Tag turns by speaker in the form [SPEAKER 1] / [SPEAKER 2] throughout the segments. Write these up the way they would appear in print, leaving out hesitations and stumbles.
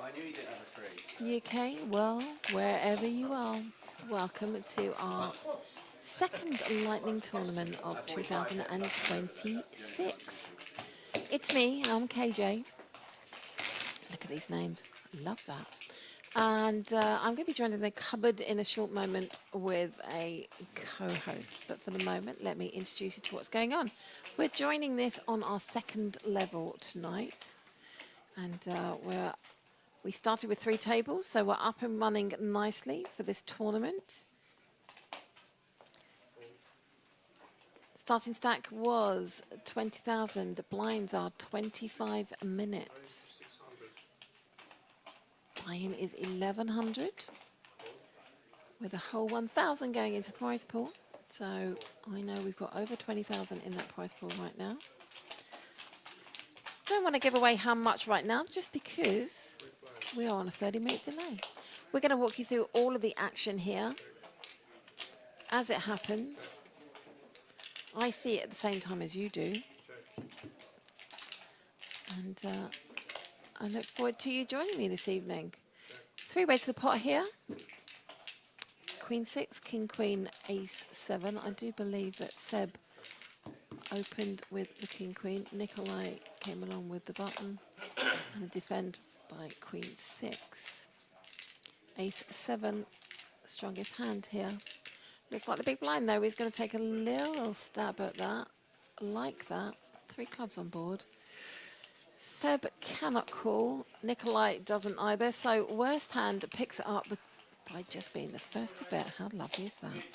[SPEAKER 1] I knew you didn't have a free.
[SPEAKER 2] UK, well, wherever you are, welcome to our second Lightning Tournament of 2026. It's me, I'm KJ. Look at these names, I love that. And I'm going to be joining the cupboard in a short moment with a co-host. But for the moment, let me introduce you to what's going on. We're joining this on our second level tonight. And we started with 3 tables, so we're up and running nicely for this tournament. Starting stack was 20,000. Blinds are 25 minutes. Buy-in is 1,100 with a whole 1,000 going into the prize pool. So I know we've got over 20,000 in that prize pool right now. Don't want to give away how much right now, just because we are on a 30-minute delay. We're going to walk you through all of the action here as it happens. I see it at the same time as you do. And I look forward to you joining me this evening. 3-way to the pot here. Queen 6, King, Queen, Ace 7. I do believe that Seb opened with the King, Queen. Nikolai came along with the button. And a defend by Queen 6. Ace 7, strongest hand here. Looks like the big blind, though, is going to take a little stab at that. Like that. 3 clubs on board. Seb cannot call. Nikolai doesn't either. So worst hand picks it up by just being the first to bet. How lovely is that?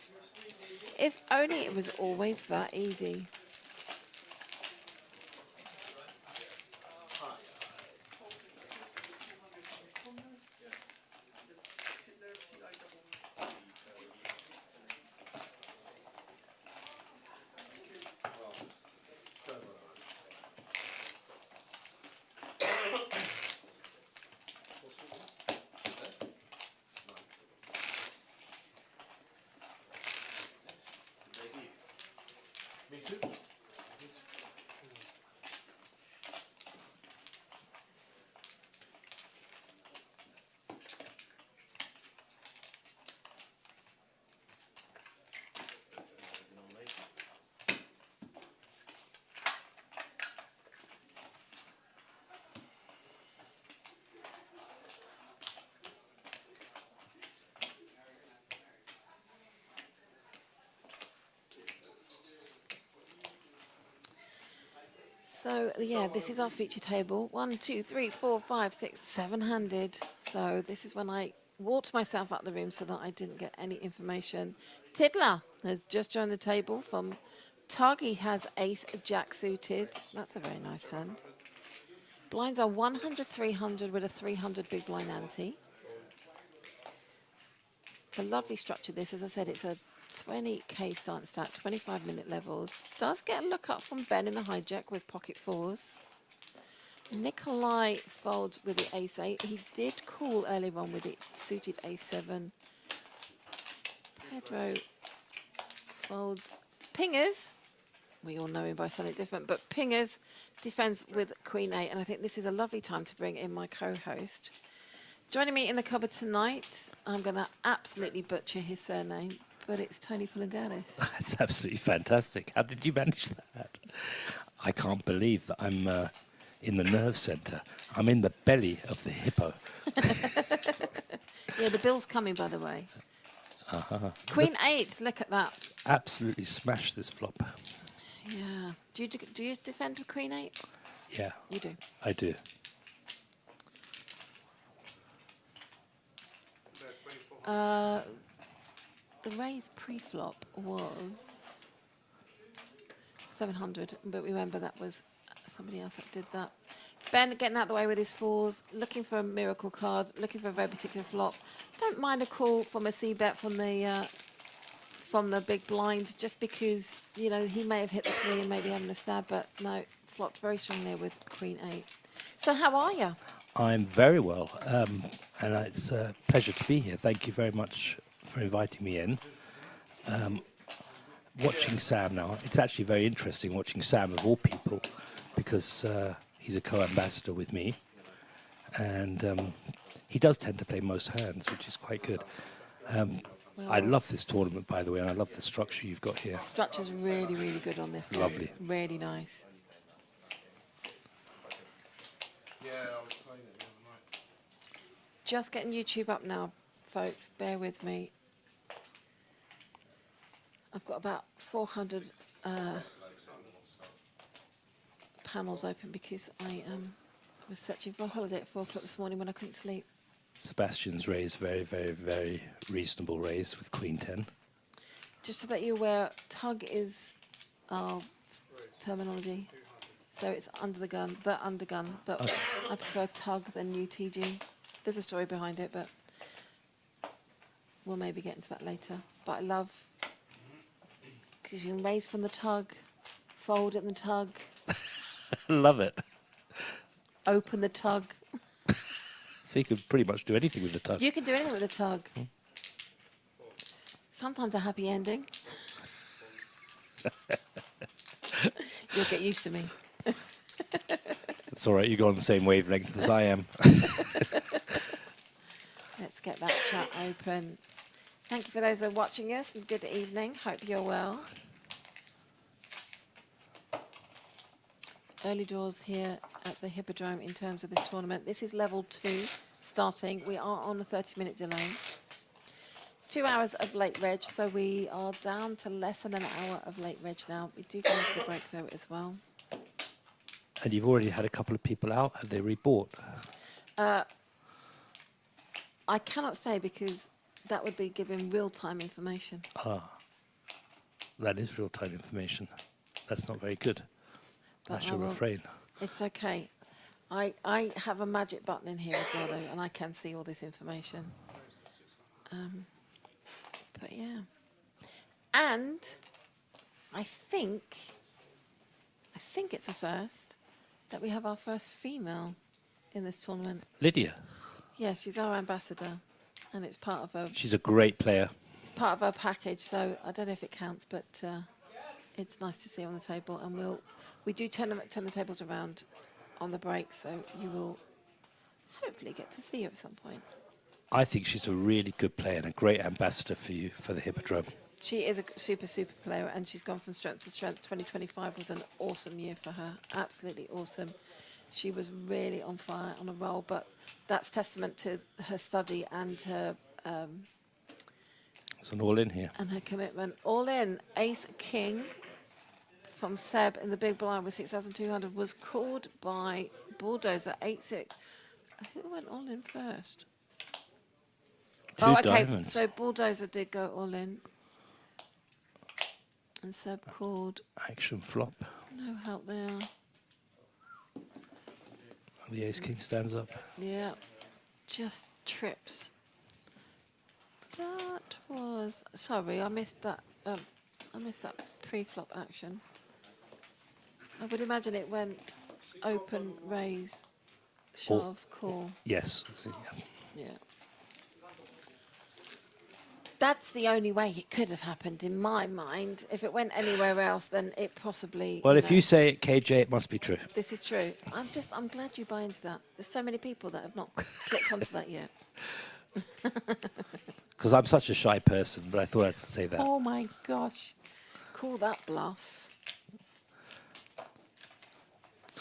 [SPEAKER 2] If only it was always that easy.
[SPEAKER 3] Me too.
[SPEAKER 2] So yeah, this is our feature table. 1, 2, 3, 4, 5, 6, 7-handed. So this is when I walked myself out the room so that I didn't get any information. Tiddler has just joined the table from Targi. Has Ace Jack suited. That's a very nice hand. Blinds are 100, 300 with a 300 big blind ante. It's a lovely structure. This, as I said, it's a 20k starting stat, 25-minute levels. Does get a look up from Ben in the hijack with pocket 4s. Nikolai folds with the ace 8. He did call earlier on with the suited ace 7. Pedro folds pingers. We all know him by something different, but pingers defends with queen 8. And I think this is a lovely time to bring in my co-host. Joining me in the cupboard tonight, I'm going to absolutely butcher his surname, but it's Tony Poulangalis.
[SPEAKER 4] That's absolutely fantastic. How did you manage that? I can't believe that I'm in the nerve centre. I'm in the belly of the hippo.
[SPEAKER 2] Yeah, the bill's coming, by the way. Queen 8, look at that.
[SPEAKER 4] Absolutely smashed this flop.
[SPEAKER 2] Yeah. Do you defend with Queen 8?
[SPEAKER 4] Yeah.
[SPEAKER 2] You do?
[SPEAKER 4] I do.
[SPEAKER 2] The raise pre-flop was 700, but remember that was somebody else that did that. Ben getting out the way with his 4s, looking for a miracle card, looking for a very particular flop. Don't mind a call from a C-bet from the big blind, just because, you know, he may have hit the 3 and maybe having a stab, but no, flopped very strongly with Queen 8. So how are you?
[SPEAKER 4] I'm very well, and it's a pleasure to be here. Thank you very much for inviting me in. watching Sam now, it's actually very interesting watching Sam of all people, because he's a co-ambassador with me, and he does tend to play most hands, which is quite good. I love this tournament, by the way, and I love the structure you've got here.
[SPEAKER 2] The structure's really, really good on this one.
[SPEAKER 4] Lovely.
[SPEAKER 2] Really nice.
[SPEAKER 3] Yeah, I was playing it the other night.
[SPEAKER 2] Just getting YouTube up now, folks. Bear with me. I've got about 400 panels open because I was searching for a holiday at 4 o'clock this morning when I couldn't sleep.
[SPEAKER 4] Sebastian's raise, very, very, very reasonable raise with Queen 10.
[SPEAKER 2] Just so that you're aware, tug is our terminology. So it's under the gun, but I prefer tug than UTG. There's a story behind it, but we'll maybe get into that later. But I love, because you can raise from the tug, fold in the tug,
[SPEAKER 4] Love it.
[SPEAKER 2] open the tug.
[SPEAKER 4] So you can pretty much do anything with the tug.
[SPEAKER 2] You can do anything with a tug. Sometimes a happy ending. You'll get used to me.
[SPEAKER 4] It's all right, you go on the same wavelength as I am.
[SPEAKER 2] Let's get that chat open. Thank you for those that are watching us, and good evening. Hope you're well. Early doors here at the Hippodrome in terms of this tournament. This is level 2 starting. We are on a 30-minute delay. 2 hours of late reg, so we are down to less than an hour of late reg now. We do go into the break though as well.
[SPEAKER 4] And you've already had a couple of people out. Have they rebought?
[SPEAKER 2] I cannot say because that would be giving real-time information.
[SPEAKER 4] That is real-time information. That's not very good. I
[SPEAKER 2] But
[SPEAKER 4] shall refrain.
[SPEAKER 2] It's okay. I have a magic button in here as well, though, and I can see all this information. But yeah. And I think it's a first that we have our first female in this tournament.
[SPEAKER 4] Lydia.
[SPEAKER 2] Yes, she's our ambassador, and it's part of her
[SPEAKER 4] She's a great player.
[SPEAKER 2] package. So I don't know if it counts, but it's nice to see on the table, and we do turn the tables around on the break, so you will hopefully get to see her at some point.
[SPEAKER 4] I think she's a really good player and a great ambassador for you for the Hippodrome.
[SPEAKER 2] She is a super player, and she's gone from strength to strength. 2025 was an awesome year for her, absolutely awesome. She was really on fire, on a roll, but that's testament to her study and her
[SPEAKER 4] It's an all-in here.
[SPEAKER 2] and her commitment. All in, ace king from Seb in the big blind with 6,200 was called by Bulldozer 8-6. Who went all in first?
[SPEAKER 4] Two diamonds.
[SPEAKER 2] So Bulldozer did go all in. And Seb called.
[SPEAKER 4] Action flop.
[SPEAKER 2] No help there.
[SPEAKER 4] The ace-king stands up.
[SPEAKER 2] Yeah, just trips. That was... Sorry, I missed that. I missed that pre-flop action. I would imagine it went open, raise, shove, call.
[SPEAKER 4] Yes.
[SPEAKER 2] Yeah. That's the only way it could have happened in my mind. If it went anywhere else, then it possibly...
[SPEAKER 4] Well, if you say it, KJ, it must be true.
[SPEAKER 2] This is true. I'm glad you buy into that. There's so many people that have not clicked onto that yet.
[SPEAKER 4] Because I'm such a shy person, but I thought I'd say that.
[SPEAKER 2] Oh my gosh. Call that bluff.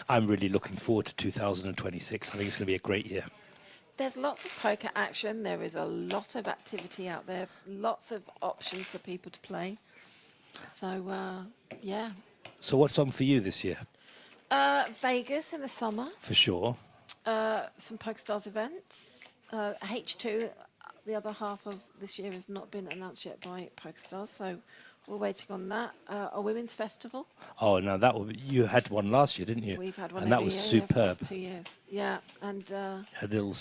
[SPEAKER 4] I'm really looking forward to 2026. I think it's going to be a great year.
[SPEAKER 2] There's lots of poker action. There is a lot of activity out there. Lots of options for people to play. So, yeah.
[SPEAKER 4] So what's on for you this year?
[SPEAKER 2] Vegas in the summer.
[SPEAKER 4] For sure.
[SPEAKER 2] Some PokerStars events. H2, the other half of this year, has not been announced yet by PokerStars, so we're waiting on that. A women's festival.
[SPEAKER 4] Oh, no, you had one last year, didn't you?
[SPEAKER 2] We've had one
[SPEAKER 4] and that
[SPEAKER 2] every
[SPEAKER 4] was
[SPEAKER 2] year, yeah, for the
[SPEAKER 4] superb.
[SPEAKER 2] last 2 years. Yeah, and...
[SPEAKER 4] Had little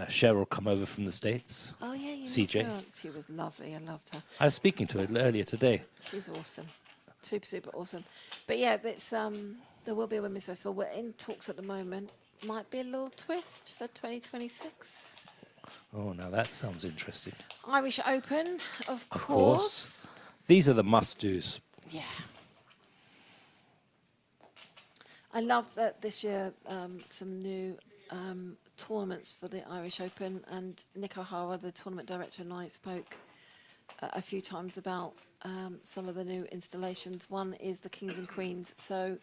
[SPEAKER 4] Cheryl come over from the States.
[SPEAKER 2] oh, yeah, you know
[SPEAKER 4] CJ.
[SPEAKER 2] Cheryl. She was lovely. I loved her.
[SPEAKER 4] I was speaking to her earlier today.
[SPEAKER 2] She's awesome. Super awesome. But yeah, it's, there will be a women's festival. We're in talks at the moment. Might be a little twist for 2026.
[SPEAKER 4] Oh, now that sounds interesting.
[SPEAKER 2] Irish Open, of course.
[SPEAKER 4] These are the must-dos.
[SPEAKER 2] Yeah. I love that this year some new tournaments for the Irish Open, and Nick O'Hara, the tournament director, and I spoke a few times about some of the new installations. One is the Kings and Queens, so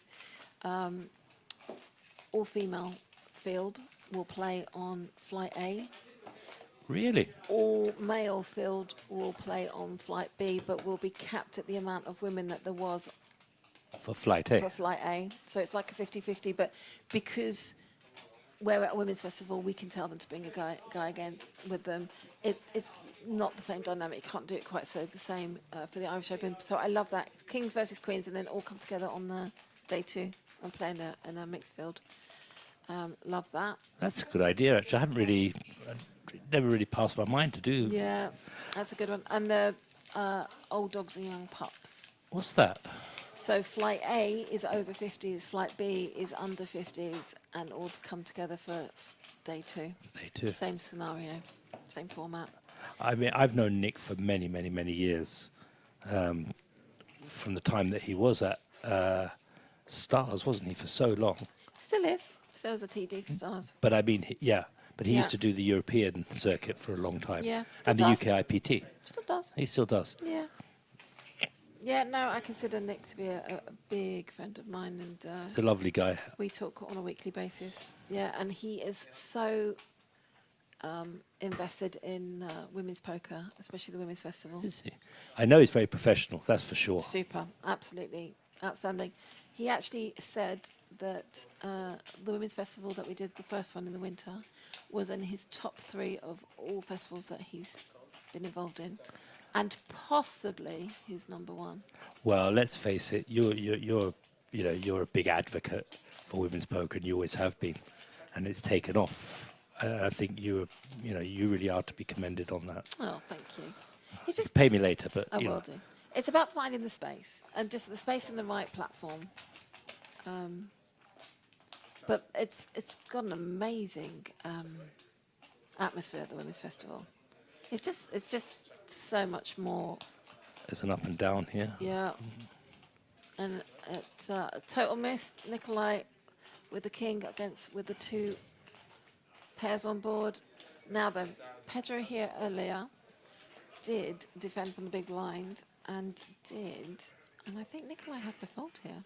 [SPEAKER 2] all female field will play on flight A.
[SPEAKER 4] Really?
[SPEAKER 2] All male field will play on flight B, but will be capped at the amount of women that there was
[SPEAKER 4] For flight A.
[SPEAKER 2] for flight A. So it's like a 50-50, but because we're at a women's festival, we can tell them to bring a guy again with them. It's not the same dynamic. You can't do it quite so the same for the Irish Open. So I love that. Kings versus Queens, and then all come together on the day 2 and play in a mixed field. Love that.
[SPEAKER 4] That's a good idea, actually. It never really passed my mind to do.
[SPEAKER 2] Yeah, that's a good one. And the old dogs and young pups.
[SPEAKER 4] What's that?
[SPEAKER 2] So flight A is over 50s, flight B is under 50s, and all to come together for day 2.
[SPEAKER 4] Day 2.
[SPEAKER 2] Same scenario, same format.
[SPEAKER 4] I mean, I've known Nick for many, many, many years. From the time that he was at Stars, wasn't he, for so long?
[SPEAKER 2] Still is. Still is a TD for Stars.
[SPEAKER 4] But I mean, but he
[SPEAKER 2] Yeah.
[SPEAKER 4] used to do the European circuit for a long time.
[SPEAKER 2] Yeah, still
[SPEAKER 4] And the
[SPEAKER 2] does.
[SPEAKER 4] UK IPT.
[SPEAKER 2] Still does.
[SPEAKER 4] He still does.
[SPEAKER 2] Yeah. Yeah, no, I consider Nick to be a big friend of mine, and
[SPEAKER 4] He's a lovely guy.
[SPEAKER 2] we talk on a weekly basis. Yeah, and he is so invested in women's poker, especially the Women's Festival.
[SPEAKER 4] Is he? I know he's very professional, that's for sure.
[SPEAKER 2] Super, absolutely outstanding. He actually said that the Women's Festival that we did, the first one in the winter, was in his top 3 of all festivals that he's been involved in, and possibly his number 1.
[SPEAKER 4] Well, let's face it, you're a big advocate for women's poker, and you always have been, and it's taken off. I think you really are to be commended on that.
[SPEAKER 2] Oh, thank you. It's just
[SPEAKER 4] Pay me later, but
[SPEAKER 2] I
[SPEAKER 4] you
[SPEAKER 2] will
[SPEAKER 4] know.
[SPEAKER 2] do. It's about finding the space, and just the space in the right platform. But it's got an amazing atmosphere at the Women's Festival. It's just so much more.
[SPEAKER 4] There's an up and down here.
[SPEAKER 2] Yeah. And it's a total miss. Nikolai with the king with the 2 pairs on board. Now then, Pedro here earlier did defend from the big blind and I think Nikolai has to fold here.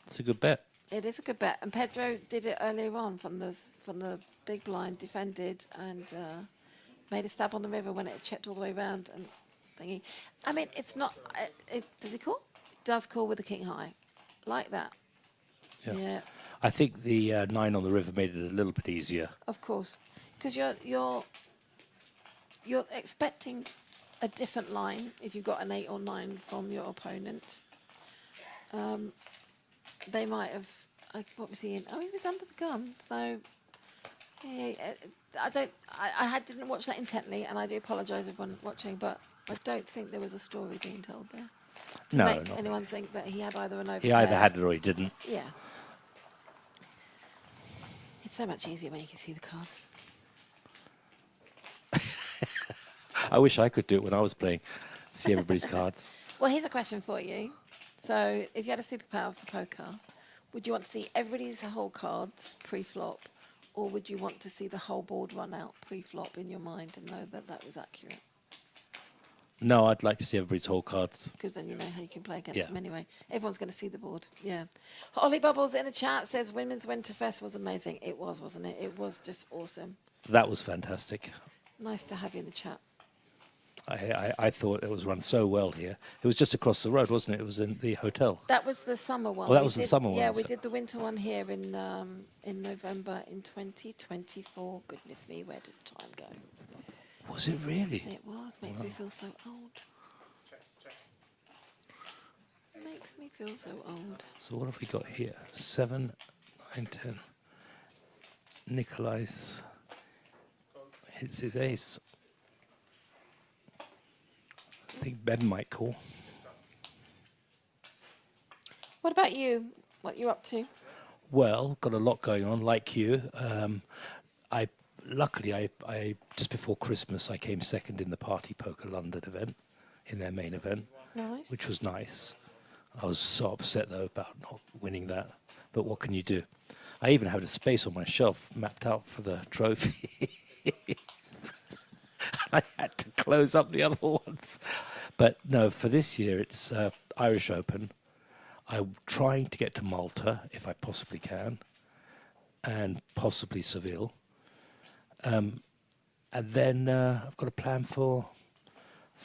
[SPEAKER 4] It's a good bet.
[SPEAKER 2] It is a good bet, and Pedro did it earlier on from the big blind, defended and made a stab on the river when it checked all the way around and thingy. I mean, it's not. Does he call? It does call with the king high, like that. Yeah.
[SPEAKER 4] I think the 9 on the river made it a little bit easier.
[SPEAKER 2] Of course, because you're expecting a different line if you've got an 8 or 9 from your opponent. They might have. What was he in? Oh, he was under the gun. So, yeah, I didn't watch that intently, and I do apologise everyone watching, but I don't think there was a story being told there to
[SPEAKER 4] No,
[SPEAKER 2] make
[SPEAKER 4] not
[SPEAKER 2] anyone think that he had either an overpair.
[SPEAKER 4] He either had it or he didn't.
[SPEAKER 2] Yeah. It's so much easier when you can see the cards.
[SPEAKER 4] I wish I could do it when I was playing. See everybody's cards.
[SPEAKER 2] Well, here's a question for you. So, if you had a superpower for poker, would you want to see everybody's whole cards pre-flop, or would you want to see the whole board run out pre-flop in your mind and know that that was accurate?
[SPEAKER 4] No, I'd like to see everybody's whole cards.
[SPEAKER 2] Because then you know how you can play against
[SPEAKER 4] Yeah.
[SPEAKER 2] them anyway. Everyone's going to see the board. Yeah. Holly Bubbles in the chat says Women's Winter Fest was amazing. It was, wasn't it? It was just awesome.
[SPEAKER 4] That was fantastic.
[SPEAKER 2] Nice to have you in the chat.
[SPEAKER 4] I thought it was run so well here. It was just across the road, wasn't it? It was in the hotel.
[SPEAKER 2] That was the summer one.
[SPEAKER 4] Oh, that
[SPEAKER 2] We
[SPEAKER 4] was the
[SPEAKER 2] did-
[SPEAKER 4] summer one,
[SPEAKER 2] Yeah,
[SPEAKER 4] was
[SPEAKER 2] we
[SPEAKER 4] it?
[SPEAKER 2] did the winter one here in November in 2024. Goodness me, where does time go?
[SPEAKER 4] Was it really?
[SPEAKER 2] It was. Makes me feel so old. Makes me feel so old.
[SPEAKER 4] So what have we got here? 7, 9, 10. Nikolai's hits his ace. I think Ben might call.
[SPEAKER 2] What about you? What you up to?
[SPEAKER 4] Well, got a lot going on, like you. Luckily, I just before Christmas, I came second in the Party Poker London event in their main event,
[SPEAKER 2] Nice.
[SPEAKER 4] which was nice. I was so upset though about not winning that, but what can you do? I even had a space on my shelf mapped out for the trophy. I had to close up the other ones. But no, for this year it's Irish Open. I'm trying to get to Malta if I possibly can, and possibly Seville. And then I've got a plan for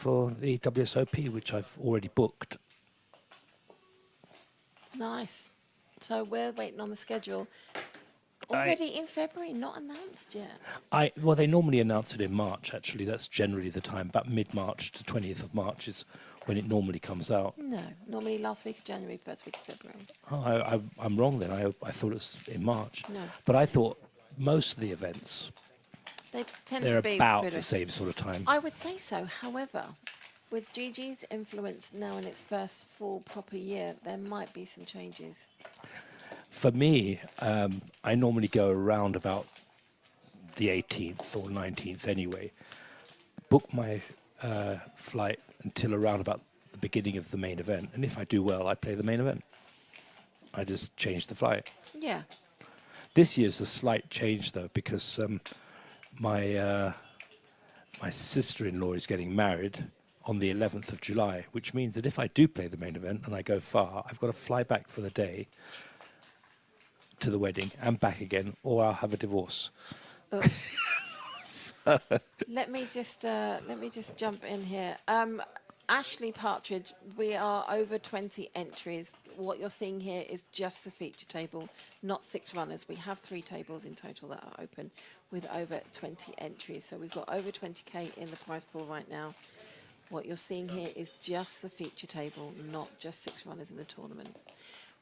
[SPEAKER 4] the WSOP, which I've already booked.
[SPEAKER 2] Nice. So we're waiting on the schedule. Already in February, not announced yet.
[SPEAKER 4] Well, they normally announce it in March, actually. That's generally the time. About mid-March to 20th of March is when it normally comes out.
[SPEAKER 2] No, normally last week of January, first week of February.
[SPEAKER 4] Oh, I'm wrong then. I thought it was in March.
[SPEAKER 2] No.
[SPEAKER 4] But I thought most of the events,
[SPEAKER 2] They tend
[SPEAKER 4] they're
[SPEAKER 2] to be
[SPEAKER 4] about
[SPEAKER 2] bit
[SPEAKER 4] the
[SPEAKER 2] of-
[SPEAKER 4] same sort of time.
[SPEAKER 2] I would say so. However, with Gigi's influence now in its first full proper year, there might be some changes.
[SPEAKER 4] For me, I normally go around about the 18th or 19th anyway. Book my flight until around about the beginning of the main event. And if I do well, I play the main event. I just change the flight.
[SPEAKER 2] Yeah.
[SPEAKER 4] This year's a slight change, though, because my sister-in-law is getting married on the 11th of July, which means that if I do play the main event and I go far, I've got to fly back for the day to the wedding and back again, or I'll have a divorce.
[SPEAKER 2] Oops. Let me just jump in here. Ashley Partridge, we are over 20 entries. What you're seeing here is just the feature table, not 6 runners. We have 3 tables in total that are open with over 20 entries. So we've got over 20k in the prize pool right now. What you're seeing here is just the feature table, not just 6 runners in the tournament.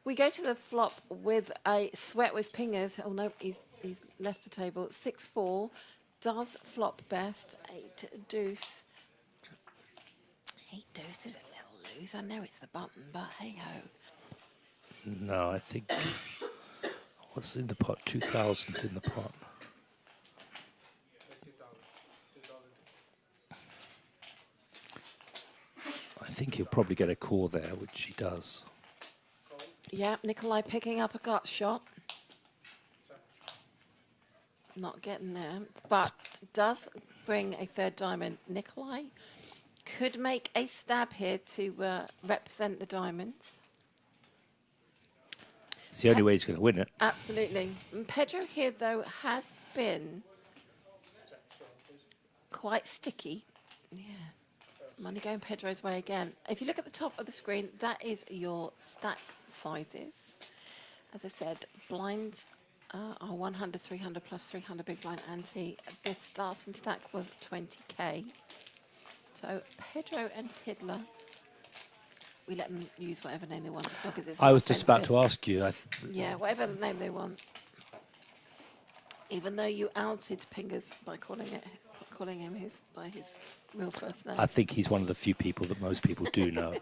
[SPEAKER 2] We go to the flop with a sweat with pingers. Oh no, he's left the table. 6-4 does flop best. 8 deuce. 8 deuce is a little loose. I know it's the button, but hey ho.
[SPEAKER 4] No, I think what's in the pot? 2,000 in the pot. I think he'll probably get a call there, which he does.
[SPEAKER 2] Yeah, Nikolai picking up a gut shot. Not getting there, but does bring a 3rd diamond. Nikolai could make a stab here to represent the diamonds.
[SPEAKER 4] It's the only way he's going to win it.
[SPEAKER 2] Absolutely. And Pedro here, though, has been quite sticky. Yeah. Money going Pedro's way again. If you look at the top of the screen, that is your stack sizes. As I said, blinds are 100, 300 plus 300 big blind ante. This starting stack was 20k. So Pedro and Tiddler, we let them use whatever name they want. As long as it's
[SPEAKER 4] I
[SPEAKER 2] not
[SPEAKER 4] was just about
[SPEAKER 2] offensive.
[SPEAKER 4] to ask you.
[SPEAKER 2] Yeah, whatever name they want. Even though you outed Pingers by calling him by his real first name.
[SPEAKER 4] I think he's one of the few people that most people do know.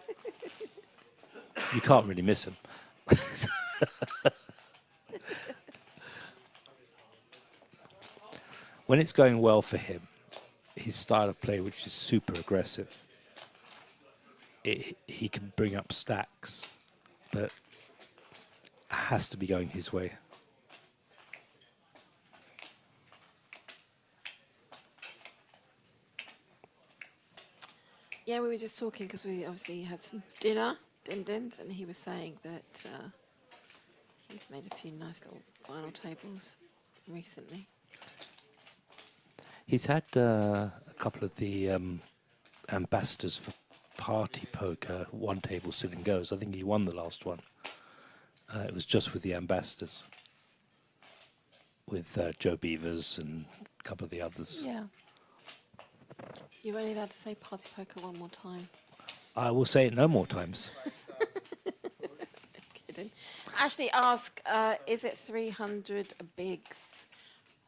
[SPEAKER 4] You can't really miss him. When it's going well for him, his style of play, which is super aggressive, he can bring up stacks, but has to be going his way.
[SPEAKER 2] Yeah, we were just talking because we obviously had some din-dins, and he was saying that he's made a few nice little final tables recently.
[SPEAKER 4] He's had a couple of the ambassadors for party poker, one table sit and goes. I think he won the last one. It was just with the ambassadors, with Joe Beavers and a couple of the others.
[SPEAKER 2] Yeah. You're only allowed to say party poker one more time.
[SPEAKER 4] I will say it no more times.
[SPEAKER 2] Kidding. Ashley asked, is it 300 bigs?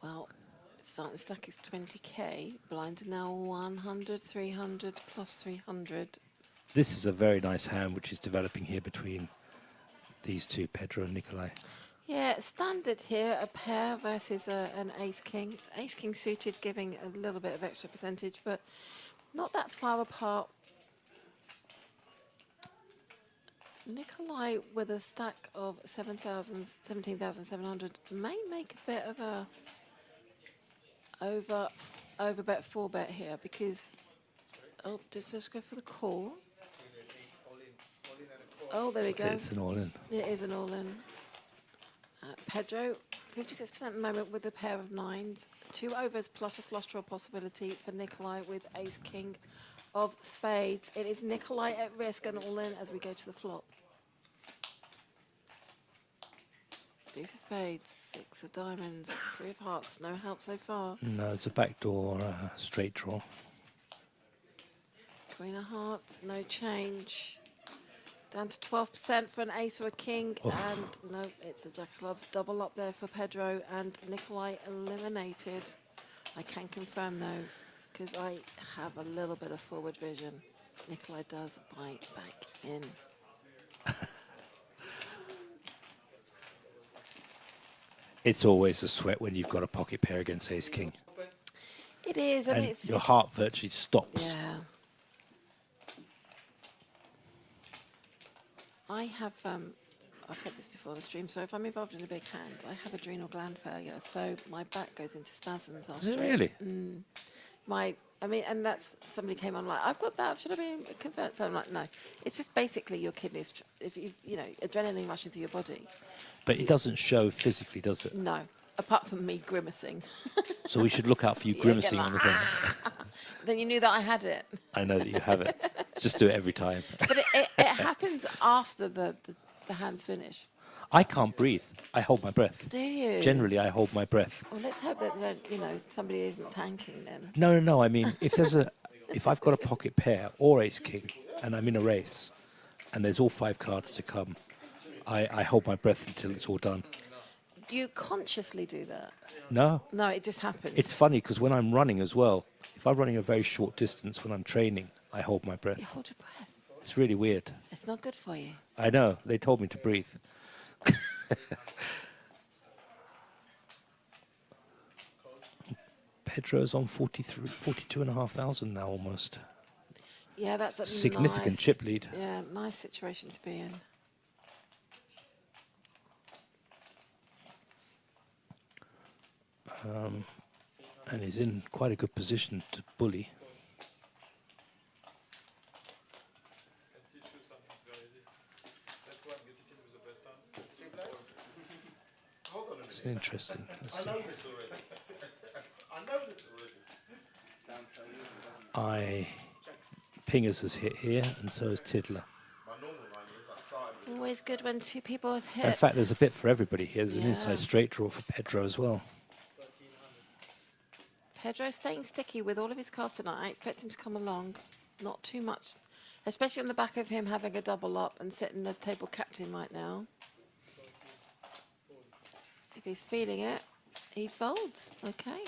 [SPEAKER 2] Well, starting stack is 20k. Blinds are now 100, 300 plus 300.
[SPEAKER 4] This is a very nice hand which is developing here between these two, Pedro and Nikolai.
[SPEAKER 2] Yeah, standard here, a pair versus an ace-king. Ace-king suited, giving a little bit of extra percentage, but not that far apart Nikolai with a stack of 17,700 may make a bit of a over bet 4-bet here because just go for the call. Oh, there we go.
[SPEAKER 4] It's an all-in.
[SPEAKER 2] It is an all-in. Pedro, 56% at the moment with a pair of nines. 2 overs plus a flush draw possibility for Nikolai with ace king of spades. It is Nikolai at risk and all-in as we go to the flop. Deuce of spades, 6 of diamonds, 3 of hearts. No help so far.
[SPEAKER 4] No, it's a backdoor straight draw.
[SPEAKER 2] Queen of hearts, no change. Down to 12% for an ace or a king.
[SPEAKER 4] Oof.
[SPEAKER 2] And no, it's a jack of clubs. Double up there for Pedro and Nikolai eliminated. I can confirm though, because I have a little bit of forward vision. Nikolai does bite back in.
[SPEAKER 4] It's always a sweat when you've got a pocket pair against ace king.
[SPEAKER 2] It is, and it's
[SPEAKER 4] your heart virtually stops.
[SPEAKER 2] yeah. I have, I've said this before on the stream, so if I'm involved in a big hand, I have adrenal gland failure, so my back goes into spasms after
[SPEAKER 4] Is it really?
[SPEAKER 2] And that's, somebody came on like, I've got that, should I be converted? So I'm like, no. It's just basically your kidneys, if you know, adrenaline rushing through your body.
[SPEAKER 4] But it doesn't show physically, does it?
[SPEAKER 2] No, apart from me grimacing.
[SPEAKER 4] So we should look out for you
[SPEAKER 2] Yeah,
[SPEAKER 4] grimacing
[SPEAKER 2] get
[SPEAKER 4] on the
[SPEAKER 2] like,
[SPEAKER 4] thing.
[SPEAKER 2] Then you knew that I had it.
[SPEAKER 4] I know that you have it. Just do it every time.
[SPEAKER 2] But it happens after the hands finish.
[SPEAKER 4] I can't breathe. I hold my breath.
[SPEAKER 2] Do you?
[SPEAKER 4] Generally, I hold my breath.
[SPEAKER 2] Well, let's hope that somebody isn't tanking then.
[SPEAKER 4] No. I mean, if I've got a pocket pair or ace king, and I'm in a race, and there's all 5 cards to come, I hold my breath until it's all done.
[SPEAKER 2] Do you consciously do that?
[SPEAKER 4] No.
[SPEAKER 2] No, it just happens.
[SPEAKER 4] It's funny because when I'm running as well, if I'm running a very short distance when I'm training, I hold my
[SPEAKER 2] You
[SPEAKER 4] breath.
[SPEAKER 2] hold your breath.
[SPEAKER 4] It's really weird.
[SPEAKER 2] It's not good for you.
[SPEAKER 4] I know. They told me to breathe. Pedro's on 42,500 now almost.
[SPEAKER 2] Yeah, that's a
[SPEAKER 4] Significant
[SPEAKER 2] nice,
[SPEAKER 4] chip lead.
[SPEAKER 2] Yeah, nice situation to be in.
[SPEAKER 4] And he's in quite a good position to bully. It's interesting. Let's see. Pingers has hit here, and so has Tiddler.
[SPEAKER 2] Always good when 2 people have hit.
[SPEAKER 4] In fact, there's a bit for everybody here. There's an
[SPEAKER 2] Yeah.
[SPEAKER 4] inside straight draw for Pedro as well.
[SPEAKER 2] Pedro's staying sticky with all of his cards tonight. I expect him to come along. Not too much, especially on the back of him having a double up and sitting as table captain right now. If he's feeling it, he folds. Okay.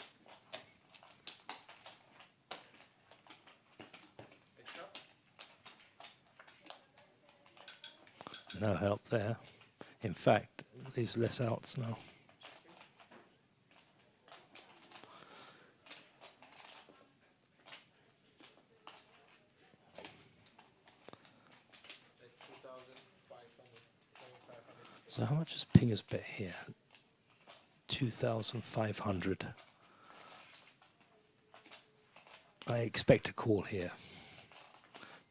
[SPEAKER 4] No help there. In fact, there's less outs now. So how much is Pingers bet here? 2,500. I expect a call here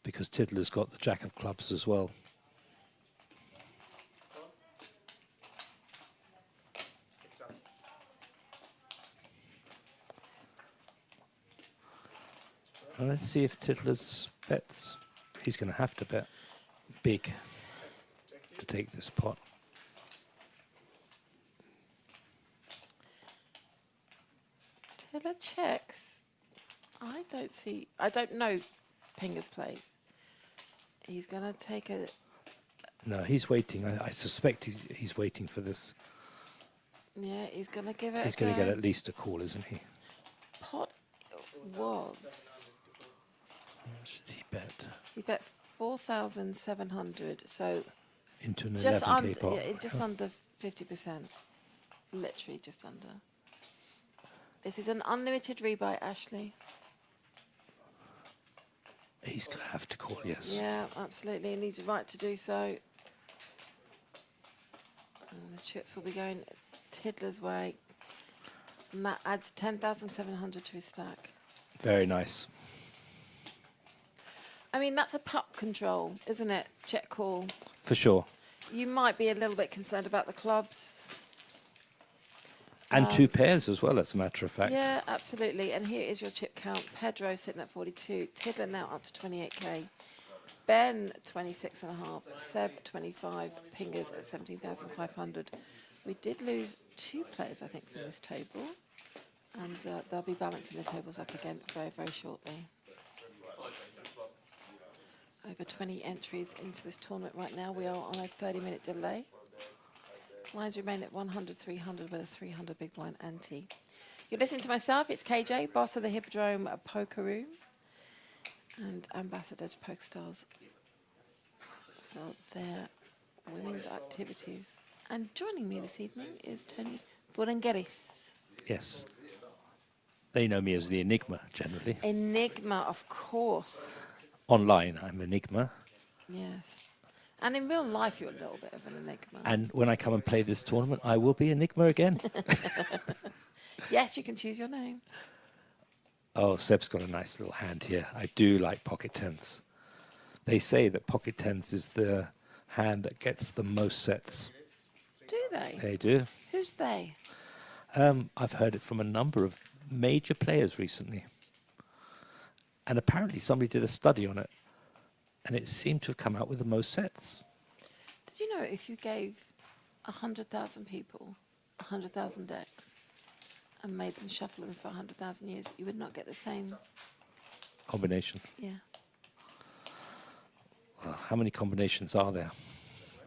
[SPEAKER 4] because Tiddler's got the jack of clubs as well. Well, let's see if Tiddler's bets. He's going to have to bet big to take this pot.
[SPEAKER 2] Tiddler checks. I don't know Pinger's play. He's going to take a...
[SPEAKER 4] No, he's waiting. I suspect he's waiting for this.
[SPEAKER 2] Yeah, he's going to give it
[SPEAKER 4] He's
[SPEAKER 2] a
[SPEAKER 4] going to
[SPEAKER 2] go.
[SPEAKER 4] get at least a call, isn't he?
[SPEAKER 2] Pot was...
[SPEAKER 4] How much did he bet?
[SPEAKER 2] He bet 4,700, so
[SPEAKER 4] Into an
[SPEAKER 2] just
[SPEAKER 4] 11k
[SPEAKER 2] under,
[SPEAKER 4] pot.
[SPEAKER 2] yeah, just under 50%. Literally just under. This is an unlimited rebuy, Ashley.
[SPEAKER 4] He's going to have to call, yes.
[SPEAKER 2] Yeah, absolutely. And he's right to do so. the chips will be going Tiddler's way. And that adds 10,700 to his stack.
[SPEAKER 4] Very nice.
[SPEAKER 2] I mean, that's a pup control, isn't it? Check call.
[SPEAKER 4] For sure.
[SPEAKER 2] You might be a little bit concerned about the clubs.
[SPEAKER 4] And 2 pairs as well, as a matter of fact.
[SPEAKER 2] Yeah, absolutely. And here is your chip count. Pedro sitting at 42. Tiddler now up to 28k. Ben, 26.5. Seb, 25. Pingers at 17,500. We did lose 2 players, I think, from this table. And they'll be balancing the tables up again very, very shortly. Over 20 entries into this tournament right now. We are on a 30-minute delay. Lines remain at 100, 300 with a 300 big blind ante. You're listening to myself. It's KJ, boss of the Hippodrome Poker Room and ambassador to PokerStars for their women's activities. And joining me this evening is Tony Burangeris.
[SPEAKER 4] Yes. They know me as the Enigma, generally.
[SPEAKER 2] Enigma, of course.
[SPEAKER 4] Online, I'm Enigma.
[SPEAKER 2] Yes. And in real life, you're a little bit of an enigma.
[SPEAKER 4] And when I come and play this tournament, I will be Enigma again.
[SPEAKER 2] Yes, you can choose your name.
[SPEAKER 4] Oh, Seb's got a nice little hand here. I do like pocket tens. They say that pocket tens is the hand that gets the most sets.
[SPEAKER 2] Do they?
[SPEAKER 4] They do.
[SPEAKER 2] Who's they?
[SPEAKER 4] I've heard it from a number of major players recently. And apparently somebody did a study on it. And it seemed to have come out with the most sets.
[SPEAKER 2] Did you know if you gave 100,000 people 100,000 decks and made them shuffle them for 100,000 years, you would not get the same
[SPEAKER 4] Combination.
[SPEAKER 2] Yeah.
[SPEAKER 4] Well, how many combinations are there?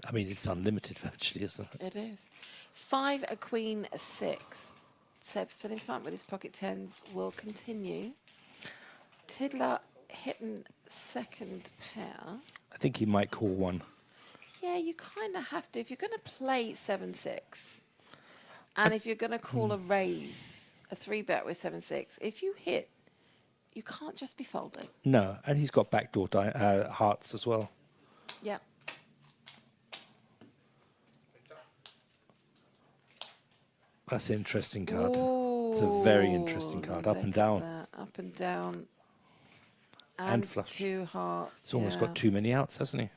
[SPEAKER 4] I mean, it's unlimited virtually, isn't it?
[SPEAKER 2] It is. 5, a queen, a 6. Seb still in front with his pocket tens. Will continue. Tiddler hitting second pair.
[SPEAKER 4] I think he might call one.
[SPEAKER 2] Yeah, you kind of have to. If you're going to play 7-6, and if you're going to call a raise, a 3-bet with 7-6, if you hit, you can't just be folding.
[SPEAKER 4] No, and he's got backdoor hearts as well.
[SPEAKER 2] Yeah.
[SPEAKER 4] That's an interesting card.
[SPEAKER 2] Ooh,
[SPEAKER 4] It's a very interesting card. Up and
[SPEAKER 2] look
[SPEAKER 4] down.
[SPEAKER 2] at that. Up and down.
[SPEAKER 4] And flush.
[SPEAKER 2] 2 hearts.
[SPEAKER 4] He's almost got too many outs, hasn't he?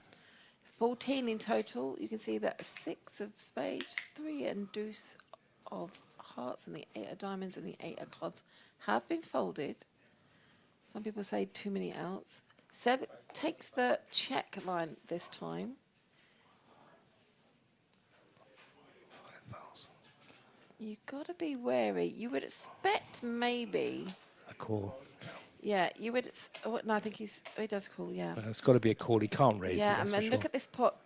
[SPEAKER 2] 14 in total. You can see that a 6 of spades, 3 and deuce of hearts, and the 8 of diamonds and the 8 of clubs have been folded. Some people say too many outs. Seb takes the check line this time.
[SPEAKER 4] 5,000.
[SPEAKER 2] You've got to be wary. You would expect maybe...
[SPEAKER 4] A call.
[SPEAKER 2] Yeah, you would... Oh, no, I think he does call, yeah.
[SPEAKER 4] It's got to be a call. He can't raise it.
[SPEAKER 2] Yeah,
[SPEAKER 4] That's
[SPEAKER 2] and then
[SPEAKER 4] for
[SPEAKER 2] look
[SPEAKER 4] sure.
[SPEAKER 2] at this pot.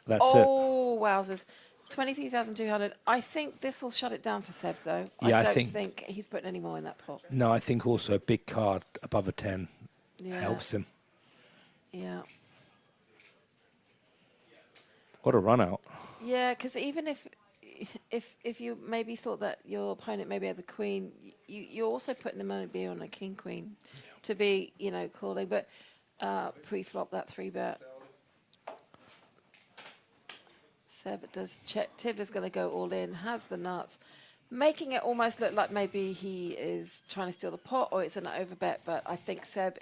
[SPEAKER 4] That's
[SPEAKER 2] Oh, wowzers. 23,200. I think this will shut it down for Seb, though.
[SPEAKER 4] Yeah,
[SPEAKER 2] I
[SPEAKER 4] I
[SPEAKER 2] don't
[SPEAKER 4] think-
[SPEAKER 2] he's putting any more in that pot.
[SPEAKER 4] it. No, I think also a big card above a 10
[SPEAKER 2] Yeah.
[SPEAKER 4] helps him.
[SPEAKER 2] Yeah.
[SPEAKER 4] What a run out.
[SPEAKER 2] Yeah, because even if you maybe thought that your opponent maybe had the queen, you're also putting the maybe on a king queen to be, calling. But pre-flop that 3-bet. Seb does check. Tiddler's going to go all in, has the nuts, making it almost look like maybe he is trying to steal the pot or it's an overbet. But I think Seb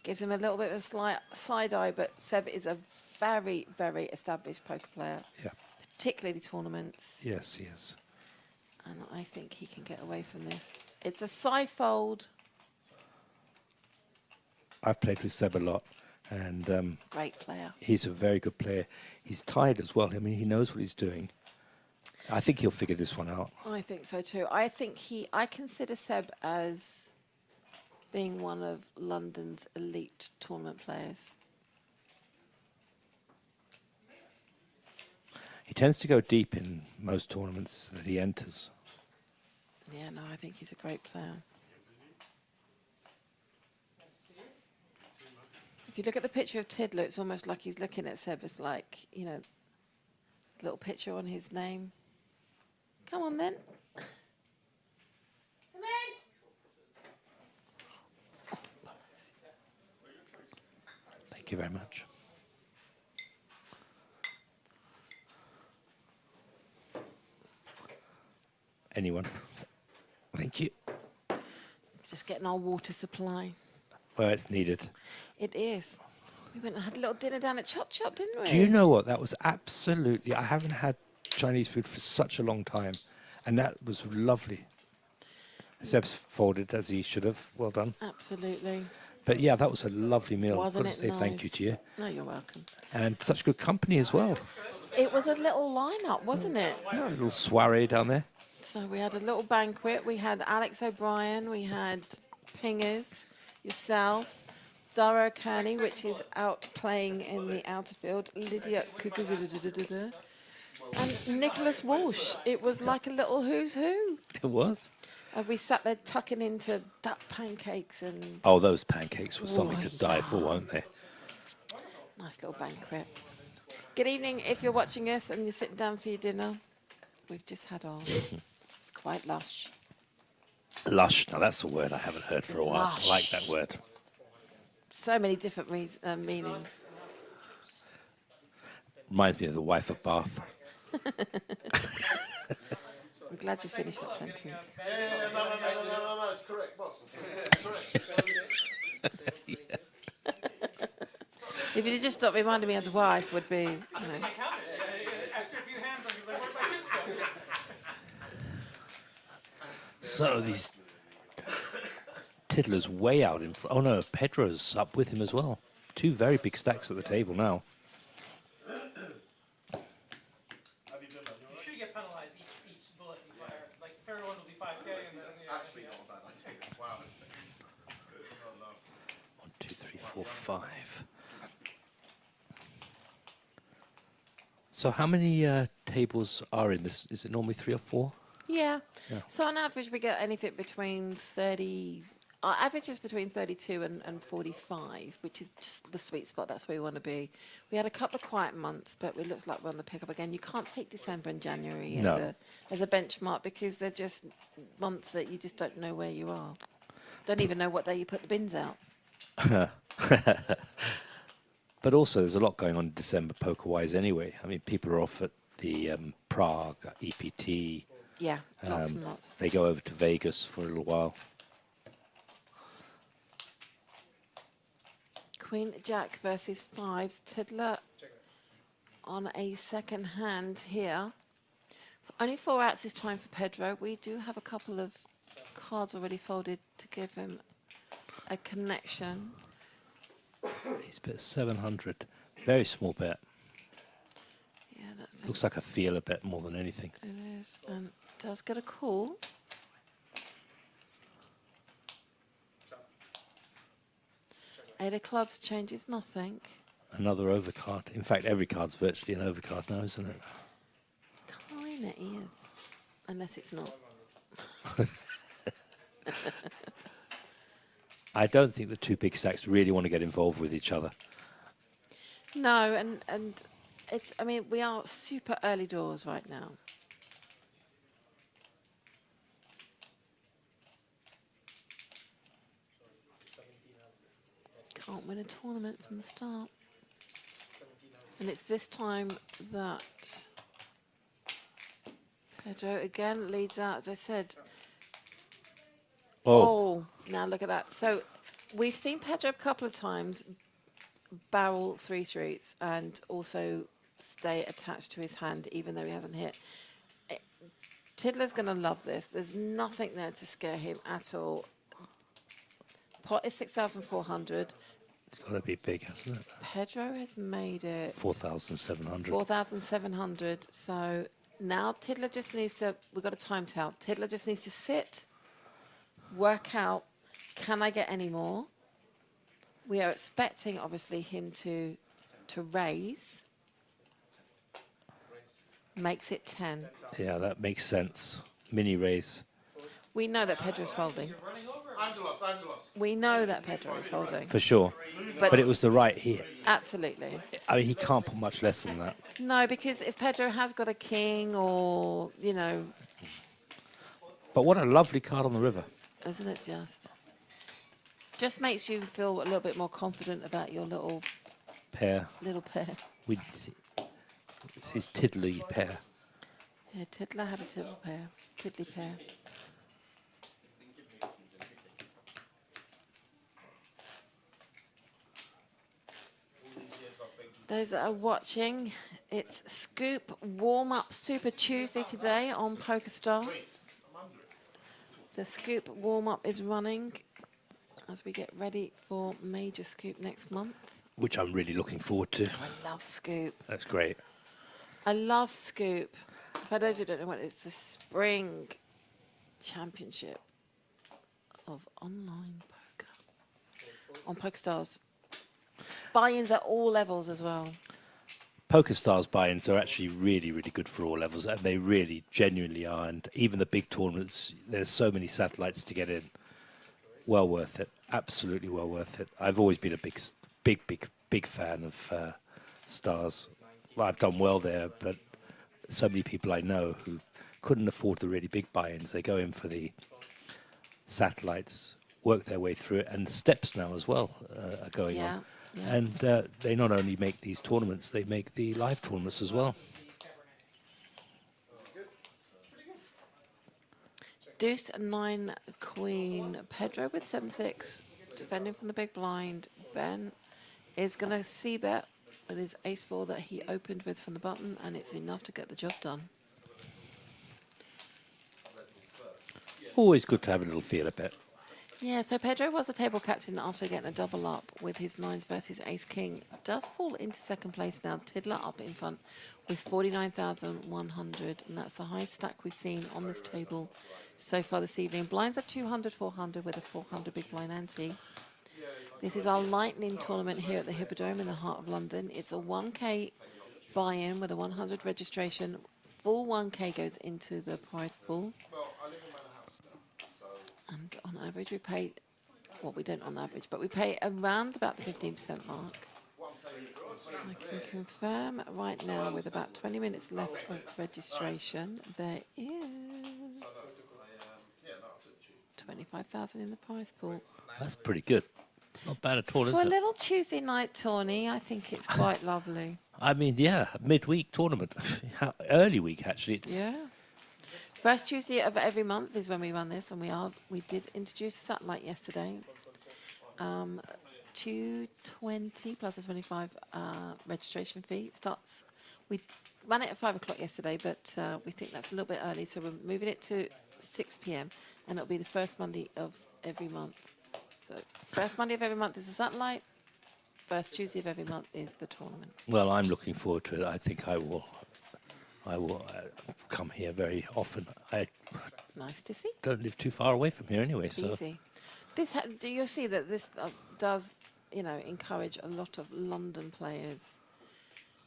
[SPEAKER 2] gives him a little bit of a slight side eye. But Seb is a very, very established poker player.
[SPEAKER 4] Yeah.
[SPEAKER 2] Particularly tournaments.
[SPEAKER 4] Yes, he is.
[SPEAKER 2] And I think he can get away from this. It's a side fold.
[SPEAKER 4] I've played with Seb a lot, and
[SPEAKER 2] Great player.
[SPEAKER 4] he's a very good player. He's tired as well. I mean, he knows what he's doing. I think he'll figure this one out.
[SPEAKER 2] I think so too. I consider Seb as being one of London's elite tournament players.
[SPEAKER 4] He tends to go deep in most tournaments that he enters.
[SPEAKER 2] Yeah, no, I think he's a great player. If you look at the picture of Tiddler, it's almost like he's looking at Seb as like, little picture on his name. Come on then. Come in.
[SPEAKER 4] Thank you very much. anyone. Thank you.
[SPEAKER 2] Just getting our water supply.
[SPEAKER 4] Well, it's needed.
[SPEAKER 2] It is. We went and had a little dinner down at Chop Chop, didn't we?
[SPEAKER 4] Do you know what? That was absolutely... I haven't had Chinese food for such a long time. And that was lovely. Seb's folded as he should have. Well done.
[SPEAKER 2] Absolutely.
[SPEAKER 4] But yeah, that was a lovely meal.
[SPEAKER 2] Wasn't
[SPEAKER 4] I've got
[SPEAKER 2] it
[SPEAKER 4] to say thank you
[SPEAKER 2] nice?
[SPEAKER 4] to you.
[SPEAKER 2] No, you're welcome.
[SPEAKER 4] And such good company as well.
[SPEAKER 2] It was a little lineup, wasn't it?
[SPEAKER 4] Yeah, a little soiree down there.
[SPEAKER 2] So we had a little banquet. We had Alex O'Brien. We had Pingers, yourself, Dara Kearney, which is out playing in the outer field, Lydia and Nicholas Walsh. It was like a little who's who.
[SPEAKER 4] It was.
[SPEAKER 2] We sat there tucking into duck pancakes and
[SPEAKER 4] Oh, those pancakes were something
[SPEAKER 2] Oh,
[SPEAKER 4] to die for, weren't they?
[SPEAKER 2] nice little banquet. Good evening if you're watching us and you're sitting down for your dinner. We've just had ours. It's quite lush.
[SPEAKER 4] Lush. Now, that's a word I haven't heard for a while.
[SPEAKER 2] Lush.
[SPEAKER 4] I like that word.
[SPEAKER 2] So many different meanings.
[SPEAKER 4] Reminds me of the wife of Bath.
[SPEAKER 2] I'm glad you finished that sentence.
[SPEAKER 3] Yeah, no, it's correct, boss. It's correct.
[SPEAKER 2] If you just stop reminding me of the wife, would be, you know.
[SPEAKER 5] After a few hands, I'll be like, where'd my chips go?
[SPEAKER 4] So these Tiddler's way out in front. Oh no, Pedro's up with him as well. Two very big stacks at the table now.
[SPEAKER 5] You should get penalized each bullet you fire. Like, the fair one will be 5K, and then
[SPEAKER 3] Actually not a bad idea. Wow.
[SPEAKER 4] 1, 2, 3, 4, 5. So how many tables are in this? Is it normally 3 or 4?
[SPEAKER 2] Yeah.
[SPEAKER 4] Yeah.
[SPEAKER 2] So on average, we get anything between 30. Our average is between 32 and 45, which is just the sweet spot. That's where we want to be. We had a couple of quiet months, but it looks like we're on the pickup again. You can't take December and January
[SPEAKER 4] No.
[SPEAKER 2] as a benchmark because they're just months that you just don't know where you are. Don't even know what day you put the bins out.
[SPEAKER 4] But also, there's a lot going on in December poker-wise anyway. I mean, people are off at the Prague, EPT.
[SPEAKER 2] Yeah, lots and lots.
[SPEAKER 4] They go over to Vegas for a little while.
[SPEAKER 2] Queen Jack versus fives. Tiddler on a second hand here. Only 4 outs this time for Pedro. We do have a couple of cards already folded to give him a connection.
[SPEAKER 4] He's bet 700. Very small bet.
[SPEAKER 2] Yeah, that's
[SPEAKER 4] Looks like a feeler bet more than anything.
[SPEAKER 2] it is. And does get a call. Eight of clubs changes nothing.
[SPEAKER 4] Another overcard. In fact, every card's virtually an overcard now, isn't it?
[SPEAKER 2] Kinda is. Unless it's not.
[SPEAKER 4] I don't think the two big stacks really want to get involved with each other.
[SPEAKER 2] No, and it's, I mean, we are super early doors right now. Can't win a tournament from the start. And it's this time that Pedro again leads out, as I said. Oh, now look at that. So we've seen Pedro a couple of times barrel 3 streets and also stay attached to his hand even though he hasn't hit. Tiddler's going to love this. There's nothing there to scare him at all. Pot is 6,400.
[SPEAKER 4] It's got to be big, hasn't it?
[SPEAKER 2] Pedro has made it
[SPEAKER 4] 4,700.
[SPEAKER 2] 4,700. So now Tiddler just needs to, we've got a time tell. Tiddler just needs to sit, work out, can I get any more? We are expecting, obviously, him to raise. Makes it 10.
[SPEAKER 4] Yeah, that makes sense. Mini raise.
[SPEAKER 2] We know that Pedro's folding.
[SPEAKER 3] Angelos.
[SPEAKER 2] We know that Pedro is folding.
[SPEAKER 4] For sure. But it was the right hit.
[SPEAKER 2] Absolutely.
[SPEAKER 4] I mean, he can't put much less than that.
[SPEAKER 2] No, because if Pedro has got a king or, you know,
[SPEAKER 4] But what a lovely card on the river.
[SPEAKER 2] isn't it just? Just makes you feel a little bit more confident about your little
[SPEAKER 4] Pair.
[SPEAKER 2] pair.
[SPEAKER 4] With it's his tiddly pair.
[SPEAKER 2] Yeah, Tiddler had a tiddle pair. Tiddly pair. Those that are watching, it's Scoop Warm-Up Super Tuesday today on PokerStars. The Scoop Warm-Up is running as we get ready for Major Scoop next month.
[SPEAKER 4] Which I'm really looking forward to.
[SPEAKER 2] I love Scoop.
[SPEAKER 4] That's great.
[SPEAKER 2] I love Scoop. For those who don't know what it's the Spring Championship of online poker on PokerStars. Buy-ins at all levels as well.
[SPEAKER 4] PokerStars buy-ins are actually really, really good for all levels, and they really genuinely are. And even the big tournaments, there's so many satellites to get in. Well worth it. Absolutely well worth it. I've always been a big fan of Stars. Well, I've done well there, but so many people I know who couldn't afford the really big buy-ins, they go in for the satellites, work their way through it, and the steps now as well are going on.
[SPEAKER 2] Yeah.
[SPEAKER 4] And they not only make these tournaments, they make the live tournaments as well.
[SPEAKER 2] Deuce 9 Queen Pedro with 7-6, defending from the big blind. Ben is going to c-bet with his ace-4 that he opened with from the button, and it's enough to get the job done.
[SPEAKER 4] Always good to have a little feel a bit.
[SPEAKER 2] Yeah, so Pedro was the table captain after getting a double up with his 9s versus ace-king. Does fall into second place now. Tiddler up in front with 49,100, and that's the highest stack we've seen on this table so far this evening. Blinds are 200, 400 with a 400 big blind ante. This is our Lightning Tournament here at the Hippodrome in the heart of London. It's a 1K buy-in with a 100 registration. Full 1K goes into the prize pool. And on average, we pay, well, we don't on average, but we pay around about the 15% mark. I can confirm right now with about 20 minutes left of registration, there is 25,000 in the prize pool.
[SPEAKER 4] That's pretty good. Not bad at all, is
[SPEAKER 2] For a
[SPEAKER 4] it?
[SPEAKER 2] little Tuesday night tourney, I think it's quite lovely.
[SPEAKER 4] I mean, yeah, midweek tournament. Early week, actually. It's
[SPEAKER 2] Yeah. First Tuesday of every month is when we run this, and we did introduce a satellite yesterday. 220 plus a 25 registration fee. Starts. We ran it at 5 o'clock yesterday, but we think that's a little bit early, so we're moving it to 6 p.m. and it'll be the first Monday of every month. So first Monday of every month is a satellite. First Tuesday of every month is the tournament.
[SPEAKER 4] Well, I'm looking forward to it. I think I will come here very often. I
[SPEAKER 2] Nice to see.
[SPEAKER 4] don't live too far away from here anyway, so
[SPEAKER 2] Easy. You'll see that this does, encourage a lot of London players.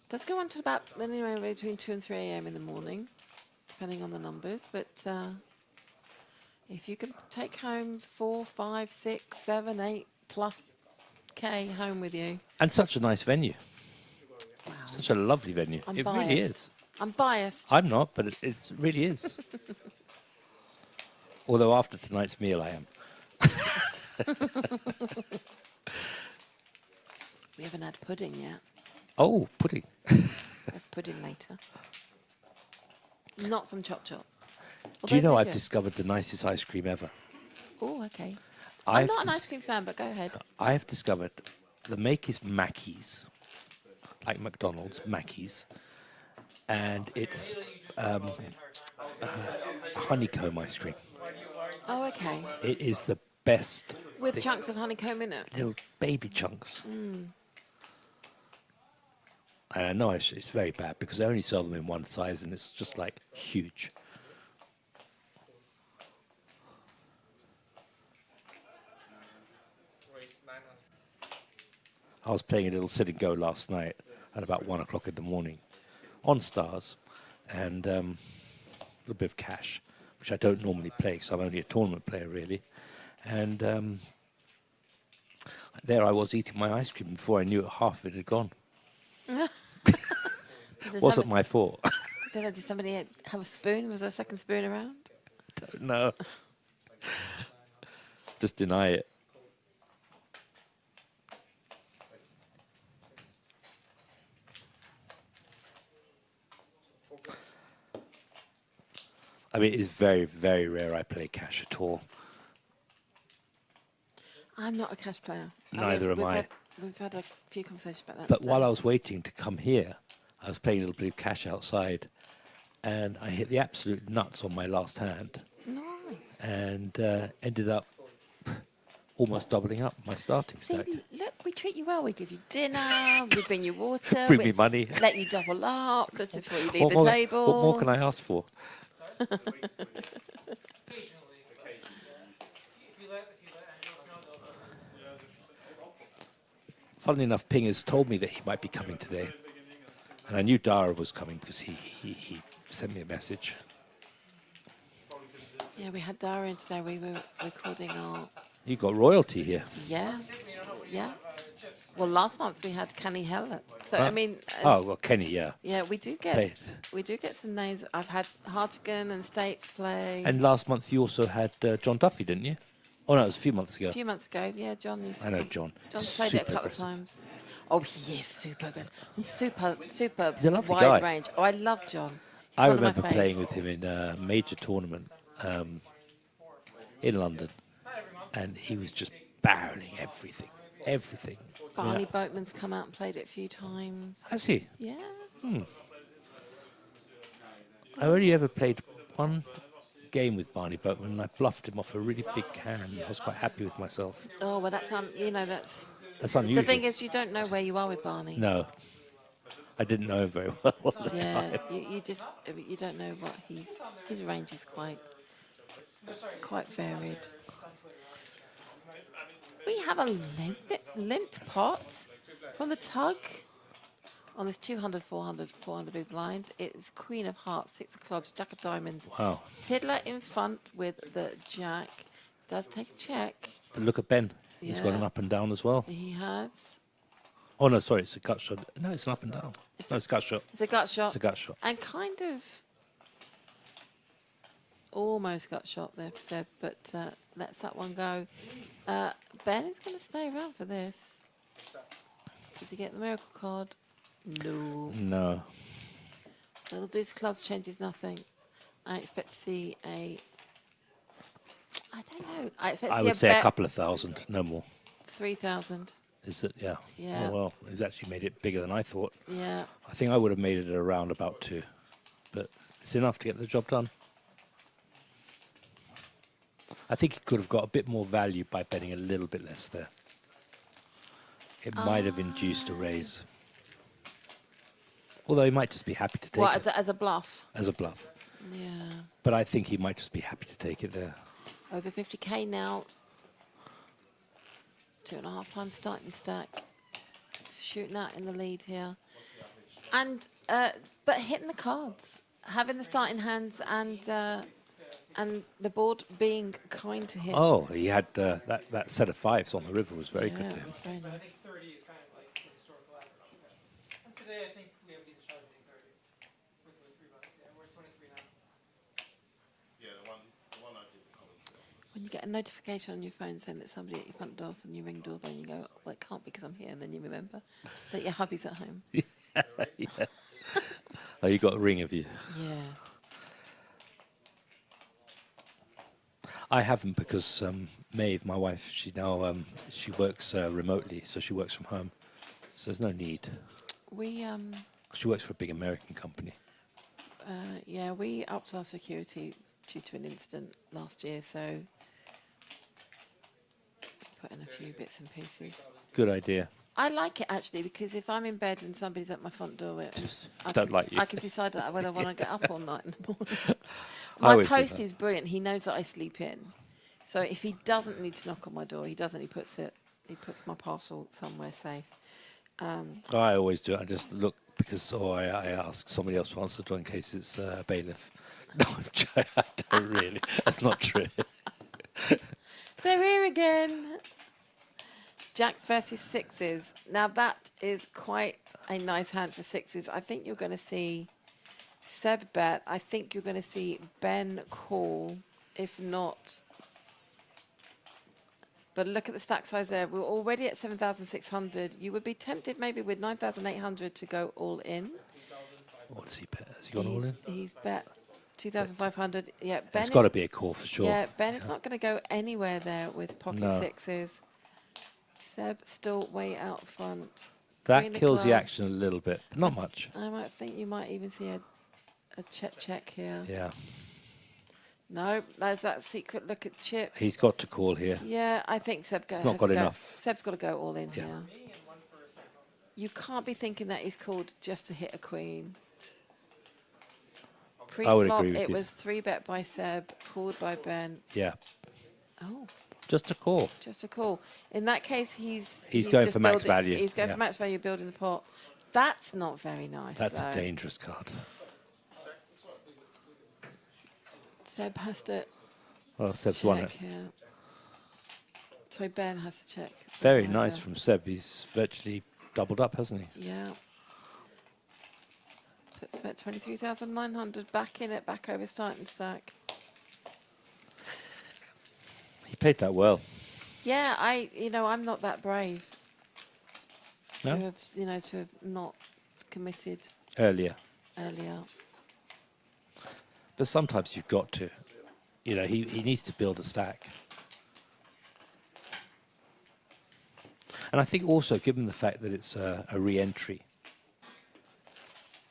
[SPEAKER 2] Does go on to about anywhere between 2 and 3 a.m. in the morning, depending on the numbers. But if you can take home 4, 5, 6, 7, 8 plus K home with you.
[SPEAKER 4] and such a nice venue.
[SPEAKER 2] Wow.
[SPEAKER 4] Such a lovely venue.
[SPEAKER 2] I'm
[SPEAKER 4] It
[SPEAKER 2] biased.
[SPEAKER 4] really is.
[SPEAKER 2] I'm biased.
[SPEAKER 4] I'm not, but it really is. Although after tonight's meal, I am.
[SPEAKER 2] We haven't had pudding yet.
[SPEAKER 4] Oh, pudding.
[SPEAKER 2] We'll have pudding later. Not from Chop Chop.
[SPEAKER 4] Do you know
[SPEAKER 2] Although
[SPEAKER 4] I've
[SPEAKER 2] they do.
[SPEAKER 4] discovered the nicest ice cream ever?
[SPEAKER 2] Oh, okay. I'm
[SPEAKER 4] I've
[SPEAKER 2] not an
[SPEAKER 4] dis-
[SPEAKER 2] ice cream fan, but go ahead.
[SPEAKER 4] I've discovered the make is Mackey's, like McDonald's, Mackey's, and it's honeycomb ice cream.
[SPEAKER 2] Oh, okay.
[SPEAKER 4] It is the best.
[SPEAKER 2] With
[SPEAKER 4] thing.
[SPEAKER 2] chunks of honeycomb in it.
[SPEAKER 4] Little baby chunks. And I know it's very bad because they only sell them in one size and it's just like huge. I was playing a little sit and go last night at about 1 o'clock in the morning on Stars and a little bit of cash, which I don't normally play because I'm only a tournament player really. And there I was eating my ice cream before I knew it, half of it had gone. Wasn't my fault.
[SPEAKER 2] Did somebody have a spoon? Was there a second spoon around?
[SPEAKER 4] Don't know. Just deny it. I mean, it's very, very rare I play cash at all.
[SPEAKER 2] I'm not a cash player.
[SPEAKER 4] Neither am I.
[SPEAKER 2] We've had a few conversations about that.
[SPEAKER 4] But
[SPEAKER 2] today.
[SPEAKER 4] while I was waiting to come here, I was playing a little bit of cash outside, and I hit the absolute nuts on my last hand,
[SPEAKER 2] Nice.
[SPEAKER 4] and ended up almost doubling up my starting
[SPEAKER 2] See,
[SPEAKER 4] stack.
[SPEAKER 2] look, we treat you well. We give you dinner. We bring you water.
[SPEAKER 4] Bring
[SPEAKER 2] we
[SPEAKER 4] me money.
[SPEAKER 2] Let you double up just before you leave
[SPEAKER 4] What
[SPEAKER 2] the
[SPEAKER 4] more,
[SPEAKER 2] table.
[SPEAKER 4] what more can I ask for?
[SPEAKER 5] Occasionally. If you let Angels know, they'll.
[SPEAKER 4] Funnily enough, Ping has told me that he might be coming today. And I knew Dara was coming because he sent me a message.
[SPEAKER 2] Yeah, we had Dara in today. We were recording our...
[SPEAKER 4] You got royalty here.
[SPEAKER 2] Yeah. Yeah. Well, last month we had Kenny Heller. So, I mean...
[SPEAKER 4] Oh, well, Kenny, yeah.
[SPEAKER 2] yeah, we do
[SPEAKER 4] Played.
[SPEAKER 2] get some names. I've had Hartigan and States play.
[SPEAKER 4] And last month you also had John Duffy, didn't you? Oh, no, it was a few months ago.
[SPEAKER 2] A few months ago, yeah, John used to
[SPEAKER 4] I know
[SPEAKER 2] come.
[SPEAKER 4] John.
[SPEAKER 2] John's played it a
[SPEAKER 4] Super
[SPEAKER 2] couple
[SPEAKER 4] aggressive.
[SPEAKER 2] of times. Oh, he is super aggressive. And super
[SPEAKER 4] He's a lovely
[SPEAKER 2] wide
[SPEAKER 4] guy.
[SPEAKER 2] range. Oh, I love John. He's
[SPEAKER 4] I
[SPEAKER 2] one of my
[SPEAKER 4] remember playing
[SPEAKER 2] faves.
[SPEAKER 4] with him in a major tournament in London, and he was just barreling everything, everything.
[SPEAKER 2] Barney Boatman's come out and played it a few times.
[SPEAKER 4] Has he?
[SPEAKER 2] Yeah.
[SPEAKER 4] I only ever played one game with Barney Boatman, and I bluffed him off a really big hand. I was quite happy with myself.
[SPEAKER 2] Oh, well, that's that's
[SPEAKER 4] That's unusual.
[SPEAKER 2] the thing is, you don't know where you are with Barney.
[SPEAKER 4] No, I didn't know him very well at the
[SPEAKER 2] Yeah,
[SPEAKER 4] time.
[SPEAKER 2] you don't know what his range is quite varied. We have a limped pot from the tug on this 200, 400, 400 big blind. It's Queen of Hearts, 6 of clubs, Jack of diamonds.
[SPEAKER 4] Wow.
[SPEAKER 2] Tiddler in front with the Jack. Does take a check.
[SPEAKER 4] But look at Ben. He's got
[SPEAKER 2] Yeah.
[SPEAKER 4] an up and down as well.
[SPEAKER 2] He has.
[SPEAKER 4] Oh, no, sorry, it's a gut shot. No, it's an up and down. No, it's a gut shot.
[SPEAKER 2] It's a gut shot.
[SPEAKER 4] It's a gut shot.
[SPEAKER 2] And kind of almost gut shot there for Seb, but lets that one go. Ben is going to stay around for this. Does he get the miracle card? No.
[SPEAKER 4] No.
[SPEAKER 2] Little deuce of clubs changes nothing. I expect to see a... I don't know. I expect to
[SPEAKER 4] I
[SPEAKER 2] see
[SPEAKER 4] would say a
[SPEAKER 2] bet
[SPEAKER 4] couple of thousand, no more.
[SPEAKER 2] 3,000.
[SPEAKER 4] Is it? Yeah.
[SPEAKER 2] Yeah.
[SPEAKER 4] Oh, well, he's actually made it bigger than I thought.
[SPEAKER 2] Yeah.
[SPEAKER 4] I think I would have made it around about 2. But it's enough to get the job done. I think he could have got a bit more value by betting a little bit less there. It might have induced a raise. Although he might just be happy to take
[SPEAKER 2] What,
[SPEAKER 4] it
[SPEAKER 2] as a bluff?
[SPEAKER 4] as a bluff.
[SPEAKER 2] Yeah.
[SPEAKER 4] But I think he might just be happy to take it there.
[SPEAKER 2] Over 50k now. 2.5 times starting stack. It's shooting out in the lead here. And but hitting the cards, having the starting hands, and the board being kind to him.
[SPEAKER 4] Oh, he had that set of 5s on the river was very good
[SPEAKER 2] Yeah,
[SPEAKER 4] to
[SPEAKER 2] it
[SPEAKER 4] him.
[SPEAKER 2] was very
[SPEAKER 5] But I
[SPEAKER 2] nice.
[SPEAKER 5] think 30 is kind of like the historical average. And today I think we have a decent shot at hitting 30 with 3 bucks. Yeah, we're at 23 now.
[SPEAKER 3] Yeah, the one I did the commentary on.
[SPEAKER 2] When you get a notification on your phone saying that somebody at your front door, and you ring doorbell and you go, well, it can't because I'm here, and then you remember that your hubby's at home.
[SPEAKER 4] Yeah. Oh, you got a ring of you.
[SPEAKER 2] Yeah.
[SPEAKER 4] I haven't because Maeve, my wife, she now she works remotely, so she works from home. So there's no need.
[SPEAKER 2] We
[SPEAKER 4] She works for a big American company.
[SPEAKER 2] yeah, we upped our security due to an incident last year, so put in a few bits and pieces.
[SPEAKER 4] Good idea.
[SPEAKER 2] I like it actually because if I'm in bed and somebody's at my front door,
[SPEAKER 4] Just
[SPEAKER 2] I
[SPEAKER 4] don't
[SPEAKER 2] can,
[SPEAKER 4] like you.
[SPEAKER 2] I can decide whether I want to get up all night in the morning.
[SPEAKER 4] I
[SPEAKER 2] My
[SPEAKER 4] always do
[SPEAKER 2] post
[SPEAKER 4] that.
[SPEAKER 2] is brilliant. He knows that I sleep in, so if he doesn't need to knock on my door, he doesn't. He puts my parcel somewhere safe.
[SPEAKER 4] I always do it. I just look because I ask somebody else to answer the door in case it's a bailiff. No, I don't really. That's not true.
[SPEAKER 2] They're here again. Jacks versus 6s. Now that is quite a nice hand for 6s. I think you're going to see Seb bet. I think you're going to see Ben call, if not. But look at the stack size there. We're already at 7,600. You would be tempted maybe with 9,800 to go all in.
[SPEAKER 4] What's he bet? Has he gone all in?
[SPEAKER 2] He's bet 2,500. Yeah, Ben.
[SPEAKER 4] It's got to be a call for sure.
[SPEAKER 2] Yeah, Ben is not going to go anywhere there with pocket
[SPEAKER 4] No.
[SPEAKER 2] sixes. Seb still way out front.
[SPEAKER 4] That
[SPEAKER 2] Queen of
[SPEAKER 4] kills the
[SPEAKER 2] clubs.
[SPEAKER 4] action a little bit, but not much.
[SPEAKER 2] I might think you might even see a check here.
[SPEAKER 4] Yeah.
[SPEAKER 2] No, there's that secret look at chips.
[SPEAKER 4] He's got to call here.
[SPEAKER 2] Yeah, I think Seb
[SPEAKER 4] He's not
[SPEAKER 2] has
[SPEAKER 4] got
[SPEAKER 2] to go.
[SPEAKER 4] enough.
[SPEAKER 2] Seb's got to go all in
[SPEAKER 4] Yeah.
[SPEAKER 2] here. You can't be thinking that he's called just to hit a queen.
[SPEAKER 4] I would
[SPEAKER 2] Pre-flop,
[SPEAKER 4] agree with
[SPEAKER 2] it
[SPEAKER 4] you.
[SPEAKER 2] was 3-bet by Seb, called by Ben.
[SPEAKER 4] Yeah.
[SPEAKER 2] Oh,
[SPEAKER 4] Just a call.
[SPEAKER 2] just a call. In that case, he's
[SPEAKER 4] going
[SPEAKER 2] just
[SPEAKER 4] for max
[SPEAKER 2] building-
[SPEAKER 4] value,
[SPEAKER 2] He's going
[SPEAKER 4] yeah.
[SPEAKER 2] for max value, building the pot. That's not very nice.
[SPEAKER 4] That's
[SPEAKER 2] though.
[SPEAKER 4] a dangerous card.
[SPEAKER 2] Seb has to
[SPEAKER 4] Well, Seb's won
[SPEAKER 2] check
[SPEAKER 4] it.
[SPEAKER 2] here. Sorry, Ben has to check.
[SPEAKER 4] Very
[SPEAKER 2] the
[SPEAKER 4] nice
[SPEAKER 2] order.
[SPEAKER 4] from Seb. He's virtually doubled up, hasn't he?
[SPEAKER 2] Yeah. Puts him at 23,900. Back in it, back over starting stack.
[SPEAKER 4] He played that well.
[SPEAKER 2] Yeah, I'm not that brave
[SPEAKER 4] No?
[SPEAKER 2] to have not committed
[SPEAKER 4] Earlier.
[SPEAKER 2] earlier.
[SPEAKER 4] But sometimes you've got to. He needs to build a stack. And I think also, given the fact that it's a re-entry,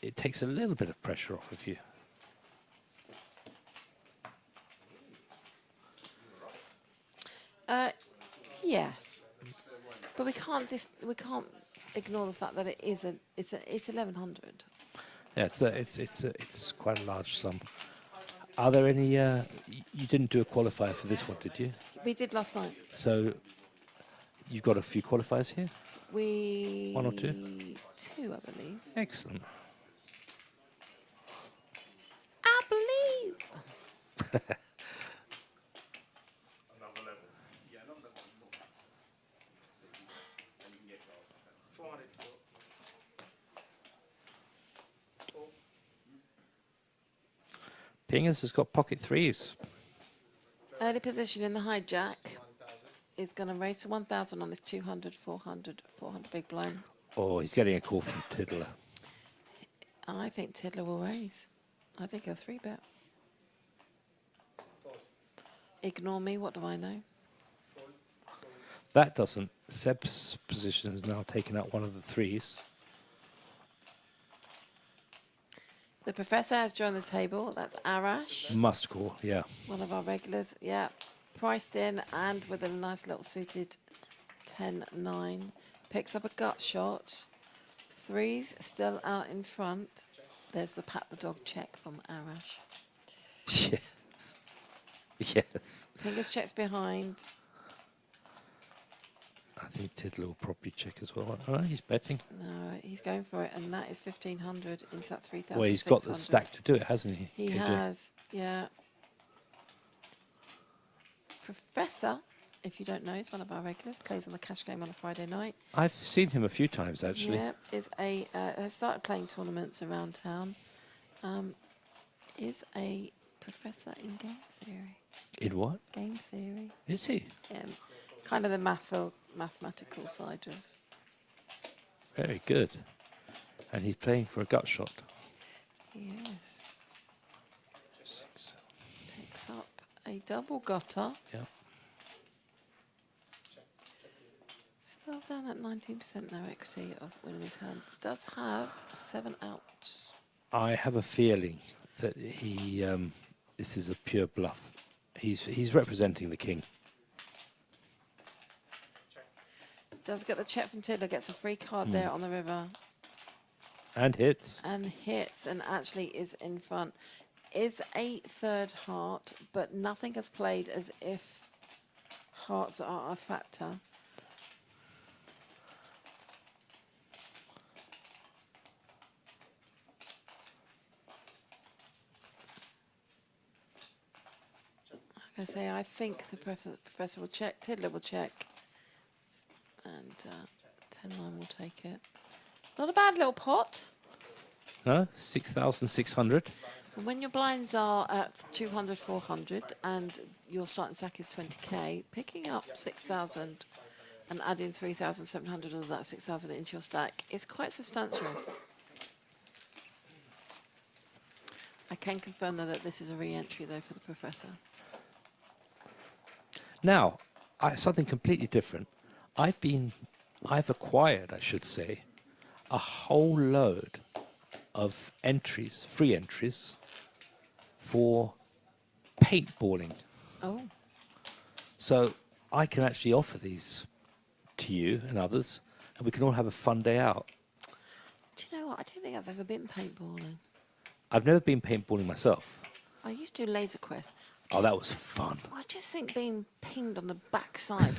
[SPEAKER 4] it takes a little bit of pressure off of you.
[SPEAKER 2] Yes, but we can't ignore the fact that it's 1,100.
[SPEAKER 4] Yeah, it's quite a large sum. Are there any? You didn't do a qualifier for this one, did you?
[SPEAKER 2] We did last night.
[SPEAKER 4] So you've got a few qualifiers here.
[SPEAKER 2] One
[SPEAKER 4] or two?
[SPEAKER 2] Two, I believe.
[SPEAKER 4] Excellent.
[SPEAKER 2] I believe.
[SPEAKER 3] Another level. Yeah, another level. 400.
[SPEAKER 4] Pingers has got pocket threes.
[SPEAKER 2] Early position in the hijack is going to raise to 1,000 on this 200, 400 big blind.
[SPEAKER 4] Oh, he's getting a call from Tiddler.
[SPEAKER 2] I think Tiddler will raise. I think he'll 3-bet. Ignore me, what do I know?
[SPEAKER 4] That doesn't. Seb's position has now taken out one of the threes.
[SPEAKER 2] The professor has joined the table. That's Arash,
[SPEAKER 4] Must call, yeah.
[SPEAKER 2] one of our regulars. Yeah, priced in and with a nice little suited 10-9. Picks up a gut shot. Threes still out in front. There's the pat the dog check from Arash.
[SPEAKER 4] Yes. Yes.
[SPEAKER 2] Fingers checks behind.
[SPEAKER 4] I think Tiddler will probably check as well. I don't know, he's betting.
[SPEAKER 2] No, he's going for it, and that is 1,500 into that 3,600.
[SPEAKER 4] Well, he's got the stack to do it, hasn't he?
[SPEAKER 2] He
[SPEAKER 4] KJ?
[SPEAKER 2] has, yeah. Professor, if you don't know, is one of our regulars. Plays on the cash game on a Friday night.
[SPEAKER 4] I've seen him a few times, actually.
[SPEAKER 2] Yeah, has started playing tournaments around town. Is a professor in game theory.
[SPEAKER 4] In what?
[SPEAKER 2] Game theory.
[SPEAKER 4] Is he?
[SPEAKER 2] Kind of the mathematical side of.
[SPEAKER 4] Very good. And he's playing for a gut shot.
[SPEAKER 2] Yes.
[SPEAKER 4] 6.
[SPEAKER 2] Picks up a double gutter.
[SPEAKER 4] Yeah.
[SPEAKER 2] Still down at 19% no equity of winning his hand. Does have 7 outs.
[SPEAKER 4] I have a feeling that he. This is a pure bluff. He's representing the king.
[SPEAKER 2] Does get the check from Tiddler, gets a free card there on the river.
[SPEAKER 4] And hits.
[SPEAKER 2] And hits and actually is in front. Is a third heart, but nothing has played as if hearts are a factor. Like I say, I think the professor will check, Tiddler will check, and 10-9 will take it. Not a bad little pot.
[SPEAKER 4] No? 6,600.
[SPEAKER 2] And when your blinds are at 200, 400, and your starting stack is 20k, picking up 6,000 and adding 3,700 of that 6,000 into your stack is quite substantial. I can confirm though that this is a re-entry though for the professor.
[SPEAKER 4] Now, something completely different. I've acquired, I should say, a whole load of entries, free entries, for paintballing.
[SPEAKER 2] Oh,
[SPEAKER 4] So I can actually offer these to you and others, and we can all have a fun day out.
[SPEAKER 2] do you know what? I don't think I've ever been paintballing.
[SPEAKER 4] I've never been paintballing myself.
[SPEAKER 2] I used to do Laser Quest.
[SPEAKER 4] Oh, that was fun.
[SPEAKER 2] I just think being pinged on the backside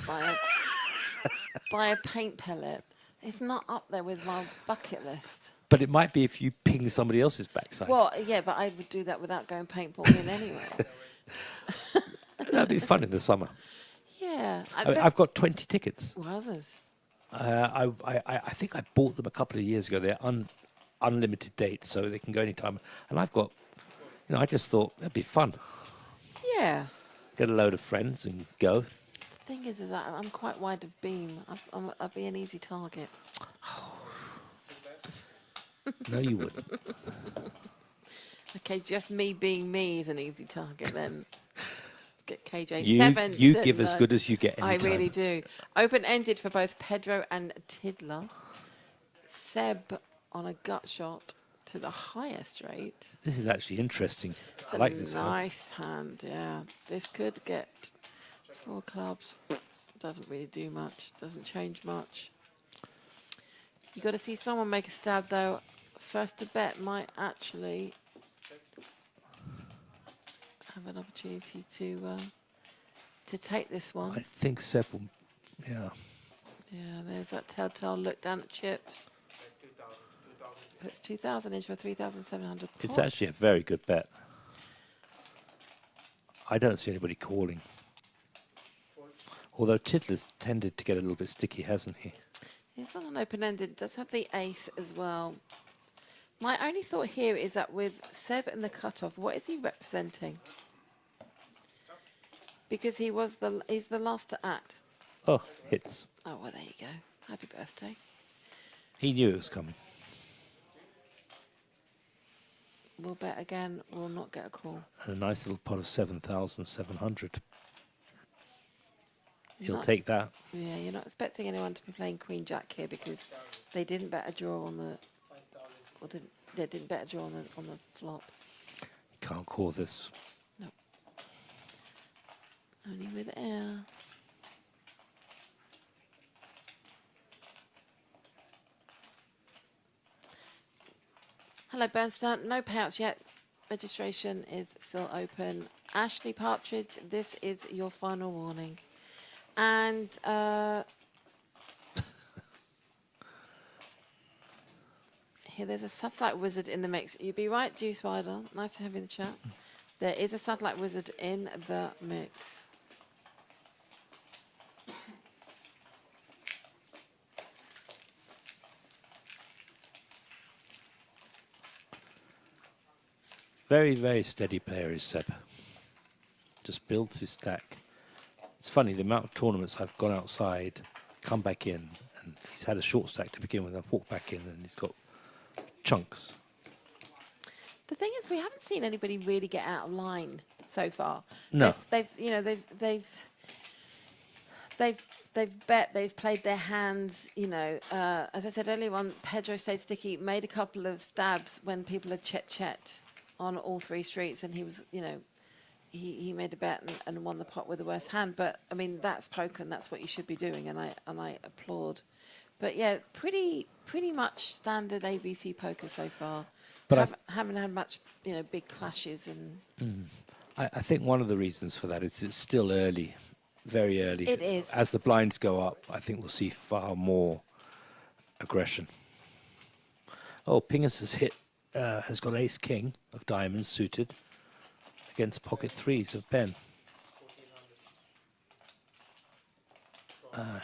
[SPEAKER 2] by a paint pellet is not up there with my bucket list.
[SPEAKER 4] But it might be if you ping somebody else's backside.
[SPEAKER 2] Well, yeah, but I would do that without going paintballing anyway.
[SPEAKER 4] That'd be fun in the summer.
[SPEAKER 2] Yeah.
[SPEAKER 4] I mean, I've got 20 tickets.
[SPEAKER 2] Wowzers.
[SPEAKER 4] I think I bought them a couple of years ago. They're unlimited dates, so they can go anytime. And I've got, I just thought that'd be fun.
[SPEAKER 2] Yeah.
[SPEAKER 4] Get a load of friends and go.
[SPEAKER 2] The thing is that I'm quite wide of beam. I'd be an easy target.
[SPEAKER 4] No, you wouldn't.
[SPEAKER 2] Okay, just me being me is an easy target then. Let's get KJ
[SPEAKER 4] You
[SPEAKER 2] 7.
[SPEAKER 4] give as good as you get
[SPEAKER 2] I
[SPEAKER 4] anytime.
[SPEAKER 2] really do. Open-ended for both Pedro and Tiddler. Seb on a gut shot to the highest rate.
[SPEAKER 4] This is actually interesting.
[SPEAKER 2] It's
[SPEAKER 4] I
[SPEAKER 2] a
[SPEAKER 4] like this hand.
[SPEAKER 2] nice hand, yeah. This could get 4 clubs. Doesn't really do much. Doesn't change much. You got to see someone make a stab though. First to bet might actually have an opportunity to take this one.
[SPEAKER 4] I think Seb will, yeah.
[SPEAKER 2] Yeah, there's that telltale look down at chips. Puts 2,000 into a 3,700 pot.
[SPEAKER 4] It's actually a very good bet. I don't see anybody calling. Although Tiddler's tended to get a little bit sticky, hasn't he?
[SPEAKER 2] It's not an open-ended. It does have the ace as well. My only thought here is that with Seb and the cutoff, what is he representing? Because he's the last to act.
[SPEAKER 4] Oh, hits.
[SPEAKER 2] Oh, well, there you go. Happy birthday.
[SPEAKER 4] He knew it was coming.
[SPEAKER 2] We'll bet again. We'll not get a call.
[SPEAKER 4] And a nice little pot of 7,700. He'll
[SPEAKER 2] Not-
[SPEAKER 4] take that.
[SPEAKER 2] Yeah, you're not expecting anyone to be playing Queen Jack here because they didn't bet a draw on the, or didn't bet a draw on the flop.
[SPEAKER 4] Can't call this.
[SPEAKER 2] No. Only with air. Hello, Bernstein. No payouts yet. Registration is still open. Ashley Partridge, this is your final warning. And here, there's a satellite wizard in the mix. You'd be right, Juice Rider. Nice to have you in the chat. There is a satellite wizard in the mix.
[SPEAKER 4] Very, very steady player is Seb. Just builds his stack. It's funny, the amount of tournaments I've gone outside, come back in, and he's had a short stack to begin with. I've walked back in and he's got chunks.
[SPEAKER 2] The thing is, we haven't seen anybody really get out of line so far.
[SPEAKER 4] No.
[SPEAKER 2] They've bet, they've played their hands, as I said earlier on, Pedro stayed sticky, made a couple of stabs when people had chet on all 3 streets, and he was, he made a bet and won the pot with the worst hand. But I mean, that's poker, and that's what you should be doing, and I applaud. But yeah, pretty much standard ABC poker so far. But haven't had much, big clashes and.
[SPEAKER 4] I think one of the reasons for that is it's still early, very early.
[SPEAKER 2] It is.
[SPEAKER 4] As the blinds go up, I think we'll see far more aggression. Oh, Pingus has got ace king of diamonds suited against pocket 3s of Ben.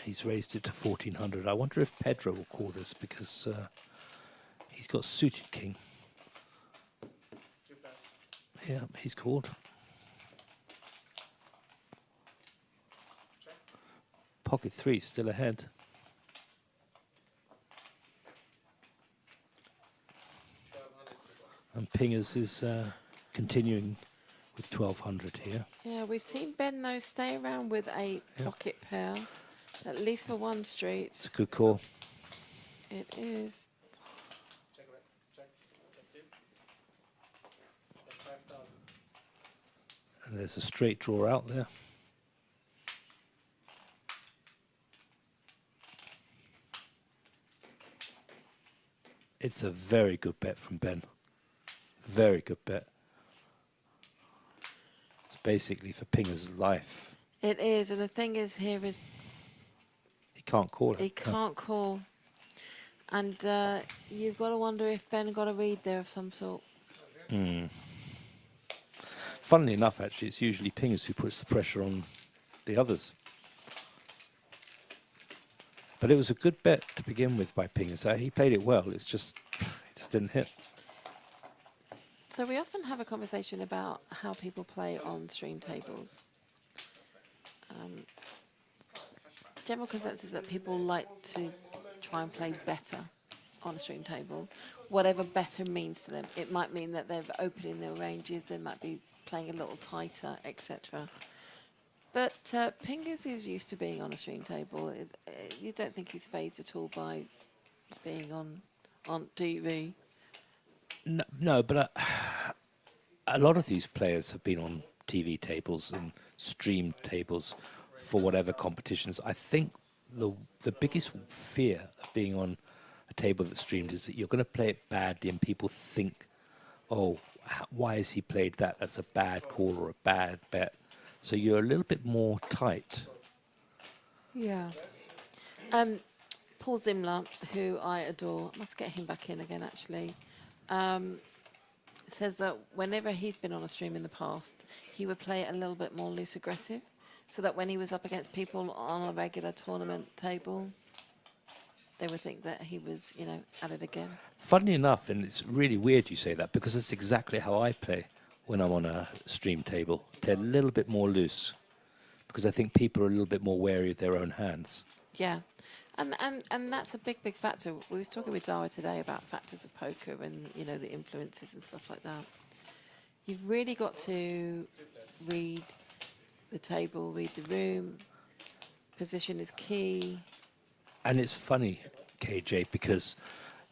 [SPEAKER 4] He's raised it to 1,400. I wonder if Pedro will call this because he's got suited king. Yeah, he's called. Pocket 3 still ahead. And Pingers is continuing with 1200 here.
[SPEAKER 2] Yeah, we've seen Ben, though, stay around with a pocket pair, at least for one street.
[SPEAKER 4] It's a good call.
[SPEAKER 2] It is.
[SPEAKER 5] Check it. Check. Check 5,000.
[SPEAKER 4] And there's a straight draw out there. It's a very good bet from Ben. Very good bet. It's basically for Pinger's life.
[SPEAKER 2] It is, and the thing is here is
[SPEAKER 4] He can't call it.
[SPEAKER 2] he can't call. And you've got to wonder if Ben got a read there of some sort.
[SPEAKER 4] Funnily enough, actually, it's usually Pingers who puts the pressure on the others. But it was a good bet to begin with by Pingers. He played it well. It's just, it just didn't hit.
[SPEAKER 2] So we often have a conversation about how people play on stream tables. General consensus is that people like to try and play better on a stream table, whatever better means to them. It might mean that they're opening their ranges, they might be playing a little tighter, etc. But Pingers is used to being on a stream table. You don't think he's phased at all by being on TV?
[SPEAKER 4] No, but a lot of these players have been on TV tables and streamed tables for whatever competitions. I think the biggest fear of being on a table that's streamed is that you're going to play it badly and people think, oh, why has he played that? That's a bad call or a bad bet. So you're a little bit more tight.
[SPEAKER 2] Yeah. Paul Zimler, who I adore, I must get him back in again actually, says that whenever he's been on a stream in the past, he would play it a little bit more loose aggressive, so that when he was up against people on a regular tournament table, they would think that he was, you know, at it again.
[SPEAKER 4] Funnily enough, and it's really weird you say that, because it's exactly how I play when I'm on a stream table. Play a little bit more loose, because I think people are a little bit more wary of their own hands.
[SPEAKER 2] Yeah. And that's a big, big factor. We was talking with Dara today about factors of poker and, you know, the influences and stuff like that. You've really got to read the table, read the room. Position is key.
[SPEAKER 4] And it's funny, KJ, because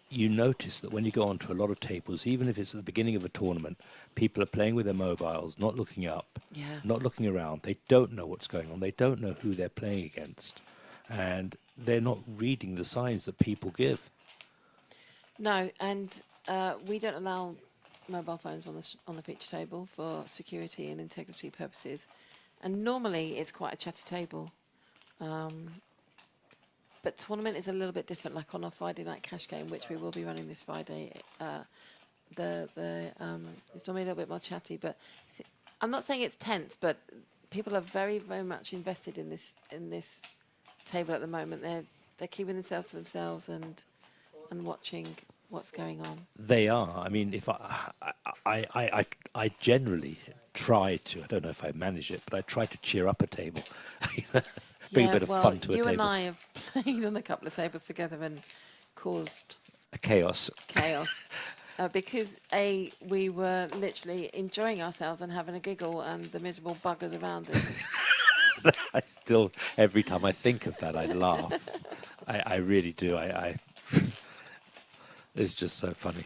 [SPEAKER 4] you notice that when you go onto a lot of tables, even if it's at the beginning of a tournament, people are playing with their mobiles, not looking up, not looking around. They don't know what's going on. They don't know who they're playing against. And they're not reading the signs that people give.
[SPEAKER 2] No, and we don't allow mobile phones on the feature table for security and integrity purposes. And normally it's quite a chatty table. But tournament is a little bit different, like on a Friday night cash game, which we will be running this Friday. It's normally a little bit more chatty, but I'm not saying it's tense, but people are very, very much invested in this table at the moment. They're keeping themselves to themselves and watching what's going on.
[SPEAKER 4] They are. I mean, if I generally try to, I don't know if I manage it, but I try to cheer up a table. Bring a bit of fun to a table.
[SPEAKER 2] You and I have played on a couple of tables together and caused
[SPEAKER 4] a chaos.
[SPEAKER 2] Because we were literally enjoying ourselves and having a giggle, and the miserable buggers around us.
[SPEAKER 4] I still, every time I think of that, I laugh. I really do. It's just so funny.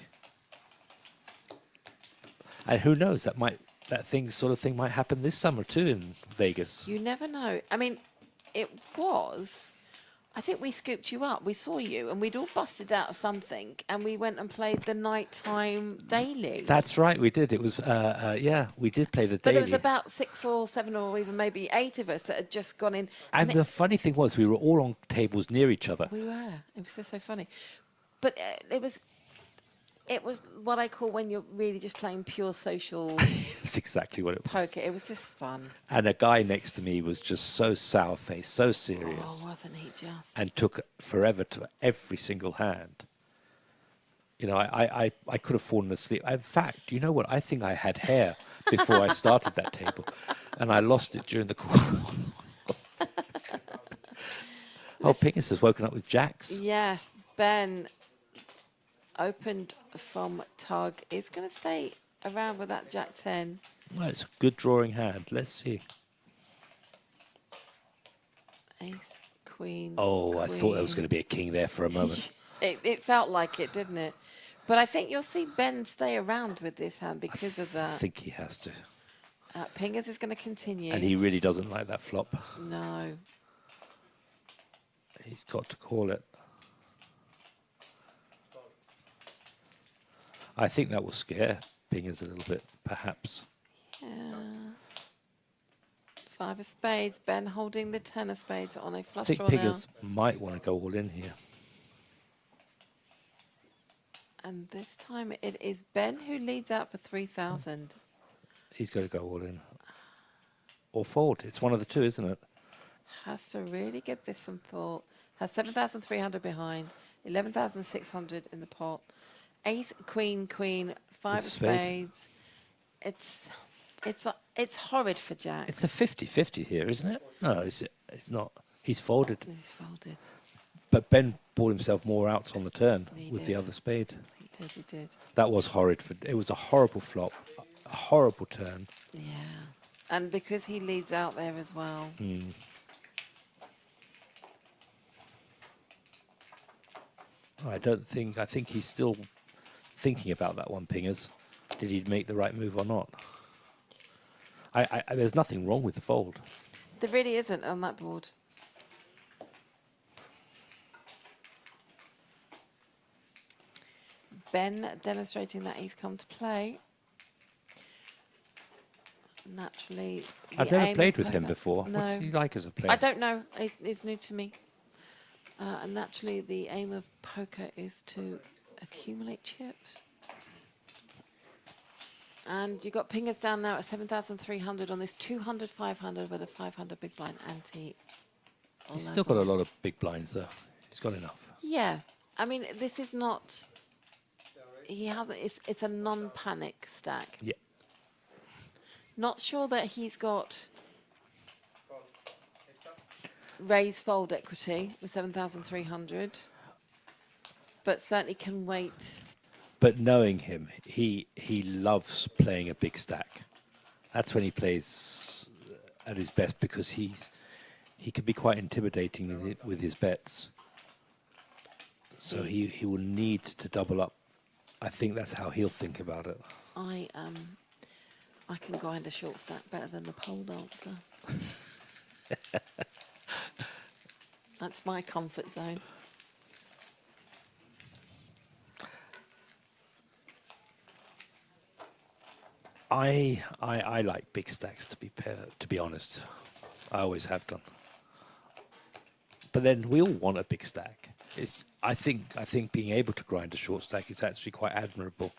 [SPEAKER 4] And who knows? That sort of thing might happen this summer too in Vegas.
[SPEAKER 2] You never know. I mean, I think we scooped you up. We saw you, and we'd all busted out of something, and we went and played the nighttime daily.
[SPEAKER 4] That's right, we did. It was, we did play the daily.
[SPEAKER 2] But there was about 6 or 7 or even maybe 8 of us that had just gone in.
[SPEAKER 4] And the funny thing was, we were all on tables near each other.
[SPEAKER 2] We were. It was just so funny. But it was what I call when you're really just playing pure social.
[SPEAKER 4] That's exactly what it was.
[SPEAKER 2] Poker. It was just fun.
[SPEAKER 4] And a guy next to me was just so sour-faced, so serious.
[SPEAKER 2] Oh, wasn't he just?
[SPEAKER 4] And took forever to every single hand. You know, I could have fallen asleep. In fact, you know what? I think I had hair before I started that table. And I lost it during the call. Oh, Pingus has woken up with jacks.
[SPEAKER 2] Yes, Ben opened from Tug. Is going to stay around with that Jack 10.
[SPEAKER 4] Well, it's a good drawing hand. Let's see.
[SPEAKER 2] Ace, Queen.
[SPEAKER 4] Oh, I thought there was
[SPEAKER 2] Queen.
[SPEAKER 4] going to be a king there for a moment.
[SPEAKER 2] It felt like it, didn't it? But I think you'll see Ben stay around with this hand because of
[SPEAKER 4] I
[SPEAKER 2] that.
[SPEAKER 4] think he has to.
[SPEAKER 2] Pingers is going to continue.
[SPEAKER 4] And he really doesn't like that flop.
[SPEAKER 2] No.
[SPEAKER 4] He's got to call it. I think that will scare Pingers a little bit, perhaps.
[SPEAKER 2] Yeah. 5 of spades. Ben holding the 10 of spades on a
[SPEAKER 4] I
[SPEAKER 2] flush
[SPEAKER 4] think
[SPEAKER 2] draw now.
[SPEAKER 4] Pingers might want to go all in here.
[SPEAKER 2] And this time it is Ben who leads out for 3,000.
[SPEAKER 4] He's got to go all in. Or fold. It's one of the two, isn't it?
[SPEAKER 2] Has to really give this some thought. Has 7,300 behind. 11,600 in the pot. Ace, Queen, Queen, 5 of
[SPEAKER 4] With spade.
[SPEAKER 2] spades. It's horrid for Jack.
[SPEAKER 4] It's a 50-50 here, isn't it? No, it's not. He's folded.
[SPEAKER 2] He's folded.
[SPEAKER 4] But Ben bought himself more outs on the turn
[SPEAKER 2] He
[SPEAKER 4] with the
[SPEAKER 2] did.
[SPEAKER 4] other spade.
[SPEAKER 2] He did.
[SPEAKER 4] That was horrid. It was a horrible flop. A horrible turn.
[SPEAKER 2] Yeah. And because he leads out there as well.
[SPEAKER 4] I think he's still thinking about that one, Pingers. Did he make the right move or not? There's nothing wrong with the fold.
[SPEAKER 2] There really isn't on that board. Ben demonstrating that he's come to play. Naturally,
[SPEAKER 4] I've
[SPEAKER 2] the
[SPEAKER 4] never
[SPEAKER 2] aim
[SPEAKER 4] played
[SPEAKER 2] of
[SPEAKER 4] with him
[SPEAKER 2] poker-
[SPEAKER 4] before.
[SPEAKER 2] No.
[SPEAKER 4] What's he like as a player?
[SPEAKER 2] I don't know. It's new to me. And naturally, the aim of poker is to accumulate chips. And you've got Pingers down now at 7,300 on this 200, 500 with a 500 big blind ante.
[SPEAKER 4] He's still got a lot of big blinds though. He's got enough.
[SPEAKER 2] Yeah. I mean, this is not... He hasn't... It's a non-panic stack.
[SPEAKER 4] Yeah.
[SPEAKER 2] Not sure that he's got raise fold equity with 7,300, but certainly can wait.
[SPEAKER 4] But knowing him, he loves playing a big stack. That's when he plays at his best because he can be quite intimidating with his bets. So he will need to double up. I think that's how he'll think about it.
[SPEAKER 2] I can grind a short stack better than the pole dancer. That's my comfort zone.
[SPEAKER 4] I like big stacks to be honest. I always have done. But then we all want a big stack. I think being able to grind a short stack is actually quite admirable.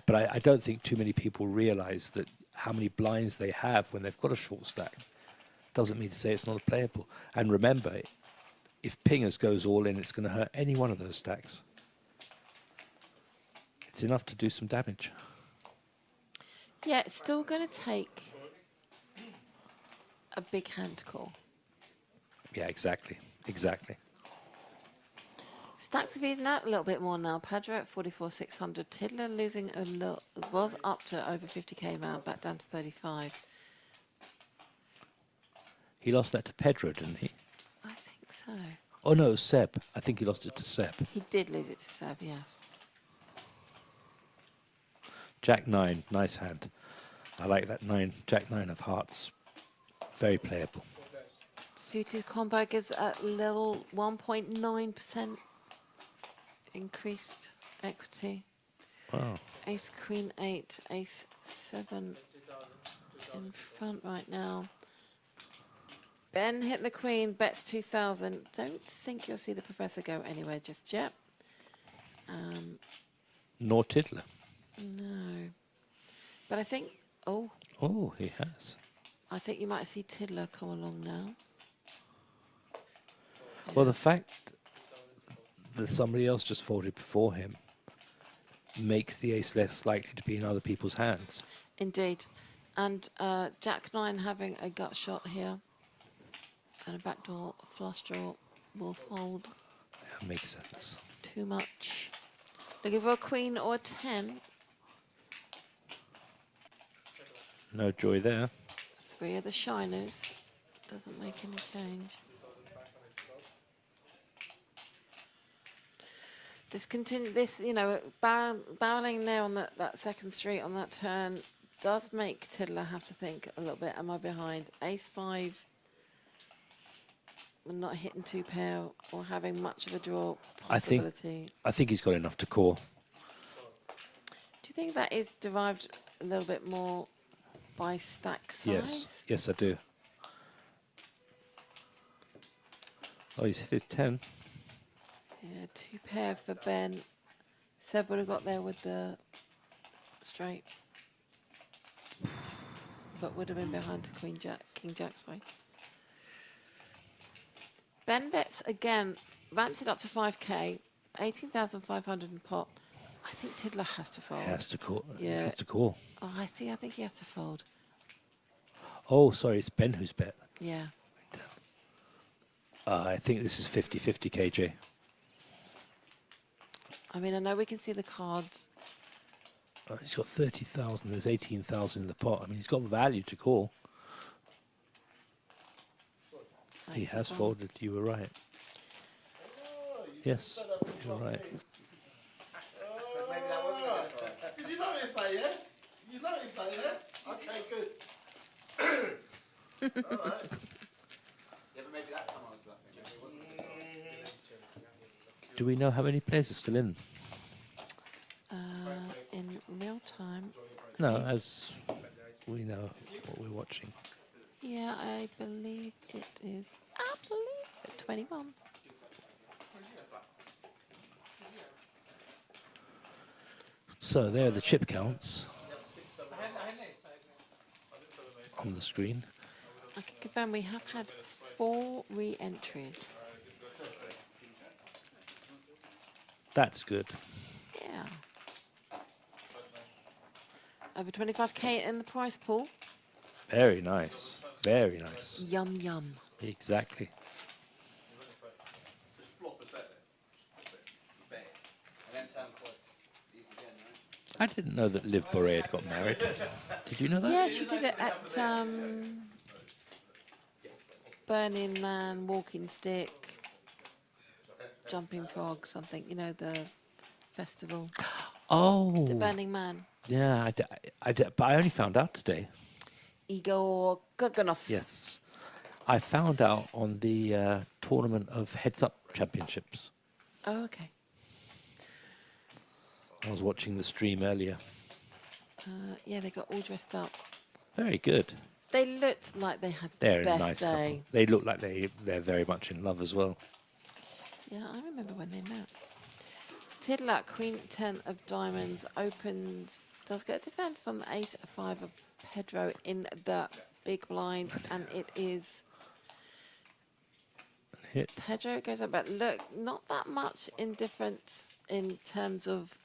[SPEAKER 4] But I don't think too many people realise that how many blinds they have when they've got a short stack. Doesn't mean to say it's not playable. And remember, if Pingers goes all in, it's going to hurt any one of those stacks. It's enough to do some damage.
[SPEAKER 2] Yeah, it's still going to take a big hand call.
[SPEAKER 4] Yeah, exactly. Exactly.
[SPEAKER 2] Stacks have evened out a little bit more now. Padra at 44,600. Tiddler losing a lot. Was up to over 50k now, back down to 35.
[SPEAKER 4] He lost that to Pedro, didn't he?
[SPEAKER 2] I think so.
[SPEAKER 4] Oh no, Seb. I think he lost it to Seb.
[SPEAKER 2] He did lose it to Seb, yes.
[SPEAKER 4] Jack 9, nice hand. I like that 9. Jack 9 of hearts. Very playable.
[SPEAKER 2] Suited combo gives a little 1.9% increased equity.
[SPEAKER 4] Wow.
[SPEAKER 2] Ace, Queen, 8, Ace, 7 in front right now. Ben hit the Queen, bets 2,000. Don't think you'll see the Professor go anywhere just yet.
[SPEAKER 4] Nor Tiddler.
[SPEAKER 2] No. But I think, oh,
[SPEAKER 4] Oh, he has.
[SPEAKER 2] I think you might see Tiddler come along now.
[SPEAKER 4] Well, the fact that somebody else just folded before him makes the ace less likely to be in other people's hands.
[SPEAKER 2] Indeed. And Jack 9 having a gut shot here. And a backdoor flush draw will fold.
[SPEAKER 4] That makes sense.
[SPEAKER 2] Too much. Looking for a Queen or a 10.
[SPEAKER 4] No joy there.
[SPEAKER 2] 3 of the shiners. Doesn't make any change. This, you know, barreling there on that second street on that turn does make Tiddler have to think a little bit. Am I behind? Ace 5. Not hitting 2 pair or having much of a draw possibility.
[SPEAKER 4] I think he's got enough to call.
[SPEAKER 2] Do you think that is derived a little bit more by stack size?
[SPEAKER 4] Yes, yes, I do. Oh, he's hit his 10.
[SPEAKER 2] Yeah, 2 pair for Ben. Seb would have got there with the straight, but would have been behind to King Jack, sorry. Ben bets again, ramps it up to 5k, 18,500 in pot. I think Tiddler has to fold.
[SPEAKER 4] He has to call.
[SPEAKER 2] Yeah.
[SPEAKER 4] He has to call.
[SPEAKER 2] Oh, I see. I think he has to fold.
[SPEAKER 4] Oh, sorry, it's Ben who's bet.
[SPEAKER 2] Yeah.
[SPEAKER 4] I think this is 50-50, KJ.
[SPEAKER 2] I mean, I know we can see the cards.
[SPEAKER 4] He's got 30,000. There's 18,000 in the pot. I mean, he's got value to call. He has folded. You were right. Yes, you were right.
[SPEAKER 1] Maybe that wasn't a good call.
[SPEAKER 3] Did you notice that, yeah? You noticed that, yeah? Okay, good. All right.
[SPEAKER 1] Yeah, but maybe that time I was bluffing. Maybe it wasn't a good call.
[SPEAKER 4] Do we know how many players are still in?
[SPEAKER 2] In real time.
[SPEAKER 4] No, as we know what we're watching.
[SPEAKER 2] Yeah, I believe it is. I believe it. 21.
[SPEAKER 4] So there are the chip counts
[SPEAKER 5] I had an ace. I had an ace.
[SPEAKER 4] on the screen.
[SPEAKER 2] I can confirm we have had 4 re-entries.
[SPEAKER 4] That's good.
[SPEAKER 2] Yeah. Over 25k in the prize pool.
[SPEAKER 4] Very nice. Very nice.
[SPEAKER 2] Yum yum.
[SPEAKER 4] Exactly.
[SPEAKER 1] Just flop a set then. Bet. And then turn quads. Easy again, right?
[SPEAKER 4] I didn't know that Liv Bourret had got married. Did you know that?
[SPEAKER 2] Yeah, she did it at Burning Man, Walking Stick, Jumping Frog, something. You know, the festival.
[SPEAKER 4] Oh.
[SPEAKER 2] The Burning Man.
[SPEAKER 4] Yeah, I did, but I only found out today.
[SPEAKER 2] Igor Gogunov.
[SPEAKER 4] Yes. I found out on the tournament of Heads Up Championships.
[SPEAKER 2] Oh, okay.
[SPEAKER 4] I was watching the stream earlier.
[SPEAKER 2] Yeah, they got all dressed up.
[SPEAKER 4] Very good.
[SPEAKER 2] They looked like they had
[SPEAKER 4] They're
[SPEAKER 2] the
[SPEAKER 4] a
[SPEAKER 2] best
[SPEAKER 4] nice
[SPEAKER 2] day.
[SPEAKER 4] couple. They look like they're very much in love as well.
[SPEAKER 2] Yeah, I remember when they met. Tiddler, Queen 10 of Diamonds, opens, does get to defend from the Ace 5 of Pedro in the big blind, and it is
[SPEAKER 4] Hits.
[SPEAKER 2] Pedro goes up, but look, not that much in difference in terms of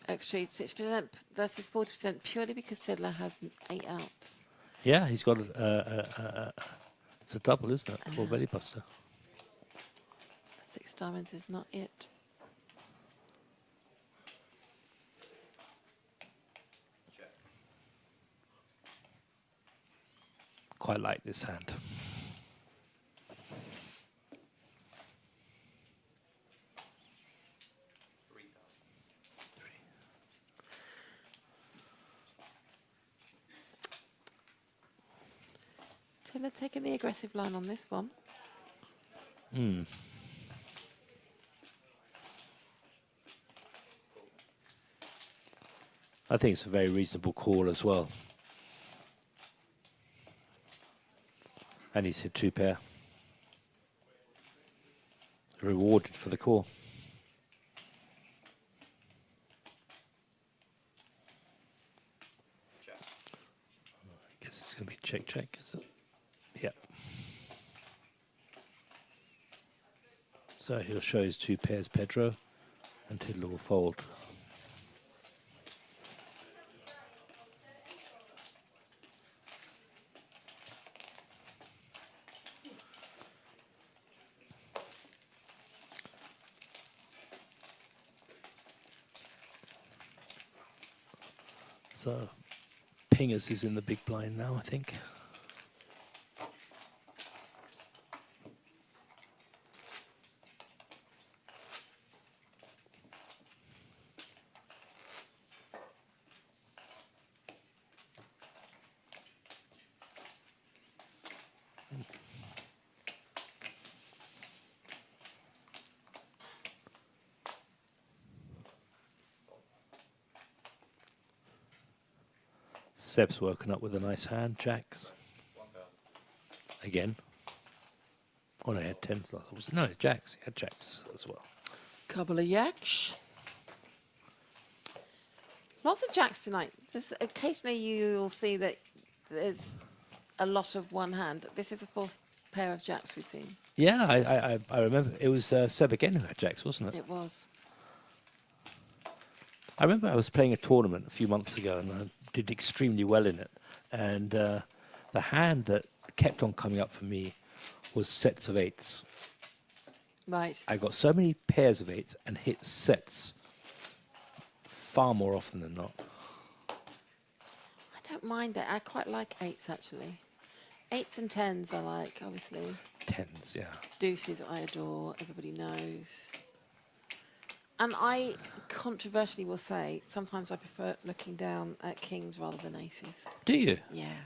[SPEAKER 2] actually 6% versus 40%, purely because Tiddler has 8 outs.
[SPEAKER 4] Yeah, he's got it's a double, isn't it? Or belly buster.
[SPEAKER 2] 6 diamonds is not it.
[SPEAKER 4] Quite like this hand.
[SPEAKER 2] Tiddler taking the aggressive line on this one.
[SPEAKER 4] I think it's a very reasonable call as well. And he's hit 2 pair. Rewarded for the call. I guess it's going to be check, is it? Yep. So he'll show his 2 pairs, Pedro, and Tiddler will fold. So Pingers is in the big blind now, I think. Seb's woken up with a nice hand, jacks. Again. Oh no, he had tens last. Was it? No, jacks. He had jacks as well.
[SPEAKER 2] Couple of yaks. Lots of jacks tonight. Occasionally you'll see that there's a lot of one hand. This is the fourth pair of jacks we've seen.
[SPEAKER 4] Yeah, I remember. It was Seb again who had jacks, wasn't it?
[SPEAKER 2] It was.
[SPEAKER 4] I remember I was playing a tournament a few months ago and I did extremely well in it. And the hand that kept on coming up for me was sets of eights.
[SPEAKER 2] Right.
[SPEAKER 4] I got so many pairs of eights and hit sets far more often than not.
[SPEAKER 2] I don't mind it. I quite like eights, actually. Eights and tens I like, obviously.
[SPEAKER 4] Tens, yeah.
[SPEAKER 2] Deuces I adore. Everybody knows. And I controversially will say, sometimes I prefer looking down at kings rather than aces.
[SPEAKER 4] Do you?
[SPEAKER 2] Yeah.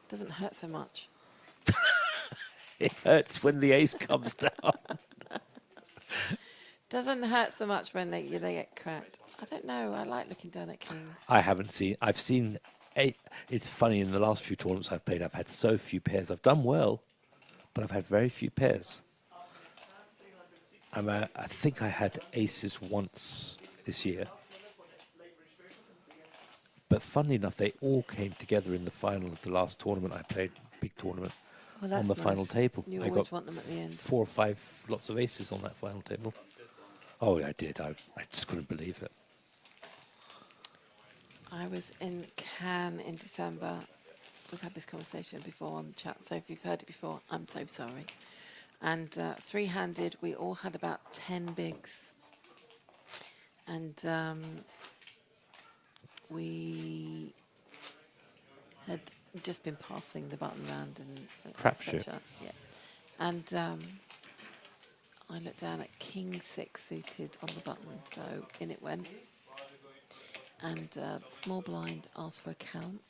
[SPEAKER 2] Doesn't hurt so much.
[SPEAKER 4] It hurts when the ace comes down.
[SPEAKER 2] Doesn't hurt so much when they get cracked. I don't know. I like looking down at kings.
[SPEAKER 4] I haven't seen. I've seen eight. It's funny, in the last few tournaments I've played, I've had so few pairs. I've done well, but I've had very few pairs. I think I had aces once this year. But funnily enough, they all came together in the final of the last tournament I played, big tournament,
[SPEAKER 2] Well, that's
[SPEAKER 4] on the
[SPEAKER 2] nice.
[SPEAKER 4] final table.
[SPEAKER 2] You
[SPEAKER 4] I
[SPEAKER 2] always
[SPEAKER 4] got
[SPEAKER 2] want them at the end.
[SPEAKER 4] 4 or 5 lots of aces on that final table. Oh, yeah, I did. I just couldn't believe it.
[SPEAKER 2] I was in Cannes in December. We've had this conversation before on the chat, so if you've heard it before, I'm so sorry. And three-handed, we all had about 10 bigs. And we had just been passing the button round and
[SPEAKER 4] Crapshoot.
[SPEAKER 2] et cetera. Yeah. And I looked down at king 6 suited on the button, so in it went. And the small blind asked for a count,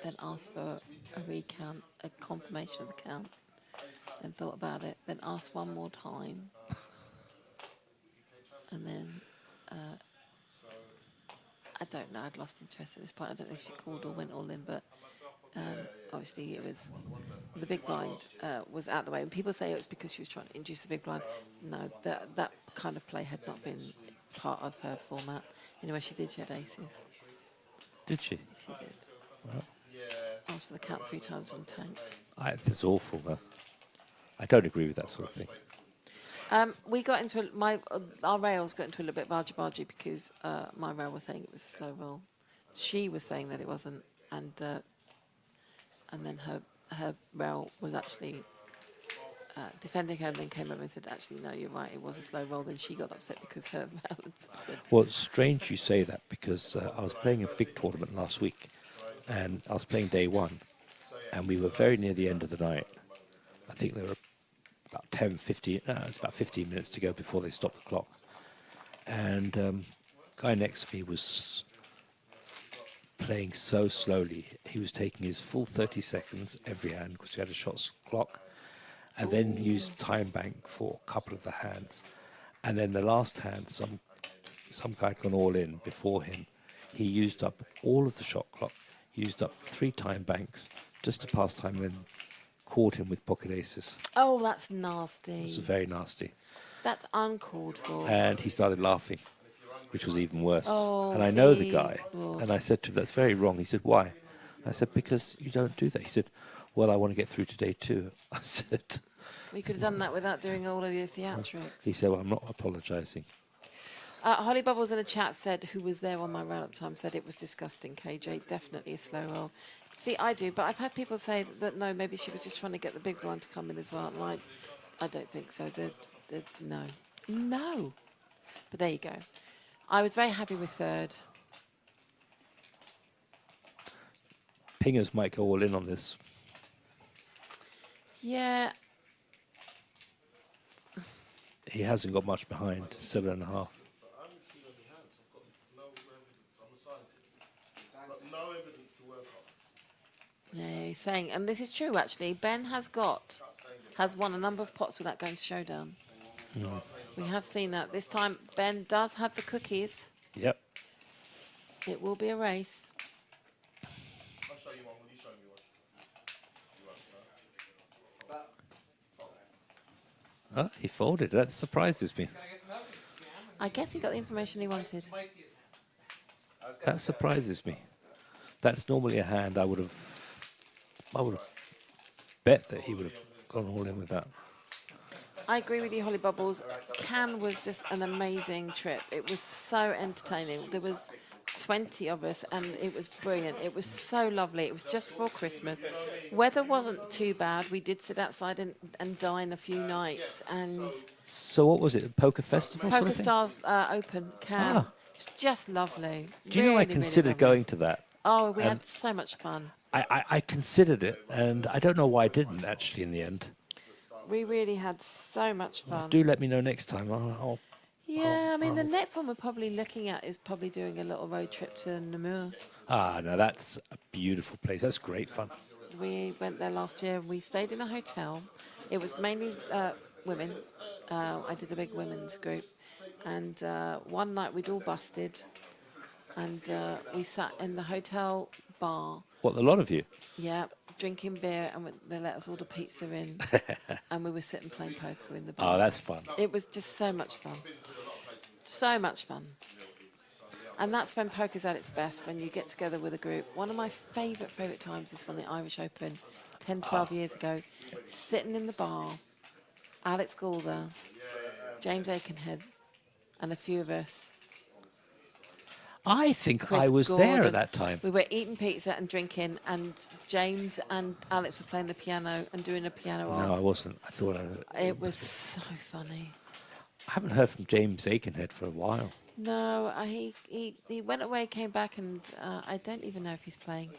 [SPEAKER 2] then asked for a recount, a confirmation of the count, then thought about it, then asked one more time, and then I don't know, I'd lost interest at this point. I don't know if she called or went all in, but obviously it was, the big blind was out of the way. And people say it was because she was trying to induce the big blind. No, that kind of play had not been part of her format. Anyway, she had aces.
[SPEAKER 4] Did she?
[SPEAKER 2] She did.
[SPEAKER 4] Well,
[SPEAKER 2] Asked for the count 3 times on tank.
[SPEAKER 4] That's awful, though. I don't agree with that sort of thing.
[SPEAKER 2] We got into our rails got into a little bit of argy-bargy because my rail was saying it was a slow roll. She was saying that it wasn't, and then her rail was actually defending her, and then came over and said, actually, no, you're right, it was a slow roll. Then she got upset because her rail had said...
[SPEAKER 4] Well, it's strange you say that, because I was playing a big tournament last week, and I was playing day 1, and we were very near the end of the night. I think there were about 15 minutes to go before they stopped the clock. And guy next to me was playing so slowly. He was taking his full 30 seconds every hand, because he had a shot clock, and then used time bank for a couple of the hands. And then the last hand, some guy had gone all in before him. He used up all of the shot clock, used up 3 time banks just to pass time, and then caught him with pocket aces.
[SPEAKER 2] Oh, that's nasty.
[SPEAKER 4] It was very nasty.
[SPEAKER 2] That's uncalled for.
[SPEAKER 4] And he started laughing, which was even worse.
[SPEAKER 2] Oh,
[SPEAKER 4] and I know the
[SPEAKER 2] see.
[SPEAKER 4] guy.
[SPEAKER 2] Oh.
[SPEAKER 4] And I said to him, that's very wrong. He said, why? I said, because you don't do that. He said, well, I want to get through to day 2. I said...
[SPEAKER 2] We could have done that without doing all of your theatrics.
[SPEAKER 4] He said, well, I'm not apologising.
[SPEAKER 2] Holly Bubbles in the chat said, who was there on my rail at the time, said it was disgusting, KJ. Definitely a slow roll. See, I do, but I've had people say that no, maybe she was just trying to get the big blind to come in as well. And I don't think so. No. No. But there you go. I was very happy with third.
[SPEAKER 4] Pingers might go all in on this.
[SPEAKER 2] Yeah,
[SPEAKER 4] He hasn't got much behind, 7.5.
[SPEAKER 3] But I haven't seen any hands. I've got no evidence. I'm a scientist. But no evidence to work off.
[SPEAKER 2] yeah, he's saying, and this is true actually. Ben has won a number of pots without going to showdown. We have seen that. This time, Ben does have the cookies.
[SPEAKER 4] Yep.
[SPEAKER 2] It will be a race.
[SPEAKER 3] I'll show you one. Will you show me one? You won't, no?
[SPEAKER 4] Oh, he folded. That surprises me.
[SPEAKER 5] Can I get some help?
[SPEAKER 2] I guess he got the information he wanted.
[SPEAKER 5] Might see his hand.
[SPEAKER 4] That surprises me. That's normally a hand I would have bet that he would have gone all in with that.
[SPEAKER 2] I agree with you, Holly Bubbles. Cannes was just an amazing trip. It was so entertaining. There was 20 of us, and it was brilliant. It was so lovely. It was just before Christmas. Weather wasn't too bad. We did sit outside and dine a few nights. And
[SPEAKER 4] So what was it? A poker festival? sort of thing?
[SPEAKER 2] PokerStars Open, Cannes.
[SPEAKER 4] Ah.
[SPEAKER 2] It was just lovely.
[SPEAKER 4] Do you know I
[SPEAKER 2] Really, really
[SPEAKER 4] considered
[SPEAKER 2] lovely.
[SPEAKER 4] going to that?
[SPEAKER 2] Oh, we had so much fun.
[SPEAKER 4] I considered it, and I don't know why I didn't actually in the end.
[SPEAKER 2] We really had so much fun.
[SPEAKER 4] Do let me know next time. I'll
[SPEAKER 2] Yeah, I mean, the next one we're probably looking at is probably doing a little road trip to Namur.
[SPEAKER 4] no, that's a beautiful place. That's great fun.
[SPEAKER 2] We went there last year. We stayed in a hotel. It was mainly women. I did a big women's group. And one night we'd all busted. And we sat in the hotel bar.
[SPEAKER 4] What, a lot of you?
[SPEAKER 2] Yeah, drinking beer. And they let us order pizza in. And we were sitting playing poker in the bar.
[SPEAKER 4] Oh, that's fun.
[SPEAKER 2] It was just so much fun. So much fun. And that's when poker's at its best, when you get together with a group. One of my favourite times is from the Irish Open 10, 12 years ago. Sitting in the bar, Alex Goulder, James Aikenhead, and a few of us.
[SPEAKER 4] I think
[SPEAKER 2] Chris
[SPEAKER 4] I was there
[SPEAKER 2] Gordon.
[SPEAKER 4] at that time.
[SPEAKER 2] We were eating pizza and drinking, and James and Alex were playing the piano and doing a piano
[SPEAKER 4] No, I
[SPEAKER 2] off.
[SPEAKER 4] wasn't. I thought
[SPEAKER 2] It was so funny.
[SPEAKER 4] I haven't heard from James Aikenhead for a while.
[SPEAKER 2] No, he went away, came back, and I don't even know if he's playing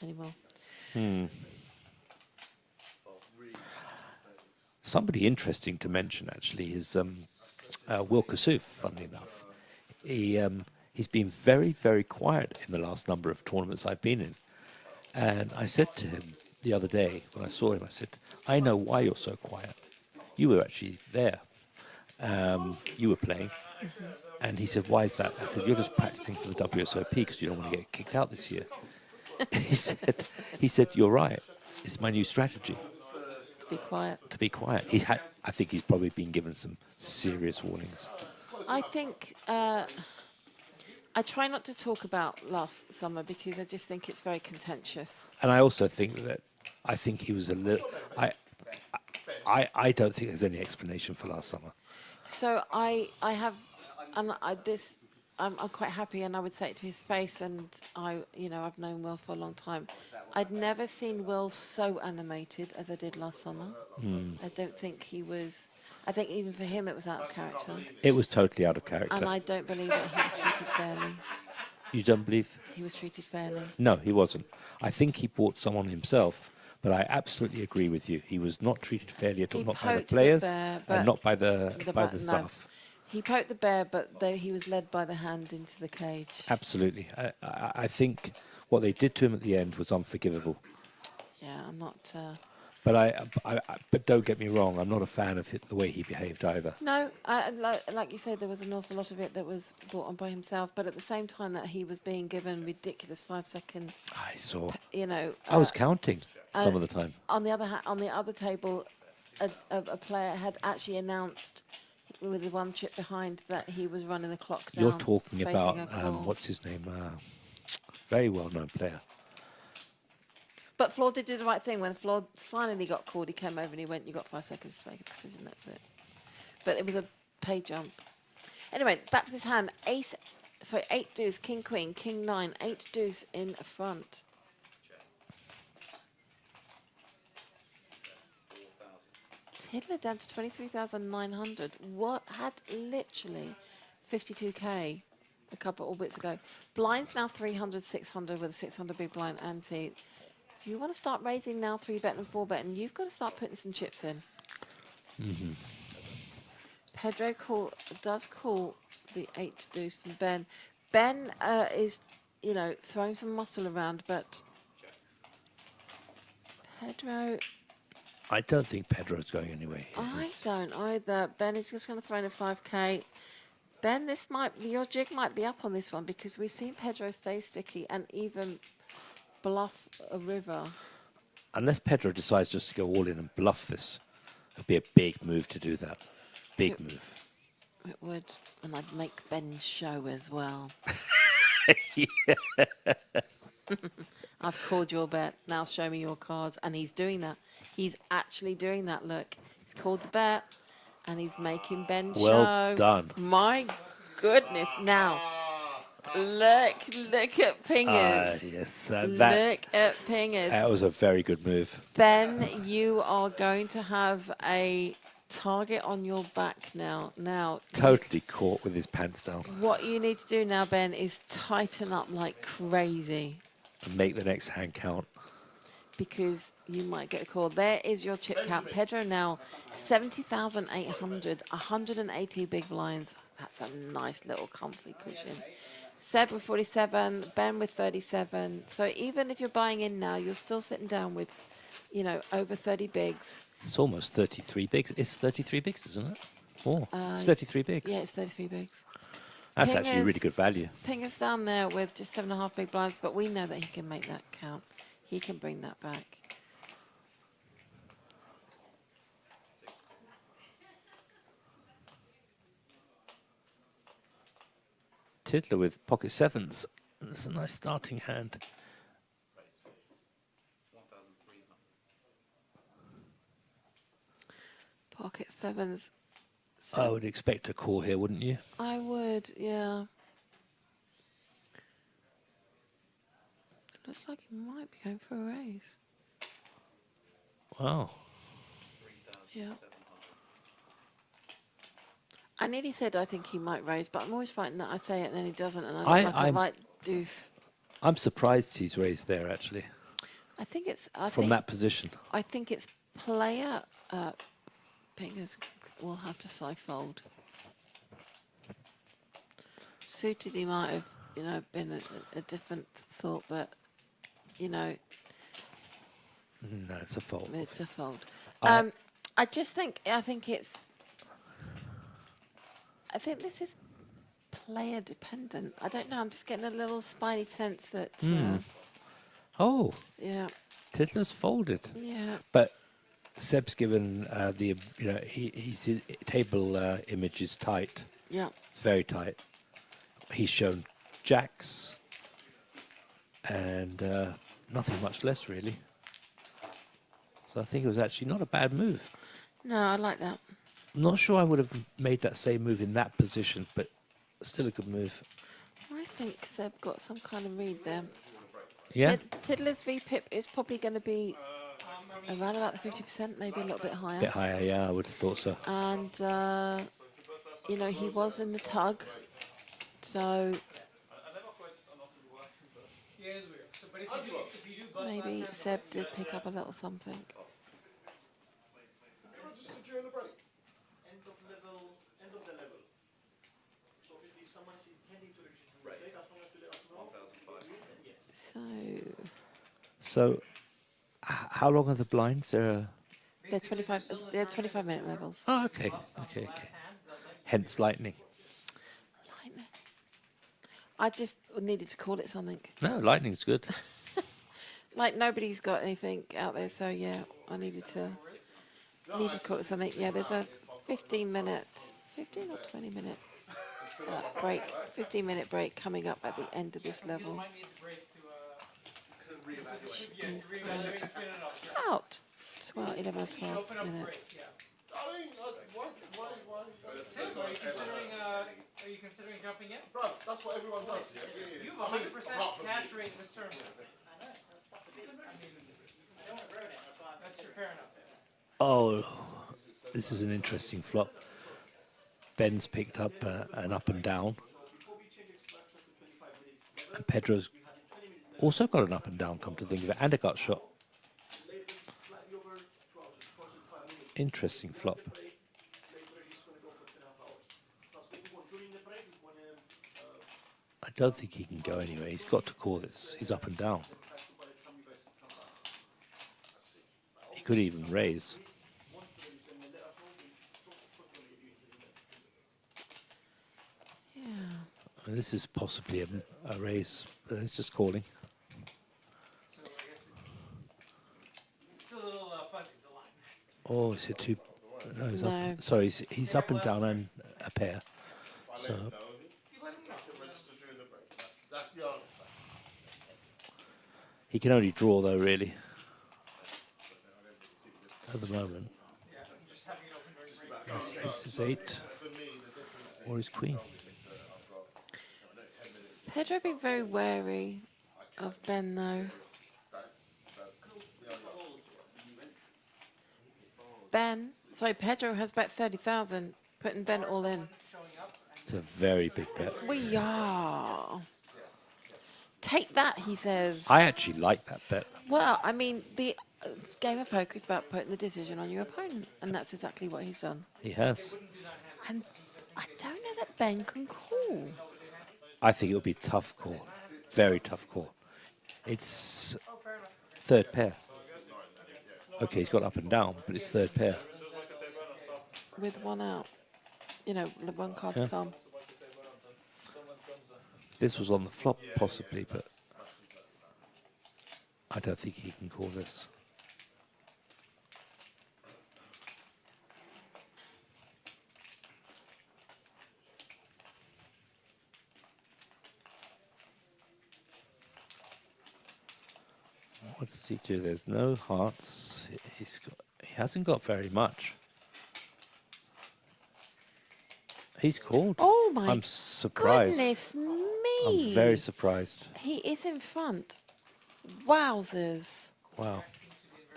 [SPEAKER 2] anymore.
[SPEAKER 4] Somebody interesting to mention actually is Will Kassouf. Funnily enough, he's been very, very quiet in the last number of tournaments I've been in. And I said to him the other day when I saw him, I said, "I know why you're so quiet. You were actually there. You were playing." And he said, "Why is that?" I said, "You're just practicing for the WSOP because you don't want to get kicked out this year." He said, "You're right. It's my new strategy
[SPEAKER 2] To be quiet.
[SPEAKER 4] to be quiet." I think he's probably been given some serious warnings.
[SPEAKER 2] I think I try not to talk about last summer because I just think it's very contentious.
[SPEAKER 4] And I also think that he was a little. I don't think there's any explanation for last summer.
[SPEAKER 2] So I have, and I'm quite happy, and I would say it to his face. And I've known Will for a long time. I'd never seen Will so animated as I did last summer. I don't think he was. I think even for him it was out of character,
[SPEAKER 4] It was totally out of character.
[SPEAKER 2] and I don't believe that he was treated fairly.
[SPEAKER 4] You don't believe?
[SPEAKER 2] He was treated fairly.
[SPEAKER 4] No, he wasn't. I think he bought someone himself, but I absolutely agree with you. He was not treated fairly at all,
[SPEAKER 2] He
[SPEAKER 4] not by the
[SPEAKER 2] poked the
[SPEAKER 4] players
[SPEAKER 2] bear, but
[SPEAKER 4] and not by the
[SPEAKER 2] no.
[SPEAKER 4] staff.
[SPEAKER 2] He poked the bear, but he was led by the hand into the cage.
[SPEAKER 4] Absolutely. I think what they did to him at the end was unforgivable.
[SPEAKER 2] Yeah, I'm not.
[SPEAKER 4] But don't get me wrong, I'm not a fan of the way he behaved either.
[SPEAKER 2] No, like you said, there was an awful lot of it that was brought on by himself. But at the same time, that he was being given ridiculous 5-second.
[SPEAKER 4] I saw.
[SPEAKER 2] I
[SPEAKER 4] was counting some of the time.
[SPEAKER 2] On the other table, a player had actually announced with the one chip behind that he was running the clock down.
[SPEAKER 4] You're talking
[SPEAKER 2] facing
[SPEAKER 4] about
[SPEAKER 2] a call.
[SPEAKER 4] what's his name? Very well-known player.
[SPEAKER 2] But Floor did do the right thing. When Floor finally got called, he came over and he went, "You got 5 seconds to make a decision." That was it. But it was a pay jump. Anyway, back to this hand. 8 deuce, king queen, king 9, 8 deuce in front. Tiddler down to 23,900. What had literally 52k a couple of bits ago. Blinds now 300, 600 with a 600 big blind ante. If you want to start raising now, 3-betting and 4-betting, you've got to start putting some chips in. Pedro does call the 8 deuce from Ben. Ben is, you know, throwing some muscle around, but Pedro,
[SPEAKER 4] I don't think Pedro's going anywhere.
[SPEAKER 2] I don't either. Ben is just going to throw in a 5k. Ben, your jig might be up on this one because we've seen Pedro stay sticky and even bluff a river.
[SPEAKER 4] Unless Pedro decides just to go all in and bluff this, it'd be a big move to do that. Big move.
[SPEAKER 2] It would, and I'd make Ben show as well. I've called your bet. Now show me your cards. And he's doing that. He's actually doing that. Look, he's called the bet, and he's making Ben show.
[SPEAKER 4] Well done.
[SPEAKER 2] My goodness. Now, look at Pingers.
[SPEAKER 4] Yes,
[SPEAKER 2] Look at Pingers.
[SPEAKER 4] that was a very good move.
[SPEAKER 2] Ben, you are going to have a target on your back now.
[SPEAKER 4] Totally caught with his pants down.
[SPEAKER 2] What you need to do now, Ben, is tighten up like crazy.
[SPEAKER 4] And make the next hand count.
[SPEAKER 2] Because you might get a call. There is your chip count. Pedro now, 70,800, 180 big blinds. That's a nice little comfy cushion. Seb with 47, Ben with 37. So even if you're buying in now, you're still sitting down with, you know, over 30 bigs.
[SPEAKER 4] It's almost 33 bigs. It's 33 bigs, isn't it? Oh, it's 33 bigs.
[SPEAKER 2] Yeah, it's 33 bigs.
[SPEAKER 4] That's actually really good value.
[SPEAKER 2] Pinger's down there with just 7.5 big blinds, but we know that he can make that count. He can bring that back.
[SPEAKER 4] Tiddler with pocket sevens. That's a nice starting hand.
[SPEAKER 2] Pocket sevens.
[SPEAKER 4] I would expect a call here, wouldn't you?
[SPEAKER 2] I would, yeah. Looks like he might be going for a raise.
[SPEAKER 4] Wow.
[SPEAKER 2] Yeah. I nearly said I think he might raise, but I'm always fighting that I say it and then he doesn't, and I look like a right doof.
[SPEAKER 4] I'm surprised he's raised there, actually,
[SPEAKER 2] I think it's
[SPEAKER 4] from that position.
[SPEAKER 2] I think it's player Pingers will have to side fold. Suited, he might have, you know, been a different thought, but you know,
[SPEAKER 4] No, it's a fold.
[SPEAKER 2] it's a fold.
[SPEAKER 4] I
[SPEAKER 2] I think this is player dependent. I don't know. I'm just getting a little spiny sense that.
[SPEAKER 4] Oh,
[SPEAKER 2] Yeah.
[SPEAKER 4] Tiddler's folded.
[SPEAKER 2] Yeah.
[SPEAKER 4] But Seb's given his table image is tight.
[SPEAKER 2] Yeah.
[SPEAKER 4] It's very tight. He's shown jacks and nothing much less, really. So I think it was actually not a bad move.
[SPEAKER 2] No, I like that.
[SPEAKER 4] I'm not sure I would have made that same move in that position, but still a good move.
[SPEAKER 2] I think Seb got some kind of read there.
[SPEAKER 4] Yeah?
[SPEAKER 2] Tiddler's VPIP is probably going to be around about the 50%, maybe a little bit higher.
[SPEAKER 4] A bit higher, yeah, I would have thought so.
[SPEAKER 2] And, you know, he was in the tug. So
[SPEAKER 5] Yeah, it's weird. So, but if you do bust
[SPEAKER 2] maybe
[SPEAKER 5] last
[SPEAKER 2] Seb did pick up a little something.
[SPEAKER 3] End of the level. So if someone is intending to register, as long as you let us know. Yes.
[SPEAKER 4] So, how long are the blinds?
[SPEAKER 2] They're 25-minute levels.
[SPEAKER 4] Oh, okay. Hence lightning.
[SPEAKER 2] Lightning. I just needed to call it something.
[SPEAKER 4] No, lightning's good.
[SPEAKER 2] Like nobody's got anything out there, so yeah, I needed to call it something. Yeah, there's a 15 or 20 minute break, 15-minute break coming up at the end of this level.
[SPEAKER 5] might need the break to
[SPEAKER 2] About 11 or 12
[SPEAKER 5] open up break.
[SPEAKER 2] minutes.
[SPEAKER 5] Yeah.
[SPEAKER 3] I mean, why?
[SPEAKER 5] Tim, are you considering jumping in?
[SPEAKER 3] Bro, that's what everyone does.
[SPEAKER 5] You have a 100% cash rate this tournament. That's true, fair enough.
[SPEAKER 4] Oh, this is an interesting flop. Ben's picked up an up and down. And Pedro's also got an up and down, come to think of it, and a gut shot. Interesting flop. I don't think he can go anywhere. He's got to call this. He's up and down. He could even raise.
[SPEAKER 2] Yeah.
[SPEAKER 4] And this is possibly a raise, but it's just calling.
[SPEAKER 5] So I guess it's a little fuzzy, the line.
[SPEAKER 4] Oh, is it too? No, he's
[SPEAKER 2] No.
[SPEAKER 4] up. Sorry, he's up and down and a pair. So
[SPEAKER 5] You let him know.
[SPEAKER 3] Register during the break. That's the answer.
[SPEAKER 4] he can only draw though, really. At the moment,
[SPEAKER 5] Yeah, I'm just having it open during break.
[SPEAKER 4] ace is 8
[SPEAKER 3] For me, the difference
[SPEAKER 4] or his queen.
[SPEAKER 2] Pedro being very wary of Ben though. Ben, sorry, Pedro has bet 30,000, putting Ben all in.
[SPEAKER 5] Showing up and
[SPEAKER 4] It's a very big bet.
[SPEAKER 2] We are. Take that, he says.
[SPEAKER 4] I actually like that bet.
[SPEAKER 2] Well, I mean, the game of poker is about putting the decision on your opponent, and that's exactly what he's done.
[SPEAKER 4] He has.
[SPEAKER 2] And I don't know that Ben can call.
[SPEAKER 4] I think it'll be a tough call. Very tough call. It's third pair. Okay, he's got up and down, but it's third pair.
[SPEAKER 2] With one out. You know, one card to come.
[SPEAKER 4] This was on the flop, possibly, but I don't think he can call this. What does he do? There's no hearts. He hasn't got very much. He's called.
[SPEAKER 2] Oh my
[SPEAKER 4] I'm surprised.
[SPEAKER 2] goodness me.
[SPEAKER 4] I'm very surprised.
[SPEAKER 2] He is in front. Wowzers.
[SPEAKER 4] Wow.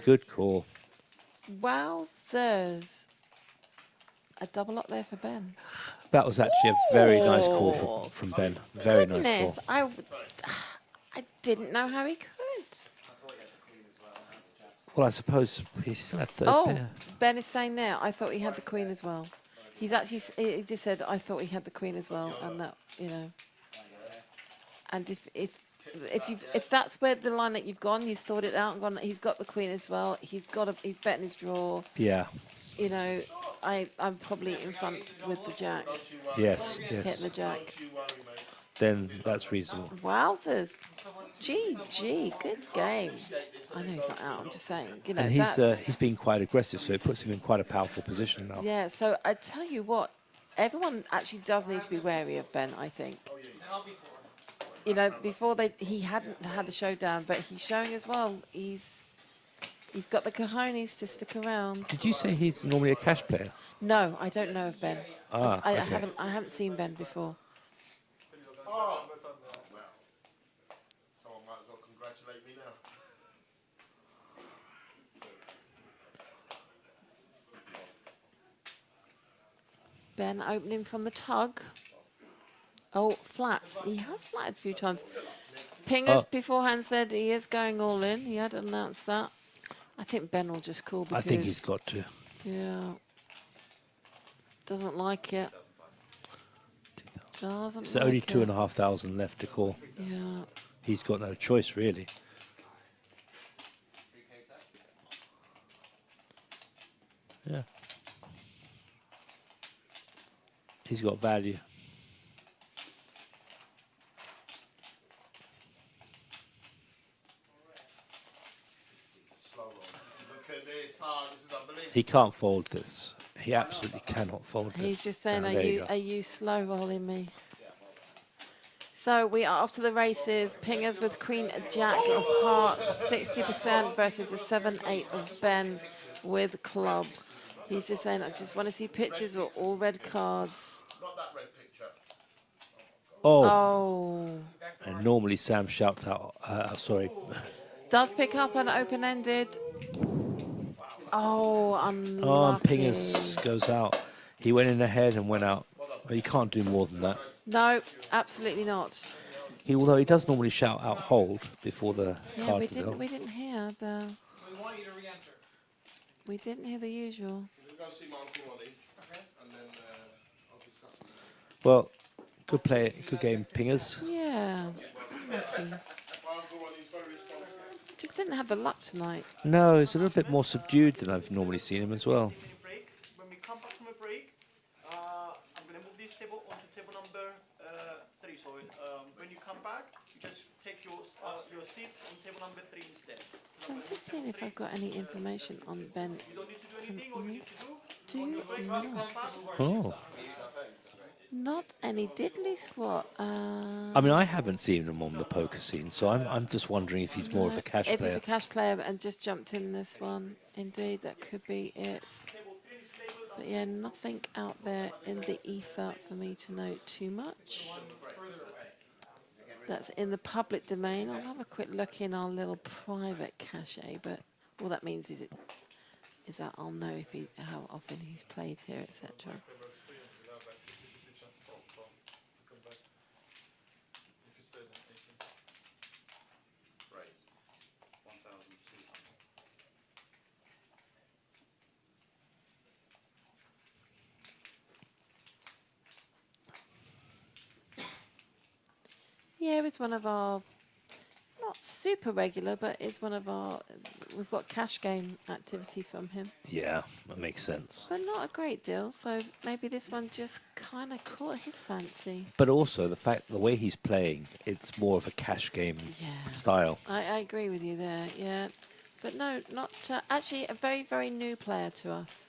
[SPEAKER 4] Good call.
[SPEAKER 2] Wowzers. A double up there for Ben.
[SPEAKER 4] That was actually a very nice call from Ben. Very nice
[SPEAKER 2] Goodness,
[SPEAKER 4] call.
[SPEAKER 2] I didn't know how he could.
[SPEAKER 4] Well, I suppose he's still at third
[SPEAKER 2] Oh,
[SPEAKER 4] pair.
[SPEAKER 2] Ben is saying there, I thought he had the queen as well. He's actually, he just said, I thought he had the queen as well, and that, you know. And if that's where the line that you've gone, you've thought it out and gone, he's got the queen as well. He's betting his draw.
[SPEAKER 4] Yeah.
[SPEAKER 2] You know, I'm probably in front with the jack,
[SPEAKER 4] Yes.
[SPEAKER 2] hitting
[SPEAKER 4] Yes.
[SPEAKER 2] the jack.
[SPEAKER 4] Then that's reasonable.
[SPEAKER 2] Wowzers. GG, good game. I know he's not out, I'm just saying, you know,
[SPEAKER 4] And
[SPEAKER 2] that's...
[SPEAKER 4] he's been quite aggressive, so it puts him in quite a powerful position now.
[SPEAKER 2] Yeah, so I tell you what, everyone actually does need to be wary of Ben, I think.
[SPEAKER 5] and I'll be poor.
[SPEAKER 2] You know, before he hadn't had a showdown, but he's showing as well. He's got the cojones to stick around.
[SPEAKER 4] Did you say he's normally a cash player?
[SPEAKER 2] No, I don't know of Ben.
[SPEAKER 4] Ah,
[SPEAKER 2] I
[SPEAKER 4] okay.
[SPEAKER 2] haven't seen Ben before.
[SPEAKER 3] Oh, well, someone might as well congratulate me now.
[SPEAKER 2] Ben opening from the tug. Oh, flats. He has flatted a few times. Pingers beforehand said he is going all in. He had announced that. I think Ben will just call because...
[SPEAKER 4] I think he's got to.
[SPEAKER 2] Yeah. Doesn't like it. Doesn't
[SPEAKER 4] There's
[SPEAKER 2] like
[SPEAKER 4] only
[SPEAKER 2] it.
[SPEAKER 4] 2,500 left to call.
[SPEAKER 2] Yeah.
[SPEAKER 4] He's got no choice, really. Yeah. He's got value.
[SPEAKER 3] Slow roll. Look at this. Ah, this is unbelievable.
[SPEAKER 4] He can't fold this. He absolutely cannot fold this.
[SPEAKER 2] He's just saying,
[SPEAKER 4] Ah,
[SPEAKER 2] are
[SPEAKER 4] there
[SPEAKER 2] you
[SPEAKER 4] go.
[SPEAKER 2] are you slow rolling me? So we are off to the races. Pingers with Queen Jack of Hearts, 60% versus the 7-8 of Ben with clubs. He's just saying, I just want to see pictures or all red cards.
[SPEAKER 3] Not that red picture.
[SPEAKER 4] Oh,
[SPEAKER 2] Oh.
[SPEAKER 4] and normally Sam shouts out, sorry.
[SPEAKER 2] Does pick up an open-ended. Oh, unlucky.
[SPEAKER 4] Oh, and Pingers goes out. He went in ahead and went out. Well, you can't do more than that.
[SPEAKER 2] No, absolutely not.
[SPEAKER 4] Although he does normally shout out hold before the
[SPEAKER 2] Yeah,
[SPEAKER 4] card
[SPEAKER 2] we
[SPEAKER 4] to go.
[SPEAKER 2] didn't hear the...
[SPEAKER 5] We want you to re-enter.
[SPEAKER 2] We didn't hear the usual.
[SPEAKER 3] You can go see my Uncle Ronnie,
[SPEAKER 5] Okay.
[SPEAKER 3] and then I'll discuss it with him.
[SPEAKER 4] Well, good play, good game, pingers.
[SPEAKER 2] Yeah. Lucky.
[SPEAKER 3] My Uncle Ronnie's very responsive.
[SPEAKER 2] Just didn't have the luck tonight.
[SPEAKER 4] No, he's a little bit more subdued than I've normally seen him as well.
[SPEAKER 6] 15-minute break. When we come back from a break, I'm going to move this table onto table number 3. So when you come back, you just take your seats on table number 3 instead.
[SPEAKER 2] So I'm just seeing if I've got any information on Ben.
[SPEAKER 6] You don't need to do anything. All you need to do,
[SPEAKER 2] Do you
[SPEAKER 5] Trust them
[SPEAKER 2] not?
[SPEAKER 5] to move our sheets
[SPEAKER 4] Oh.
[SPEAKER 5] on, right?
[SPEAKER 2] Not any diddly squat.
[SPEAKER 4] I mean, I haven't seen him on the poker scene, so I'm just wondering if he's more of a cash
[SPEAKER 2] If
[SPEAKER 4] player.
[SPEAKER 2] he's a cash player and just jumped in this one, indeed, that could be it. But yeah, nothing out there in the ether for me to note too much. That's in the public domain. I'll have a quick look in our little private cache, but all that means is that I'll know if how often he's played here, etc.
[SPEAKER 1] Right. 1,200.
[SPEAKER 2] Yeah, it's one of our, not super regular, but it's one of our, we've got cash game activity from him.
[SPEAKER 4] Yeah, that makes sense.
[SPEAKER 2] But not a great deal, so maybe this one just kind of caught his fancy.
[SPEAKER 4] But also the way he's playing, it's more of a cash game
[SPEAKER 2] Yeah.
[SPEAKER 4] style.
[SPEAKER 2] I agree with you there, yeah. But no, not, actually a very, very new player to us.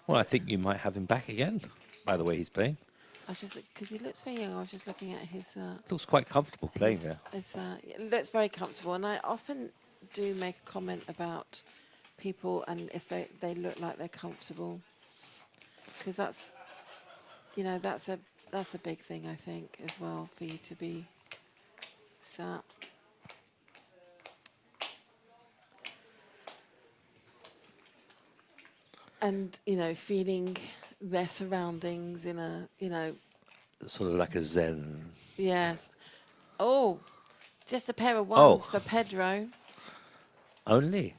[SPEAKER 4] Well, I think you might have him back again, by the way he's playing.
[SPEAKER 2] I was just, because he looks very young, I was just looking at his,
[SPEAKER 4] Looks quite comfortable playing there.
[SPEAKER 2] it looks very comfortable, and I often do make a comment about people and if they look like they're comfortable, because that's, you know, that's a big thing, I think, as well, for you to be sat. And, you know, feeling their surroundings in a, you know,
[SPEAKER 4] Sort of like a zen.
[SPEAKER 2] yes. Oh, just a pair of ones
[SPEAKER 4] Oh.
[SPEAKER 2] for Pedro.
[SPEAKER 4] Only.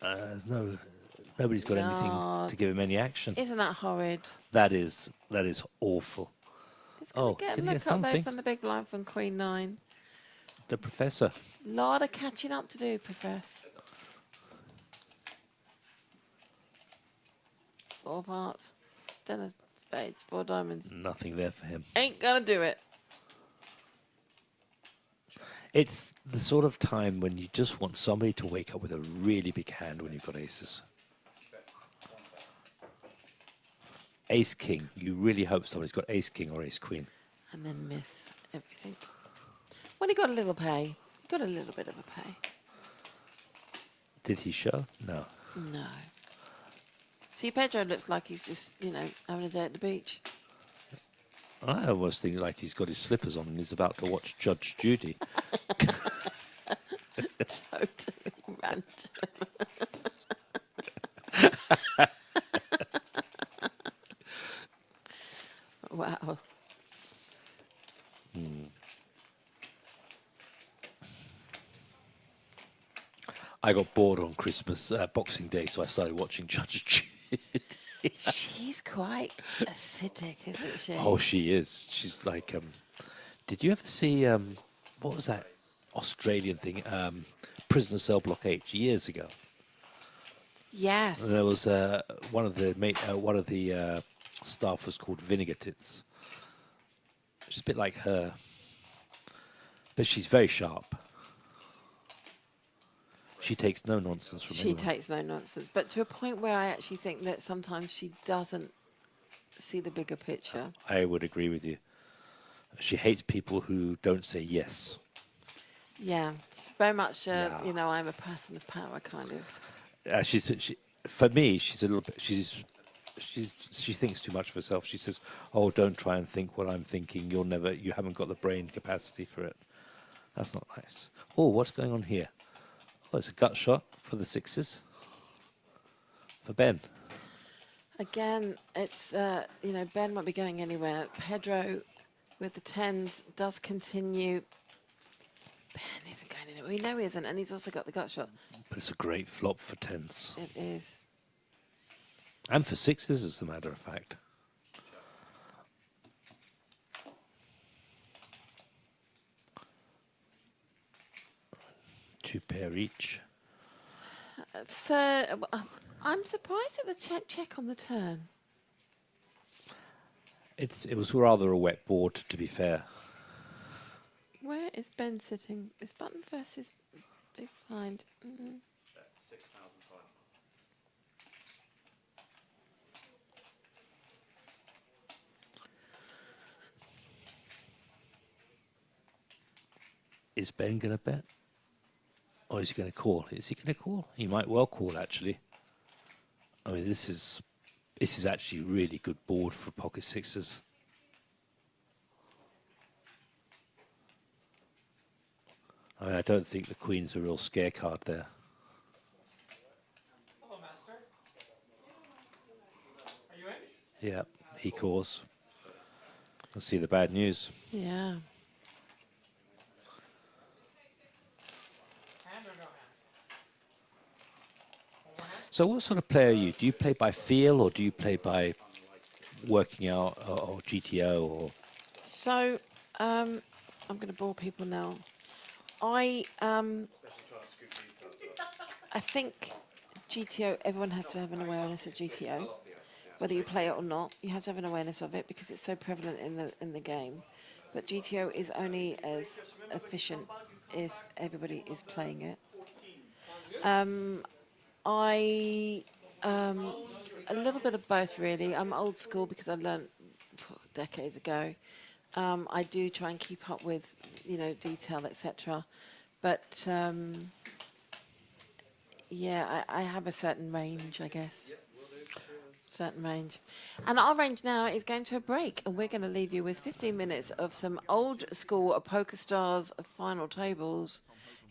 [SPEAKER 4] Nobody's got anything
[SPEAKER 2] God.
[SPEAKER 4] to give him any action.
[SPEAKER 2] Isn't that horrid?
[SPEAKER 4] That is awful.
[SPEAKER 2] It's going
[SPEAKER 4] Oh,
[SPEAKER 2] to
[SPEAKER 4] it's
[SPEAKER 2] get a
[SPEAKER 4] gonna
[SPEAKER 2] look
[SPEAKER 4] get
[SPEAKER 2] up there
[SPEAKER 4] something.
[SPEAKER 2] from the big line from Queen 9.
[SPEAKER 4] The professor.
[SPEAKER 2] Lot of catching up to do, Professor. 4 of hearts, 10 of spades, 4 diamonds.
[SPEAKER 4] Nothing there for him.
[SPEAKER 2] Ain't gonna do it.
[SPEAKER 4] It's the sort of time when you just want somebody to wake up with a really big hand when you've got aces. Ace king. You really hope somebody's got ace king or ace queen.
[SPEAKER 2] And then miss everything. Well, he got a little pay. He got a little bit of a pay.
[SPEAKER 4] Did he show? No.
[SPEAKER 2] No. See, Pedro looks like he's just, you know, having a day at the beach.
[SPEAKER 4] I almost think like he's got his slippers on and he's about to watch Judge Judy.
[SPEAKER 2] Totally random. Wow.
[SPEAKER 4] I got bored on Christmas, Boxing Day, so I started watching Judge Judy.
[SPEAKER 2] She's quite acidic, isn't she?
[SPEAKER 4] Oh, she is. She's like, did you ever see, what was that Australian thing? Prisoner Cell Block H years ago.
[SPEAKER 2] Yes.
[SPEAKER 4] And there was one of the staff was called Vinegar Tits. She's a bit like her, but she's very sharp. She takes no nonsense from
[SPEAKER 2] She
[SPEAKER 4] anyone.
[SPEAKER 2] takes no nonsense, but to a point where I actually think that sometimes she doesn't see the bigger picture.
[SPEAKER 4] I would agree with you. She hates people who don't say yes.
[SPEAKER 2] Yeah, it's very much,
[SPEAKER 4] Yeah.
[SPEAKER 2] you know, I'm a person of power kind of.
[SPEAKER 4] For me, she's a little bit. She thinks too much of herself. She says, "Oh, don't try and think what I'm thinking. You haven't got the brain capacity for it." That's not nice. Oh, what's going on here? Oh, it's a gut shot for the sixes. For Ben.
[SPEAKER 2] Again, it's, you know, Ben might be going anywhere. Pedro with the 10s does continue. Ben isn't going We know he isn't, and he's also got the gut shot.
[SPEAKER 4] But it's a great flop for tens.
[SPEAKER 2] It is.
[SPEAKER 4] And for sixes, as a matter of fact. Two pair each.
[SPEAKER 2] Third, I'm surprised at the check on the turn.
[SPEAKER 4] It was rather a wet board, to be fair.
[SPEAKER 2] Where is Ben sitting? Is button versus big blind? Mm.
[SPEAKER 6] 6,500.
[SPEAKER 4] Is Ben going to bet? Or is he going to call? Is he going to call? He might well call, actually. I mean, this is actually a really good board for pocket sixes. I mean, I don't think the queen's a real scare card there.
[SPEAKER 5] Hello, Master. Are you in?
[SPEAKER 4] Yeah, he calls. Let's see the bad news.
[SPEAKER 2] Yeah.
[SPEAKER 5] Hand or no hand? One more hand?
[SPEAKER 4] So what sort of player are you? Do you play by feel or do you play by working out or GTO or...
[SPEAKER 2] So, I'm going to bore people now. I think GTO, everyone has to have an awareness of GTO. Whether you play it or not, you have to have an awareness of it because it's so prevalent in the game. But GTO is only as efficient if everybody is playing it. A little bit of both, really. I'm old school because I learned decades ago. I do try and keep up with, detail, etc. But yeah, I have a certain range, I guess. Certain range. And our range now is going to a break, and we're going to leave you with 15 minutes of some old school PokerStars final tables.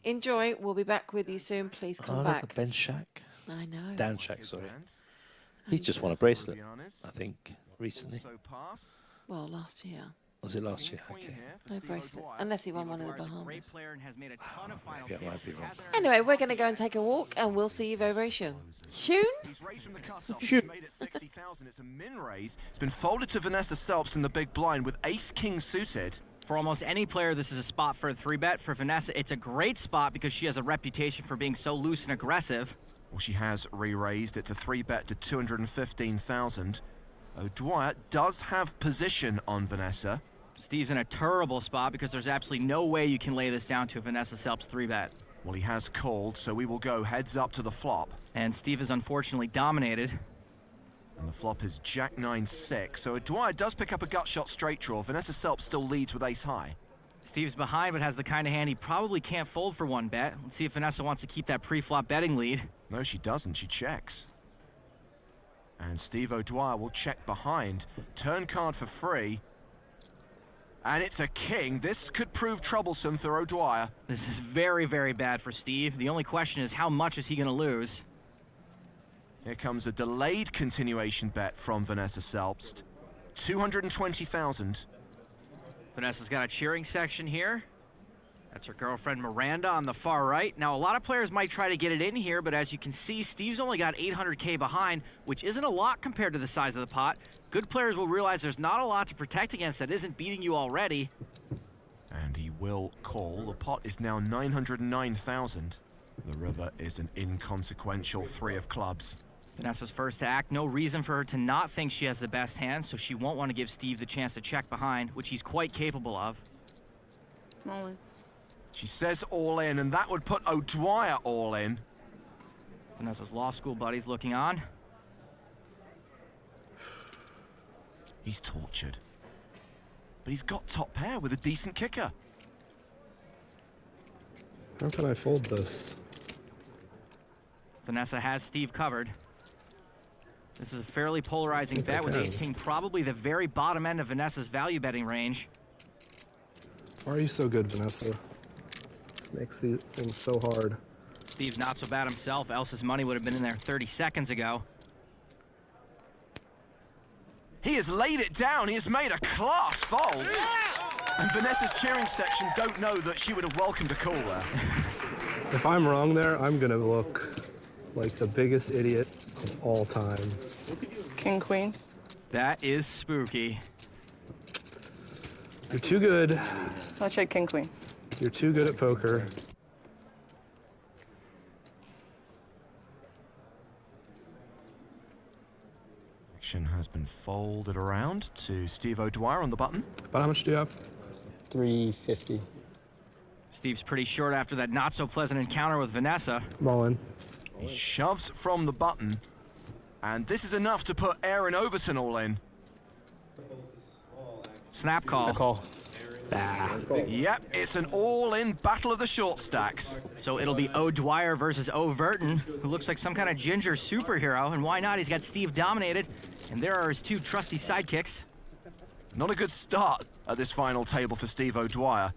[SPEAKER 2] Enjoy. We'll be back with you soon. Please come
[SPEAKER 4] look
[SPEAKER 2] back.
[SPEAKER 4] at Ben Shack.
[SPEAKER 2] I know.
[SPEAKER 4] Dan Shack, sorry. He's just won a bracelet, I think, recently.
[SPEAKER 2] Well, last year.
[SPEAKER 4] Was it last year? Okay.
[SPEAKER 2] No bracelets. Unless he won one in the Bahamas.
[SPEAKER 4] Maybe I might be wrong.
[SPEAKER 2] Anyway, we're going to go and take a walk, and we'll see you very, very soon. Soon?
[SPEAKER 7] He's raised from the cutoff. He's made it 60,000. It's a min raise. It's been folded to Vanessa Selps in the big blind with ace-king suited.
[SPEAKER 8] For almost any player, this is a spot for a 3-bet. For Vanessa, it's a great spot because she has a reputation for being so loose and aggressive.
[SPEAKER 7] Well, she has re-raised. It's a 3-bet to 215,000. O'Dwyer does have position on Vanessa.
[SPEAKER 8] Steve's in a terrible spot because there's absolutely no way you can lay this down to a Vanessa Selps 3-bet.
[SPEAKER 7] Well, he has called, so we will go heads up to the flop.
[SPEAKER 8] And Steve is unfortunately dominated.
[SPEAKER 7] And the flop is Jack 9-6, so O'Dwyer does pick up a gut shot straight draw. Vanessa Selps still leads with ace high.
[SPEAKER 8] Steve's behind, but has the kind of hand he probably can't fold for 1 bet. Let's see if Vanessa wants to keep that pre-flop betting lead.
[SPEAKER 7] No, she doesn't. She checks. And Steve O'Dwyer will check behind. Turn card for free. And it's a king. This could prove troublesome for O'Dwyer.
[SPEAKER 8] This is very, very bad for Steve. The only question is how much is he going to lose?
[SPEAKER 7] Here comes a delayed continuation bet from Vanessa Selpst. 220,000.
[SPEAKER 8] Vanessa's got a cheering section here. That's her girlfriend Miranda on the far right. Now, a lot of players might try to get it in here, but as you can see, Steve's only got 800K behind, which isn't a lot compared to the size of the pot. Good players will realize there's not a lot to protect against that isn't beating you already.
[SPEAKER 7] And he will call. The pot is now 909,000. The river is an inconsequential 3 of clubs.
[SPEAKER 8] Vanessa's first to act. No reason for her to not think she has the best hand, so she won't want to give Steve the chance to check behind, which he's quite capable of.
[SPEAKER 9] Small one.
[SPEAKER 7] She says all in, and that would put O'Dwyer all in.
[SPEAKER 8] Vanessa's law school buddies looking on.
[SPEAKER 7] He's tortured. But he's got top pair with a decent kicker.
[SPEAKER 10] How can I fold this?
[SPEAKER 8] Vanessa has Steve covered. This is a fairly polarizing bet with ace-king probably the very bottom end of Vanessa's value betting range.
[SPEAKER 10] Why are you so good, Vanessa? This makes these things so hard.
[SPEAKER 8] Steve's not so bad himself, else his money would have been in there 30 seconds ago.
[SPEAKER 7] He has laid it down. He has made a class fold. And Vanessa's cheering section don't know that she would have welcomed a call there.
[SPEAKER 10] If I'm wrong there, I'm gonna look like the biggest idiot of all time.
[SPEAKER 9] King, queen.
[SPEAKER 8] That is spooky.
[SPEAKER 10] You're too good.
[SPEAKER 9] I'll check king, queen.
[SPEAKER 10] You're too good at poker.
[SPEAKER 7] Action has been folded around to Steve O'Dwyer on the button.
[SPEAKER 10] But how much do you have?
[SPEAKER 11] 350.
[SPEAKER 8] Steve's pretty short after that not-so-pleasant encounter with Vanessa.
[SPEAKER 10] I'm all in.
[SPEAKER 7] He shoves from the button, and this is enough to put Aaron Overton all in.
[SPEAKER 8] Snap call.
[SPEAKER 10] Call.
[SPEAKER 7] Yep, it's an all-in battle of the short stacks.
[SPEAKER 8] So it'll be O'Dwyer versus Overton, who looks like some kind of ginger superhero, and why not? He's got Steve dominated, and there are his two trusty sidekicks.
[SPEAKER 7] Not a good start at this final table for Steve O'Dwyer.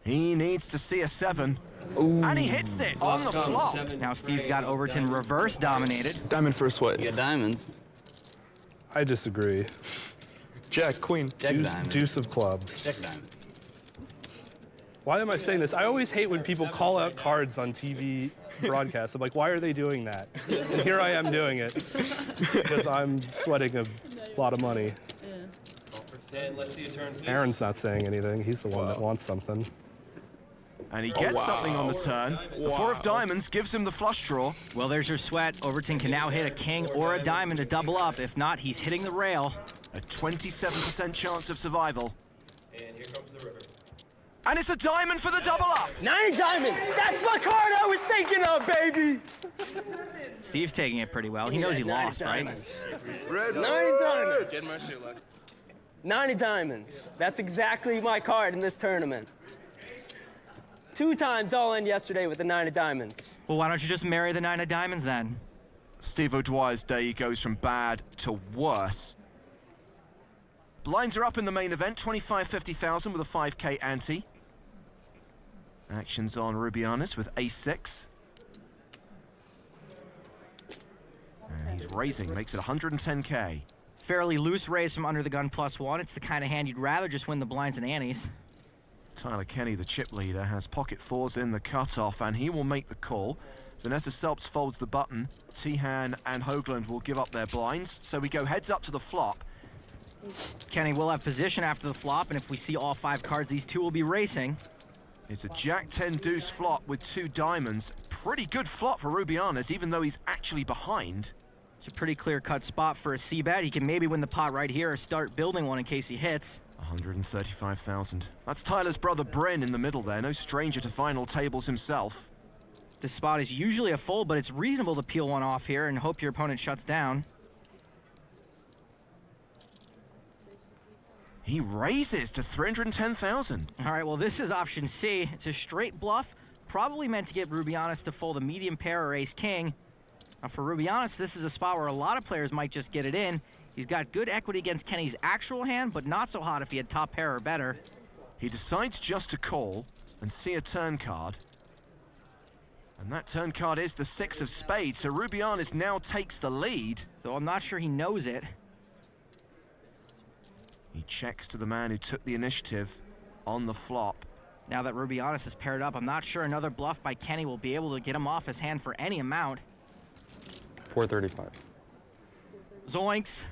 [SPEAKER 7] He needs to see a 7. Ooh. And he hits it on the flop.
[SPEAKER 8] Now Steve's got Overton reverse dominated.
[SPEAKER 10] Diamond first what?
[SPEAKER 11] You got diamonds.
[SPEAKER 10] I disagree. Jack, queen.
[SPEAKER 11] Jack diamond.
[SPEAKER 10] Deuce of clubs.
[SPEAKER 11] Check diamond.
[SPEAKER 10] Why am I saying this? I always hate when people call out cards on TV broadcasts. I'm like, why are they doing that? And here I am doing it because I'm sweating a lot of money. Aaron's not saying anything. He's the one that wants something.
[SPEAKER 7] And he gets something on the turn. The 4 of diamonds gives him the flush draw.
[SPEAKER 8] Well, there's your sweat. Overton can now hit a king or a diamond to double up. If not, he's hitting the rail.
[SPEAKER 7] A 27% chance of survival. And here comes the river. And it's a diamond for the double up.
[SPEAKER 11] 9 diamonds. That's my card I was thinking of, baby.
[SPEAKER 8] Steve's taking it pretty well. He knows he lost, right?
[SPEAKER 11] 9 diamonds.
[SPEAKER 10] Get my shoe luck.
[SPEAKER 11] 9 diamonds. That's exactly my card in this tournament. 2 times all in yesterday with the 9 of diamonds.
[SPEAKER 8] Well, why don't you just marry the 9 of diamonds then?
[SPEAKER 7] Steve O'Dwyer's day goes from bad to worse. Blinds are up in the main event, 25-50,000 with a 5K ante. Action's on Rubianis with ace-6. And he's raising, makes it 110K.
[SPEAKER 8] Fairly loose raise from under the gun +1. It's the kind of hand you'd rather just win the blinds and antes.
[SPEAKER 7] Tyler Kenny, the chip leader, has pocket 4s in the cutoff, and he will make the call. Vanessa Selps folds the button. Tihan and Hoagland will give up their blinds, so we go heads up to the flop.
[SPEAKER 8] Kenny will have position after the flop, and if we see all 5 cards, these two will be racing.
[SPEAKER 7] It's a Jack-10 deuce flop with 2 diamonds. Pretty good flop for Rubianis, even though he's actually behind.
[SPEAKER 8] It's a pretty clear-cut spot for a C-bet. He can maybe win the pot right here or start building one in case he hits.
[SPEAKER 7] 135,000. That's Tyler's brother Bryn in the middle there, no stranger to final tables himself.
[SPEAKER 8] This spot is usually a fold, but it's reasonable to peel one off here and hope your opponent shuts down.
[SPEAKER 7] He raises to 310,000.
[SPEAKER 8] All right, well, this is option C. It's a straight bluff, probably meant to get Rubianis to fold a medium pair or ace-king. Now, for Rubianis, this is a spot where a lot of players might just get it in. He's got good equity against Kenny's actual hand, but not so hot if he had top pair or better.
[SPEAKER 7] He decides just to call and see a turn card. And that turn card is the 6 of spades, so Rubianis now takes the lead.
[SPEAKER 8] Though I'm not sure he knows it.
[SPEAKER 7] He checks to the man who took the initiative on the flop.
[SPEAKER 8] Now that Rubianis is paired up, I'm not sure another bluff by Kenny will be able to get him off his hand for any amount.
[SPEAKER 10] 435.
[SPEAKER 8] Zoinks.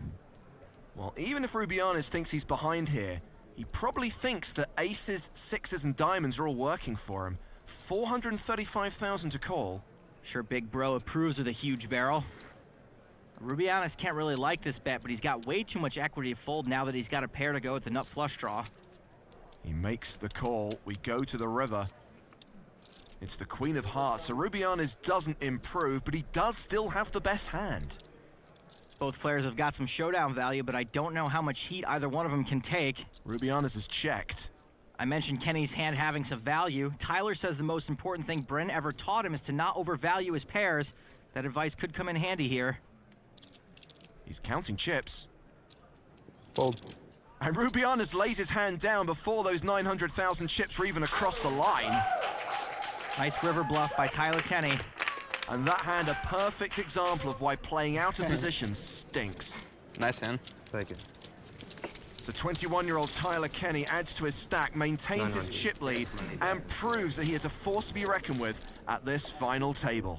[SPEAKER 7] Well, even if Rubianis thinks he's behind here, he probably thinks that aces, 6s, and diamonds are all working for him. 435,000 to call.
[SPEAKER 8] Sure, Big Bro approves of the huge barrel. Rubianis can't really like this bet, but he's got way too much equity to fold now that he's got a pair to go with the nut flush draw.
[SPEAKER 7] He makes the call. We go to the river. It's the Queen of Hearts, so Rubianis doesn't improve, but he does still have the best hand.
[SPEAKER 8] Both players have got some showdown value, but I don't know how much heat either one of them can take.
[SPEAKER 7] Rubianis has checked.
[SPEAKER 8] I mentioned Kenny's hand having some value. Tyler says the most important thing Bryn ever taught him is to not overvalue his pairs. That advice could come in handy here.
[SPEAKER 7] He's counting chips.
[SPEAKER 10] Fold.
[SPEAKER 7] And Rubianis lays his hand down before those 900,000 chips were even across the line.
[SPEAKER 8] Nice river bluff by Tyler Kenny.
[SPEAKER 7] And that hand, a perfect example of why playing out of position stinks.
[SPEAKER 10] Nice hand. Thank you.
[SPEAKER 7] So 21-year-old Tyler Kenny adds to his stack, maintains his chip lead, and proves that he is a force to be reckoned with at this final table.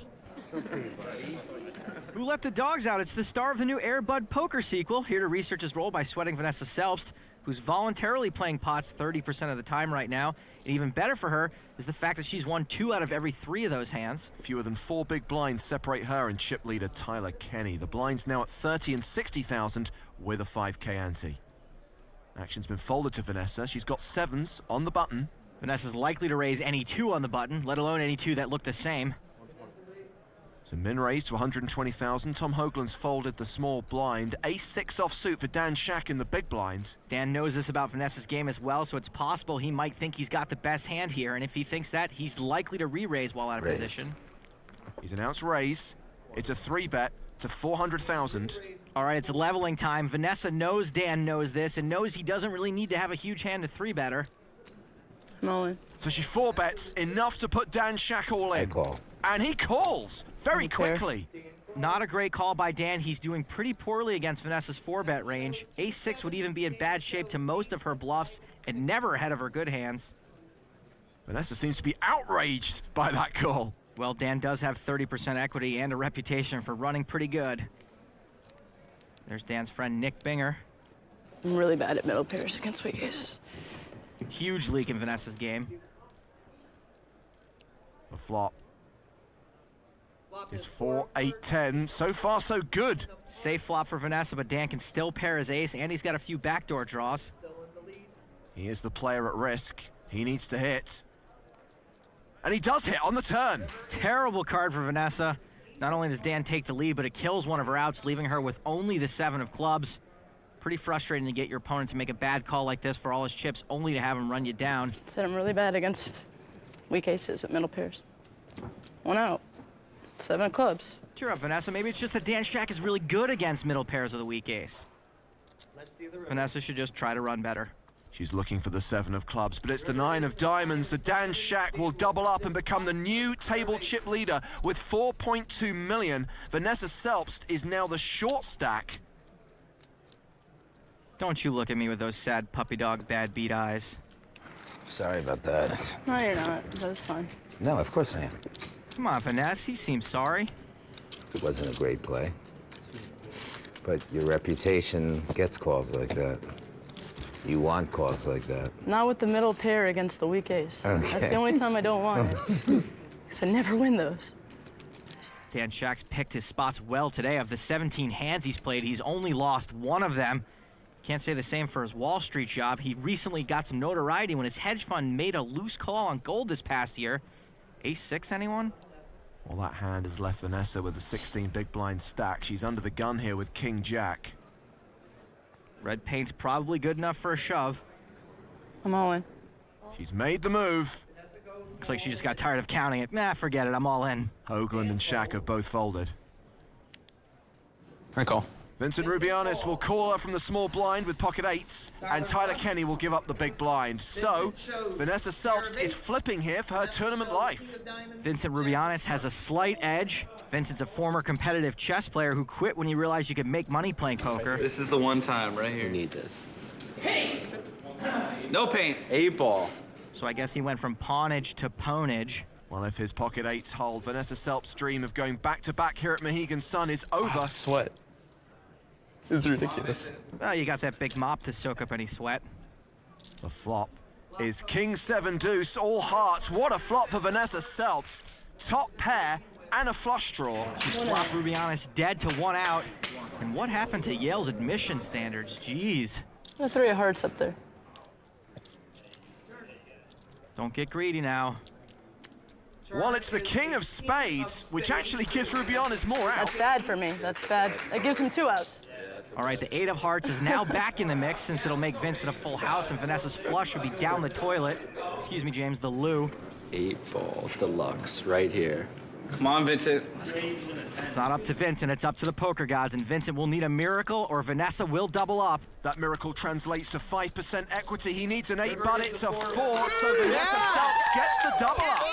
[SPEAKER 8] Who let the dogs out? It's the star of the new Air Bud Poker sequel, here to research his role by sweating Vanessa Selbst, who's voluntarily playing pots 30% of the time right now. And even better for her is the fact that she's won 2 out of every 3 of those hands.
[SPEAKER 7] Fewer than 4 big blinds separate her and chip leader Tyler Kenny. The blinds now at 30 and 60,000 with a 5K ante. Action's been folded to Vanessa. She's got 7s on the button.
[SPEAKER 8] Vanessa's likely to raise any 2 on the button, let alone any 2 that look the same.
[SPEAKER 7] So min raised to 120,000. Tom Hoagland's folded the small blind. Ace-6 offsuit for Dan Shack in the big blind.
[SPEAKER 8] Dan knows this about Vanessa's game as well, so it's possible he might think he's got the best hand here, and if he thinks that, he's likely to re-raise while out of position.
[SPEAKER 7] He's announced raise. It's a 3-bet to 400,000.
[SPEAKER 8] All right, it's leveling time. Vanessa knows Dan knows this and knows he doesn't really need to have a huge hand to 3-bet her.
[SPEAKER 9] I'm all in.
[SPEAKER 7] So she 4-bets, enough to put Dan Shack all in. And he calls very quickly.
[SPEAKER 8] Not a great call by Dan. He's doing pretty poorly against Vanessa's 4-bet range. Ace-6 would even be in bad shape to most of her bluffs and never ahead of her good hands.
[SPEAKER 7] Vanessa seems to be outraged by that call.
[SPEAKER 8] Well, Dan does have 30% equity and a reputation for running pretty good. There's Dan's friend Nick Binger.
[SPEAKER 9] I'm really bad at middle pairs against weak aces.
[SPEAKER 8] Huge leak in Vanessa's game.
[SPEAKER 7] The flop is 4, 8, 10. So far, so good.
[SPEAKER 8] Safe flop for Vanessa, but Dan can still pair his ace, and he's got a few backdoor draws.
[SPEAKER 7] He is the player at risk. He needs to hit. And he does hit on the turn.
[SPEAKER 8] Terrible card for Vanessa. Not only does Dan take the lead, but it kills one of her outs, leaving her with only the 7 of clubs. Pretty frustrating to get your opponent to make a bad call like this for all his chips, only to have him run you down.
[SPEAKER 9] Said I'm really bad against weak aces with middle pairs. 1 out. 7 of clubs.
[SPEAKER 8] Cheer up, Vanessa. Maybe it's just that Dan Shack is really good against middle pairs with a weak ace. Vanessa should just try to run better.
[SPEAKER 7] She's looking for the 7 of clubs, but it's the 9 of diamonds. The Dan Shack will double up and become the new table chip leader with 4.2 million. Vanessa Selbst is now the short stack.
[SPEAKER 8] Don't you look at me with those sad puppy dog bad beat eyes.
[SPEAKER 12] Sorry about that.
[SPEAKER 9] No, you're not. That was fine.
[SPEAKER 12] No, of course I am.
[SPEAKER 8] Come on, Vanessa. He seems sorry.
[SPEAKER 12] It wasn't a great play. But your reputation gets calls like that. You want calls like that.
[SPEAKER 9] Not with the middle pair against the weak ace.
[SPEAKER 12] Okay.
[SPEAKER 9] That's the only time I don't want it. Because I never win those.
[SPEAKER 8] Dan Shack's picked his spots well today. Of the 17 hands he's played, he's only lost 1 of them. Can't say the same for his Wall Street job. He recently got some notoriety when his hedge fund made a loose call on gold this past year. Ace-6, anyone?
[SPEAKER 7] Well, that hand has left Vanessa with a 16 big blind stack. She's under the gun here with King Jack.
[SPEAKER 8] Red paint's probably good enough for a shove.
[SPEAKER 9] I'm all in.
[SPEAKER 7] She's made the move.
[SPEAKER 8] Looks like she just got tired of counting it. Nah, forget it, I'm all in.
[SPEAKER 7] Hoagland and Shack have both folded.
[SPEAKER 10] I call.
[SPEAKER 7] Vincent Rubianis will call her from the small blind with pocket 8s, and Tyler Kenny will give up the big blind. So, Vanessa Selbst is flipping here for her tournament life.
[SPEAKER 8] Vincent Rubianis has a slight edge. Vincent's a former competitive chess player who quit when he realized you could make money playing poker.
[SPEAKER 13] This is the one time right here.
[SPEAKER 12] You need this.
[SPEAKER 13] Paint! No paint. 8-ball.
[SPEAKER 8] So I guess he went from pawnage to pwnage.
[SPEAKER 7] Well, if his pocket 8s hold, Vanessa Selbst's dream of going back-to-back here at Mohegan Sun is over.
[SPEAKER 10] Sweat. This is ridiculous.
[SPEAKER 8] Well, you got that big mop to soak up any sweat.
[SPEAKER 7] The flop is King 7 deuce, all hearts. What a flop for Vanessa Selbst. Top pair and a flush draw.
[SPEAKER 8] She's flopped Rubianis dead to 1 out. And what happened to Yale's admission standards? Jeez.
[SPEAKER 9] I'll throw your hearts up there.
[SPEAKER 8] Don't get greedy now.
[SPEAKER 7] Well, it's the King of Spades, which actually gives Rubianis more outs.
[SPEAKER 9] That's bad for me. That's bad. That gives him 2 outs.
[SPEAKER 8] All right, the 8 of hearts is now back in the mix since it'll make Vincent a full house and Vanessa's flush would be down the toilet. Excuse me, James, the loo.
[SPEAKER 13] 8-ball deluxe right here. Come on, Vincent.
[SPEAKER 8] It's not up to Vincent, it's up to the poker gods, and Vincent will need a miracle or Vanessa will double up.
[SPEAKER 7] That miracle translates to 5% equity. He needs an 8, but it's a 4, so Vanessa Selbst gets the double up.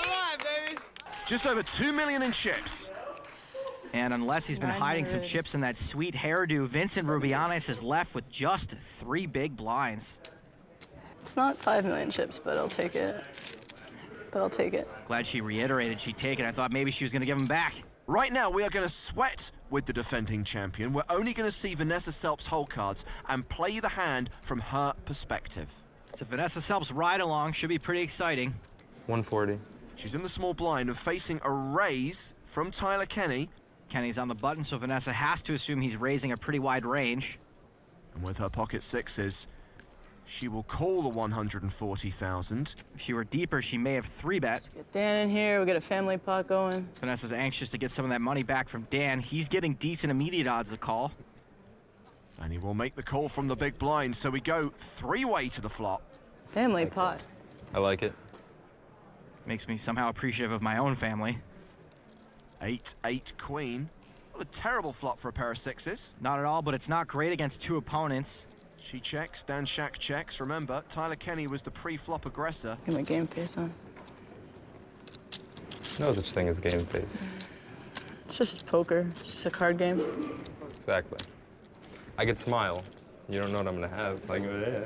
[SPEAKER 7] Just over 2 million in chips.
[SPEAKER 8] And unless he's been hiding some chips in that sweet hairdo, Vincent Rubianes is left with just 3 big blinds.
[SPEAKER 9] It's not 5 million chips, but I'll take it.
[SPEAKER 8] Glad she reiterated she'd take it. I thought maybe she was going to give him back.
[SPEAKER 7] Right now, we are going to sweat with the defending champion. We're only going to see Vanessa Selp's hole cards and play the hand from her perspective.
[SPEAKER 8] So Vanessa Selp's ride along should be pretty exciting.
[SPEAKER 13] 140.
[SPEAKER 7] She's in the small blind and facing a raise from Tyler Kenny.
[SPEAKER 8] Kenny's on the button, so Vanessa has to assume he's raising a pretty wide range.
[SPEAKER 7] And with her pocket sixes, she will call the 140,000.
[SPEAKER 8] If she were deeper, she may have 3-bet.
[SPEAKER 9] Get Dan in here, we'll get a family pot going.
[SPEAKER 8] Vanessa's anxious to get some of that money back from Dan. He's getting decent immediate odds to call.
[SPEAKER 7] And he will make the call from the big blind, so we go 3-way to the flop.
[SPEAKER 9] Family pot.
[SPEAKER 13] I like it.
[SPEAKER 8] Makes me somehow appreciative of my own family.
[SPEAKER 7] 8-8 queen. What a terrible flop for a pair of sixes.
[SPEAKER 8] Not at all, but it's not great against 2 opponents.
[SPEAKER 7] She checks, Dan Shack checks. Remember, Tyler Kenny was the pre-flop aggressor.
[SPEAKER 9] Get my game face on.
[SPEAKER 13] No such thing as game face.
[SPEAKER 9] It's just poker. It's just a card game.
[SPEAKER 13] Exactly. I could smile. You don't know what I'm gonna have. Like, yeah.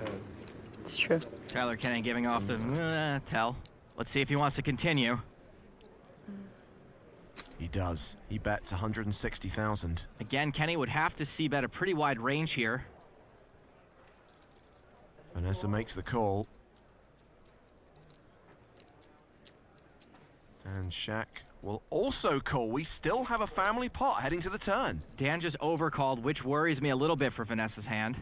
[SPEAKER 9] It's true.
[SPEAKER 8] Tyler Kenny giving off the tell. Let's see if he wants to continue.
[SPEAKER 7] He does. He bets 160,000.
[SPEAKER 8] Again, Kenny would have to c-bet a pretty wide range here.
[SPEAKER 7] Vanessa makes the call. And Shack will also call. We still have a family pot heading to the turn.
[SPEAKER 8] Dan just overcalled, which worries me a little bit for Vanessa's hand.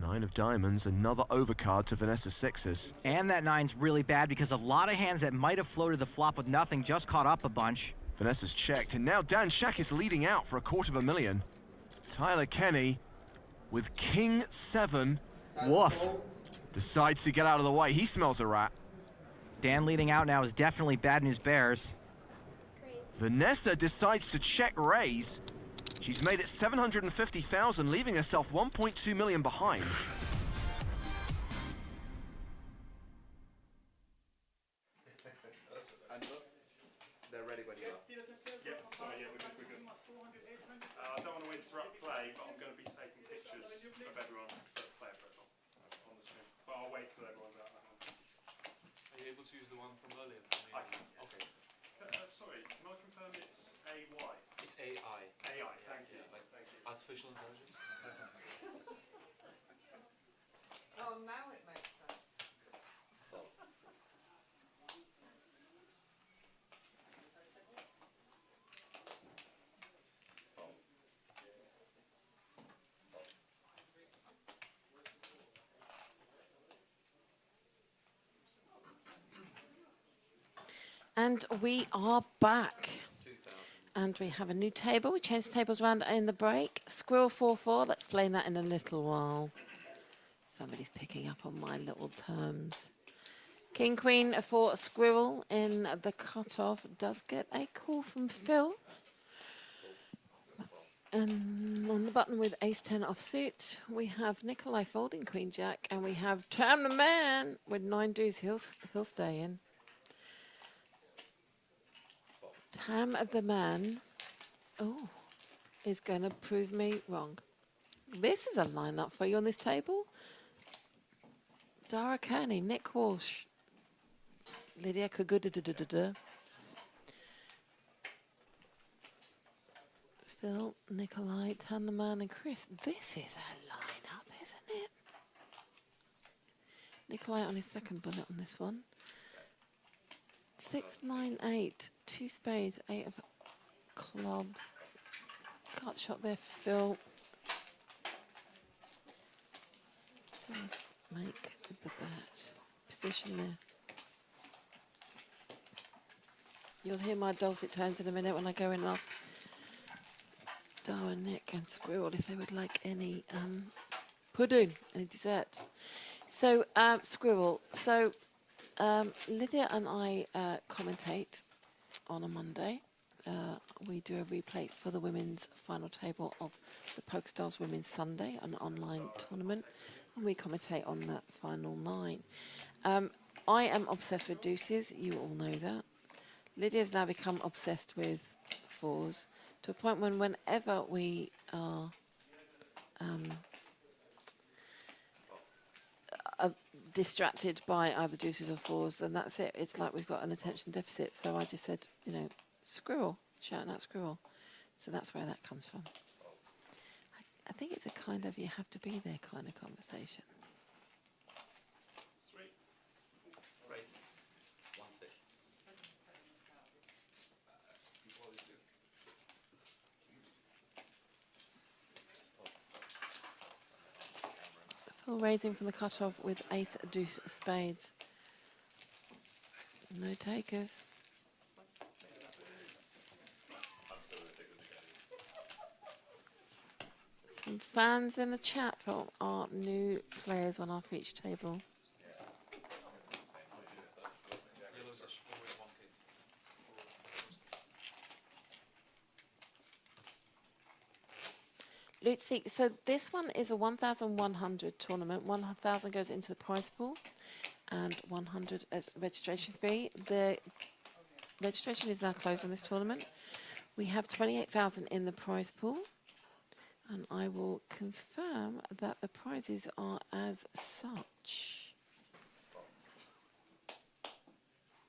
[SPEAKER 7] 9 of diamonds, another overcard to Vanessa's sixes.
[SPEAKER 8] And that 9's really bad because a lot of hands that might have floated the flop with nothing just caught up a bunch.
[SPEAKER 7] Vanessa's checked, and now Dan Shack is leading out for $250,000. Tyler Kenny with King 7.
[SPEAKER 8] Woof.
[SPEAKER 7] Decides to get out of the way. He smells a rat.
[SPEAKER 8] Dan leading out now is definitely bad news bears.
[SPEAKER 7] Vanessa decides to check raise. She's made it 750,000, leaving herself 1.2 million behind.
[SPEAKER 1] They're ready when you are.
[SPEAKER 3] Yeah, sorry, yeah, we're good. I don't want to interrupt play, but I'm going to be taking pictures of everyone that play on the screen. But I'll wait till everyone's out that one. Are you able to use the one from earlier? I can. Okay. Sorry, can I confirm it's AY? It's AI. AI, thank you. Like artificial intelligence.
[SPEAKER 2] Oh, now it makes sense. And we are back. And we have a new table. We changed the tables around in the break. Squirrel 4-4. Let's explain that in a little while. Somebody's picking up on my little terms. King Queen for Squirrel in the cutoff does get a call from Phil. And on the button with Ace-10 offsuit, we have Nikolai folding Queen Jack, and we have Tam the Man with 9 deuce. He'll stay in. Tam the Man, is going to prove me wrong. This is a lineup for you on this table. Dara Kearney, Nick Walsh, Lydia Kaguda, Phil, Nikolai, Tam the Man, and Chris. This is a lineup, isn't it? Nikolai on his second bullet on this one. 6, 9, 8, 2 spades, 8 of clubs. Cut shot there for Phil. Does make the bet. Position there. You'll hear my dulcet tones in a minute when I go in and ask Dara, Nick and Squirrel if they would like any pudding, any dessert. So, Squirrel, so Lydia and I commentate on a Monday. We do a replay for the women's final table of the PokerStars Women's Sunday, an online tournament, and we commentate on that final 9. I am obsessed with deuces, you all know that. Lydia's now become obsessed with 4s. to a point when whenever we are distracted by either deuces or fours, then that's it. It's like we've got an attention deficit. So I just said, you know, squirrel, shouting out squirrel. So that's where that comes from. I think it's a kind of you have to be there kind of conversation.
[SPEAKER 3] Sweet.
[SPEAKER 1] Right. 1-6.
[SPEAKER 2] Full raising from the cutoff with ace, deuce, spades. No takers. Some fans in the chat for our new players on our feature table. Lydz, so this one is a 1,100 tournament. 1,000 goes into the prize pool and 100 as registration fee. The registration is now closed on this tournament. We have 28,000 in the prize pool. And I will confirm that the prizes are as such.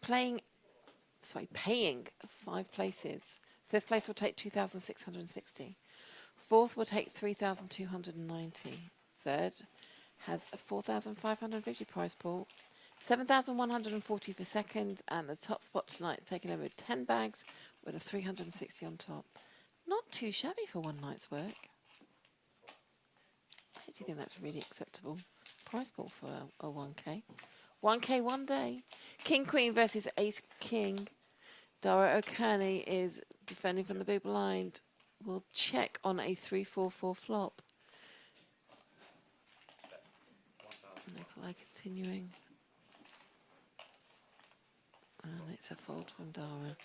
[SPEAKER 2] Paying 5 places. 5th place will take 2,660. 4th will take 3,290. 3rd has a 4,550 prize pool. 7,140 for 2nd, and the top spot tonight taken over 10 bags with a 360 on top. Not too shabby for one night's work. I actually think that's really acceptable prize pool for a 1K. 1K one day. King Queen versus Ace King. Dara O'Kearney is defending from the big blind. We'll check on a 3-4-4 flop. Nikolai continuing. And it's a fold from Dara.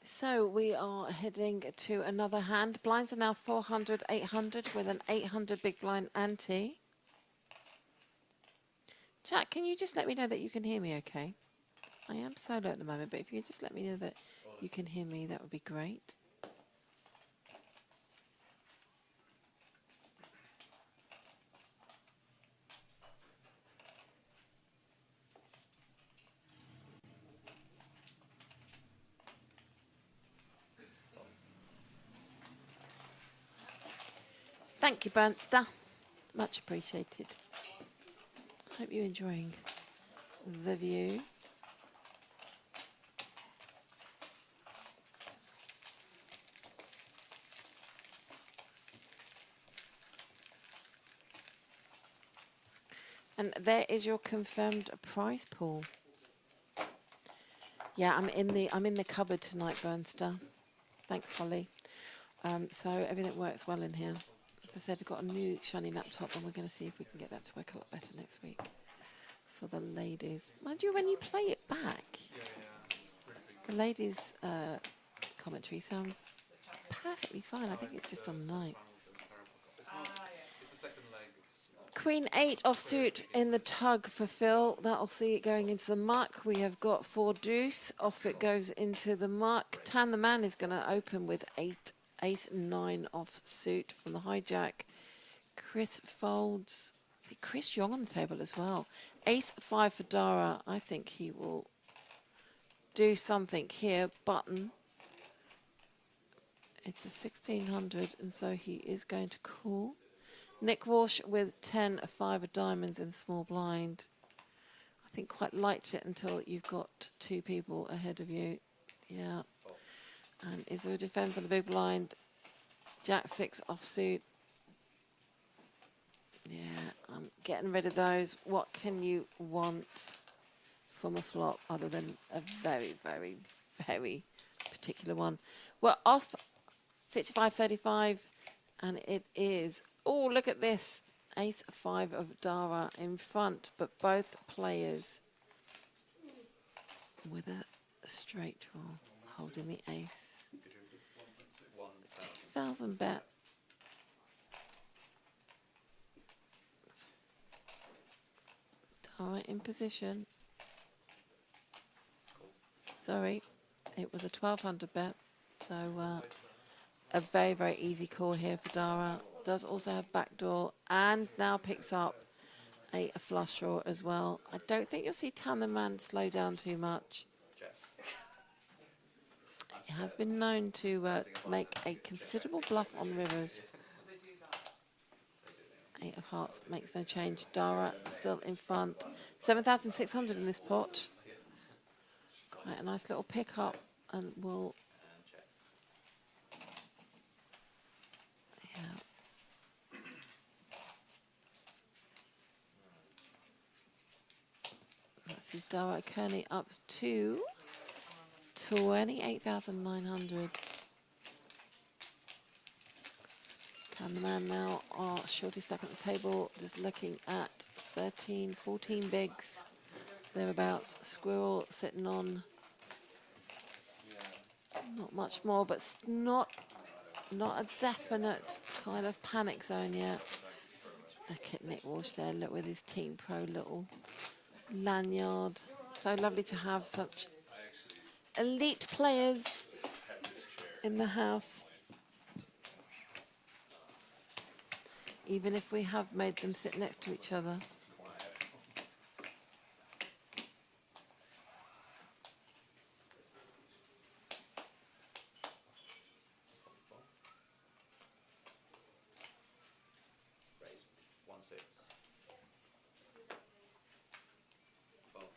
[SPEAKER 2] So we are heading to another hand. Blinds are now 400, 800 with an 800 big blind ante. Chat, can you just let me know that you can hear me okay? I am solo at the moment, but if you could just let me know that you can hear me, that would be great. Thank you, Bernster. Much appreciated. Hope you're enjoying the view. And there is your confirmed prize pool. Yeah, I'm in the cupboard tonight, Bernster. Thanks, Holly. So everything works well in here. As I said, I've got a new shiny laptop, and we're going to see if we can get that to work a lot better next week for the ladies. Mind you, when you play it back, the ladies' commentary sounds perfectly fine. I think it's just on the night. Queen 8 offsuit in the tug for Phil. That'll see it going into the muck. We have got 4 deuce. Off it goes into the muck. Tan the man is going to open with 8 ace 9 offsuit from the hijack. Chris folds. See Chris Young on the table as well. Ace 5 for Dara. I think he will do something here. Button. It's a 1600, and so he is going to call. Nick Walsh with 10 5 of diamonds in the small blind. I think quite liked it until you've got 2 people ahead of you. Yeah. And is there a defend for the big blind? Jack 6 offsuit. Yeah, I'm getting rid of those. What can you want from a flop other than a very, very, very particular one? We're off 65-35, and it is, oh, look at this. Ace 5 of Dara in front, but both players with a straight draw, holding the ace. 2,000 bet. Dara in position. Sorry, it was a 1,200 bet, so a very, very easy call here for Dara. Does also have backdoor and now picks up a flush draw as well. I don't think you'll see Tan the man slow down too much. He has been known to make a considerable bluff on rivers. 8 of hearts makes no change. Dara still in front. 7,600 in this pot. Quite a nice little pickup, and we'll. Yeah. That's his Dara Kearney up to 28,900. And the man now are shorty stack at the table, just looking at 13, 14 bigs, thereabouts. Squirrel sitting on not much more, but not a definite kind of panic zone yet. Look at Nick Walsh there, look with his Team Pro little lanyard. So lovely to have such elite players in the house. Even if we have made them sit next to each other.
[SPEAKER 1] Raise 1-6. Fold.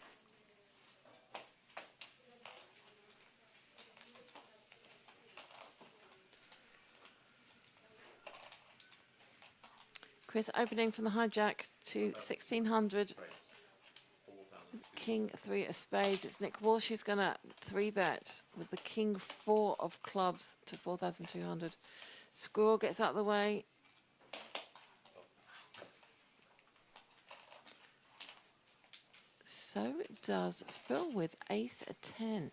[SPEAKER 2] Chris opening from the hijack to 1,600. King 3 of spades. It's Nick Walsh who's going to 3-bet with the King 4 of clubs to 4,200. Squirrel gets out of the way. So does Phil with ace 10.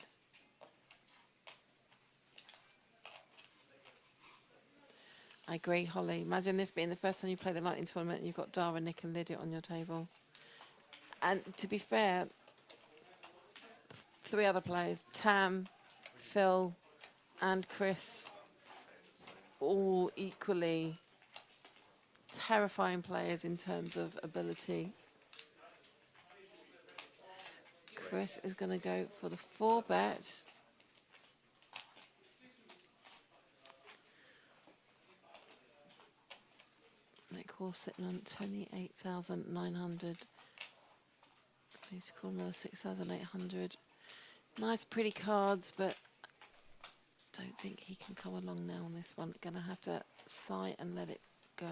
[SPEAKER 2] I agree, Holly. Imagine this being the first time you play the Lightning Tournament and you've got Dara, Nick and Lydia on your table. And to be fair, 3 other players, Tam, Phil and Chris, all equally terrifying players in terms of ability. Chris is going to go for the 4-bet. Nick Walsh sitting on 28,900. He's calling another 6,800. Nice, pretty cards, but don't think he can come along now on this one. Gonna have to sigh and let it go.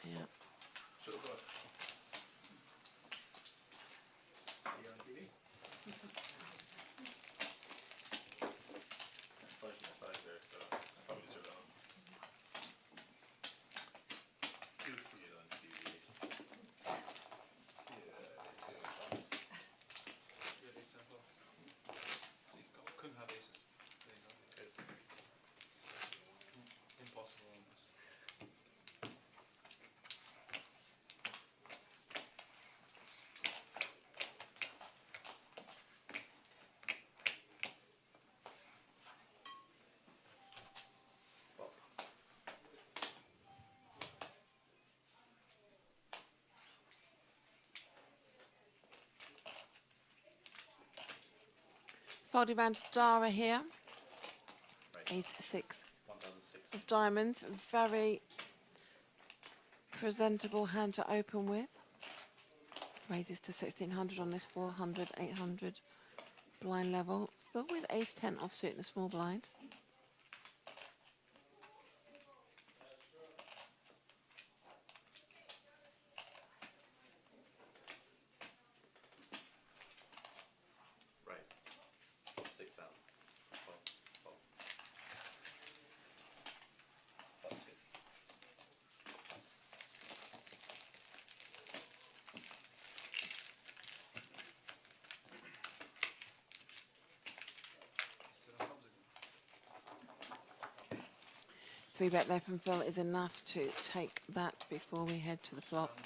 [SPEAKER 2] Yeah. Folded round to Dara here. Ace 6 of diamonds. Very presentable hand to open with. Raises to 1600 on this 400, 800 blind level. Filled with ace 10 offsuit in a small blind. Three bet there from Phil is enough to take that before we head to the flop.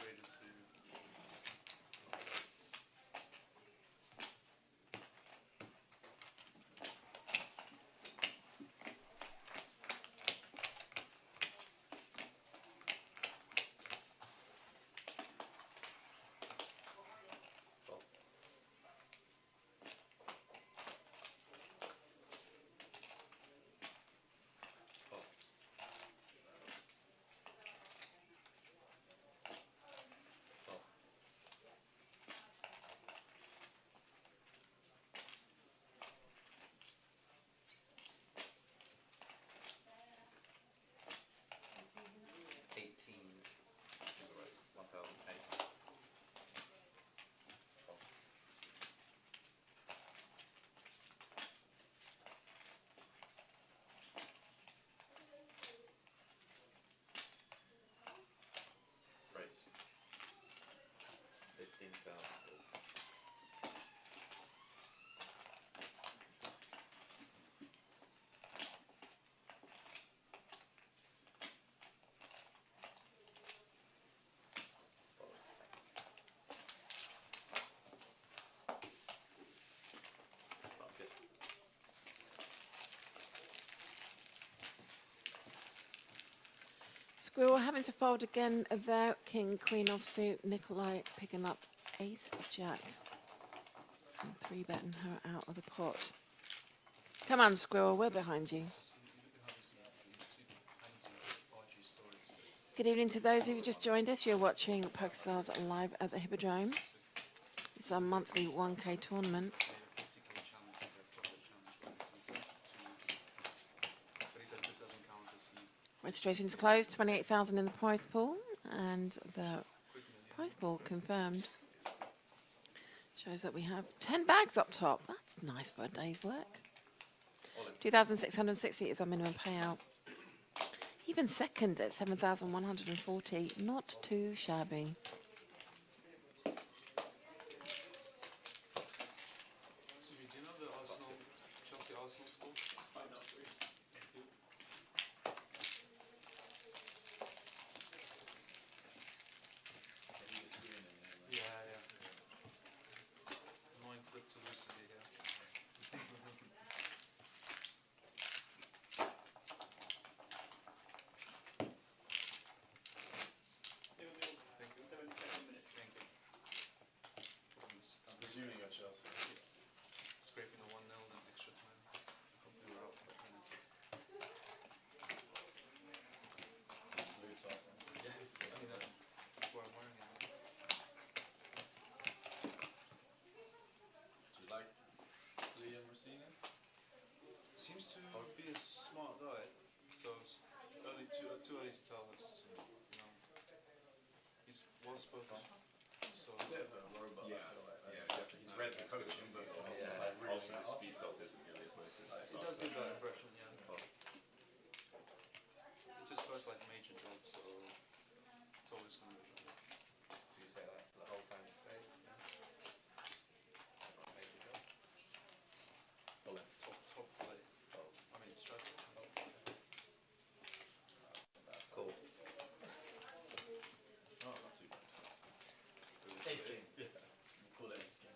[SPEAKER 2] Squirrel having to fold again there. King, queen offsuit. Nikolai picking up ace, jack. And three betting her out of the pot. Come on, Squirrel, we're behind you. Good evening to those who've just joined us. You're watching PokerStars live at the Hippodrome. It's our monthly 1K tournament. Registration's closed, 28,000 in the prize pool, and the prize pool confirmed. Shows that we have 10 bags up top. That's nice for a day's work. 2,660 is our minimum payout. Even second at 7,140, not too shabby.
[SPEAKER 3] Scraping the 1-0 then extra time. Hopefully we're out by 10 minutes. Yeah, I mean that's why I'm wearing it.
[SPEAKER 14] Do you like Liam Racine? Seems to be a smart guy. So it's too early to tell us. You know, he's well spoken. So a bit of a robot. Yeah, he's read the coaching book. It's like really also the speed felt isn't nearly as nice as
[SPEAKER 6] It does give that impression, yeah. It's his first like major job, so it's always going to be a job.
[SPEAKER 14] So you say that for the whole time space, yeah? Major job. Well,
[SPEAKER 6] Top play. I mean, it's stressful.
[SPEAKER 14] that's cool. Oh, not too bad. Ace king. Yeah. Call it ace king.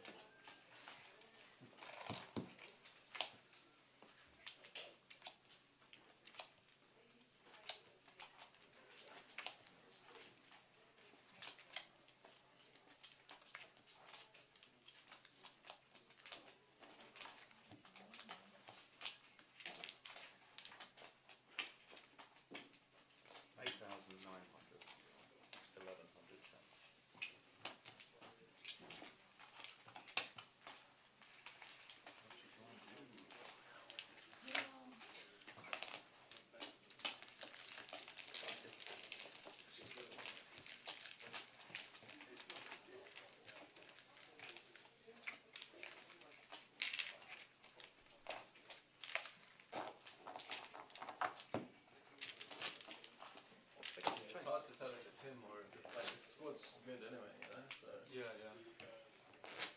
[SPEAKER 14] Tim or like the squad's good anyway, you know. So yeah,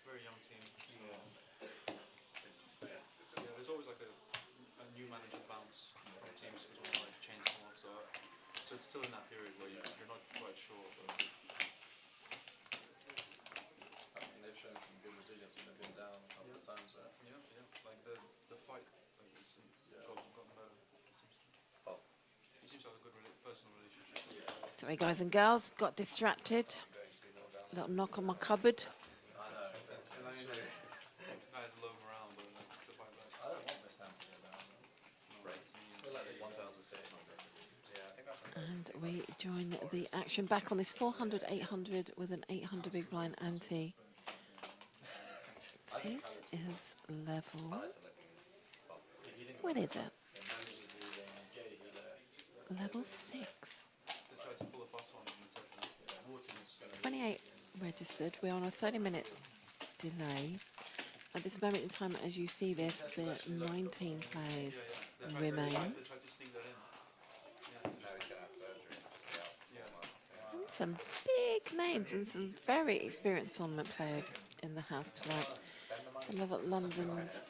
[SPEAKER 14] very young team. Yeah, there's always like a new manager bounce from teams because we like change somewhat. So it's still in that period where you're not quite sure. But I mean, they've shown some good resilience when they've been down a couple of times, right? Yeah. Like the fight, like it's gotten better. It seems like a good personal relationship.
[SPEAKER 2] Sorry, guys and girls, got distracted. Little knock on my cupboard.
[SPEAKER 14] I know, exactly. Guys loam around, but it's a bike back. I don't want this time to go down. We're like 1,600. Yeah, I think that's
[SPEAKER 2] And we join the action back on this 400, 800 with an 800 big blind ante. This is level. What is it? Level 6. 28 registered. We're on a 30-minute delay. At this moment in time, as you see this, the 19 players remain. And some big names and some very experienced tournament players in the house tonight. Some of London's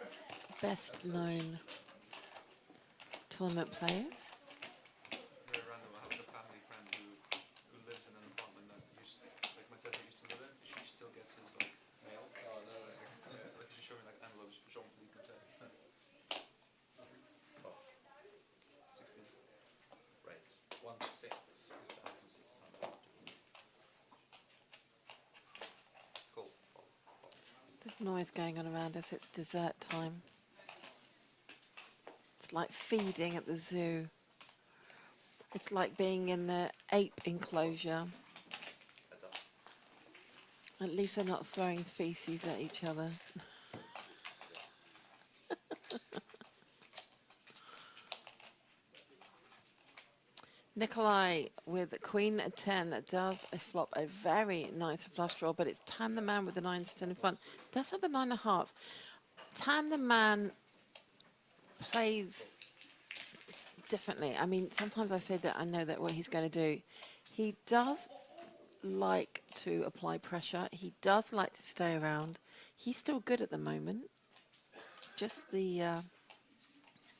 [SPEAKER 2] best known tournament players.
[SPEAKER 14] very random. I have a family friend who lives in an apartment that like my dad used to live in. She still gets his like mail. Oh no way. Yeah, like she's showing like envelopes for Jean-Philippe Matel. 16. Race. 1-6. Cool.
[SPEAKER 2] There's noise going on around us. It's dessert time. It's like feeding at the zoo. It's like being in the ape enclosure. At least they're not throwing feces at each other. Nikolai with Queen 10 does flop a very nice flush draw, but it's Tam the Man with the 9 10 in front. Does have the 9 of hearts. Tam the Man plays differently. I mean, sometimes I say that I know that what he's going to do. He does like to apply pressure. He does like to stay around. He's still good at the moment. Just the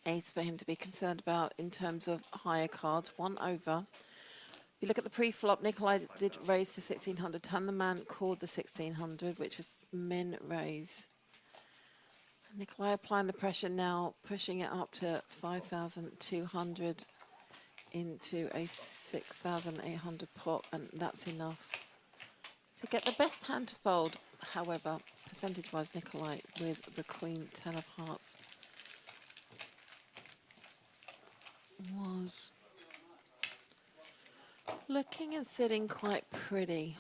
[SPEAKER 2] ace for him to be concerned about in terms of higher cards. 1 over. If you look at the pre-flop, Nikolai did raise to 1,600. Tan the Man called the 1,600, which was min raise. Nikolai applying the pressure now, pushing it up to 5,200 into a 6,800 pot, and that's enough to get the best hand to fold. However, percentage-wise, Nikolai with the Queen 10 of hearts was looking and sitting quite pretty.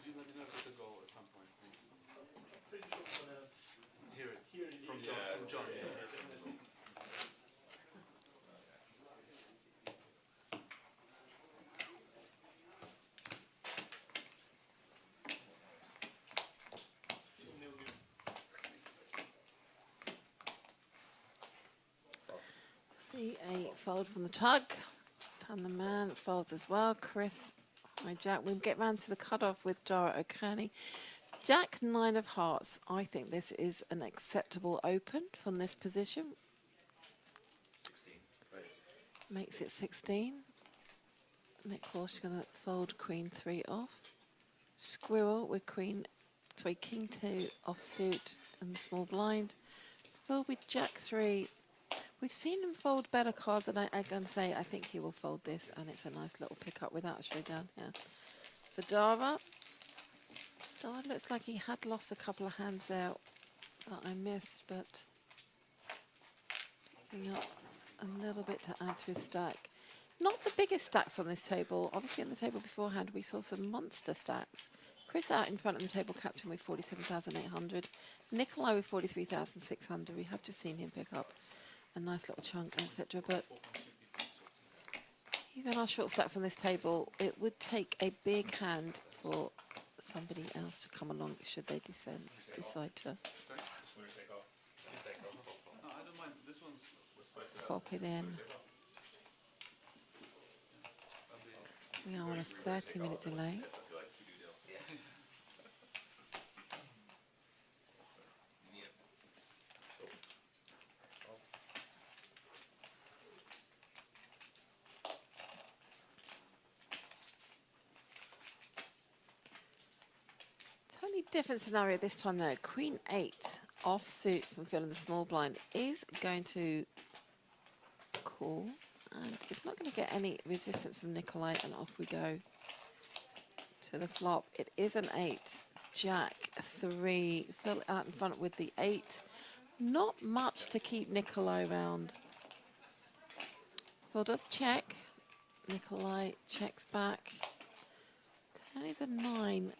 [SPEAKER 14] Hear it from John.
[SPEAKER 2] See a fold from the tug. Tan the Man folds as well. Chris, my Jack. We'll get round to the cutoff with Dara O'Kearney. Jack 9 of hearts. I think this is an acceptable open from this position.
[SPEAKER 14] 16. Right.
[SPEAKER 2] Makes it 16. Nick Walsh going to fold Queen 3 off. Squirrel with King 2 offsuit and the small blind. Fold with Jack 3. We've seen him fold better cards, and I'm going to say I think he will fold this, and it's a nice little pickup without a showdown here. For Dara, Dara looks like he had lost a couple of hands there that I missed, but picking up a little bit to add to his stack. Not the biggest stacks on this table. Obviously on the table beforehand we saw some monster stacks. Chris out in front of the table captain with 47,800. Nikolai with 43,600. We have just seen him pick up a nice little chunk, etc. But even our short stacks on this table, it would take a big hand for somebody else to come along should they decide to
[SPEAKER 14] No, I don't mind. This one's
[SPEAKER 2] pop it in. We are on a 30-minute delay. Totally different scenario this time though. Queen 8 offsuit from filling the small blind is going to call, and it's not going to get any resistance from Nikolai, and off we go to the flop. It is an 8, Jack 3, Phil out in front with the 8. Not much to keep Nikolai around. Phil does check. Nikolai checks back. Turn is a 9.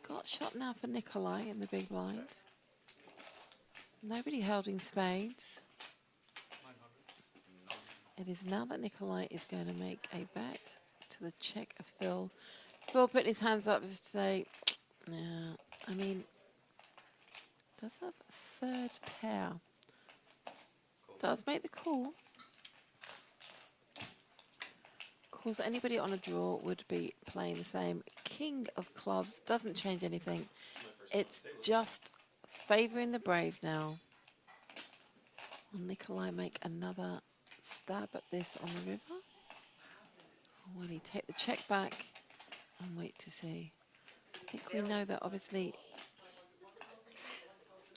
[SPEAKER 2] Got shot now for Nikolai in the big blind. Nobody holding spades. It is now that Nikolai is going to make a bet to the check of Phil. Phil putting his hands up just to say, yeah, I mean, does have a third pair. Does make the call. Of course, anybody on a draw would be playing the same. King of clubs doesn't change anything. It's just favouring the brave now. Will Nikolai make another stab at this on the river? Or will he take the check back and wait to see? I think we know that obviously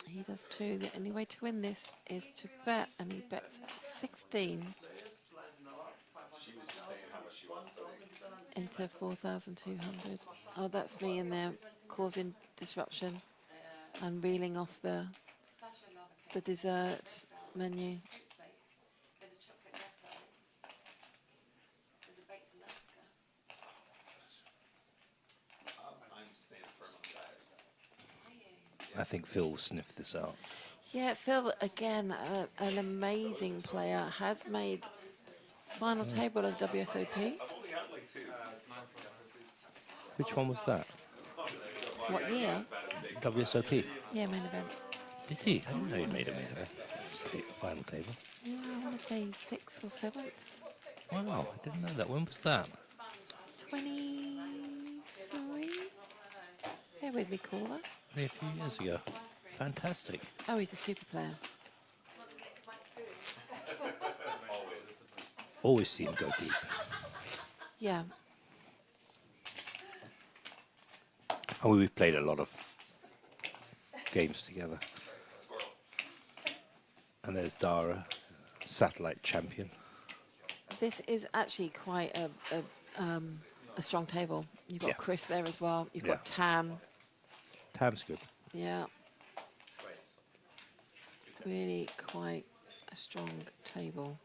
[SPEAKER 2] he does too. The only way to win this is to bet, and he bets 16 into 4,200. Oh, that's me in there causing disruption and reeling off the dessert menu.
[SPEAKER 4] I think Phil will sniff this out.
[SPEAKER 2] Yeah, Phil, again, an amazing player, has made final table of WSOP.
[SPEAKER 4] Which one was that?
[SPEAKER 2] What year?
[SPEAKER 4] WSOP.
[SPEAKER 2] Yeah, main event.
[SPEAKER 4] Did he? I didn't know he made a main event. Final table.
[SPEAKER 2] Yeah, I want to say 6th or 7th.
[SPEAKER 4] Wow, I didn't know that. When was that?
[SPEAKER 2] 23? Bear with me, caller.
[SPEAKER 4] Only a few years ago. Fantastic.
[SPEAKER 2] Oh, he's a super player.
[SPEAKER 4] Always seen him go deep.
[SPEAKER 2] Yeah.
[SPEAKER 4] And we've played a lot of games together. And there's Dara, satellite champion.
[SPEAKER 2] This is actually quite a strong table. You've got Chris there as well. You've got Tam.
[SPEAKER 4] Tam's good.
[SPEAKER 2] Yeah. Really quite a strong table.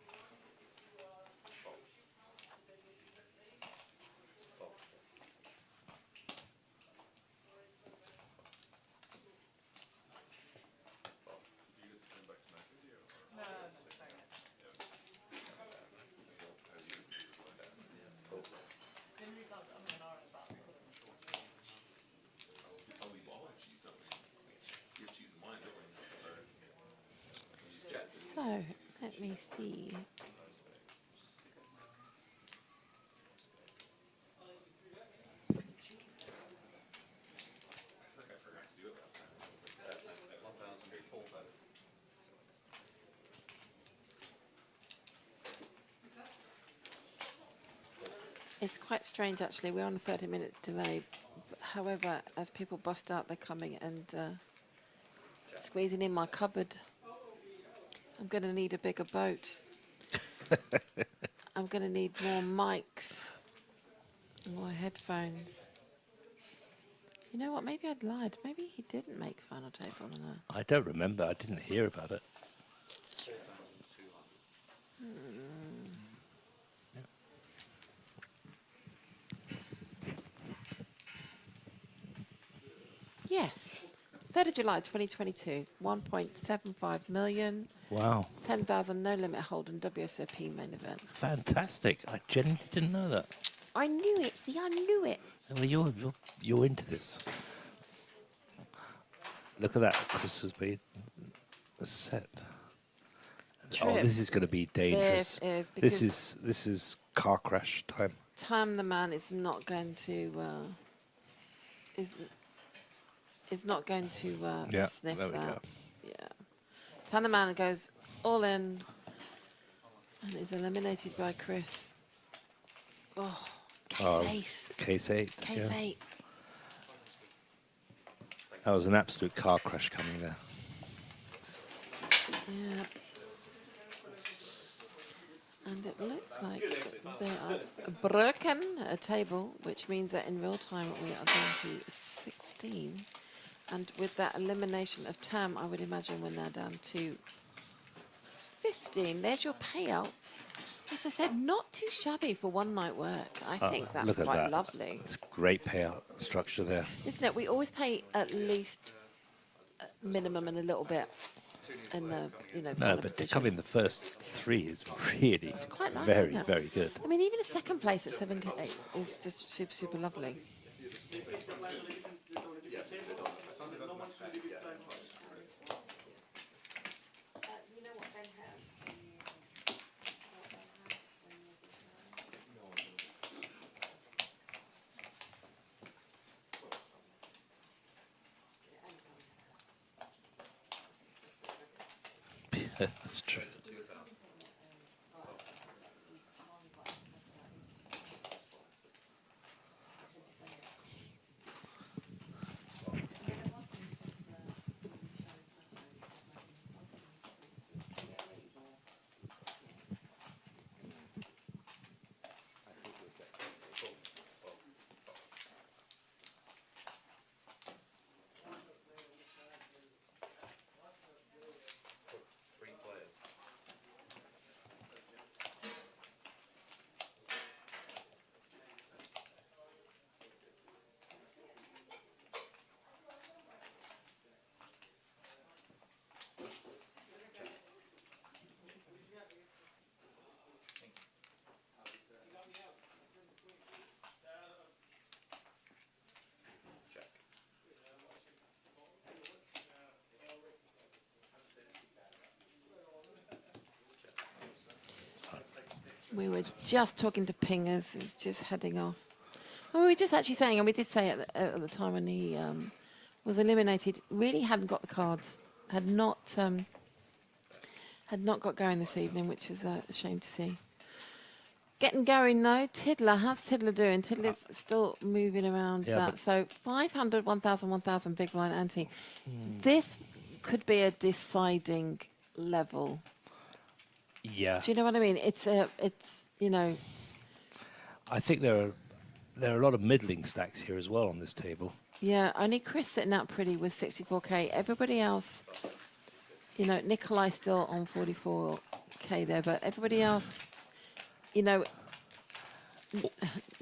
[SPEAKER 2] So, let me see. It's quite strange actually, we're on a 30-minute delay. However, as people bust out, they're coming and squeezing in my cupboard. I'm going to need a bigger boat. I'm going to need more mics, more headphones. You know what, maybe I'd lied. Maybe he didn't make final table on a...
[SPEAKER 4] I don't remember. I didn't hear about it.
[SPEAKER 2] Yes, 3rd of July 2022, 1.75 million.
[SPEAKER 4] Wow.
[SPEAKER 2] 10,000 no limit hold in WSOP main event.
[SPEAKER 4] Fantastic. I genuinely didn't know that.
[SPEAKER 2] I knew it, see, I knew it.
[SPEAKER 4] Well, you're into this. Look at that. Chris has made a set.
[SPEAKER 2] trips.
[SPEAKER 4] Oh, this is going to be dangerous.
[SPEAKER 2] This is because
[SPEAKER 4] This is car crash time.
[SPEAKER 2] Tam the man is not going to is not going to
[SPEAKER 4] Yeah,
[SPEAKER 2] sniff
[SPEAKER 4] there we
[SPEAKER 2] that.
[SPEAKER 4] go.
[SPEAKER 2] Yeah, Tam the man goes all in and is eliminated by Chris. Oh, case ace.
[SPEAKER 4] Case 8.
[SPEAKER 2] Case
[SPEAKER 4] yeah.
[SPEAKER 2] 8.
[SPEAKER 4] That was an absolute car crash coming there.
[SPEAKER 2] Yeah. And it looks like they are broken a table, which means that in real time we are down to 16. And with that elimination of Tam, I would imagine we're now down to 15. There's your payouts. As I said, not too shabby for one night work. I think that's
[SPEAKER 4] Look at
[SPEAKER 2] quite
[SPEAKER 4] that.
[SPEAKER 2] lovely.
[SPEAKER 4] It's great payout structure there.
[SPEAKER 2] Isn't it? We always pay at least minimum and a little bit in the,
[SPEAKER 4] No,
[SPEAKER 2] final
[SPEAKER 4] but to
[SPEAKER 2] position.
[SPEAKER 4] come in the first 3 is really
[SPEAKER 2] Quite nice,
[SPEAKER 4] very,
[SPEAKER 2] isn't it?
[SPEAKER 4] very good.
[SPEAKER 2] I mean, even a second place at 7K is just super, super lovely.
[SPEAKER 4] That's true.
[SPEAKER 2] We were just talking to Pingers, who's just heading off. And we were just actually saying, and we did say at the time when he was eliminated, really hadn't got the cards, had not got going this evening, which is a shame to see. Getting going though, Tiddler, how's Tiddler doing? Tiddler's still moving around that. So 500, 1,000, 1,000 big blind ante. This could be a deciding level.
[SPEAKER 4] Yeah.
[SPEAKER 2] Do you know what I mean? It's you know.
[SPEAKER 4] I think there are a lot of middling stacks here as well on this table.
[SPEAKER 2] Yeah, only Chris sitting out pretty with 64k. Everybody else, you know, Nikolai still on 44k there, but everybody else, you know.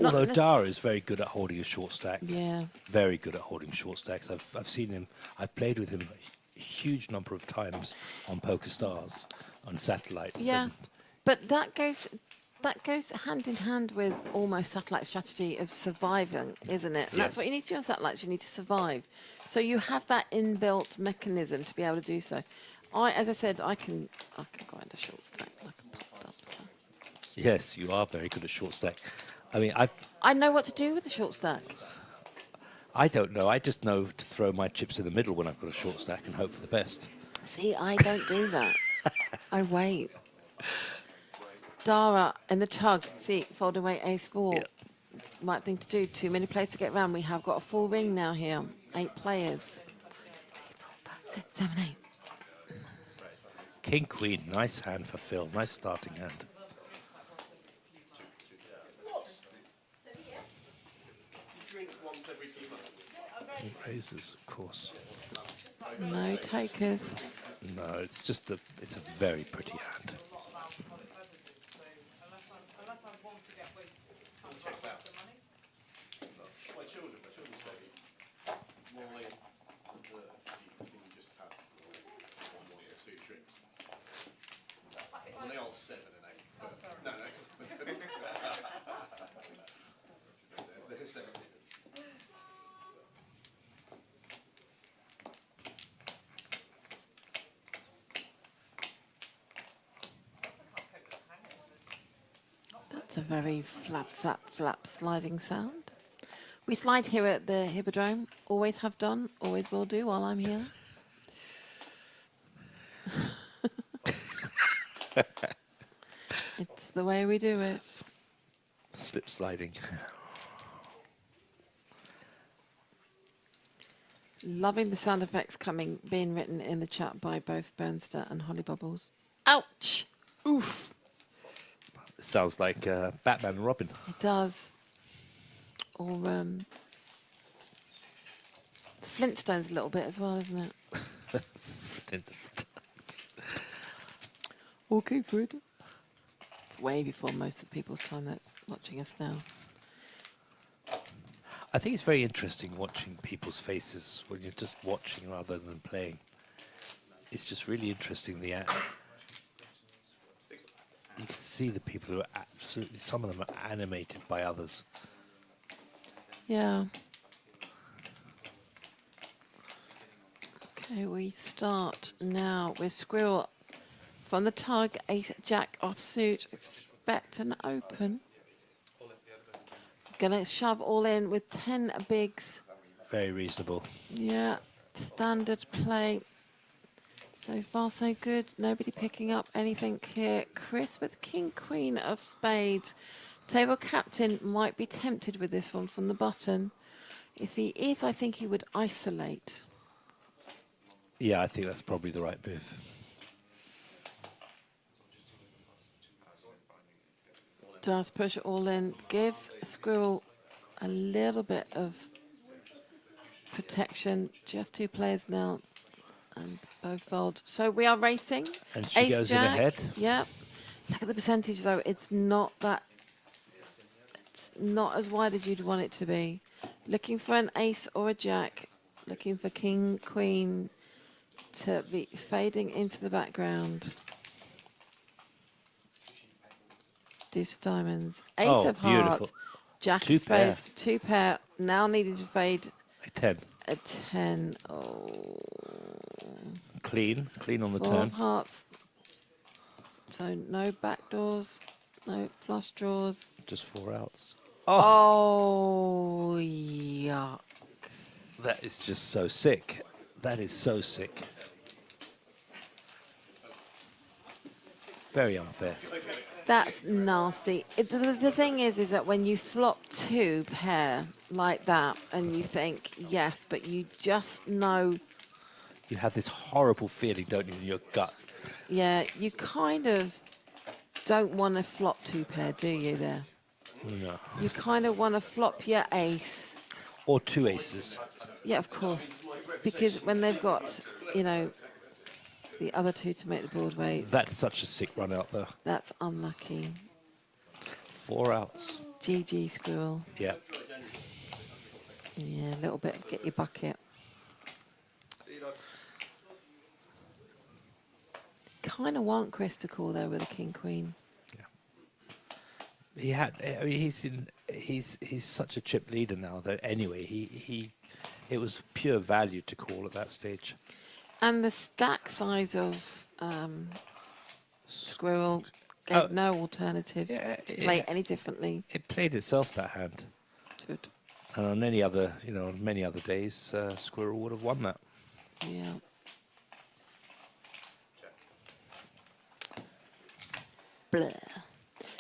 [SPEAKER 4] Although Dara is very good at holding a short stack.
[SPEAKER 2] Yeah.
[SPEAKER 4] Very good at holding short stacks. I've seen him. I've played with him a huge number of times on PokerStars, on satellites.
[SPEAKER 2] Yeah, but that goes hand in hand with almost satellite strategy of surviving, isn't it? And that's what you need to do on satellites. You need to survive. So you have that inbuilt mechanism to be able to do so. As I said, I can grind a short stack like a pop dancer.
[SPEAKER 4] Yes, you are very good at short stack. I mean,
[SPEAKER 2] I know what to do with a short stack.
[SPEAKER 4] I don't know. I just know to throw my chips in the middle when I've got a short stack and hope for the best.
[SPEAKER 2] See, I don't do that. I wait. Dara and the tug. See, fold away ace-4.
[SPEAKER 4] Yeah.
[SPEAKER 2] Right thing to do. Too many players to get round. We have got a full ring now here. 8 players. 7, 8.
[SPEAKER 4] King, Queen. Nice hand for Phil. Nice starting hand. Raises, of course.
[SPEAKER 2] No takers.
[SPEAKER 4] No, it's just it's a very pretty hand.
[SPEAKER 1] They all 7 and 8. No. They're 7.
[SPEAKER 2] That's a very flap, flap, flap sliding sound. We slide here at the Hippodrome. Always have done, always will do while I'm here. It's the way we do it.
[SPEAKER 4] Slip sliding.
[SPEAKER 2] Loving the sound effects being written in the chat by both Bernster and Holly Bubbles. Ouch! Oof!
[SPEAKER 4] It sounds like Batman and Robin.
[SPEAKER 2] It does. Or the Flintstones a little bit as well, isn't it?
[SPEAKER 4] Flintstones.
[SPEAKER 2] Okay, Fred. Way before most of the people's time that's watching us now.
[SPEAKER 4] I think it's very interesting watching people's faces when you're just watching rather than playing. It's just really interesting. You can see the people who are absolutely, some of them are animated by others.
[SPEAKER 2] Yeah. Okay, we start now with Squirrel from the tug, ace jack offsuit, expect an open. Gonna shove all in with 10 bigs.
[SPEAKER 4] Very reasonable.
[SPEAKER 2] Yeah, standard play. So far so good. Nobody picking up anything here. Chris with king, queen of spades. Table captain might be tempted with this one from the button. If he is, I think he would isolate.
[SPEAKER 4] Yeah, I think that's probably the right move.
[SPEAKER 2] Does push it all in. Gives Squirrel a little bit of protection. Just 2 players now. And both fold. So we are racing.
[SPEAKER 4] And she
[SPEAKER 2] Ace
[SPEAKER 4] goes
[SPEAKER 2] jack.
[SPEAKER 4] in ahead.
[SPEAKER 2] Yeah. Look at the percentage though. It's not that. It's not as wide as you'd want it to be. Looking for an ace or a jack. Looking for king, queen to be fading into the background. Deuce of diamonds. Ace of hearts. Jack of spades. 2 pair. Now needing to fade.
[SPEAKER 4] A 10.
[SPEAKER 2] A 10. Oh.
[SPEAKER 4] Clean on the
[SPEAKER 2] 4
[SPEAKER 4] turn.
[SPEAKER 2] of hearts. So no back doors, no flush draws.
[SPEAKER 4] Just 4 outs.
[SPEAKER 2] Oh, yuck.
[SPEAKER 4] That is just so sick. That is so sick. Very unfair.
[SPEAKER 2] That's nasty. The thing is that when you flop 2 pair like that and you think, yes, but you just know.
[SPEAKER 4] You have this horrible feeling, don't you, in your gut?
[SPEAKER 2] Yeah, you kind of don't want to flop 2 pair, do you, there?
[SPEAKER 4] No.
[SPEAKER 2] You kind of want to flop your ace.
[SPEAKER 4] Or 2 aces.
[SPEAKER 2] Yeah, of course. Because when they've got, you know, the other 2 to make the Broadway.
[SPEAKER 4] That's such a sick run out there.
[SPEAKER 2] That's unlucky.
[SPEAKER 4] 4 outs.
[SPEAKER 2] GG, Squirrel.
[SPEAKER 4] Yeah.
[SPEAKER 2] Yeah, a little bit. Get your bucket. Kind of want Chris to call there with a king queen.
[SPEAKER 4] He had. I mean, he's such a chip leader now that anyway it was pure value to call at that stage.
[SPEAKER 2] And the stack size of Squirrel gave no alternative to play any differently.
[SPEAKER 4] It played itself, that hand.
[SPEAKER 2] Good.
[SPEAKER 4] And on any other, on many other days, Squirrel would have won that.
[SPEAKER 2] Yeah. Blah.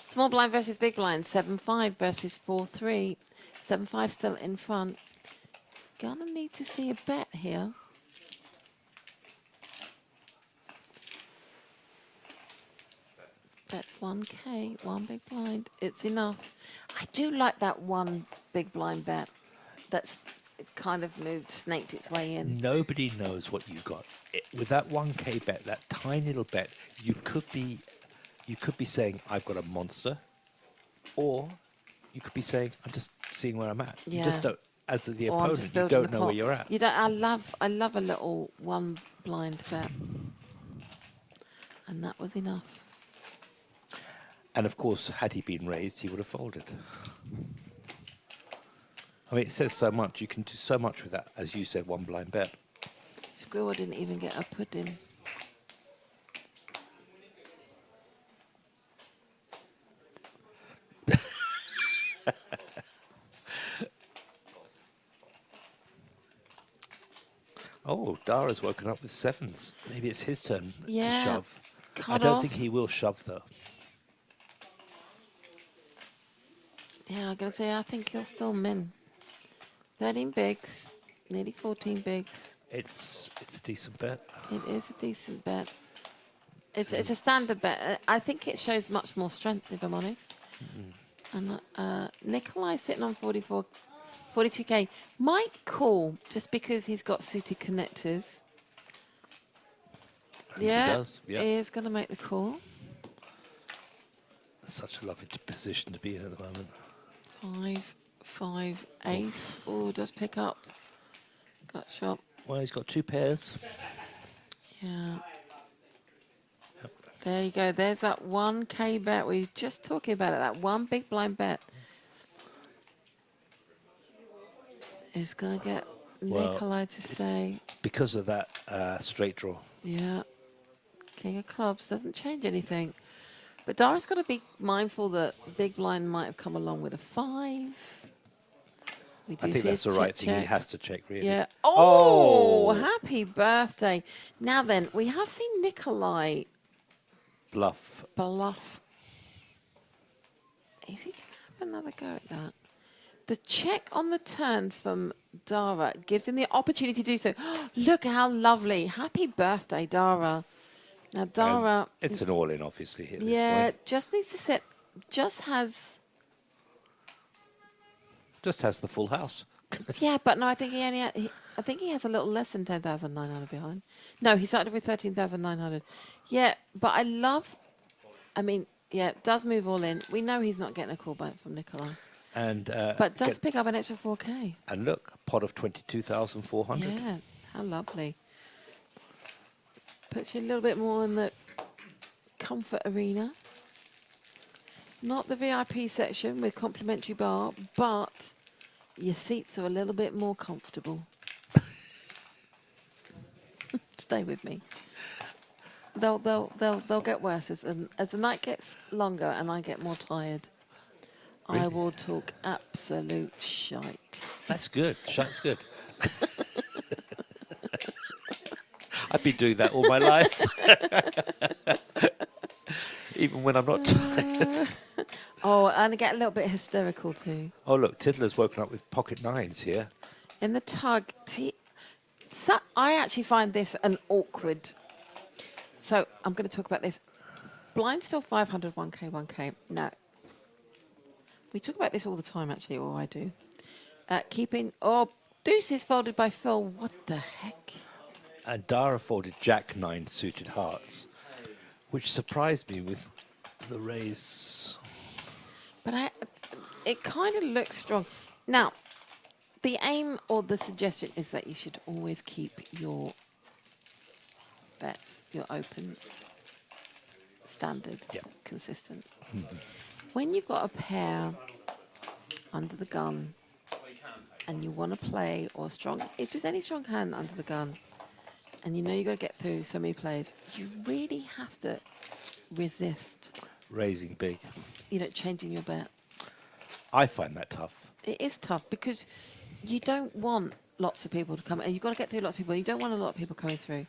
[SPEAKER 2] Small blind versus big blind. 7-5 versus 4-3. 7-5 still in front. Gonna need to see a bet here. Bet 1K, 1 big blind. It's enough. I do like that 1 big blind bet. That's kind of snaked its way in.
[SPEAKER 4] Nobody knows what you got. With that 1K bet, that tiny little bet, you could be saying, I've got a monster. Or you could be saying, I'm just seeing where I'm at.
[SPEAKER 2] Yeah.
[SPEAKER 4] You just don't, as the
[SPEAKER 2] Or I'm
[SPEAKER 4] opponent,
[SPEAKER 2] just
[SPEAKER 4] you
[SPEAKER 2] building
[SPEAKER 4] don't
[SPEAKER 2] the
[SPEAKER 4] know where
[SPEAKER 2] pot.
[SPEAKER 4] you're at.
[SPEAKER 2] You don't. I love a little 1 blind bet. And that was enough.
[SPEAKER 4] And of course, had he been raised, he would have folded. I mean, it says so much. You can do so much with that, as you said, 1 blind bet.
[SPEAKER 2] Squirrel didn't even get a pudding.
[SPEAKER 4] Oh, Dara's woken up with sevens. Maybe it's his turn
[SPEAKER 2] Yeah.
[SPEAKER 4] to shove. I
[SPEAKER 2] Cut
[SPEAKER 4] don't
[SPEAKER 2] off.
[SPEAKER 4] think he will shove, though.
[SPEAKER 2] Yeah, I'm going to say I think he'll still min. 13 bigs, nearly 14 bigs.
[SPEAKER 4] It's a decent bet.
[SPEAKER 2] It is a decent bet. It's a standard bet. I think it shows much more strength, if I'm honest. And Nikolai sitting on 42k. Might call just because he's got suited connectors. Yeah,
[SPEAKER 4] he does. Yeah.
[SPEAKER 2] he is going to make the call.
[SPEAKER 4] Such a lovely position to be in at the moment.
[SPEAKER 2] 5, 5, ace. Oh, does pick up. Gut shot.
[SPEAKER 4] Well, he's got 2 pairs.
[SPEAKER 2] Yeah. There you go. There's that 1k bet. We were just talking about it. That one big blind bet is going to get
[SPEAKER 4] Well,
[SPEAKER 2] Nikolai to stay.
[SPEAKER 4] Because of that straight draw.
[SPEAKER 2] Yeah. King of clubs doesn't change anything. But Dara's got to be mindful that big blind might have come along with a 5. We do
[SPEAKER 4] I think
[SPEAKER 2] see a
[SPEAKER 4] that's the right thing. He
[SPEAKER 2] check.
[SPEAKER 4] has to check, really.
[SPEAKER 2] Yeah. Oh, happy birthday. Now then, we have seen Nikolai
[SPEAKER 4] Bluff.
[SPEAKER 2] bluff. Is he going to have another go at that? The check on the turn from Dara gives him the opportunity to do so. Look how lovely. Happy birthday, Dara. Now, Dara...
[SPEAKER 4] It's an all-in, obviously, here at
[SPEAKER 2] yeah,
[SPEAKER 4] this point.
[SPEAKER 2] just needs to set... Just has...
[SPEAKER 4] Just has the full house.
[SPEAKER 2] Yeah, but no, I think he only... I think he has a little less than 10,900 behind. No, he started with 13,900. Yeah, but I love... I mean, yeah, it does move all in. We know he's not getting a call back from Nikolai.
[SPEAKER 4] And
[SPEAKER 2] But does pick up an extra 4k.
[SPEAKER 4] And look, a pot of 22,400.
[SPEAKER 2] Yeah, how lovely. Puts you a little bit more in the comfort arena. Not the VIP section with complimentary bar, but your seats are a little bit more comfortable. Stay with me. They'll get worse as the night gets longer and I get more tired.
[SPEAKER 4] Really?
[SPEAKER 2] I will talk absolute shite.
[SPEAKER 4] That's good. Shite's good. I've been doing that all my life. Even when I'm not tired.
[SPEAKER 2] Oh, and I get a little bit hysterical too.
[SPEAKER 4] Oh, look, Tiddler's woken up with pocket 9s here.
[SPEAKER 2] In the tug, I actually find this an awkward. So I'm going to talk about this. Blind still 500, 1k, 1k. Now, we talk about this all the time, actually, or I do. Keeping, deuces folded by Phil. What the heck?
[SPEAKER 4] And Dara folded Jack 9 suited hearts, which surprised me with the raise.
[SPEAKER 2] But it kind of looks strong. Now, the aim or the suggestion is that you should always keep your bets, your opens, standard, consistent. When you've got a pair under the gun and you want to play or strong, it's just any strong hand under the gun, and you know you've got to get through so many plays, you really have to resist.
[SPEAKER 4] Raising big.
[SPEAKER 2] You know, changing your bet.
[SPEAKER 4] I find that tough.
[SPEAKER 2] It is tough because you don't want lots of people to come, and you've got to get through lots of people. You don't want a lot of people coming through.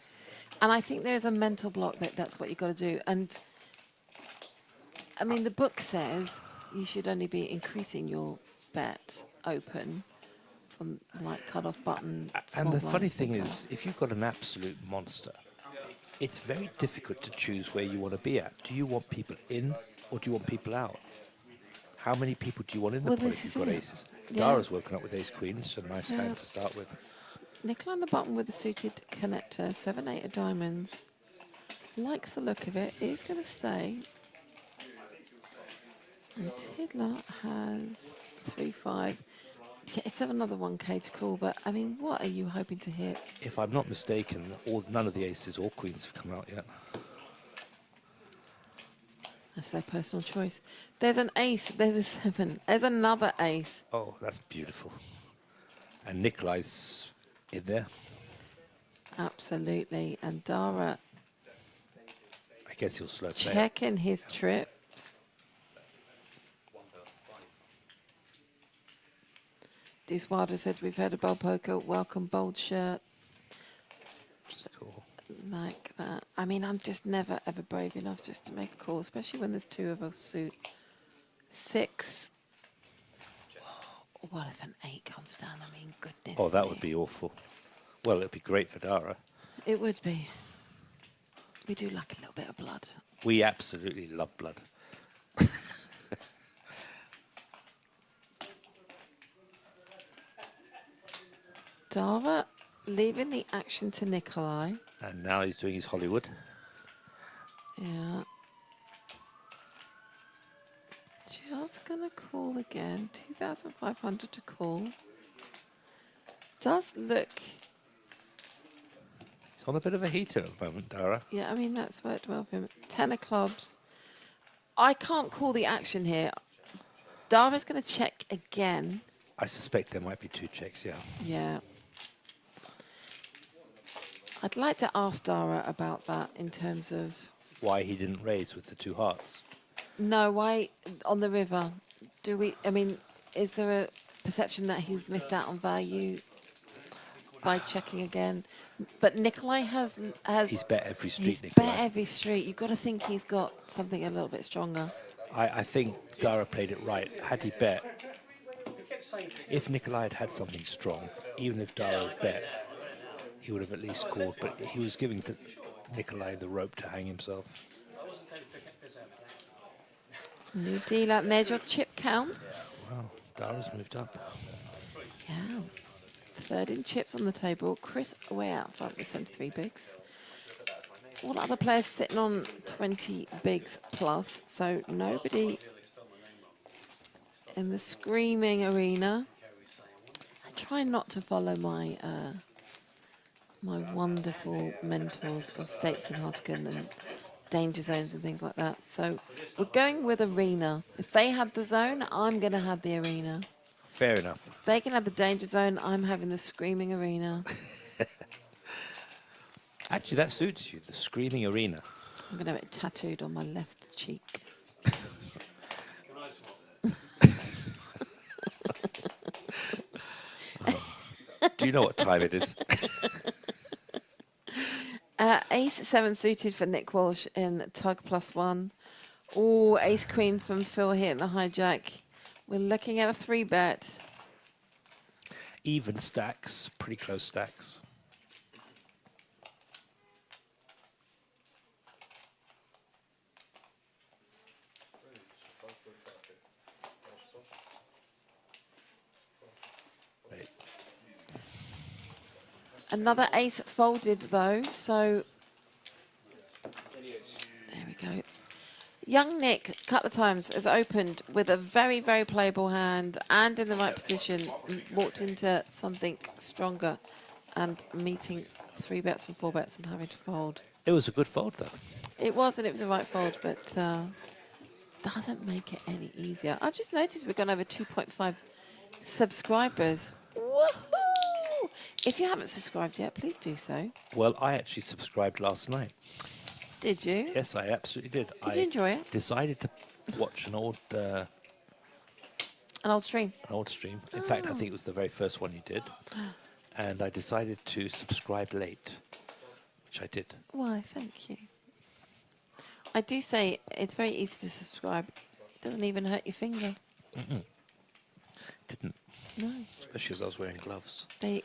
[SPEAKER 2] And I think there's a mental block that that's what you've got to do. And, I mean, the book says you should only be increasing your bet open from, like, cut-off button.
[SPEAKER 4] And the funny thing is, if you've got an absolute monster, it's very difficult to choose where you want to be at. Do you want people in or do you want people out? How many people do you want in the pot if you've got aces? Dara's woken up with ace-queen. It's a nice hand to start with.
[SPEAKER 2] Nickel on the bottom with a suited connector, 7-8 of diamonds. Likes the look of it. Is going to stay. And Tiddler has 3-5. Yeah, it's another 1k to call, but I mean, what are you hoping to hit?
[SPEAKER 4] If I'm not mistaken, none of the aces or queens have come out yet.
[SPEAKER 2] That's their personal choice. There's an ace. There's a 7. There's another ace.
[SPEAKER 4] Oh, that's beautiful. And Nikolai's in there.
[SPEAKER 2] Absolutely. And Dara
[SPEAKER 4] I guess he'll slow play.
[SPEAKER 2] checking his trips. Deuce Wilder said, we've heard of bold poker. Welcome, bold shirt. like that. I mean, I'm just never ever brave enough just to make a call, especially when there's two of a suit. 6. What if an 8 comes down? I mean, goodness.
[SPEAKER 4] Oh, that
[SPEAKER 2] me.
[SPEAKER 4] would be awful. Well, it'd be great for Dara.
[SPEAKER 2] It would be. We do like a little bit of blood.
[SPEAKER 4] We absolutely love blood.
[SPEAKER 2] Dara leaving the action to Nikolai.
[SPEAKER 4] And now he's doing his Hollywood.
[SPEAKER 2] Yeah. Just gonna call again. 2,500 to call. Does look.
[SPEAKER 4] He's on a bit of a heater at the moment, Dara.
[SPEAKER 2] Yeah, I mean that's worked well for him. 10 of clubs. I can't call the action here. Dara's gonna check again.
[SPEAKER 4] I suspect there might be 2 checks, yeah.
[SPEAKER 2] Yeah. I'd like to ask Dara about that in terms of.
[SPEAKER 4] Why he didn't raise with the 2 hearts.
[SPEAKER 2] No, why on the river? Do we? I mean, is there a perception that he's missed out on value by checking again? But Nikolai has.
[SPEAKER 4] He's bet every street,
[SPEAKER 2] He's
[SPEAKER 4] Nikolai.
[SPEAKER 2] bet every street. You've got to think he's got something a little bit stronger.
[SPEAKER 4] I think Dara played it right. Had he bet, if Nikolai had had something strong, even if Dara had bet, he would have at least called. But he was giving to Nikolai the rope to hang himself.
[SPEAKER 2] New dealer. And there's your chip counts.
[SPEAKER 4] Wow, Dara's moved up.
[SPEAKER 2] Yeah. 3rd in chips on the table. Chris way out front with 73 bigs. All other players sitting on 20 bigs plus. So nobody in the screaming arena. I try not to follow my my wonderful mentors of Stakes and Hartigan and danger zones and things like that. So we're going with arena. If they had the zone, I'm going to have the arena.
[SPEAKER 4] Fair enough.
[SPEAKER 2] They can have the danger zone. I'm having the screaming arena.
[SPEAKER 4] Actually, that suits you, the screaming arena.
[SPEAKER 2] I'm going to have it tattooed on my left cheek.
[SPEAKER 4] Do you know what time it is?
[SPEAKER 2] Ace 7 suited for Nick Walsh in tug +1. Oh, ace queen from Phil here in the hijack. We're looking at a 3-bet.
[SPEAKER 4] Even stacks, pretty close stacks.
[SPEAKER 2] Another ace folded though, so there we go. Young Nick, a couple of times, has opened with a very, very playable hand and in the right position, walked into something stronger and meeting 3 bets and 4 bets and having to fold.
[SPEAKER 4] It was a good fold though.
[SPEAKER 2] It was, and it was the right fold, but doesn't make it any easier. I've just noticed we've gone over 2.5 subscribers. Woohoo! If you haven't subscribed yet, please do so.
[SPEAKER 4] Well, I actually subscribed last night.
[SPEAKER 2] Did you?
[SPEAKER 4] Yes, I absolutely did.
[SPEAKER 2] Did you enjoy it?
[SPEAKER 4] Decided to watch an old
[SPEAKER 2] stream.
[SPEAKER 4] An old stream. In fact, I think it was the very first one you did. And I decided to subscribe late, which I did.
[SPEAKER 2] Why, thank you. I do say it's very easy to subscribe. It doesn't even hurt your finger.
[SPEAKER 4] Mm-mm. Didn't.
[SPEAKER 2] No.
[SPEAKER 4] Especially as I was wearing gloves.
[SPEAKER 2] They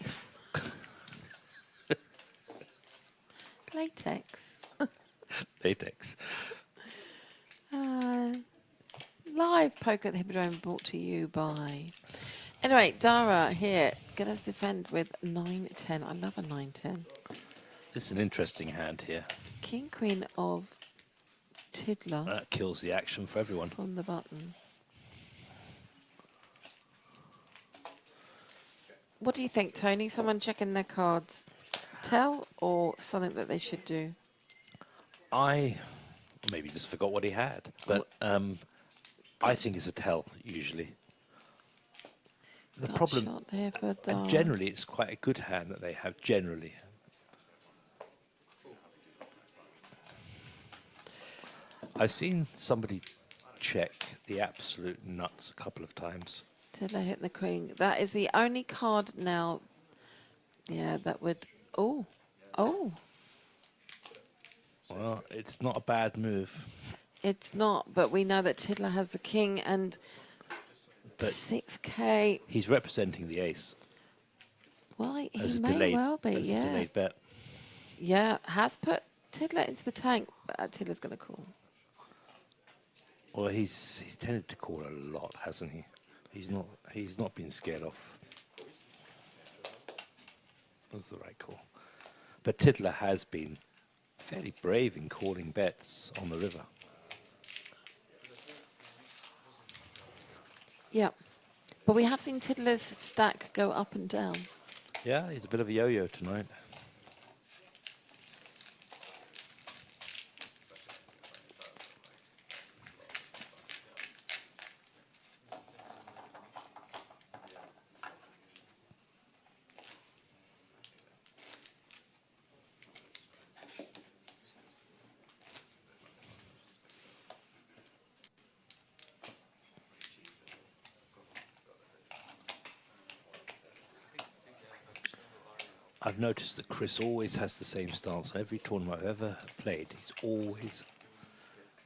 [SPEAKER 2] latex.
[SPEAKER 4] Latex.
[SPEAKER 2] Live poker at the Hippodrome brought to you by. Anyway, Dara here. Get us defend with 9-10. I love a 9-10.
[SPEAKER 4] This is an interesting hand here.
[SPEAKER 2] King Queen of Tiddler.
[SPEAKER 4] That kills the action for everyone.
[SPEAKER 2] From the button. What do you think, Tony? Someone checking their cards tell or something that they should do?
[SPEAKER 4] I maybe just forgot what he had, but I think it's a tell usually. The
[SPEAKER 2] Gut
[SPEAKER 4] problem,
[SPEAKER 2] shot here for
[SPEAKER 4] and generally, it's quite a good hand that they have. Generally, I've seen somebody check the absolute nuts a couple of times.
[SPEAKER 2] Tiddler hit the queen. That is the only card now. Yeah, that would. Oh,
[SPEAKER 4] Well, it's not a bad move.
[SPEAKER 2] It's not, but we know that Tiddler has the king and
[SPEAKER 4] But
[SPEAKER 2] 6K.
[SPEAKER 4] he's representing the ace
[SPEAKER 2] Well, he
[SPEAKER 4] as a
[SPEAKER 2] may
[SPEAKER 4] delayed,
[SPEAKER 2] well be,
[SPEAKER 4] as a
[SPEAKER 2] yeah.
[SPEAKER 4] delayed bet.
[SPEAKER 2] Yeah, has put Tiddler into the tank, but Tiddler's going to call.
[SPEAKER 4] Well, he's tended to call a lot, hasn't he? He's not been scared off. That's the right call. But Tiddler has been fairly brave in calling bets on the river.
[SPEAKER 2] Yeah, but we have seen Tiddler's stack go up and down.
[SPEAKER 4] Yeah, he's a bit of a yo-yo tonight. I've noticed that Chris always has the same stance. Every tournament I've ever played,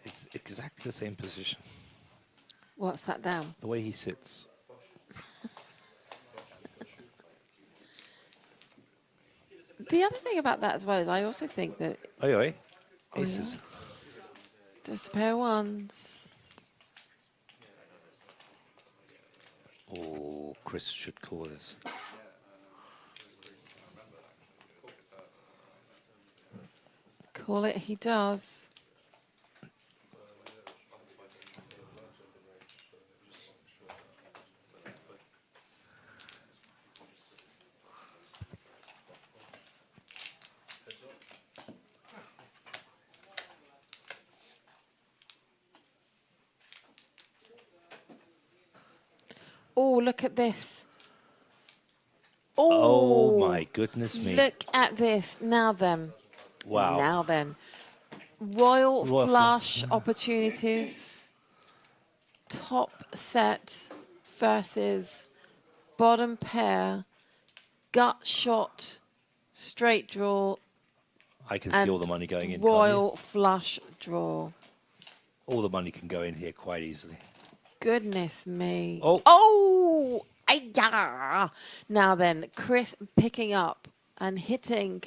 [SPEAKER 4] it's exactly the same position.
[SPEAKER 2] What's that down?
[SPEAKER 4] The way he sits.
[SPEAKER 2] The other thing about that as well is I also think that...
[SPEAKER 4] Oi, oi.
[SPEAKER 2] Oh,
[SPEAKER 4] Aces.
[SPEAKER 2] yeah. Just a pair of ones.
[SPEAKER 4] Oh, Chris should call this.
[SPEAKER 2] Call it, he does. Oh, look at this.
[SPEAKER 4] Oh, my goodness me.
[SPEAKER 2] Look at this. Now then.
[SPEAKER 4] Wow.
[SPEAKER 2] Now then. Royal flush
[SPEAKER 4] flush.
[SPEAKER 2] opportunities. Top set versus bottom pair. Gut shot. Straight draw.
[SPEAKER 4] I can see all the money going in.
[SPEAKER 2] Royal flush draw.
[SPEAKER 4] All the money can go in here quite easily.
[SPEAKER 2] Goodness me.
[SPEAKER 4] Oh.
[SPEAKER 2] Oh! Ay-ya! Now then, Chris picking up and hitting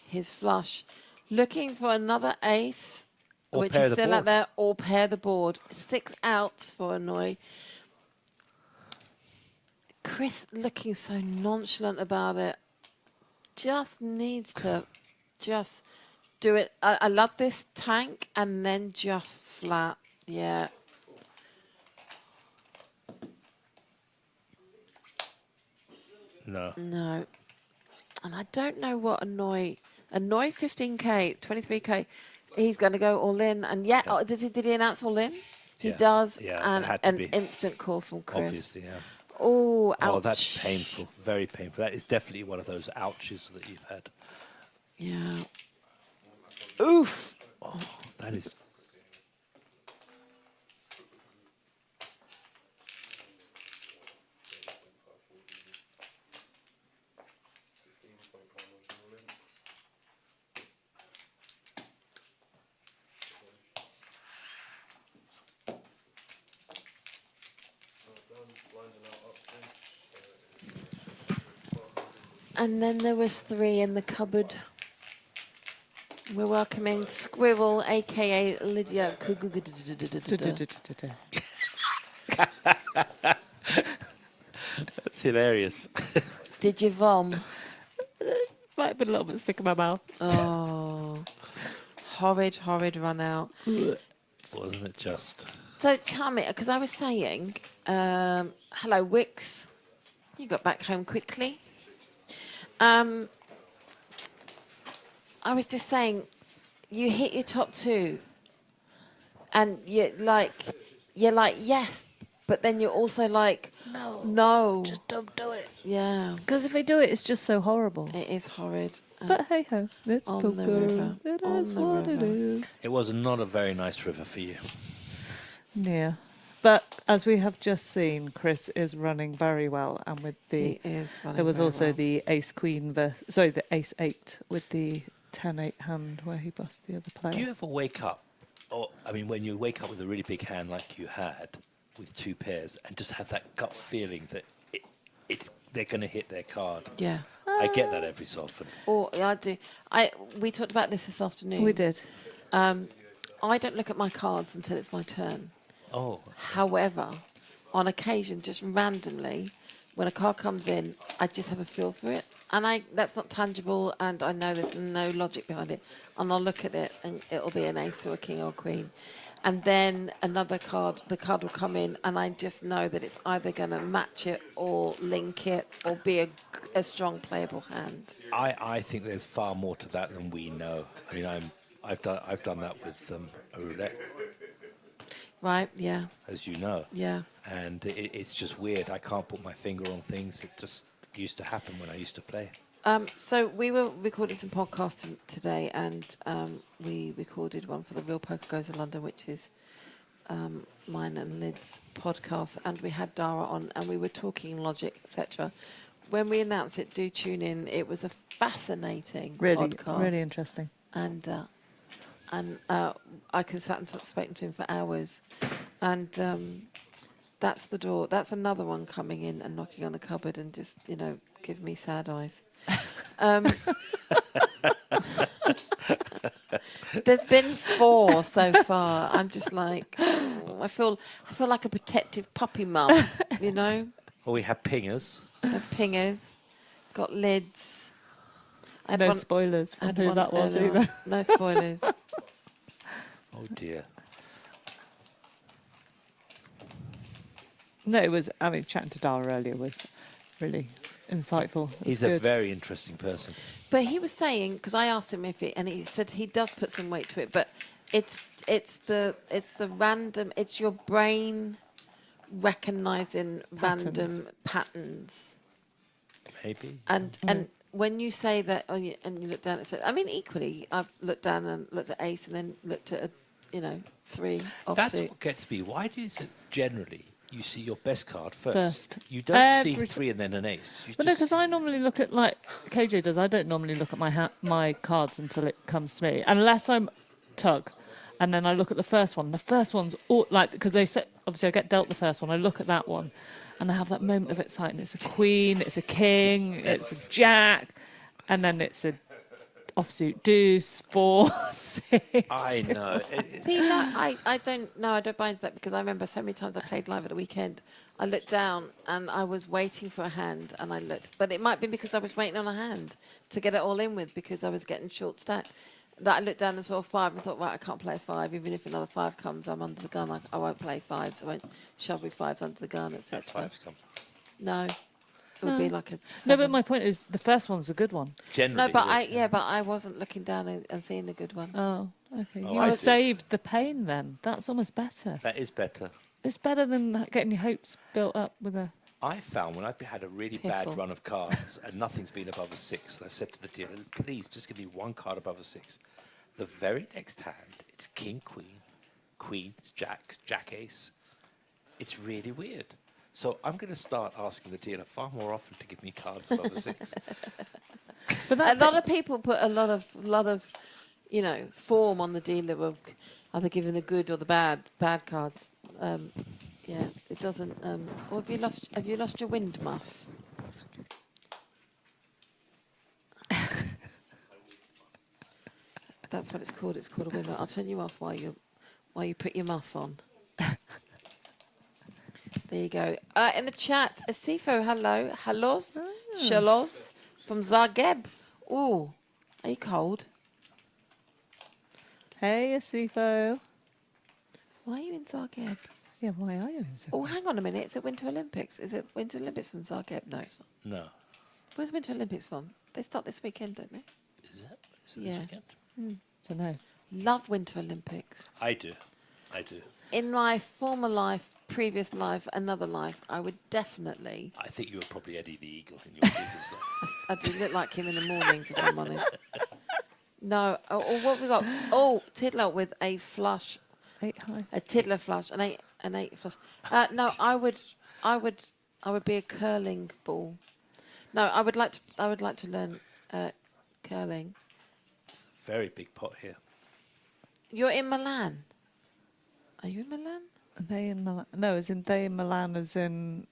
[SPEAKER 2] his flush. Looking for another ace,
[SPEAKER 4] Or
[SPEAKER 2] which
[SPEAKER 4] pair
[SPEAKER 2] is
[SPEAKER 4] the
[SPEAKER 2] still out
[SPEAKER 4] board.
[SPEAKER 2] there, or pair the board. 6 outs for Hanoi. Chris looking so nonchalant about it. Just needs to just do it. I love this tank and then just flat. Yeah.
[SPEAKER 4] No.
[SPEAKER 2] No. And I don't know what Hanoi 15K, 23K, he's going to go all in. And yeah, oh, did he announce all in? He
[SPEAKER 4] Yeah.
[SPEAKER 2] does.
[SPEAKER 4] Yeah, it
[SPEAKER 2] and
[SPEAKER 4] had to
[SPEAKER 2] an
[SPEAKER 4] be.
[SPEAKER 2] instant call from Chris.
[SPEAKER 4] Obviously, yeah.
[SPEAKER 2] Oh, ouch.
[SPEAKER 4] Oh, that's painful. Very painful. That is definitely one of those ouches that you've had.
[SPEAKER 2] Yeah. Oof.
[SPEAKER 4] Oh, that is...
[SPEAKER 2] And then there was 3 in the cupboard. We're welcoming Squirrel, a.k.a. Lydia.
[SPEAKER 4] That's hilarious.
[SPEAKER 2] Did you vom?
[SPEAKER 15] Might have been a little bit sick in my mouth.
[SPEAKER 2] Oh. Horrid run out.
[SPEAKER 4] Wasn't it just?
[SPEAKER 2] So tell me, because I was saying, hello, Wix. You got back home quickly. I was just saying, you hit your top 2, and you're like, yes, but then you're also like, no,
[SPEAKER 15] just don't do it.
[SPEAKER 2] Yeah,
[SPEAKER 15] Because if I do it, it's just so horrible.
[SPEAKER 2] it is horrid.
[SPEAKER 15] But hey ho, it's
[SPEAKER 2] on
[SPEAKER 15] poker.
[SPEAKER 2] the river.
[SPEAKER 15] It
[SPEAKER 2] On
[SPEAKER 15] is
[SPEAKER 2] the
[SPEAKER 15] what it
[SPEAKER 2] river.
[SPEAKER 15] is.
[SPEAKER 4] It was not a very nice river for you.
[SPEAKER 15] Yeah. But as we have just seen, Chris is running very well, and with the
[SPEAKER 2] He is running
[SPEAKER 15] there was
[SPEAKER 2] very
[SPEAKER 15] also
[SPEAKER 2] well.
[SPEAKER 15] the ace queen, the ace 8 with the 10-8 hand where he busts the other player.
[SPEAKER 4] Do you ever wake up, or I mean, when you wake up with a really big hand like you had with 2 pairs, and just have that gut feeling that they're going to hit their card?
[SPEAKER 2] Yeah.
[SPEAKER 4] I get that every so often.
[SPEAKER 2] Or I do. We talked about this afternoon.
[SPEAKER 15] We did.
[SPEAKER 2] I don't look at my cards until it's my turn.
[SPEAKER 4] Oh.
[SPEAKER 2] However, on occasion, just randomly, when a card comes in, I just have a feel for it. And that's not tangible, and I know there's no logic behind it. And I'll look at it, and it'll be an ace or a king or a queen. And then the card will come in, and I just know that it's either going to match it or link it or be a strong playable hand.
[SPEAKER 4] I think there's far more to that than we know. I mean, I've done that with a roulette.
[SPEAKER 2] Right, yeah.
[SPEAKER 4] As you know.
[SPEAKER 2] Yeah.
[SPEAKER 4] And it's just weird. I can't put my finger on things. It just used to happen when I used to play.
[SPEAKER 2] So we were recording some podcasts today, and we recorded one for the Real Poker Goes to London, which is mine and Lyd's podcast, and we had Dara on, and we were talking logic, etc. When we announced it, do tune in. It was a fascinating podcast.
[SPEAKER 15] Really interesting.
[SPEAKER 2] And I could sat and spoken to him for hours, and that's the door. That's another one coming in and knocking on the cupboard and just give me sad eyes. There's been 4 so far. I'm just like, I feel like a protective puppy mum,
[SPEAKER 4] Well, we have pingers.
[SPEAKER 2] Pingers, got lids.
[SPEAKER 15] No spoilers on who that was
[SPEAKER 2] earlier.
[SPEAKER 15] either.
[SPEAKER 2] No spoilers.
[SPEAKER 4] Oh dear.
[SPEAKER 15] No, it was. I mean, chatting to Dara earlier was really insightful.
[SPEAKER 4] He's a very interesting person.
[SPEAKER 2] But he was saying, because I asked him and he said he does put some weight to it, but it's the random. It's your brain recognizing random patterns.
[SPEAKER 4] Maybe.
[SPEAKER 2] And when you say that, and you look down, I mean, equally, I've looked down and looked at ace, and then looked at 3 offsuit.
[SPEAKER 4] That's what gets me. Why is it generally you see your best card first? You don't
[SPEAKER 15] Every
[SPEAKER 4] see 3 and then an ace.
[SPEAKER 15] But no, because I normally look at, like KJ does, I don't normally look at my cards until it comes to me, unless I'm tug. And then I look at the first one. The first one's all, like, because they said, obviously I get dealt the first one, I look at that one, and I have that moment of excitement. It's a queen, it's a king, it's a jack, and then it's a offsuit deuce, 4, 6.
[SPEAKER 4] I know.
[SPEAKER 2] See, I don't buy into that, because I remember so many times I played live at the weekend. I looked down and I was waiting for a hand, and I looked, but it might be because I was waiting on a hand to get it all in with, because I was getting short stacked. That I looked down and saw a 5 and thought, right, I can't play a 5. Even if another 5 comes, I'm under the gun. I won't play 5s. I won't shove with 5s under the gun, etc.
[SPEAKER 4] 5s come.
[SPEAKER 2] No, it would be like a 7.
[SPEAKER 15] No, but my point is the first one's a good one.
[SPEAKER 4] Generally.
[SPEAKER 2] No, but I wasn't looking down and seeing the good one.
[SPEAKER 15] Oh, okay.
[SPEAKER 4] Oh,
[SPEAKER 15] You
[SPEAKER 4] I
[SPEAKER 15] were
[SPEAKER 4] see.
[SPEAKER 15] saved the pain then. That's almost better.
[SPEAKER 4] That is better.
[SPEAKER 15] It's better than getting your hopes built up with a...
[SPEAKER 4] I found when I've had a really bad run of cards and nothing's been above a 6, and I've said to the dealer, please just give me 1 card above a 6. The very next hand, it's king, queen, queens, jacks, jack, ace. It's really weird. So I'm going to start asking the dealer far more often to give me cards above a 6.
[SPEAKER 2] But a lot of people put a lot of form on the dealer of either giving the good or the bad cards. Yeah, it doesn't. Or have you lost your wind muff? That's what it's called. It's called a wind muff. I'll turn you off while you put your muff on. There you go. In the chat, Asifo, hello. Halos, Shalos from Zagreb. Ooh, are you cold?
[SPEAKER 15] Hey, Asifo.
[SPEAKER 2] Why are you in Zagreb?
[SPEAKER 15] Yeah, why are you in Zagreb?
[SPEAKER 2] Oh, hang on a minute. Is it Winter Olympics? Is it Winter Olympics from Zagreb? No, it's not.
[SPEAKER 4] No.
[SPEAKER 2] Where's Winter Olympics from? They start this weekend, don't they?
[SPEAKER 4] Is it? Is it this weekend?
[SPEAKER 15] Don't know.
[SPEAKER 2] Love Winter Olympics.
[SPEAKER 4] I do.
[SPEAKER 2] In my former life, previous life, another life, I would definitely...
[SPEAKER 4] I think you were probably Eddie the Eagle in your previous life.
[SPEAKER 2] I do look like him in the mornings, if I'm honest. No. Or what we got? Oh, Tiddler with a flush.
[SPEAKER 15] 8 high.
[SPEAKER 2] A Tiddler flush. An eight flush. No, I would be a curling ball. No, I would like to learn curling.
[SPEAKER 4] very big pot here.
[SPEAKER 2] You're in Milan. Are you in Milan?
[SPEAKER 15] Are they in Milan? No, as in they in Milan, as in.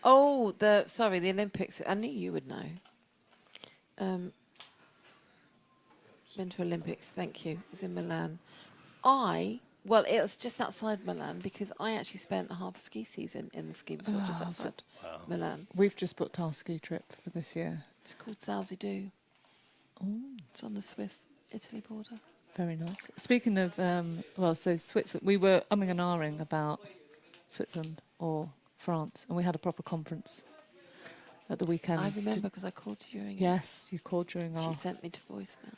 [SPEAKER 2] Oh, the Olympics. I knew you would know. Winter Olympics. Thank you. It's in Milan. Well, it's just outside Milan because I actually spent half a ski season in the ski resort just outside Milan.
[SPEAKER 15] We've just booked our ski trip for this year.
[SPEAKER 2] It's called Zalzidou. It's on the Swiss-Italy border.
[SPEAKER 15] Very nice. Speaking of, so Switzerland, we were umming and ahhing about Switzerland or France, and we had a proper conference at the weekend.
[SPEAKER 2] I remember because I called you during it.
[SPEAKER 15] Yes, you called during our...
[SPEAKER 2] She sent me to voicemail.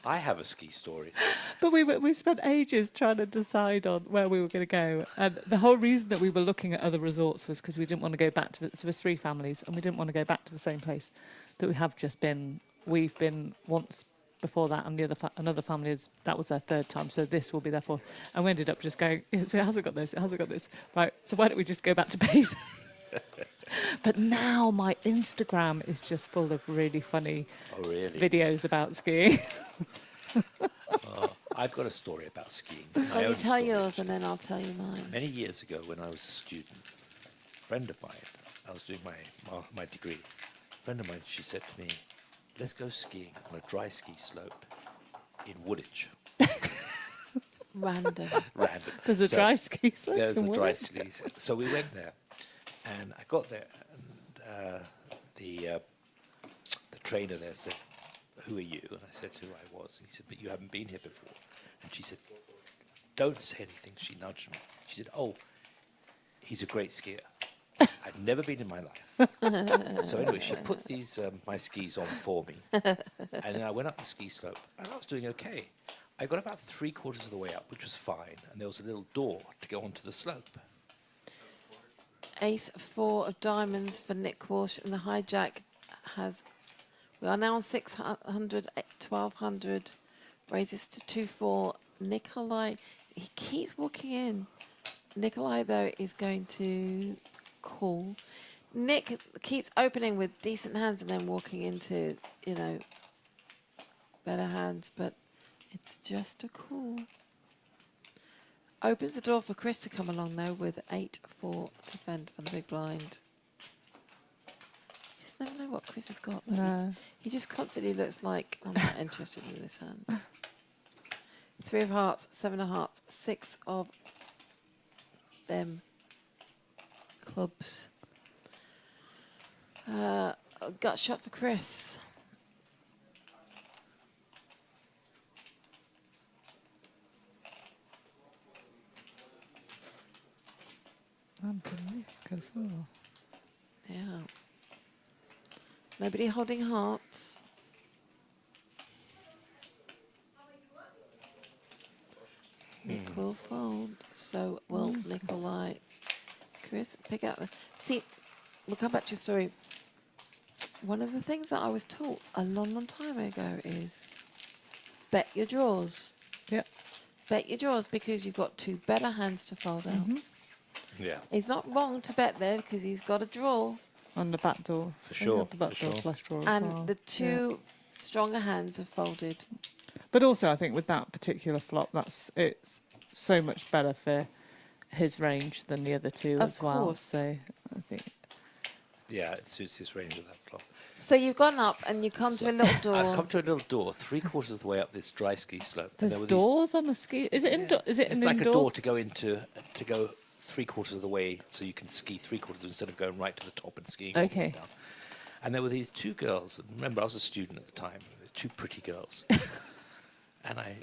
[SPEAKER 4] I have a ski story.
[SPEAKER 15] But we spent ages trying to decide on where we were going to go. And the whole reason that we were looking at other resorts was because we didn't want to go back to it. So there's 3 families, and we didn't want to go back to the same place that we have just been. We've been once before that, and another family that was their 3rd time. So this will be their 4th. And we ended up just going, so it hasn't got this, it hasn't got this. Right, so why don't we just go back to base? But now my Instagram is just full of really funny videos about skiing.
[SPEAKER 4] I've got a story about skiing.
[SPEAKER 2] So you tell yours and then I'll tell you mine.
[SPEAKER 4] Many years ago when I was a student, a friend of mine, I was doing my degree, a friend of mine, she said to me, let's go skiing on a dry ski slope in Woolwich.
[SPEAKER 2] Random.
[SPEAKER 15] There's a dry ski slope
[SPEAKER 4] There's
[SPEAKER 15] in
[SPEAKER 4] a dry
[SPEAKER 15] Woolwich?
[SPEAKER 4] ski. So we went there, and I got there, and the trainer there said, who are you? And I said who I was. And he said, but you haven't been here before. And she said, don't say anything. She nudged me. She said, oh, he's a great skier. I'd never been in my life. So anyway, she put these my skis on for me, and then I went up the ski slope, and I was doing okay. I got about 3/4 of the way up, which was fine, and there was a little door to go onto the slope.
[SPEAKER 2] Ace 4 of diamonds for Nick Walsh, and the hijack has... We are now on 600, 1200, raises to 2-4. Nikolai, he keeps walking in. Nikolai, though, is going to call. Nick keeps opening with decent hands and then walking into, better hands, but it's just a call. Opens the door for Chris to come along, though, with 8-4 to fend from the big blind. You just never know what Chris has got.
[SPEAKER 15] No.
[SPEAKER 2] He just constantly looks like, I'm not interested in this hand. 3 of hearts, 7 of hearts, 6 of them clubs. Gut shot for Chris.
[SPEAKER 15] And for Nick as well.
[SPEAKER 2] Yeah. Nobody holding hearts. Nick will fold. So will Nikolai. Chris, pick out the... See, we'll come back to your story. One of the things that I was taught a long, long time ago is bet your draws.
[SPEAKER 15] Yep.
[SPEAKER 2] Bet your draws because you've got 2 better hands to fold out.
[SPEAKER 4] Yeah.
[SPEAKER 2] He's not wrong to bet there because he's got a draw.
[SPEAKER 15] On the back door.
[SPEAKER 4] For sure.
[SPEAKER 15] The back
[SPEAKER 4] for
[SPEAKER 15] door
[SPEAKER 4] sure.
[SPEAKER 15] flush draw as
[SPEAKER 2] And
[SPEAKER 15] well.
[SPEAKER 2] the 2 stronger hands have folded.
[SPEAKER 15] But also, I think with that particular flop, it's so much better for his range than the other 2
[SPEAKER 2] Of
[SPEAKER 15] as well.
[SPEAKER 2] course.
[SPEAKER 15] So I think...
[SPEAKER 4] Yeah, it suits his range of that flop.
[SPEAKER 2] So you've gone up and you come to a little door.
[SPEAKER 4] I've come to a little door, 3/4 of the way up this dry ski slope. and
[SPEAKER 15] There's
[SPEAKER 4] there were
[SPEAKER 15] doors on the ski... Is it indoor? Is it
[SPEAKER 4] It's
[SPEAKER 15] an
[SPEAKER 4] like
[SPEAKER 15] indoor?
[SPEAKER 4] a door to go into, to go 3/4 of the way, so you can ski 3/4 instead of going right to the top and skiing all the way
[SPEAKER 15] Okay.
[SPEAKER 4] down. And there were these 2 girls. And remember, I was a student at the time. 2 pretty girls, and I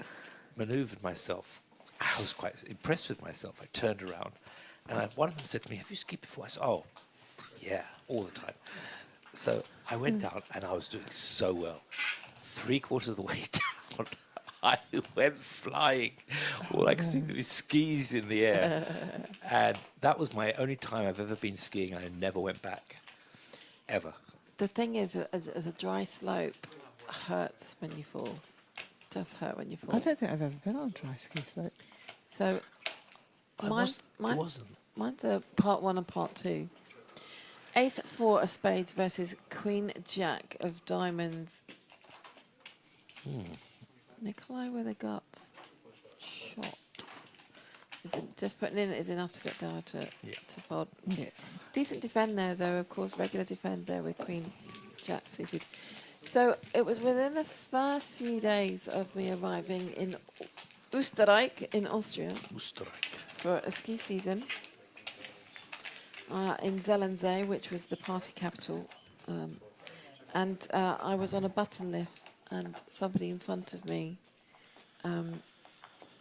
[SPEAKER 4] manoeuvred myself. I was quite impressed with myself. I turned around, and one of them said to me, "Have you skied before?" I said, "Oh, yeah, all the time." So I went down, and I was doing so well. 3/4 of the way down, I went flying. All I could see was skis in the air. And that was my only time I've ever been skiing. I never went back, ever.
[SPEAKER 2] The thing is, as a dry slope hurts when you fall. It does hurt when you fall.
[SPEAKER 15] I don't think I've ever been on a dry ski slope.
[SPEAKER 2] So
[SPEAKER 4] It wasn't.
[SPEAKER 2] mine's a part 1 and part 2. Ace 4 of spades versus Queen Jack of diamonds. Nikolai with a guts shot. Is it just putting in is enough to get down to fold?
[SPEAKER 15] Yeah.
[SPEAKER 2] Decent defend there, though. Of course, regular defend there with Queen Jack suited. So it was within the first few days of me arriving in Österreich in Austria for a ski season in Zelensee, which was the party capital, and I was on a button lift, and somebody in front of me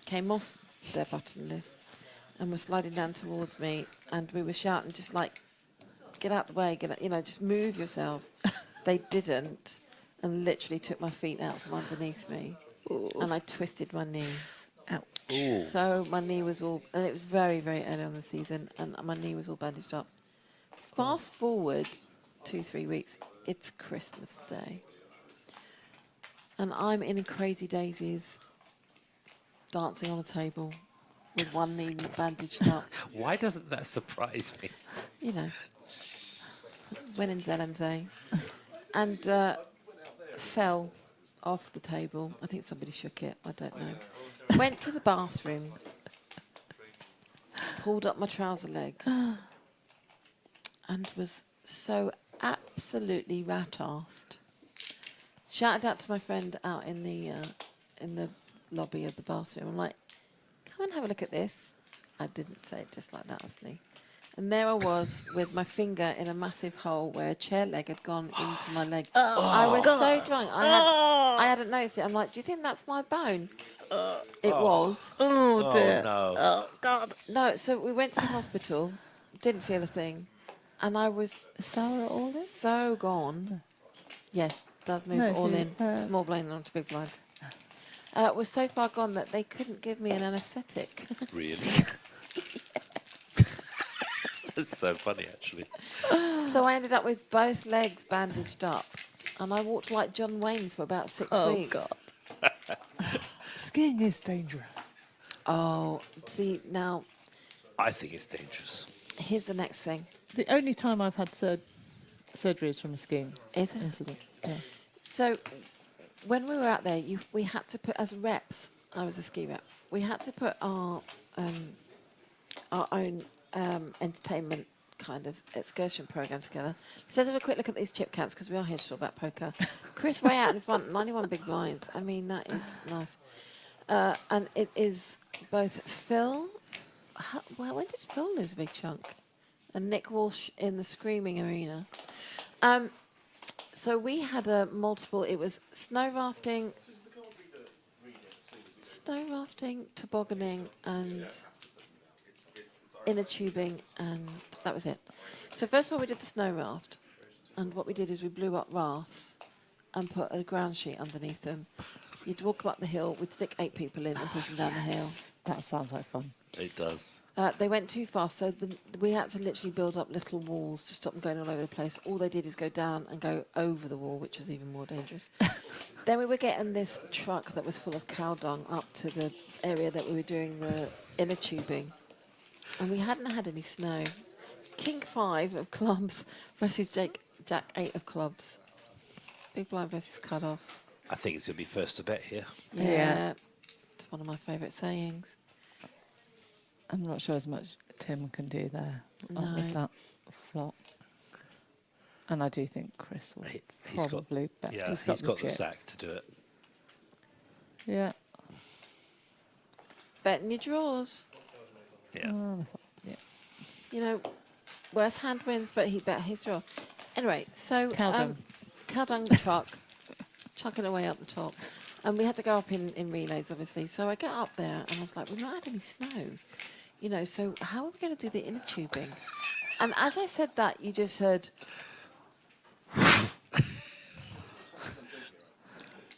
[SPEAKER 2] came off their button lift and was sliding down towards me, and we were shouting just like, "Get out the way! Get out, you know, just move yourself." They didn't, and literally took my feet out from underneath me, and I twisted my knee.
[SPEAKER 15] Ouch.
[SPEAKER 4] Ooh.
[SPEAKER 2] So my knee was all, and it was very, very early on in the season, and my knee was all bandaged up. Fast forward 2-3 weeks, it's Christmas Day, and I'm in Crazy Daisies, dancing on a table with one knee bandaged up.
[SPEAKER 4] Why doesn't that surprise me?
[SPEAKER 2] You know, went in Zelensee and fell off the table. I think somebody shook it. I don't know. Went to the bathroom, pulled up my trouser leg, and was so absolutely rat-arsed. Shouted out to my friend out in the lobby of the bathroom. I'm like, "Come and have a look at this." I didn't say it just like that, obviously. And there I was with my finger in a massive hole where a chair leg had gone into my leg. I was so drunk. I hadn't noticed it. I'm like, "Do you think that's my bone?" It was.
[SPEAKER 15] Oh dear.
[SPEAKER 4] No.
[SPEAKER 15] Oh God.
[SPEAKER 2] No, so we went to the hospital, didn't feel a thing, and I was
[SPEAKER 15] all in?
[SPEAKER 2] so gone. Yes, does move
[SPEAKER 15] No,
[SPEAKER 2] all in. Small blind onto big blind. Was so far gone that they couldn't give me an anaesthetic.
[SPEAKER 4] Really? That's so funny, actually.
[SPEAKER 2] So I ended up with both legs bandaged up, and I walked like John Wayne for about 6 weeks.
[SPEAKER 15] Oh God. Skiing is dangerous.
[SPEAKER 2] Oh, see, now,
[SPEAKER 4] I think it's dangerous.
[SPEAKER 2] here's the next thing.
[SPEAKER 15] The only time I've had surgery is from a skiing
[SPEAKER 2] Is it?
[SPEAKER 15] incident. Yeah.
[SPEAKER 2] So when we were out there, we had to put, as reps, I was a ski rep, we had to put our own entertainment kind of excursion program together. So let's have a quick look at these chip counts, because we are here to talk about poker. Chris way out in front, 91 big blinds. I mean, that is nice. And it is both Phil, well, when did Phil lose a big chunk? And Nick Walsh in the Screaming Arena. So we had a multiple, it was snow rafting, tobogganing, and inner tubing, and that was it. So first of all, we did the snow raft, and what we did is we blew up rafts and put a ground sheet underneath them. You'd walk up the hill, we'd stick 8 people in and push them down the hill.
[SPEAKER 15] That sounds like fun.
[SPEAKER 4] It does.
[SPEAKER 2] They went too fast, so we had to literally build up little walls to stop them going all over the place. All they did is go down and go over the wall, which was even more dangerous. Then we were getting this truck that was full of cow dung up to the area that we were doing the inner tubing. And we hadn't had any snow. King 5 of clubs versus Jack 8 of clubs. Big blind versus cut off.
[SPEAKER 4] I think it's going to be first to bet here.
[SPEAKER 2] Yeah. It's one of my favourite sayings.
[SPEAKER 15] I'm not sure as much Tim can do there
[SPEAKER 2] No.
[SPEAKER 15] with that flop. And I do think Chris will probably bet.
[SPEAKER 4] Yeah, he's got the
[SPEAKER 15] chips.
[SPEAKER 4] stack to do it.
[SPEAKER 15] Yeah.
[SPEAKER 2] Betting your draws.
[SPEAKER 4] Yeah.
[SPEAKER 15] Yeah.
[SPEAKER 2] You know, worst hand wins, but he bet his draw. Anyway, so
[SPEAKER 15] Cow
[SPEAKER 2] dung the truck, chucking away up the top. And we had to go up in relays, obviously. So I get up there and I was like, we've not had any snow. You know, so how are we going to do the inner tubing? And as I said that, you just heard...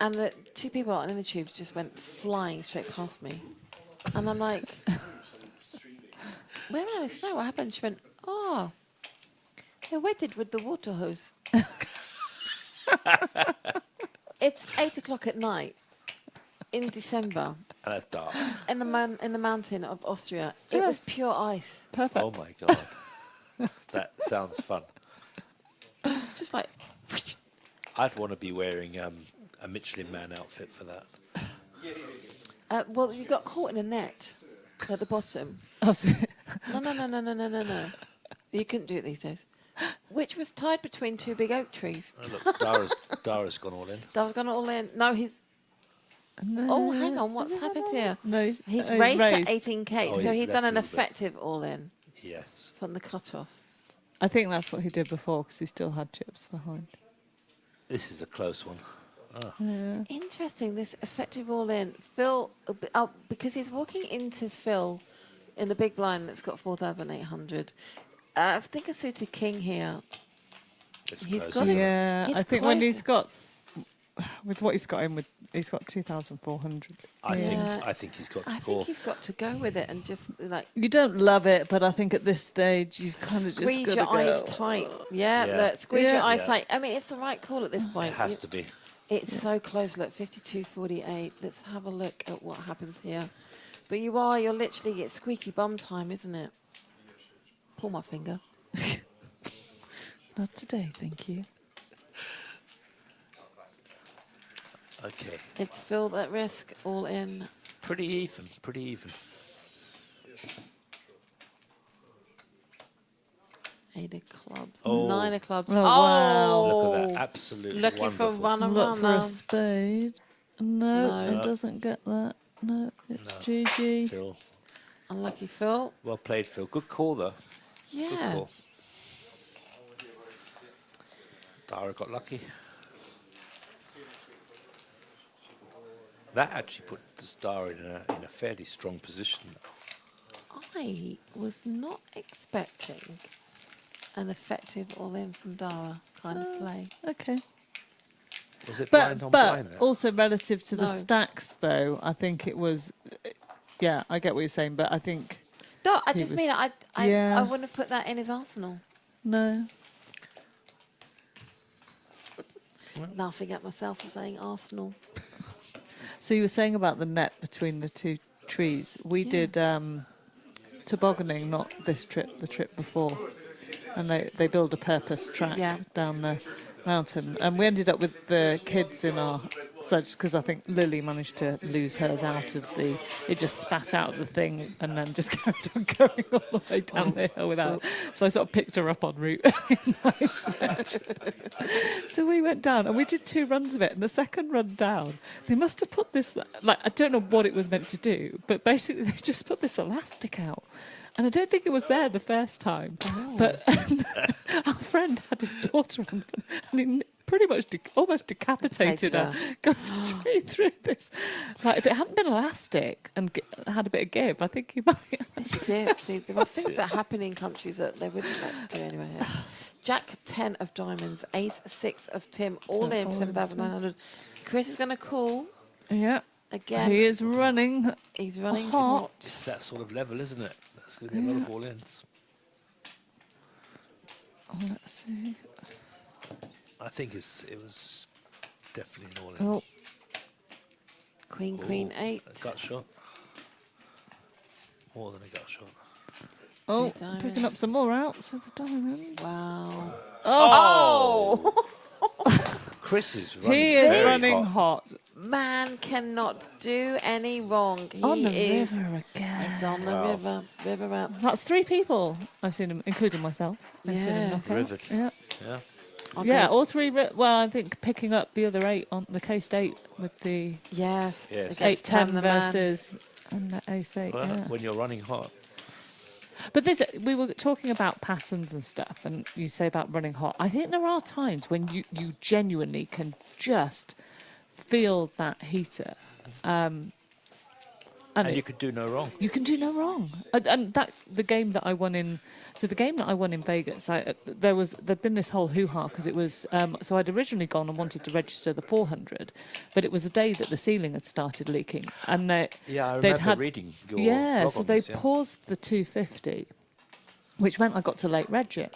[SPEAKER 2] and the 2 people on inner tubes just went flying straight past me. And I'm like... we haven't had any snow. What happened? She went, "Oh, they're wetted with the water hose." It's 8 o'clock at night in December.
[SPEAKER 4] And that's dark.
[SPEAKER 2] In the mountain of Austria. It was pure ice.
[SPEAKER 15] Perfect.
[SPEAKER 4] Oh my God. That sounds fun.
[SPEAKER 2] Just like.
[SPEAKER 4] I'd want to be wearing a Michelin Man outfit for that.
[SPEAKER 2] Well, you got caught in a net at the bottom.
[SPEAKER 15] Oh, so-
[SPEAKER 2] No. You couldn't do it these days. Which was tied between two big oak trees.
[SPEAKER 4] Oh, look, Dara's gone all in.
[SPEAKER 2] Dara's gone all in. No, he's.
[SPEAKER 15] No,
[SPEAKER 2] Oh, hang on. What's happened here?
[SPEAKER 15] No,
[SPEAKER 2] He's
[SPEAKER 15] raised.
[SPEAKER 2] raised at 18k,
[SPEAKER 4] Oh,
[SPEAKER 2] so
[SPEAKER 4] he's
[SPEAKER 2] he's done an
[SPEAKER 4] left a little bit.
[SPEAKER 2] effective all in
[SPEAKER 4] Yes.
[SPEAKER 2] from the cutoff.
[SPEAKER 15] I think that's what he did before because he still had chips behind.
[SPEAKER 4] This is a close one. Ah.
[SPEAKER 15] Yeah.
[SPEAKER 2] Interesting, this effective all in. Phil, because he's walking into Phil in the big blind that's got 4,800. I think a suited king here.
[SPEAKER 4] It's
[SPEAKER 2] He's
[SPEAKER 4] close,
[SPEAKER 2] got
[SPEAKER 4] isn't it?
[SPEAKER 15] Yeah,
[SPEAKER 2] It's
[SPEAKER 15] I think when
[SPEAKER 2] close.
[SPEAKER 15] he's got, with what he's got in with, he's got 2,400.
[SPEAKER 4] I
[SPEAKER 2] Yeah.
[SPEAKER 4] think he's got to
[SPEAKER 2] I
[SPEAKER 4] call.
[SPEAKER 2] think he's got to go with it and just like
[SPEAKER 15] You don't love it, but I think at this stage you've kind of just
[SPEAKER 2] squeeze
[SPEAKER 15] got
[SPEAKER 2] your
[SPEAKER 15] to go.
[SPEAKER 2] eyes tight. Yeah,
[SPEAKER 4] Yeah.
[SPEAKER 2] look, squeeze your
[SPEAKER 15] Yeah.
[SPEAKER 2] eyes
[SPEAKER 4] Yeah.
[SPEAKER 2] tight. I mean, it's the right call at this point.
[SPEAKER 4] It has to be.
[SPEAKER 2] It's so close. Look, 52-48. Let's have a look at what happens here. But you're literally, it's squeaky bum time, isn't it? Pull my finger.
[SPEAKER 15] Not today, thank you.
[SPEAKER 4] Okay.
[SPEAKER 2] It's Phil at risk, all in.
[SPEAKER 4] Pretty even. Pretty even.
[SPEAKER 2] 8 of clubs,
[SPEAKER 4] Oh.
[SPEAKER 2] 9 of clubs.
[SPEAKER 15] Oh, wow.
[SPEAKER 4] Look at that. Absolutely
[SPEAKER 2] Looking
[SPEAKER 4] wonderful.
[SPEAKER 2] for runner,
[SPEAKER 15] Look for
[SPEAKER 2] runner.
[SPEAKER 15] a spade. No,
[SPEAKER 2] No.
[SPEAKER 15] it doesn't get that. No, it's
[SPEAKER 4] No.
[SPEAKER 15] GG.
[SPEAKER 4] Phil.
[SPEAKER 2] Unlucky Phil.
[SPEAKER 4] Well played, Phil. Good call, though. Good
[SPEAKER 2] Yeah.
[SPEAKER 4] call. Dara got lucky. That actually put the star in a fairly strong position.
[SPEAKER 2] I was not expecting an effective all in from Dara kind of play.
[SPEAKER 15] Okay.
[SPEAKER 4] Was it blind on
[SPEAKER 15] But
[SPEAKER 4] blind there?
[SPEAKER 15] also relative to the
[SPEAKER 2] No.
[SPEAKER 15] stacks, though, I think it was. Yeah, I get what you're saying, but I think
[SPEAKER 2] No, I
[SPEAKER 15] He
[SPEAKER 2] just
[SPEAKER 15] was-
[SPEAKER 2] mean I
[SPEAKER 15] Yeah.
[SPEAKER 2] wouldn't have put that in his arsenal.
[SPEAKER 15] no.
[SPEAKER 2] Laughing at myself for saying Arsenal.
[SPEAKER 15] So you were saying about the net between the two trees. We
[SPEAKER 2] Yeah.
[SPEAKER 15] did tobogganing, not this trip, the trip before, and they build a purpose track
[SPEAKER 2] Yeah.
[SPEAKER 15] down the mountain, and we ended up with the kids in our sledge because I think Lily managed to lose hers out of the. It just spat out the thing and then just carried on going all the way down the hill without. So I sort of picked her up en route in my sledge. So we went down and we did 2 runs of it. And the second run down, they must have put this, like, I don't know what it was meant to do, but basically they just put this elastic out. And I don't think it was there the first time. But our friend had his daughter on and he pretty much almost decapitated her, going straight through this. Like, if it hadn't been elastic and had a bit of give, I think he might.
[SPEAKER 2] This is it. See, there are things that happen in countries that they wouldn't let do anyway. Here. Jack 10 of diamonds, Ace 6 of Tim, all in for 7,900. Chris is going to call
[SPEAKER 15] Yeah.
[SPEAKER 2] again.
[SPEAKER 15] He is running.
[SPEAKER 2] He's running
[SPEAKER 15] hot.
[SPEAKER 4] It's that sort of level, isn't it? That's going to be a lot of all-ins.
[SPEAKER 15] Oh, let's see.
[SPEAKER 4] I think it was definitely an all-in.
[SPEAKER 15] Oh,
[SPEAKER 2] Queen, Queen, 8.
[SPEAKER 4] A gut shot. More than a gut shot.
[SPEAKER 15] oh,
[SPEAKER 2] Three diamonds.
[SPEAKER 15] picking up some more outs with the diamonds.
[SPEAKER 2] Wow.
[SPEAKER 15] Oh,
[SPEAKER 4] Chris is running.
[SPEAKER 15] he is
[SPEAKER 4] very
[SPEAKER 15] running
[SPEAKER 4] hot.
[SPEAKER 15] hot.
[SPEAKER 2] Man cannot do any wrong. He
[SPEAKER 15] On the
[SPEAKER 2] is.
[SPEAKER 15] river again.
[SPEAKER 2] It's on the
[SPEAKER 4] Wow.
[SPEAKER 2] river. River up.
[SPEAKER 15] That's 3 people I've seen him, including myself. I've seen him
[SPEAKER 2] Yeah.
[SPEAKER 15] knock out.
[SPEAKER 4] Rivered.
[SPEAKER 15] Yeah.
[SPEAKER 4] Yeah.
[SPEAKER 2] Okay.
[SPEAKER 15] Yeah, all 3. Well, I think picking up the other 8 on the K-State with the
[SPEAKER 2] Yes.
[SPEAKER 4] Yes.
[SPEAKER 2] Against
[SPEAKER 15] 8-10
[SPEAKER 2] Tam the man.
[SPEAKER 15] versus and the Ace-8.
[SPEAKER 4] Well,
[SPEAKER 15] Yeah.
[SPEAKER 4] when you're running hot.
[SPEAKER 15] But we were talking about patterns and stuff, and you say about running hot. I think there are times when you genuinely can just feel that heater.
[SPEAKER 4] And you could do no wrong.
[SPEAKER 15] You can do no wrong. And that the game that I won in Vegas, there'd been this whole hoo-ha because it was so I'd originally gone and wanted to register the 400, but it was a day that the ceiling had started leaking, and
[SPEAKER 4] Yeah, I remember reading your blog
[SPEAKER 15] so
[SPEAKER 4] on
[SPEAKER 15] they
[SPEAKER 4] this, yeah.
[SPEAKER 15] paused the 250, which meant I got to late reg it,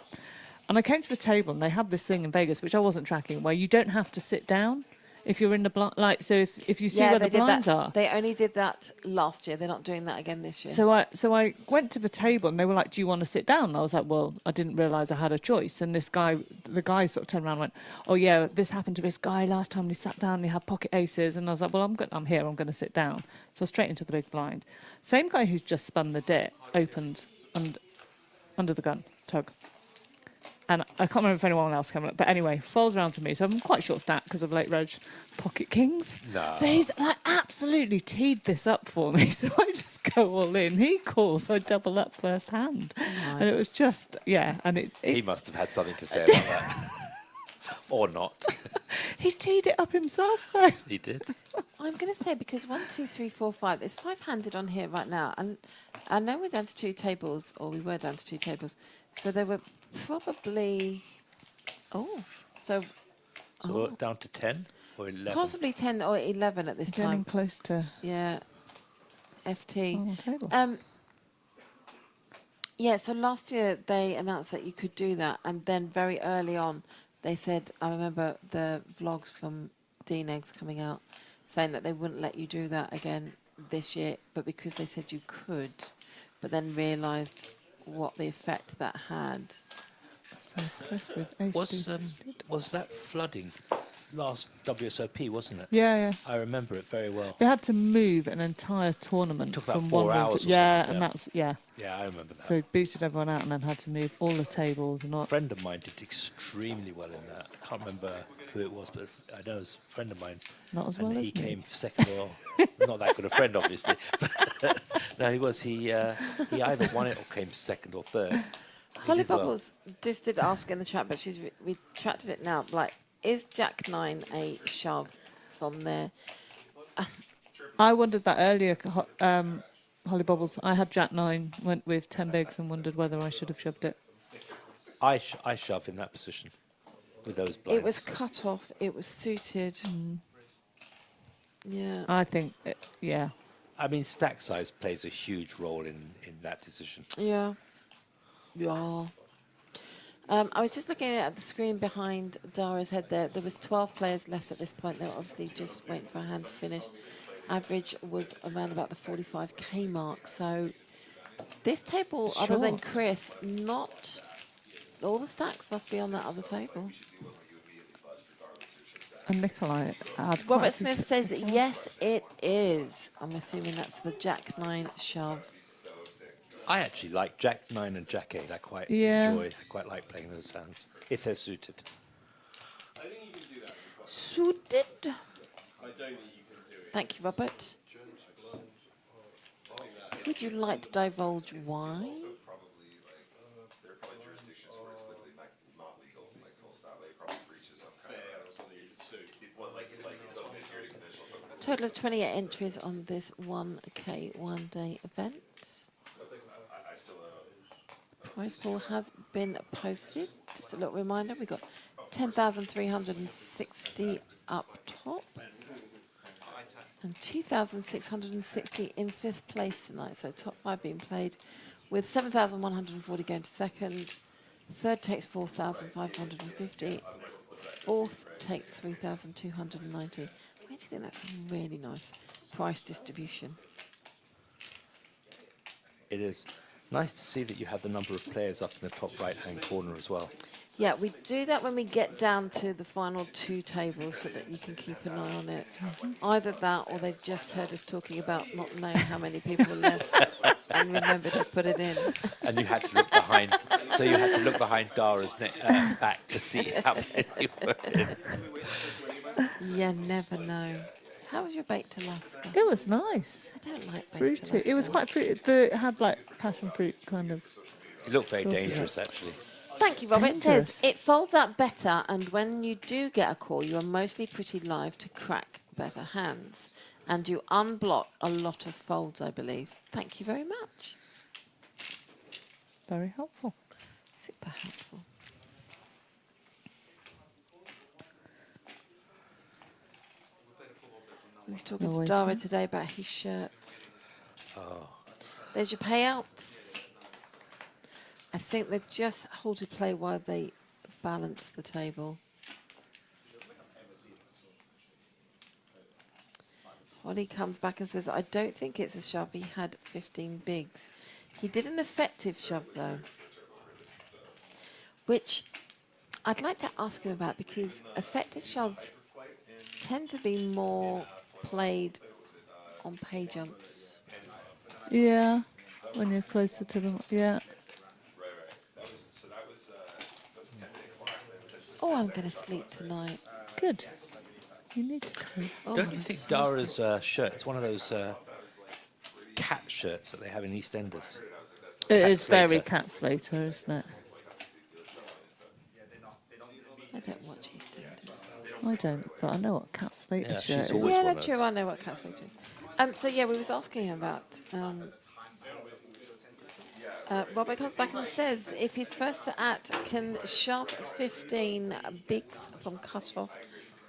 [SPEAKER 15] and I came to the table and they have this thing in Vegas which I wasn't tracking where you don't have to sit down. if you're in the blind, like, so if you see
[SPEAKER 2] Yeah,
[SPEAKER 15] where
[SPEAKER 2] they
[SPEAKER 15] the
[SPEAKER 2] did
[SPEAKER 15] blinds
[SPEAKER 2] that.
[SPEAKER 15] are.
[SPEAKER 2] They only did that last year. They're not doing that again this year.
[SPEAKER 15] So I went to the table and they were like, "Do you want to sit down?" And I was like, "Well, I didn't realise I had a choice." And the guy sort of turned around and went, "Oh yeah, this happened to this guy last time. He sat down and he had pocket aces." And I was like, "Well, I'm here. I'm going to sit down." So straight into the big blind. Same guy who's just spun the dit opened and under the gun tug. And I can't remember if anyone else came up, but anyway, falls around to me. So I'm quite short stack because of late reg pocket kings.
[SPEAKER 4] No.
[SPEAKER 15] So he's like absolutely teed this up for me. So I just go all in. He calls, I double up first hand. And it was just, yeah. And
[SPEAKER 4] he must have had something to say about that. Or not.
[SPEAKER 15] He teed it up himself, though.
[SPEAKER 4] He did.
[SPEAKER 2] I'm going to say because 1, 2, 3, 4, 5. There's 5-handed on here right now, and I know we're down to 2 tables, or we were down to 2 tables. So there were probably
[SPEAKER 4] So we're down to 10 or 11.
[SPEAKER 2] Possibly 10 or 11 at this time.
[SPEAKER 15] Getting close to
[SPEAKER 2] FT.
[SPEAKER 15] on the table.
[SPEAKER 2] Yeah. So last year they announced that you could do that, and then very early on they said, I remember the vlogs from Dean Eggs coming out saying that they wouldn't let you do that again this year, but because they said you could, but then realised what the effect that had.
[SPEAKER 15] So close with ace
[SPEAKER 4] Was that flooding last WSOP, wasn't it?
[SPEAKER 15] Yeah.
[SPEAKER 4] I remember it very well.
[SPEAKER 15] They had to move an entire tournament
[SPEAKER 4] Took about
[SPEAKER 15] from
[SPEAKER 4] 4
[SPEAKER 15] one room
[SPEAKER 4] hours
[SPEAKER 15] to,
[SPEAKER 4] or
[SPEAKER 15] yeah,
[SPEAKER 4] something,
[SPEAKER 15] and
[SPEAKER 4] yeah.
[SPEAKER 15] that's
[SPEAKER 4] Yeah, I remember that.
[SPEAKER 15] So booted everyone out and then had to move all the tables and all.
[SPEAKER 4] A friend of mine did extremely well in that. I can't remember who it was, but I know it was a friend of mine.
[SPEAKER 15] Not as
[SPEAKER 4] and
[SPEAKER 15] well
[SPEAKER 4] he
[SPEAKER 15] as me.
[SPEAKER 4] came second. Well, not that good a friend, obviously. No, he was. He either won it or came second or third.
[SPEAKER 2] Holly Bubbles just did ask in the chat, but she's retracted it now. Like, is Jack 9 a shove from there?
[SPEAKER 15] I wondered that earlier, Holly Bubbles. I had Jack 9, went with 10 bigs and wondered whether I should have shoved it.
[SPEAKER 4] I shove in that position with those blinds.
[SPEAKER 2] It was cut off. It was suited. Yeah.
[SPEAKER 15] I think, yeah.
[SPEAKER 4] I mean, stack size plays a huge role in that decision.
[SPEAKER 2] Yeah. Yeah. I was just looking at the screen behind Dara's head there. There was 12 players left at this point. They were obviously just waiting for a hand to finish. Average was around about the 45k mark. So this table, other than Chris, not all the stacks must be on that other table.
[SPEAKER 15] And Nikolai had
[SPEAKER 2] Robert Smith says that yes, it is. I'm assuming that's the Jack 9 shove.
[SPEAKER 4] I actually like Jack 9 and Jack 8. I quite enjoy. I quite like playing those hands if they're suited.
[SPEAKER 2] Suited. Thank you, Robert. Would you like to divulge why? Total of 28 entries on this 1K one-day event. Prize pool has been posted. Just a little reminder, we've got 10,360 up top and 2,660 in 5th place tonight. So top 5 being played with 7,140 going to second. Third takes 4,550. Fourth takes 3,290. I actually think that's a really nice price distribution.
[SPEAKER 4] It is nice to see that you have the number of players up in the top right-hand corner as well.
[SPEAKER 2] Yeah, we do that when we get down to the final 2 tables so that you can keep an eye on it. Either that or they've just heard us talking about not knowing how many people are left and remember to put it in.
[SPEAKER 4] And you had to look behind, so you had to look behind Dara's back to see how many were in.
[SPEAKER 2] You never know. How was your baked Alaska?
[SPEAKER 15] It was nice.
[SPEAKER 2] I don't like baked
[SPEAKER 15] Fruity.
[SPEAKER 2] Alaska.
[SPEAKER 15] It was quite fruity. It had like passion fruit kind of.
[SPEAKER 4] It looked very
[SPEAKER 15] sauce.
[SPEAKER 4] dangerous, actually.
[SPEAKER 2] Thank you, Robert. It
[SPEAKER 15] Dangerous.
[SPEAKER 2] says it folds out better, and when you do get a call, you are mostly pretty live to crack better hands, and you unblock a lot of folds, I believe. Thank you very much.
[SPEAKER 15] Very helpful.
[SPEAKER 2] Super helpful. We were talking to Dara today about his shirts.
[SPEAKER 4] Oh.
[SPEAKER 2] There's your payouts. I think they just halted play while they balance the table. Holly comes back and says, I don't think it's a shove. He had 15 bigs. He did an effective shove, though, which I'd like to ask him about, because effective shoves tend to be more played on pay jumps.
[SPEAKER 15] Yeah, when you're closer to them. Yeah.
[SPEAKER 2] Oh, I'm going to sleep tonight.
[SPEAKER 15] Good. You need to sleep.
[SPEAKER 2] Oh,
[SPEAKER 4] Don't
[SPEAKER 2] I'm
[SPEAKER 4] you think
[SPEAKER 2] exhausted.
[SPEAKER 4] Dara's shirt, it's one of those cat shirts that they have in EastEnders?
[SPEAKER 15] It
[SPEAKER 4] Cat
[SPEAKER 15] is very
[SPEAKER 4] Slater.
[SPEAKER 15] Cat Slater, isn't it?
[SPEAKER 2] I don't watch EastEnders.
[SPEAKER 15] I don't, but I know what Cat Slater
[SPEAKER 4] Yeah,
[SPEAKER 15] shirt
[SPEAKER 4] she's
[SPEAKER 15] is.
[SPEAKER 4] always
[SPEAKER 2] Yeah,
[SPEAKER 4] one of
[SPEAKER 2] that's true.
[SPEAKER 4] those.
[SPEAKER 2] I know what Cat Slater is. So, yeah, we was asking him about... Robert comes back and says if his first at can shove 15 bigs from cut-off,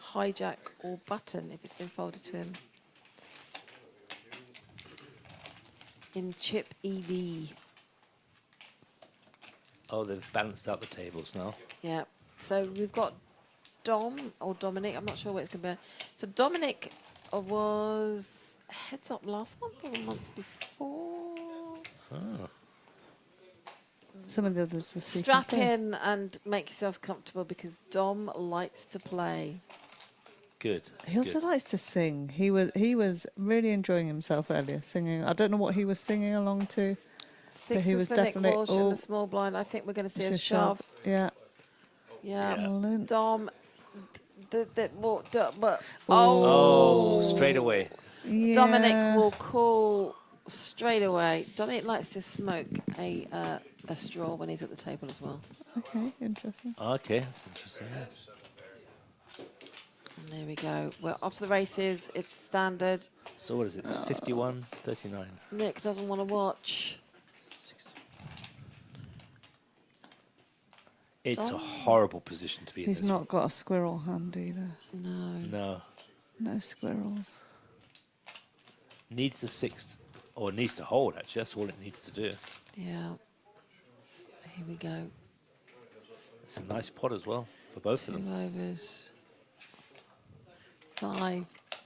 [SPEAKER 2] hijack or button if it's been folded to him. In chip EV.
[SPEAKER 4] Oh, they've balanced out the tables now.
[SPEAKER 2] Yeah. So we've got Dom or Dominic. I'm not sure what it's going to be. So Dominic was heads up last month or the month before.
[SPEAKER 4] Oh.
[SPEAKER 15] Some of the others were
[SPEAKER 2] Strap in and make yourselves comfortable because Dom likes to play.
[SPEAKER 4] Good.
[SPEAKER 15] He also likes to sing. He was really enjoying himself earlier singing. I don't know what he was singing along to. But he was
[SPEAKER 2] for Nick
[SPEAKER 15] definitely
[SPEAKER 2] Walsh in the small blind. I think we're going to see a shove.
[SPEAKER 15] Yeah.
[SPEAKER 2] Yeah.
[SPEAKER 15] Yeah.
[SPEAKER 2] Dom.
[SPEAKER 4] Oh, straight away.
[SPEAKER 15] Yeah.
[SPEAKER 2] Dominic will call straight away. Dominic likes to smoke a straw when he's at the table as well.
[SPEAKER 15] Okay, interesting.
[SPEAKER 4] Okay, that's interesting.
[SPEAKER 2] And there we go. We're off to the races. It's standard.
[SPEAKER 4] So what is it? It's 51, 39.
[SPEAKER 2] Nick doesn't want to watch.
[SPEAKER 4] It's a
[SPEAKER 2] Dom.
[SPEAKER 4] horrible position to be in.
[SPEAKER 15] He's
[SPEAKER 4] this
[SPEAKER 15] not got a squirrel hand either.
[SPEAKER 2] No.
[SPEAKER 4] No.
[SPEAKER 15] No squirrels.
[SPEAKER 4] Needs the sixth, or needs to hold, actually. That's all it needs to do.
[SPEAKER 2] Yeah. Here we go.
[SPEAKER 4] It's a nice pot as well for both of
[SPEAKER 2] 2
[SPEAKER 4] them.
[SPEAKER 2] overs. 5,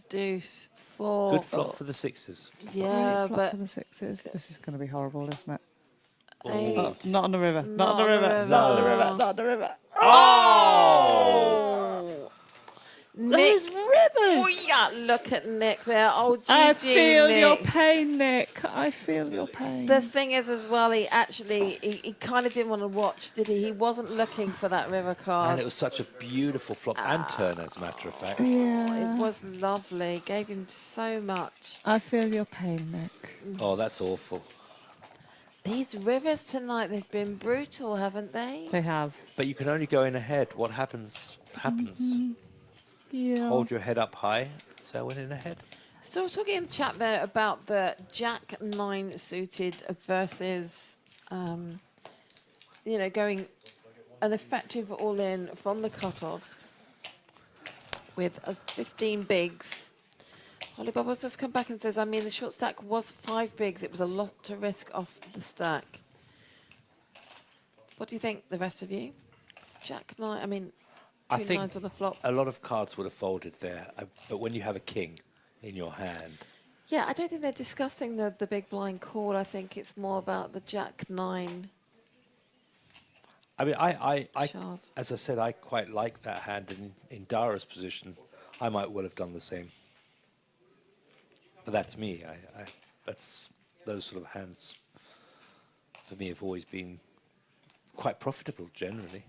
[SPEAKER 2] deuce, 4.
[SPEAKER 4] Good flop for the sixes.
[SPEAKER 2] Yeah,
[SPEAKER 15] Great flop
[SPEAKER 2] but
[SPEAKER 15] for the sixes. This is going to be horrible, isn't it?
[SPEAKER 2] 8.
[SPEAKER 15] Oh, not on the river. Not
[SPEAKER 2] Not
[SPEAKER 15] on the
[SPEAKER 2] on the
[SPEAKER 15] river.
[SPEAKER 2] river.
[SPEAKER 15] Not on the river. Not on the river.
[SPEAKER 2] Oh!
[SPEAKER 15] Those rivers.
[SPEAKER 2] Oh, yeah, look at Nick there. Oh, GG,
[SPEAKER 15] I feel
[SPEAKER 2] Nick.
[SPEAKER 15] your pain, Nick. I feel your pain.
[SPEAKER 2] The thing is, as well, he kind of didn't want to watch, did he? He wasn't looking for that river card.
[SPEAKER 4] And it was such a beautiful flop and turn, as a matter of fact.
[SPEAKER 15] Yeah.
[SPEAKER 2] It was lovely. Gave him so much.
[SPEAKER 15] I feel your pain, Nick.
[SPEAKER 4] Oh, that's awful.
[SPEAKER 2] These rivers tonight, they've been brutal, haven't they?
[SPEAKER 15] They have.
[SPEAKER 4] But you can only go in ahead. What happens, happens.
[SPEAKER 15] Yeah.
[SPEAKER 4] Hold your head up high. So I went in ahead.
[SPEAKER 2] So we're talking in the chat there about the Jack 9 suited versus, going an effective all-in from the cutoff with a 15 bigs. Holly Bubbles just come back and says, the short stack was 5 bigs. It was a lot to risk off the stack. What do you think, the rest of you? Jack 9,
[SPEAKER 4] I
[SPEAKER 2] two
[SPEAKER 4] think
[SPEAKER 2] nines on the flop.
[SPEAKER 4] a lot of cards would have folded there. But when you have a king in your hand,
[SPEAKER 2] Yeah, I don't think they're discussing the big blind call. I think it's more about the Jack 9.
[SPEAKER 4] I
[SPEAKER 2] Shove.
[SPEAKER 4] as I said, I quite like that hand in Dara's position. I might well have done the same. But that's me. That's those sort of hands for me have always been quite profitable generally.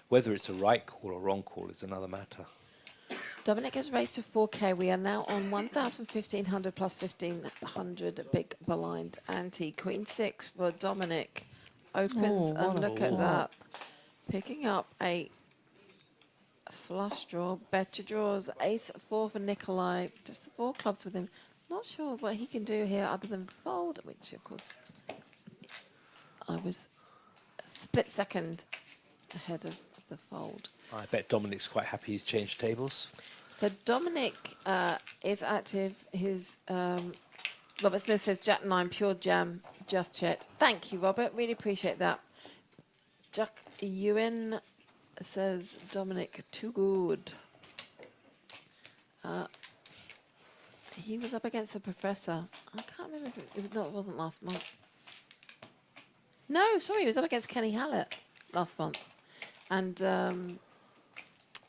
[SPEAKER 4] Whether it's a right call or wrong call is another matter.
[SPEAKER 2] Dominic has raised to 4K. We are now on 1,1500 plus 1,500 big blind ante. Queen 6 for Dominic. Opens
[SPEAKER 15] Oh,
[SPEAKER 2] and
[SPEAKER 15] what a
[SPEAKER 2] look at
[SPEAKER 15] flop.
[SPEAKER 2] that. Picking up a flush draw. Bet your draws. Ace 4 for Nikolai. Just the 4 clubs with him. Not sure what he can do here other than fold, which of course I was a split second ahead of the fold.
[SPEAKER 4] I bet Dominic's quite happy he's changed tables.
[SPEAKER 2] So Dominic is active. His Robert Smith says Jack 9 pure jam. Just checked. Thank you, Robert. Really appreciate that. Jack Ewan says Dominic too good. He was up against the professor. I can't remember if it was, no, it wasn't last month. No, sorry, he was up against Kenny Hallett last month. And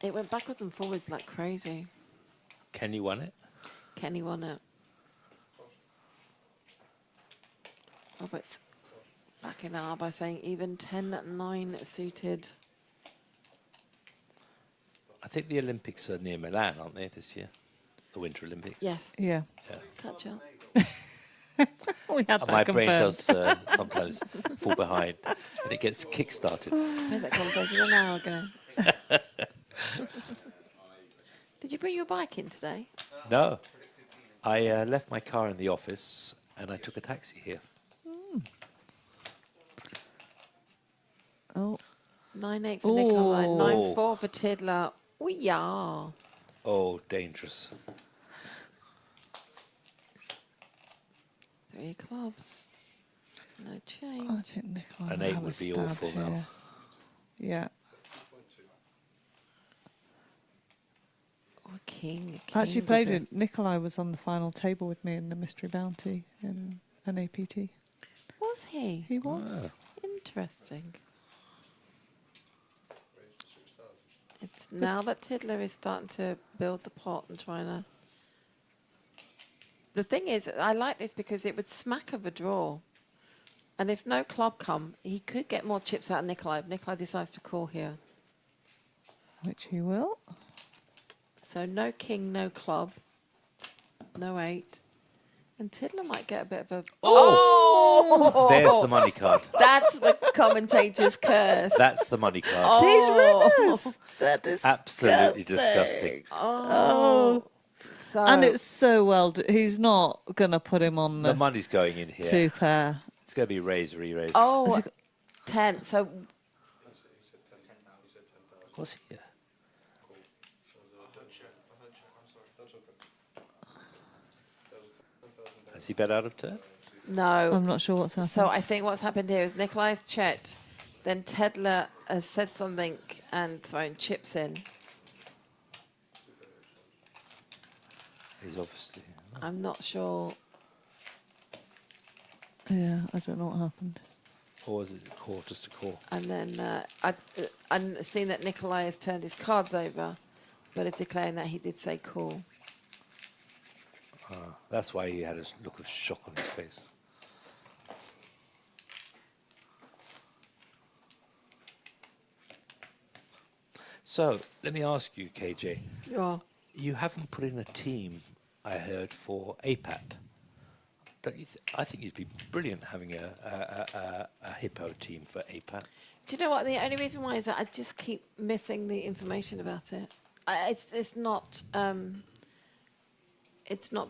[SPEAKER 2] it went backwards and forwards like crazy.
[SPEAKER 4] Kenny won it?
[SPEAKER 2] Kenny won it. Robert's backing that up by saying even 10-9 suited.
[SPEAKER 4] I think the Olympics are near Milan, aren't they, this year? The Winter Olympics?
[SPEAKER 2] Yes.
[SPEAKER 15] Yeah.
[SPEAKER 2] Catch up.
[SPEAKER 15] We had that
[SPEAKER 4] My
[SPEAKER 15] confirmed.
[SPEAKER 4] brain does sometimes fall behind, and it gets kick-started.
[SPEAKER 2] I had that conversation an hour ago. Did you bring your bike in today?
[SPEAKER 4] No. I left my car in the office, and I took a taxi here.
[SPEAKER 15] Oh.
[SPEAKER 2] 9-8 for Nikolai, 9-4 for Tiddler. Oh, yeah.
[SPEAKER 4] Oh, dangerous.
[SPEAKER 2] 3 clubs. No change.
[SPEAKER 15] I think Nikolai
[SPEAKER 4] An
[SPEAKER 15] might
[SPEAKER 4] 8
[SPEAKER 15] have a
[SPEAKER 4] would be
[SPEAKER 15] stab
[SPEAKER 4] awful
[SPEAKER 15] here.
[SPEAKER 4] now.
[SPEAKER 15] Yeah.
[SPEAKER 2] Oh, king.
[SPEAKER 15] I actually played it. Nikolai was on the final table with me in the Mystery Bounty in an APT.
[SPEAKER 2] Was he?
[SPEAKER 15] He was.
[SPEAKER 2] Interesting. It's now that Tiddler is starting to build the pot and trying to... The thing is, I like this because it would smack of a draw. And if no club come, he could get more chips out of Nikolai if Nikolai decides to call here.
[SPEAKER 15] Which he will.
[SPEAKER 2] So no king, no club, no 8. And Tiddler might get a bit of a...
[SPEAKER 4] Oh! There's the money card.
[SPEAKER 2] That's the commentator's curse.
[SPEAKER 4] That's the money card.
[SPEAKER 2] Oh.
[SPEAKER 15] These rivers! That is
[SPEAKER 4] Absolutely disgusting.
[SPEAKER 2] Oh. So
[SPEAKER 15] And it's so well... He's not going to put him on
[SPEAKER 4] The
[SPEAKER 15] the
[SPEAKER 4] money's going in here.
[SPEAKER 15] 2 pair.
[SPEAKER 4] It's going to be raise, re-raise.
[SPEAKER 2] Oh, 10. So
[SPEAKER 4] What's here? Has he bet out of turn?
[SPEAKER 2] no.
[SPEAKER 15] I'm not sure what's happened.
[SPEAKER 2] So I think what's happened here is Nikolai's checked, then Tiddler has said something and thrown chips in.
[SPEAKER 4] He's obviously...
[SPEAKER 2] I'm not sure.
[SPEAKER 15] Yeah, I don't know what happened.
[SPEAKER 4] Or is it a call, just a call?
[SPEAKER 2] And then I've seen that Nikolai has turned his cards over, but is declaring that he did say call.
[SPEAKER 4] That's why he had a look of shock on his face. So, let me ask you, KJ.
[SPEAKER 2] Yeah.
[SPEAKER 4] You haven't put in a team, I heard, for APAT. Don't you? I think you'd be brilliant having a hippo team for APAT.
[SPEAKER 2] Do you know what? The only reason why is that I just keep missing the information about it. It's not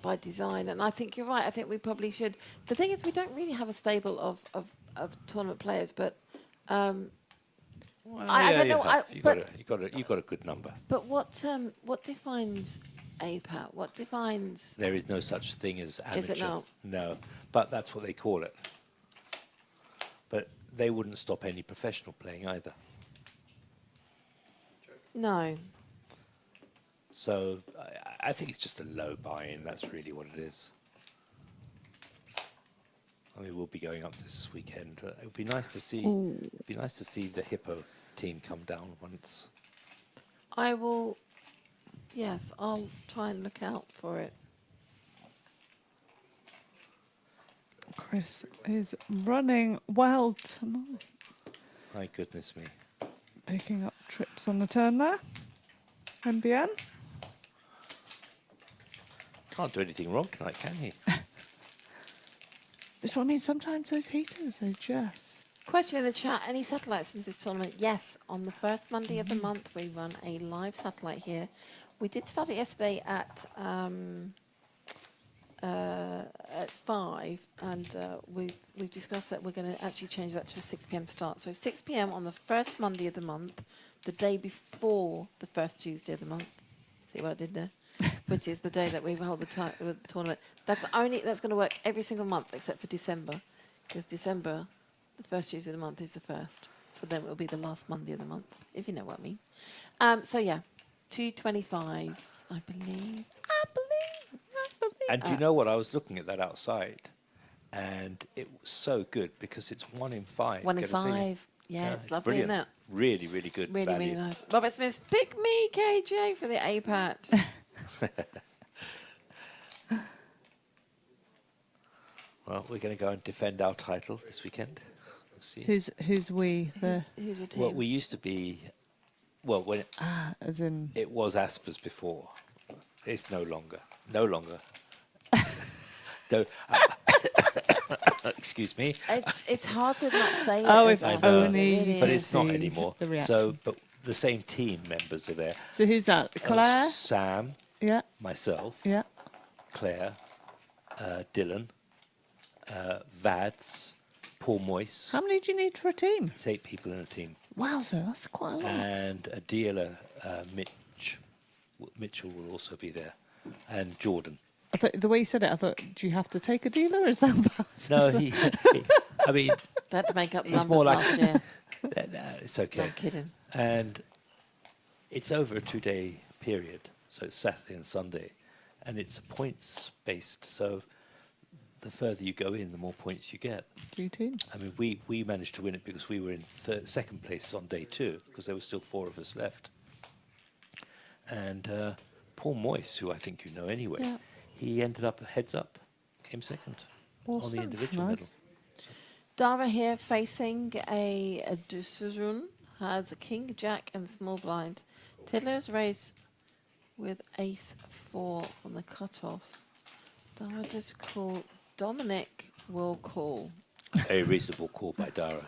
[SPEAKER 2] by design, and I think you're right. I think we probably should. The thing is, we don't really have a stable of tournament players, but I don't know.
[SPEAKER 4] You've got a good number.
[SPEAKER 2] But what defines APAT? What defines?
[SPEAKER 4] There is no such thing as amateur.
[SPEAKER 2] Is it not?
[SPEAKER 4] No, but that's what they call it. But they wouldn't stop any professional playing either.
[SPEAKER 2] No.
[SPEAKER 4] So I think it's just a low buy-in. That's really what it is. I mean, we'll be going up this weekend. It would be nice to see. It'd be nice to see the hippo team come down once.
[SPEAKER 2] I will. Yes, I'll try and look out for it.
[SPEAKER 15] Chris is running well tonight.
[SPEAKER 4] My goodness me.
[SPEAKER 15] Picking up trips on the turn there. MBN.
[SPEAKER 4] Can't do anything wrong tonight, can he?
[SPEAKER 15] That's what I mean. Sometimes those heaters are just...
[SPEAKER 2] Question in the chat, any satellites into this tournament? Yes, on the first Monday of the month we run a live satellite here. We did start it yesterday at 5, and we've discussed that we're going to actually change that to a 6 p.m. start. So 6 p.m. on the first Monday of the month, the day before the first Tuesday of the month. See what I did there? Which is the day that we hold the tournament. That's going to work every single month except for December, because December, the first Tuesday of the month is the first. So then it will be the last Monday of the month, if you know what I mean. So yeah, 2:25, I believe.
[SPEAKER 4] And do you know what? I was looking at that outside, and it was so good because it's 1 in 5.
[SPEAKER 2] 1 in
[SPEAKER 4] Get a ceiling.
[SPEAKER 2] 5. Yeah, it's lovely,
[SPEAKER 4] brilliant.
[SPEAKER 2] isn't it?
[SPEAKER 4] Really, really good
[SPEAKER 2] Really,
[SPEAKER 4] value.
[SPEAKER 2] really nice. Robert Smith, pick me, KJ, for the A-Pat.
[SPEAKER 4] Well, we're going to go and defend our title this weekend. Let's see.
[SPEAKER 15] Who's we?
[SPEAKER 2] Who's your team?
[SPEAKER 4] Well, we used to be. Well, when
[SPEAKER 15] as in
[SPEAKER 4] it was Asper's before. It's no longer. No longer. No, excuse me.
[SPEAKER 2] It's hard to not say
[SPEAKER 15] Oh,
[SPEAKER 2] it.
[SPEAKER 15] if
[SPEAKER 2] as
[SPEAKER 15] only
[SPEAKER 2] it is.
[SPEAKER 4] But it's not
[SPEAKER 15] see
[SPEAKER 4] anymore.
[SPEAKER 15] the reaction.
[SPEAKER 4] So, but the same team members are there.
[SPEAKER 15] So who's that? Claire?
[SPEAKER 4] Sam,
[SPEAKER 15] Yeah.
[SPEAKER 4] myself,
[SPEAKER 15] Yeah.
[SPEAKER 4] Claire, Dylan, Vads, Paul Moyce.
[SPEAKER 15] How many do you need for a team?
[SPEAKER 4] It's 8 people in a team.
[SPEAKER 15] Wowza, that's quite a lot.
[SPEAKER 4] And a dealer, Mitchell will also be there, and Jordan.
[SPEAKER 15] I thought, the way you said it, I thought, do you have to take a dealer? Or is that
[SPEAKER 4] No, I mean,
[SPEAKER 2] They had to make up
[SPEAKER 4] it's
[SPEAKER 2] numbers
[SPEAKER 4] more like
[SPEAKER 2] last year.
[SPEAKER 4] it's okay.
[SPEAKER 2] Not kidding.
[SPEAKER 4] And it's over a 2-day period, so it's Saturday and Sunday, and it's a points based. So the further you go in, the more points you get.
[SPEAKER 15] for your team?
[SPEAKER 4] I mean, we managed to win it because we were in second place on day 2 because there were still 4 of us left. And Paul Moyce, who I think you know anyway,
[SPEAKER 2] Yeah.
[SPEAKER 4] he ended up heads up, came second on
[SPEAKER 15] Awesome.
[SPEAKER 4] the individual
[SPEAKER 15] Nice.
[SPEAKER 2] Dara here facing a decision has a king, jack, and small blind. Tiddler's raised with ace 4 from the cutoff. Dara just call. Dominic will call.
[SPEAKER 4] medal. A reasonable call by Dara.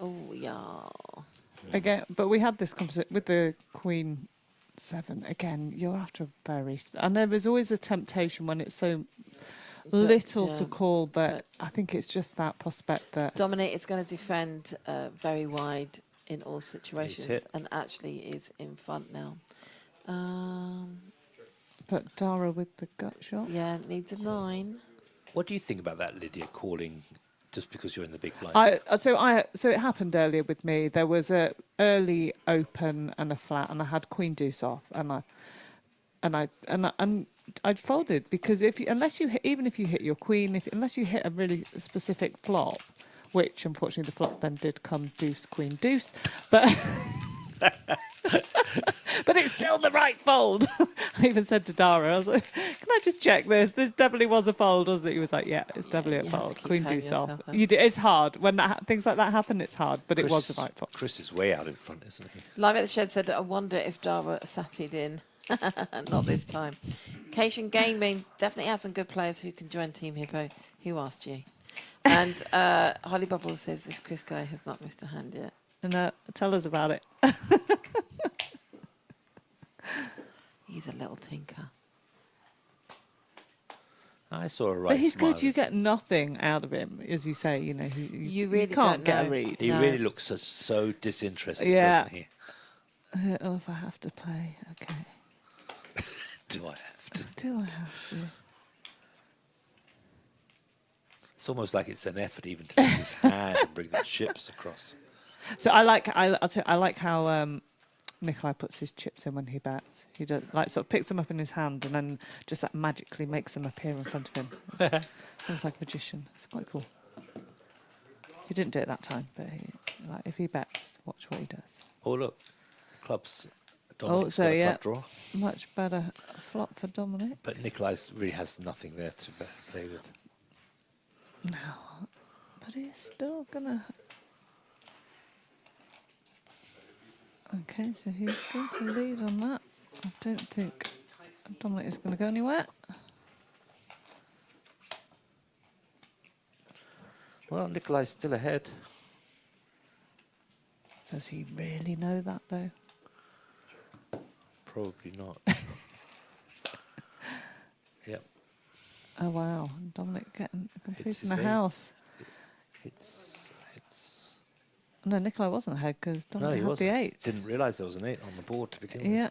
[SPEAKER 2] Oh yeah.
[SPEAKER 15] Again, but we had this conversation with the Queen 7. Again, you're after a very... I know there's always a temptation when it's so little to
[SPEAKER 2] yeah,
[SPEAKER 15] call, but I think it's just that prospect that...
[SPEAKER 2] Dominic is going to defend very wide in all situations
[SPEAKER 4] hit.
[SPEAKER 2] and actually is in front now.
[SPEAKER 15] But Dara with the gut shot.
[SPEAKER 2] Yeah, needs a 9.
[SPEAKER 4] What do you think about that, Lydia, calling just because you're in the big blind?
[SPEAKER 15] So it happened earlier with me. There was a early open and a flat, and I had queen deuce off, and I'd folded because unless you hit your queen, unless you hit a really specific flop, which unfortunately the flop then did come deuce queen deuce, but. But it's still the right fold. I even said to Dara, I was like, can I just check this? This definitely was a fold, wasn't it? He was like, yeah, it's definitely a
[SPEAKER 2] You have to
[SPEAKER 15] fold.
[SPEAKER 2] keep
[SPEAKER 15] Queen
[SPEAKER 2] telling
[SPEAKER 15] deuce off.
[SPEAKER 2] yourself that.
[SPEAKER 15] It's hard. When things like that happen, it's hard, but it was the right fold.
[SPEAKER 4] Chris is way out in front, isn't he?
[SPEAKER 2] Live at the Shed said, I wonder if Dara sat it in. Not this time. Cation Gaming definitely have some good players who can join Team Hippo. Who asked you? And Holly Bubble says this Chris guy has not missed a hand yet.
[SPEAKER 15] And tell us about it.
[SPEAKER 2] He's a little tinker.
[SPEAKER 4] I saw a right
[SPEAKER 15] But he's
[SPEAKER 4] smile.
[SPEAKER 15] good. You get nothing out of him, as you say. You know,
[SPEAKER 2] You really
[SPEAKER 15] can't
[SPEAKER 2] don't
[SPEAKER 15] get a
[SPEAKER 2] know.
[SPEAKER 15] read.
[SPEAKER 4] He
[SPEAKER 2] No.
[SPEAKER 4] really looks so disinterested,
[SPEAKER 15] Yeah.
[SPEAKER 4] doesn't he?
[SPEAKER 15] Oh, if I have to play, okay.
[SPEAKER 4] Do I have to?
[SPEAKER 15] Do I have to?
[SPEAKER 4] It's almost like it's an effort even to lift his hand and bring the chips across.
[SPEAKER 15] So I like how Nikolai puts his chips in when he bets. He does sort of picks them up in his hand and then just magically makes them appear in front of him. Sounds like a magician. It's quite cool. He didn't do it that time, but if he bets, watch what he does.
[SPEAKER 4] Oh look, clubs. Dominic's
[SPEAKER 15] So
[SPEAKER 4] got a
[SPEAKER 15] yeah,
[SPEAKER 4] club draw,
[SPEAKER 15] much better flop for Dominic.
[SPEAKER 4] but Nikolai really has nothing there to play with.
[SPEAKER 15] No, but he's still gonna. Okay, so he's going to lead on that. I don't think Dominic is going to go anywhere.
[SPEAKER 4] Well, Nikolai's still ahead.
[SPEAKER 15] Does he really know that though?
[SPEAKER 4] Probably not. Yep.
[SPEAKER 15] Oh wow, Dominic getting completing
[SPEAKER 4] his
[SPEAKER 15] the
[SPEAKER 4] eight.
[SPEAKER 15] house.
[SPEAKER 4] It's.
[SPEAKER 15] No, Nikolai wasn't ahead because
[SPEAKER 4] No,
[SPEAKER 15] Dominic
[SPEAKER 4] he
[SPEAKER 15] had
[SPEAKER 4] wasn't.
[SPEAKER 15] the 8.
[SPEAKER 4] Didn't realise there was an 8 on the board to begin with.
[SPEAKER 15] Yeah.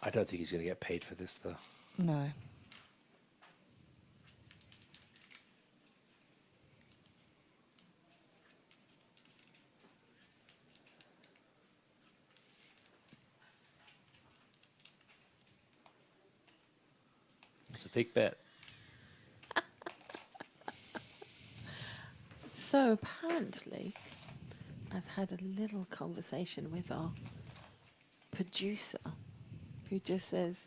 [SPEAKER 4] I don't think he's going to get paid for this though.
[SPEAKER 15] No.
[SPEAKER 4] That's a big bet.
[SPEAKER 2] So apparently, I've had a little conversation with our producer, who just says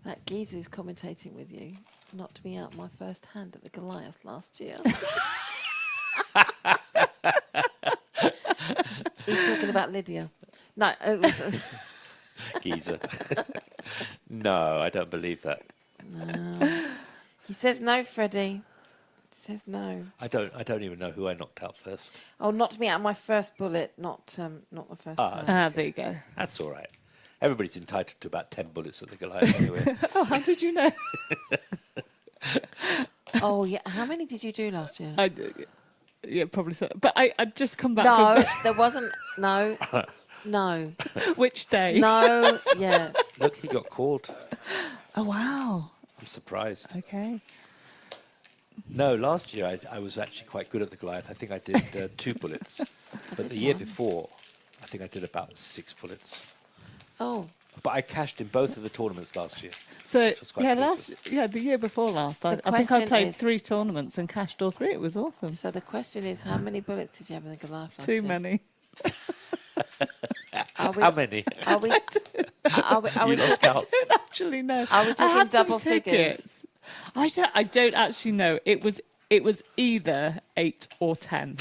[SPEAKER 2] that geezer who's commentating with you knocked me out my first hand at the Goliath last year. He's talking about Lydia. No, it was
[SPEAKER 16] Geezer. No, I don't believe that.
[SPEAKER 2] no. He says no, Freddie. He says no.
[SPEAKER 16] I don't even know who I knocked out first.
[SPEAKER 2] Oh, knocked me out my first bullet, not the first time.
[SPEAKER 15] There you go.
[SPEAKER 16] That's all right. Everybody's entitled to about 10 bullets at the Goliath anyway.
[SPEAKER 15] Oh, how did you know?
[SPEAKER 2] Oh, yeah. How many did you do last year?
[SPEAKER 15] Yeah, probably so. But I'd just come back
[SPEAKER 2] No,
[SPEAKER 15] from...
[SPEAKER 2] there wasn't. No. No.
[SPEAKER 15] Which day?
[SPEAKER 2] No, yeah.
[SPEAKER 16] Look, he got called.
[SPEAKER 15] Oh, wow.
[SPEAKER 16] I'm surprised.
[SPEAKER 15] Okay.
[SPEAKER 16] No, last year I was actually quite good at the Goliath. I think I did 2 bullets. But the year before, I think I did about 6 bullets.
[SPEAKER 2] Oh.
[SPEAKER 16] But I cashed in both of the tournaments last year.
[SPEAKER 15] So,
[SPEAKER 16] yeah,
[SPEAKER 15] the year before last, I think I played 3 tournaments and cashed all 3. It was awesome.
[SPEAKER 2] So the question is, how many bullets did you have in the Goliath last
[SPEAKER 15] Too
[SPEAKER 2] year?
[SPEAKER 15] many.
[SPEAKER 16] How many?
[SPEAKER 2] Are we
[SPEAKER 16] You lost count.
[SPEAKER 15] I don't actually know.
[SPEAKER 2] Are we
[SPEAKER 15] I
[SPEAKER 2] talking
[SPEAKER 15] had some
[SPEAKER 2] double
[SPEAKER 15] tickets. I don't actually know. It was either 8 or 10.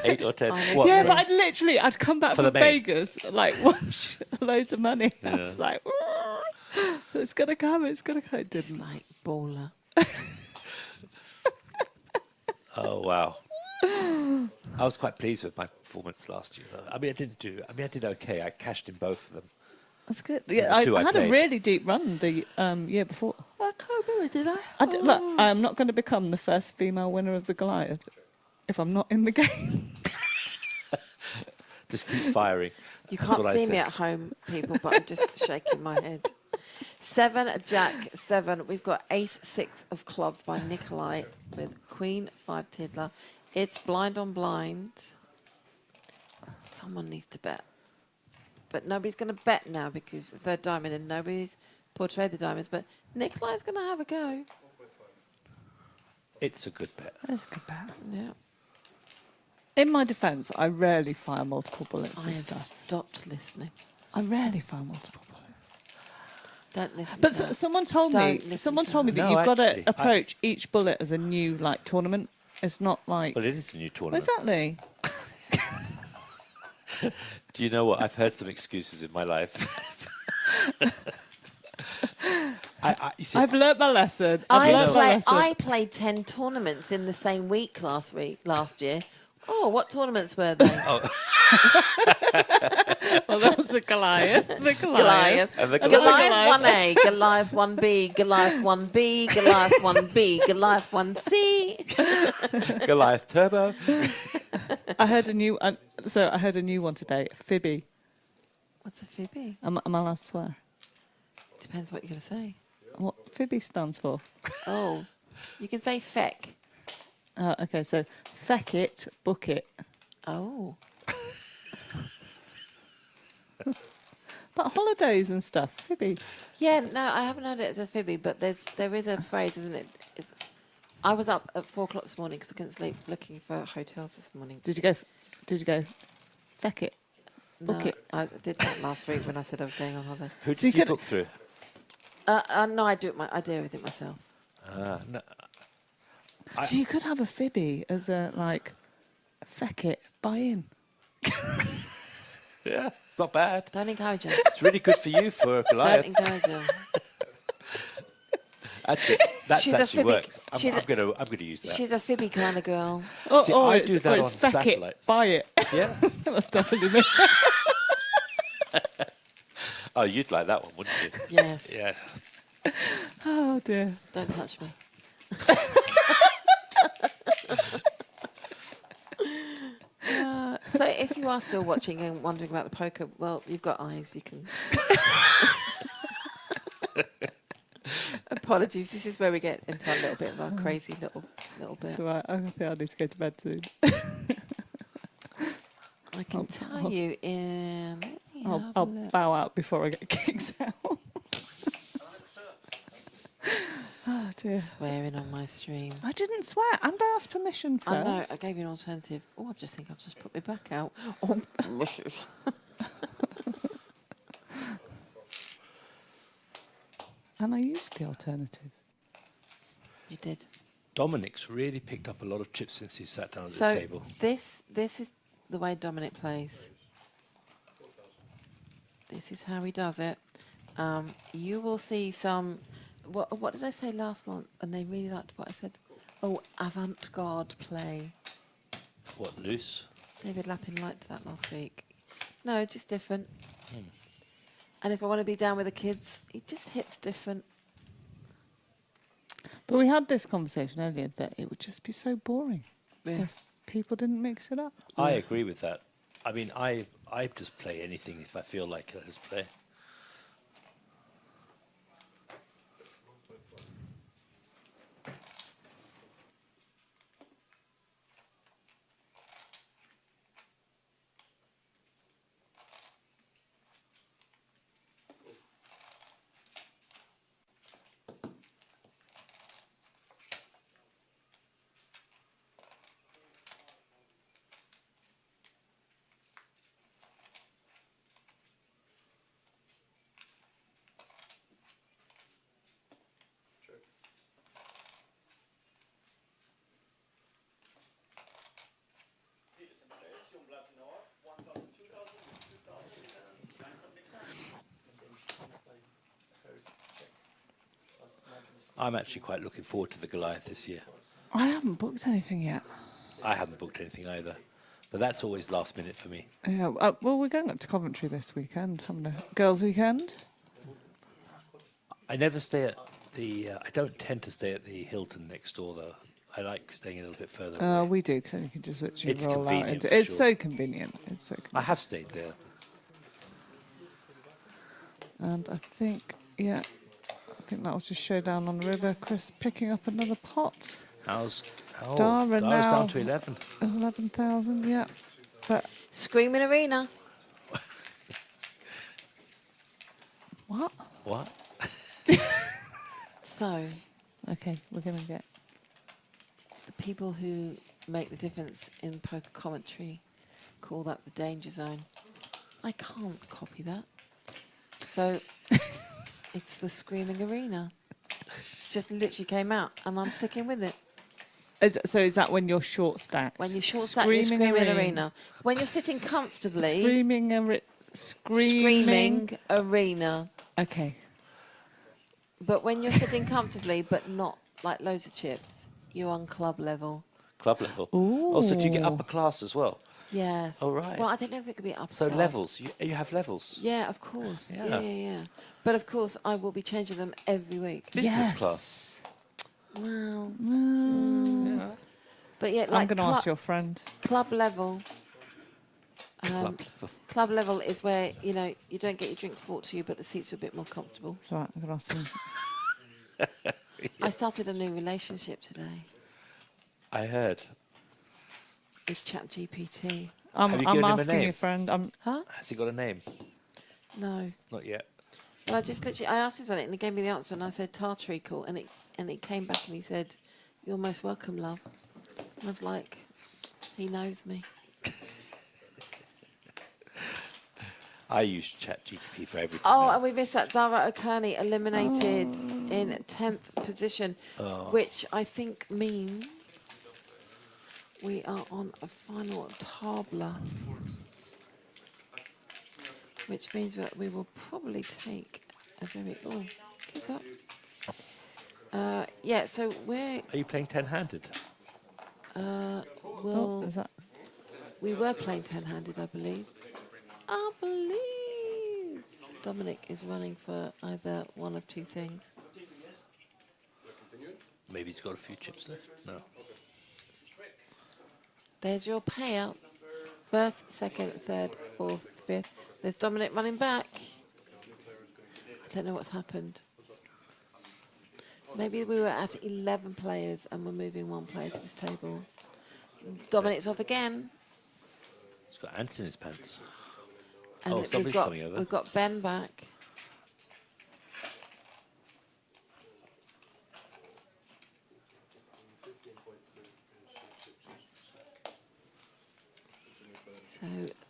[SPEAKER 16] 8 or 10.
[SPEAKER 15] What, yeah, but I'd come back from
[SPEAKER 16] the main?
[SPEAKER 15] Vegas, like, watch loads of money. I was like, it's going to come, it's going to come. It didn't.
[SPEAKER 2] Like baller.
[SPEAKER 16] Oh, wow. I was quite pleased with my performance last year, though. I did okay. I cashed in both of them.
[SPEAKER 15] That's good. Yeah, I had a really deep run the year before.
[SPEAKER 2] I can't remember, did I?
[SPEAKER 15] Look, I'm not going to become the first female winner of the Goliath if I'm not in the game.
[SPEAKER 16] Just keep firing.
[SPEAKER 2] You
[SPEAKER 16] That's
[SPEAKER 2] can't
[SPEAKER 16] what I
[SPEAKER 2] see me
[SPEAKER 16] said.
[SPEAKER 2] at home, people, but I'm just shaking my head. 7, Jack, 7. We've got Ace 6 of clubs by Nikolai with Queen 5 Tiddler. It's blind on blind. Someone needs to bet. But nobody's going to bet now because the third diamond and nobody's portrayed the diamonds. But Nikolai's going to have a go.
[SPEAKER 16] It's a good bet.
[SPEAKER 15] That's a good bet.
[SPEAKER 2] Yeah.
[SPEAKER 15] In my defence, I rarely fire multiple bullets
[SPEAKER 2] I
[SPEAKER 15] and
[SPEAKER 2] have
[SPEAKER 15] stuff.
[SPEAKER 2] stopped listening.
[SPEAKER 15] I rarely fire multiple bullets.
[SPEAKER 2] Don't listen
[SPEAKER 15] But
[SPEAKER 2] to that.
[SPEAKER 15] someone told
[SPEAKER 2] Don't
[SPEAKER 15] me.
[SPEAKER 2] listen
[SPEAKER 15] Someone
[SPEAKER 2] to
[SPEAKER 15] told me
[SPEAKER 2] her.
[SPEAKER 15] that
[SPEAKER 16] No,
[SPEAKER 15] you've got
[SPEAKER 16] actually,
[SPEAKER 15] to approach each bullet as a new tournament. It's not like.
[SPEAKER 16] Well, it is a new tournament.
[SPEAKER 15] Exactly.
[SPEAKER 16] Do you know what? I've heard some excuses in my life. You see,
[SPEAKER 15] I've learnt my lesson.
[SPEAKER 2] I played 10 tournaments in the same week last year. Oh, what tournaments were they?
[SPEAKER 15] Well, that was the Goliath. The
[SPEAKER 2] Goliath.
[SPEAKER 16] And the
[SPEAKER 2] Goliath 1A, Goliath 1B, Goliath 1B, Goliath 1B, Goliath 1C.
[SPEAKER 16] Goliath Turbo.
[SPEAKER 15] I heard a new. I heard a new one today. Fibby.
[SPEAKER 2] What's a Fibby?
[SPEAKER 15] Am I allowed to swear?
[SPEAKER 2] Depends what you're going to say.
[SPEAKER 15] What Fibby stands for?
[SPEAKER 2] Oh, you can say feck.
[SPEAKER 15] Okay, so feck it, book it.
[SPEAKER 2] Oh.
[SPEAKER 15] But holidays and stuff, Fibby.
[SPEAKER 2] Yeah, no, I haven't heard it as a Fibby, but there is a phrase, isn't it? I was up at 4 o'clock this morning because I couldn't sleep, looking for hotels this morning.
[SPEAKER 15] Did you go? Feck it, book
[SPEAKER 2] No,
[SPEAKER 15] it.
[SPEAKER 2] I did that last week when I said I was going on holiday.
[SPEAKER 16] Who did you book through?
[SPEAKER 2] No, I do everything myself.
[SPEAKER 16] No.
[SPEAKER 15] So you could have a Fibby as a feck it, buy in.
[SPEAKER 16] Yeah, it's not bad.
[SPEAKER 2] Don't encourage her.
[SPEAKER 16] It's really good for you for Goliath.
[SPEAKER 2] Don't encourage her.
[SPEAKER 16] That
[SPEAKER 2] She's a
[SPEAKER 16] actually
[SPEAKER 2] Fibby.
[SPEAKER 16] works. I'm gonna use that.
[SPEAKER 2] She's a Fibby kind of girl.
[SPEAKER 16] See, I do that
[SPEAKER 15] it's
[SPEAKER 16] on
[SPEAKER 15] feck
[SPEAKER 16] satellites.
[SPEAKER 15] it, buy it.
[SPEAKER 16] Yeah.
[SPEAKER 15] That's definitely me.
[SPEAKER 16] Oh, you'd like that one, wouldn't you?
[SPEAKER 2] Yes.
[SPEAKER 16] Yeah.
[SPEAKER 15] Oh dear.
[SPEAKER 2] Don't touch me. So if you are still watching and wondering about the poker, well, you've got eyes. You can. Apologies. This is where we get into a little bit of our crazy little bit.
[SPEAKER 15] It's all right. I think I need to go to bed soon.
[SPEAKER 2] I can tell you in.
[SPEAKER 15] I'll bow out before I get kicked out. dear.
[SPEAKER 2] Swearing on my stream.
[SPEAKER 15] I didn't swear, and I asked permission first.
[SPEAKER 2] I know, I gave you an alternative. Oh, I just think I've just put my back out. Oh, mushes.
[SPEAKER 15] And I used the alternative.
[SPEAKER 2] You did.
[SPEAKER 16] Dominic's really picked up a lot of chips since he sat down at
[SPEAKER 2] So
[SPEAKER 16] this table.
[SPEAKER 2] this is the way Dominic plays. This is how he does it. You will see some. What did I say last month? And they really liked what I said. Oh, avant-garde play.
[SPEAKER 16] What, loose?
[SPEAKER 2] David Lappin liked that last week. No, just different. And if I want to be down with the kids, it just hits different.
[SPEAKER 15] But we had this conversation earlier that it would just be so boring
[SPEAKER 2] Yeah.
[SPEAKER 15] if people didn't mix it up.
[SPEAKER 16] I agree with that. I mean, I just play anything if I feel like it. I just play. I'm actually quite looking forward to the Goliath this year.
[SPEAKER 15] I haven't booked anything yet.
[SPEAKER 16] I haven't booked anything either, but that's always last minute for me.
[SPEAKER 15] Yeah, well, we're going up to Coventry this weekend, having a girls' weekend.
[SPEAKER 16] I never stay at the. I don't tend to stay at the Hilton next door though. I like staying a little bit further away.
[SPEAKER 15] We do, because then you can just literally
[SPEAKER 16] It's
[SPEAKER 15] roll out
[SPEAKER 16] convenient
[SPEAKER 15] into.
[SPEAKER 16] for
[SPEAKER 15] It's
[SPEAKER 16] sure.
[SPEAKER 15] so convenient. It's so convenient.
[SPEAKER 16] I have stayed there.
[SPEAKER 15] And I think, yeah, I think that was just showdown on the river. Chris picking up another pot.
[SPEAKER 16] Dara's
[SPEAKER 15] Dara now
[SPEAKER 16] down to 11.
[SPEAKER 15] 11,000, yeah. But
[SPEAKER 2] Screaming Arena.
[SPEAKER 15] what?
[SPEAKER 16] What?
[SPEAKER 2] So,
[SPEAKER 15] Okay, we're going to get.
[SPEAKER 2] the people who make the difference in poker commentary call that the danger zone. I can't copy that. So, it's the Screaming Arena. Just literally came out, and I'm sticking with it.
[SPEAKER 15] So is that when you're short stacked?
[SPEAKER 2] When you're short stacked, you're Screaming Arena. When you're sitting comfortably,
[SPEAKER 15] Screaming
[SPEAKER 2] Arena.
[SPEAKER 15] Okay.
[SPEAKER 2] But when you're sitting comfortably, but not like loads of chips, you're on club level.
[SPEAKER 16] Club level. Also, do you get upper class as well?
[SPEAKER 2] Yes.
[SPEAKER 16] Oh, right.
[SPEAKER 2] Well, I don't know if it could be upper
[SPEAKER 16] So
[SPEAKER 2] class.
[SPEAKER 16] levels. You have levels.
[SPEAKER 2] Yeah, of course.
[SPEAKER 16] Yeah.
[SPEAKER 2] Yeah. But of course, I will be changing them every week.
[SPEAKER 16] Business class.
[SPEAKER 2] Well.
[SPEAKER 16] Yeah.
[SPEAKER 2] But yeah,
[SPEAKER 15] I'm
[SPEAKER 2] like
[SPEAKER 15] going to ask your friend.
[SPEAKER 2] club level.
[SPEAKER 16] Club level.
[SPEAKER 2] Club level is where, you know, you don't get your drinks brought to you, but the seats are a bit more comfortable.
[SPEAKER 15] It's all right, I'm going to ask him.
[SPEAKER 2] I started a new relationship today
[SPEAKER 16] I heard.
[SPEAKER 2] with ChatGPT.
[SPEAKER 16] Have you given
[SPEAKER 15] I'm
[SPEAKER 16] him a
[SPEAKER 15] asking
[SPEAKER 16] name?
[SPEAKER 15] your friend.
[SPEAKER 2] Huh?
[SPEAKER 16] Has he got a name?
[SPEAKER 2] No.
[SPEAKER 16] Not yet.
[SPEAKER 2] Well, I asked him something and he gave me the answer and I said tartarical and it came back and he said, "You're most welcome, love." And I was like, he knows me.
[SPEAKER 16] I use ChatGPT for everything.
[SPEAKER 2] Oh,
[SPEAKER 16] now.
[SPEAKER 2] and we missed that. Dara O'Kearney eliminated in 10th position, which I think means we are on a final tabla, which means that we will probably take a very... Oh, what's that? Yeah, so we're...
[SPEAKER 16] Are you playing 10-handed?
[SPEAKER 2] We'll... We were playing 10-handed, I believe. I believe Dominic is running for either one of two things.
[SPEAKER 16] Maybe he's got a few chips left. No.
[SPEAKER 2] There's your payouts. First, second, third, fourth, fifth. There's Dominic running back. I don't know what's happened. Maybe we were at 11 players and we're moving one player to this table. Dominic's off again.
[SPEAKER 16] He's got ants in his pants.
[SPEAKER 2] And
[SPEAKER 16] Oh, somebody's coming over.
[SPEAKER 2] We've got Ben back.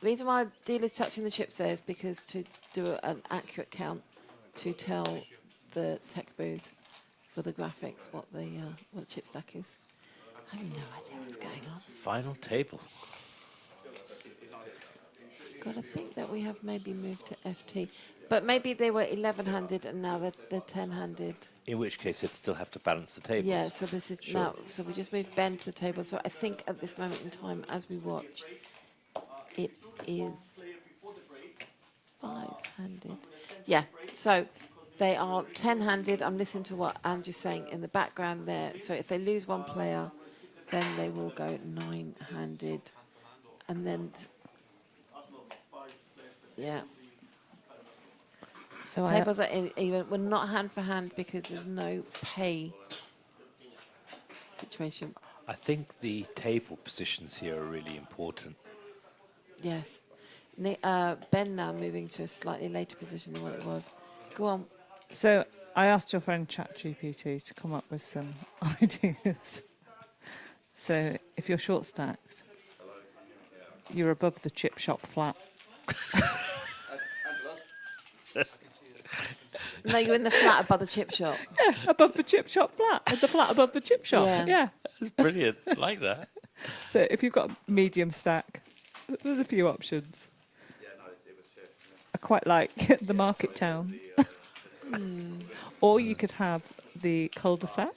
[SPEAKER 2] the reason why dealer's touching the chips there is because to do an accurate count to tell the tech booth for the graphics what the chip stack is. I have no idea what's going on.
[SPEAKER 16] Final table.
[SPEAKER 2] God, I think that we have maybe moved to FT. But maybe they were 11-handed and now they're 10-handed.
[SPEAKER 16] In which case, they'd still have to balance the tables.
[SPEAKER 2] Yeah, so this is
[SPEAKER 16] Sure.
[SPEAKER 2] now. So we just moved Ben to the table. So I think at this moment in time, as we watch, it is 5-handed. Yeah, so they are 10-handed. I'm listening to what Andrew's saying in the background there. So if they lose one player, then they will go 9-handed. And then, yeah.
[SPEAKER 15] So
[SPEAKER 2] Tables are even. We're not hand for hand because there's no pay situation.
[SPEAKER 16] I think the table positions here are really important.
[SPEAKER 2] Yes. Ben now moving to a slightly later position than what it was. Go on.
[SPEAKER 15] So I asked your friend ChatGPT to come up with some ideas. So if you're short stacked, you're above the chip shop flat.
[SPEAKER 2] No, you're in the flat above the chip shop.
[SPEAKER 15] Yeah, above the chip shop flat. The flat above the chip shop. Yeah.
[SPEAKER 16] That's brilliant. I like that.
[SPEAKER 15] So if you've got a medium stack, there's a few options. I quite like the market town. Or you could have the cul-de-sac.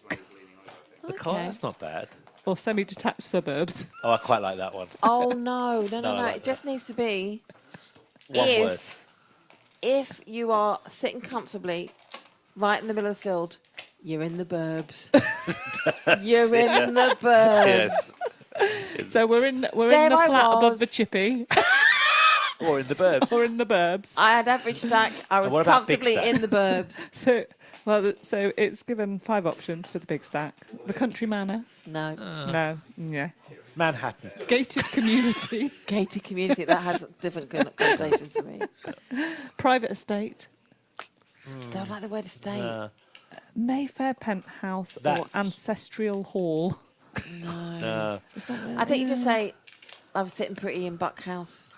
[SPEAKER 16] The car, that's not bad.
[SPEAKER 15] Or semi-detached suburbs.
[SPEAKER 16] Oh, I quite like that one.
[SPEAKER 2] Oh, no.
[SPEAKER 16] No, I like
[SPEAKER 2] It just needs to be
[SPEAKER 16] One word.
[SPEAKER 2] if you are sitting comfortably right in the middle of the field, you're in the burbs. You're in the burbs.
[SPEAKER 16] Yes.
[SPEAKER 15] So we're in the
[SPEAKER 2] There I
[SPEAKER 15] flat above
[SPEAKER 2] was.
[SPEAKER 15] the chippy.
[SPEAKER 16] Or in the burbs.
[SPEAKER 15] Or in the burbs.
[SPEAKER 2] I had average stack. I was
[SPEAKER 16] what about big
[SPEAKER 2] comfortably
[SPEAKER 16] stack?
[SPEAKER 2] in the burbs.
[SPEAKER 15] So it's given 5 options for the big stack. The country manor.
[SPEAKER 2] No.
[SPEAKER 15] No. Yeah.
[SPEAKER 16] Manhattan.
[SPEAKER 15] Gated community.
[SPEAKER 2] Gated community. That has a different connotation to me.
[SPEAKER 15] Private estate.
[SPEAKER 2] Don't like the word estate.
[SPEAKER 15] Mayfair penthouse
[SPEAKER 16] That's-
[SPEAKER 15] or ancestral hall.
[SPEAKER 2] No.
[SPEAKER 16] No.
[SPEAKER 2] I think you just say, I was sitting pretty in Buck House.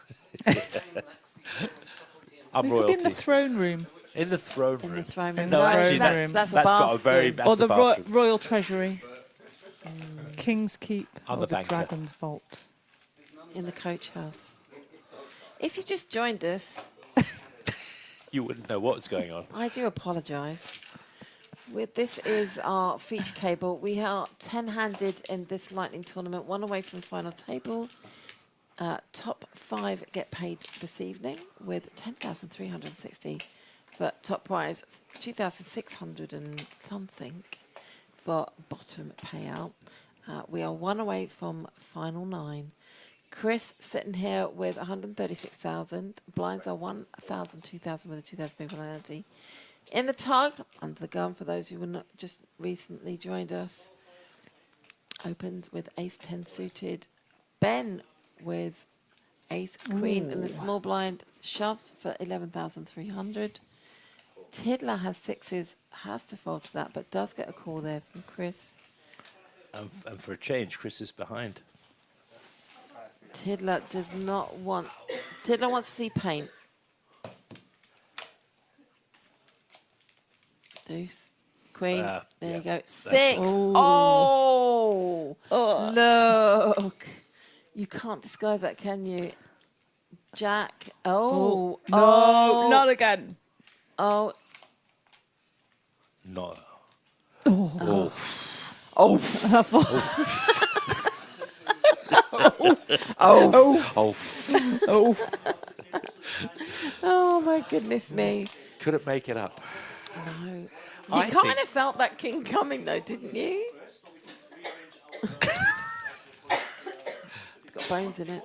[SPEAKER 16] I'm
[SPEAKER 15] We could be
[SPEAKER 16] royalty.
[SPEAKER 15] in the throne room.
[SPEAKER 16] In the throne room.
[SPEAKER 2] In the throne room.
[SPEAKER 16] No,
[SPEAKER 2] No,
[SPEAKER 16] actually,
[SPEAKER 2] that's
[SPEAKER 16] that's
[SPEAKER 2] a
[SPEAKER 16] got a
[SPEAKER 2] bathroom.
[SPEAKER 16] very. That's
[SPEAKER 15] Or
[SPEAKER 16] a
[SPEAKER 15] the
[SPEAKER 16] bathroom.
[SPEAKER 15] Royal Treasury. King's Keep.
[SPEAKER 16] I'm
[SPEAKER 15] or
[SPEAKER 16] the banker.
[SPEAKER 15] Dragon's Vault.
[SPEAKER 2] In the coach house. If you just joined us,
[SPEAKER 16] You wouldn't know what was going on.
[SPEAKER 2] I do apologise. This is our feature table. We are 10-handed in this Lightning Tournament, one away from the final table. Top 5 get paid this evening with 10,360 for top prize, 2,600 and something for bottom payout. We are one away from final 9. Chris sitting here with 136,000. Blinds are 1,000, 2,000 with a 2,000 big penalty. In the tug, under the gun for those who were not just recently joined us, opens with ace 10 suited. Ben with ace queen in the small blind, shoves for 11,300. Tiddler has 6s, has to fold to that, but does get a call there from Chris.
[SPEAKER 16] And for a change, Chris is behind.
[SPEAKER 2] Tiddler does not want... Tiddler wants to see paint. Deuce. Queen. there
[SPEAKER 16] yeah,
[SPEAKER 2] you go.
[SPEAKER 16] that's
[SPEAKER 2] 6.
[SPEAKER 16] it.
[SPEAKER 2] Oh! Look. You can't disguise that, can you? Jack. Oh.
[SPEAKER 15] No, not again.
[SPEAKER 2] Oh.
[SPEAKER 16] No.
[SPEAKER 15] Oh.
[SPEAKER 2] Oh, my goodness me.
[SPEAKER 16] Couldn't make it up.
[SPEAKER 2] No. You
[SPEAKER 16] I
[SPEAKER 2] kind
[SPEAKER 16] think-
[SPEAKER 2] of felt that king coming, though, didn't you? It's got bones in it.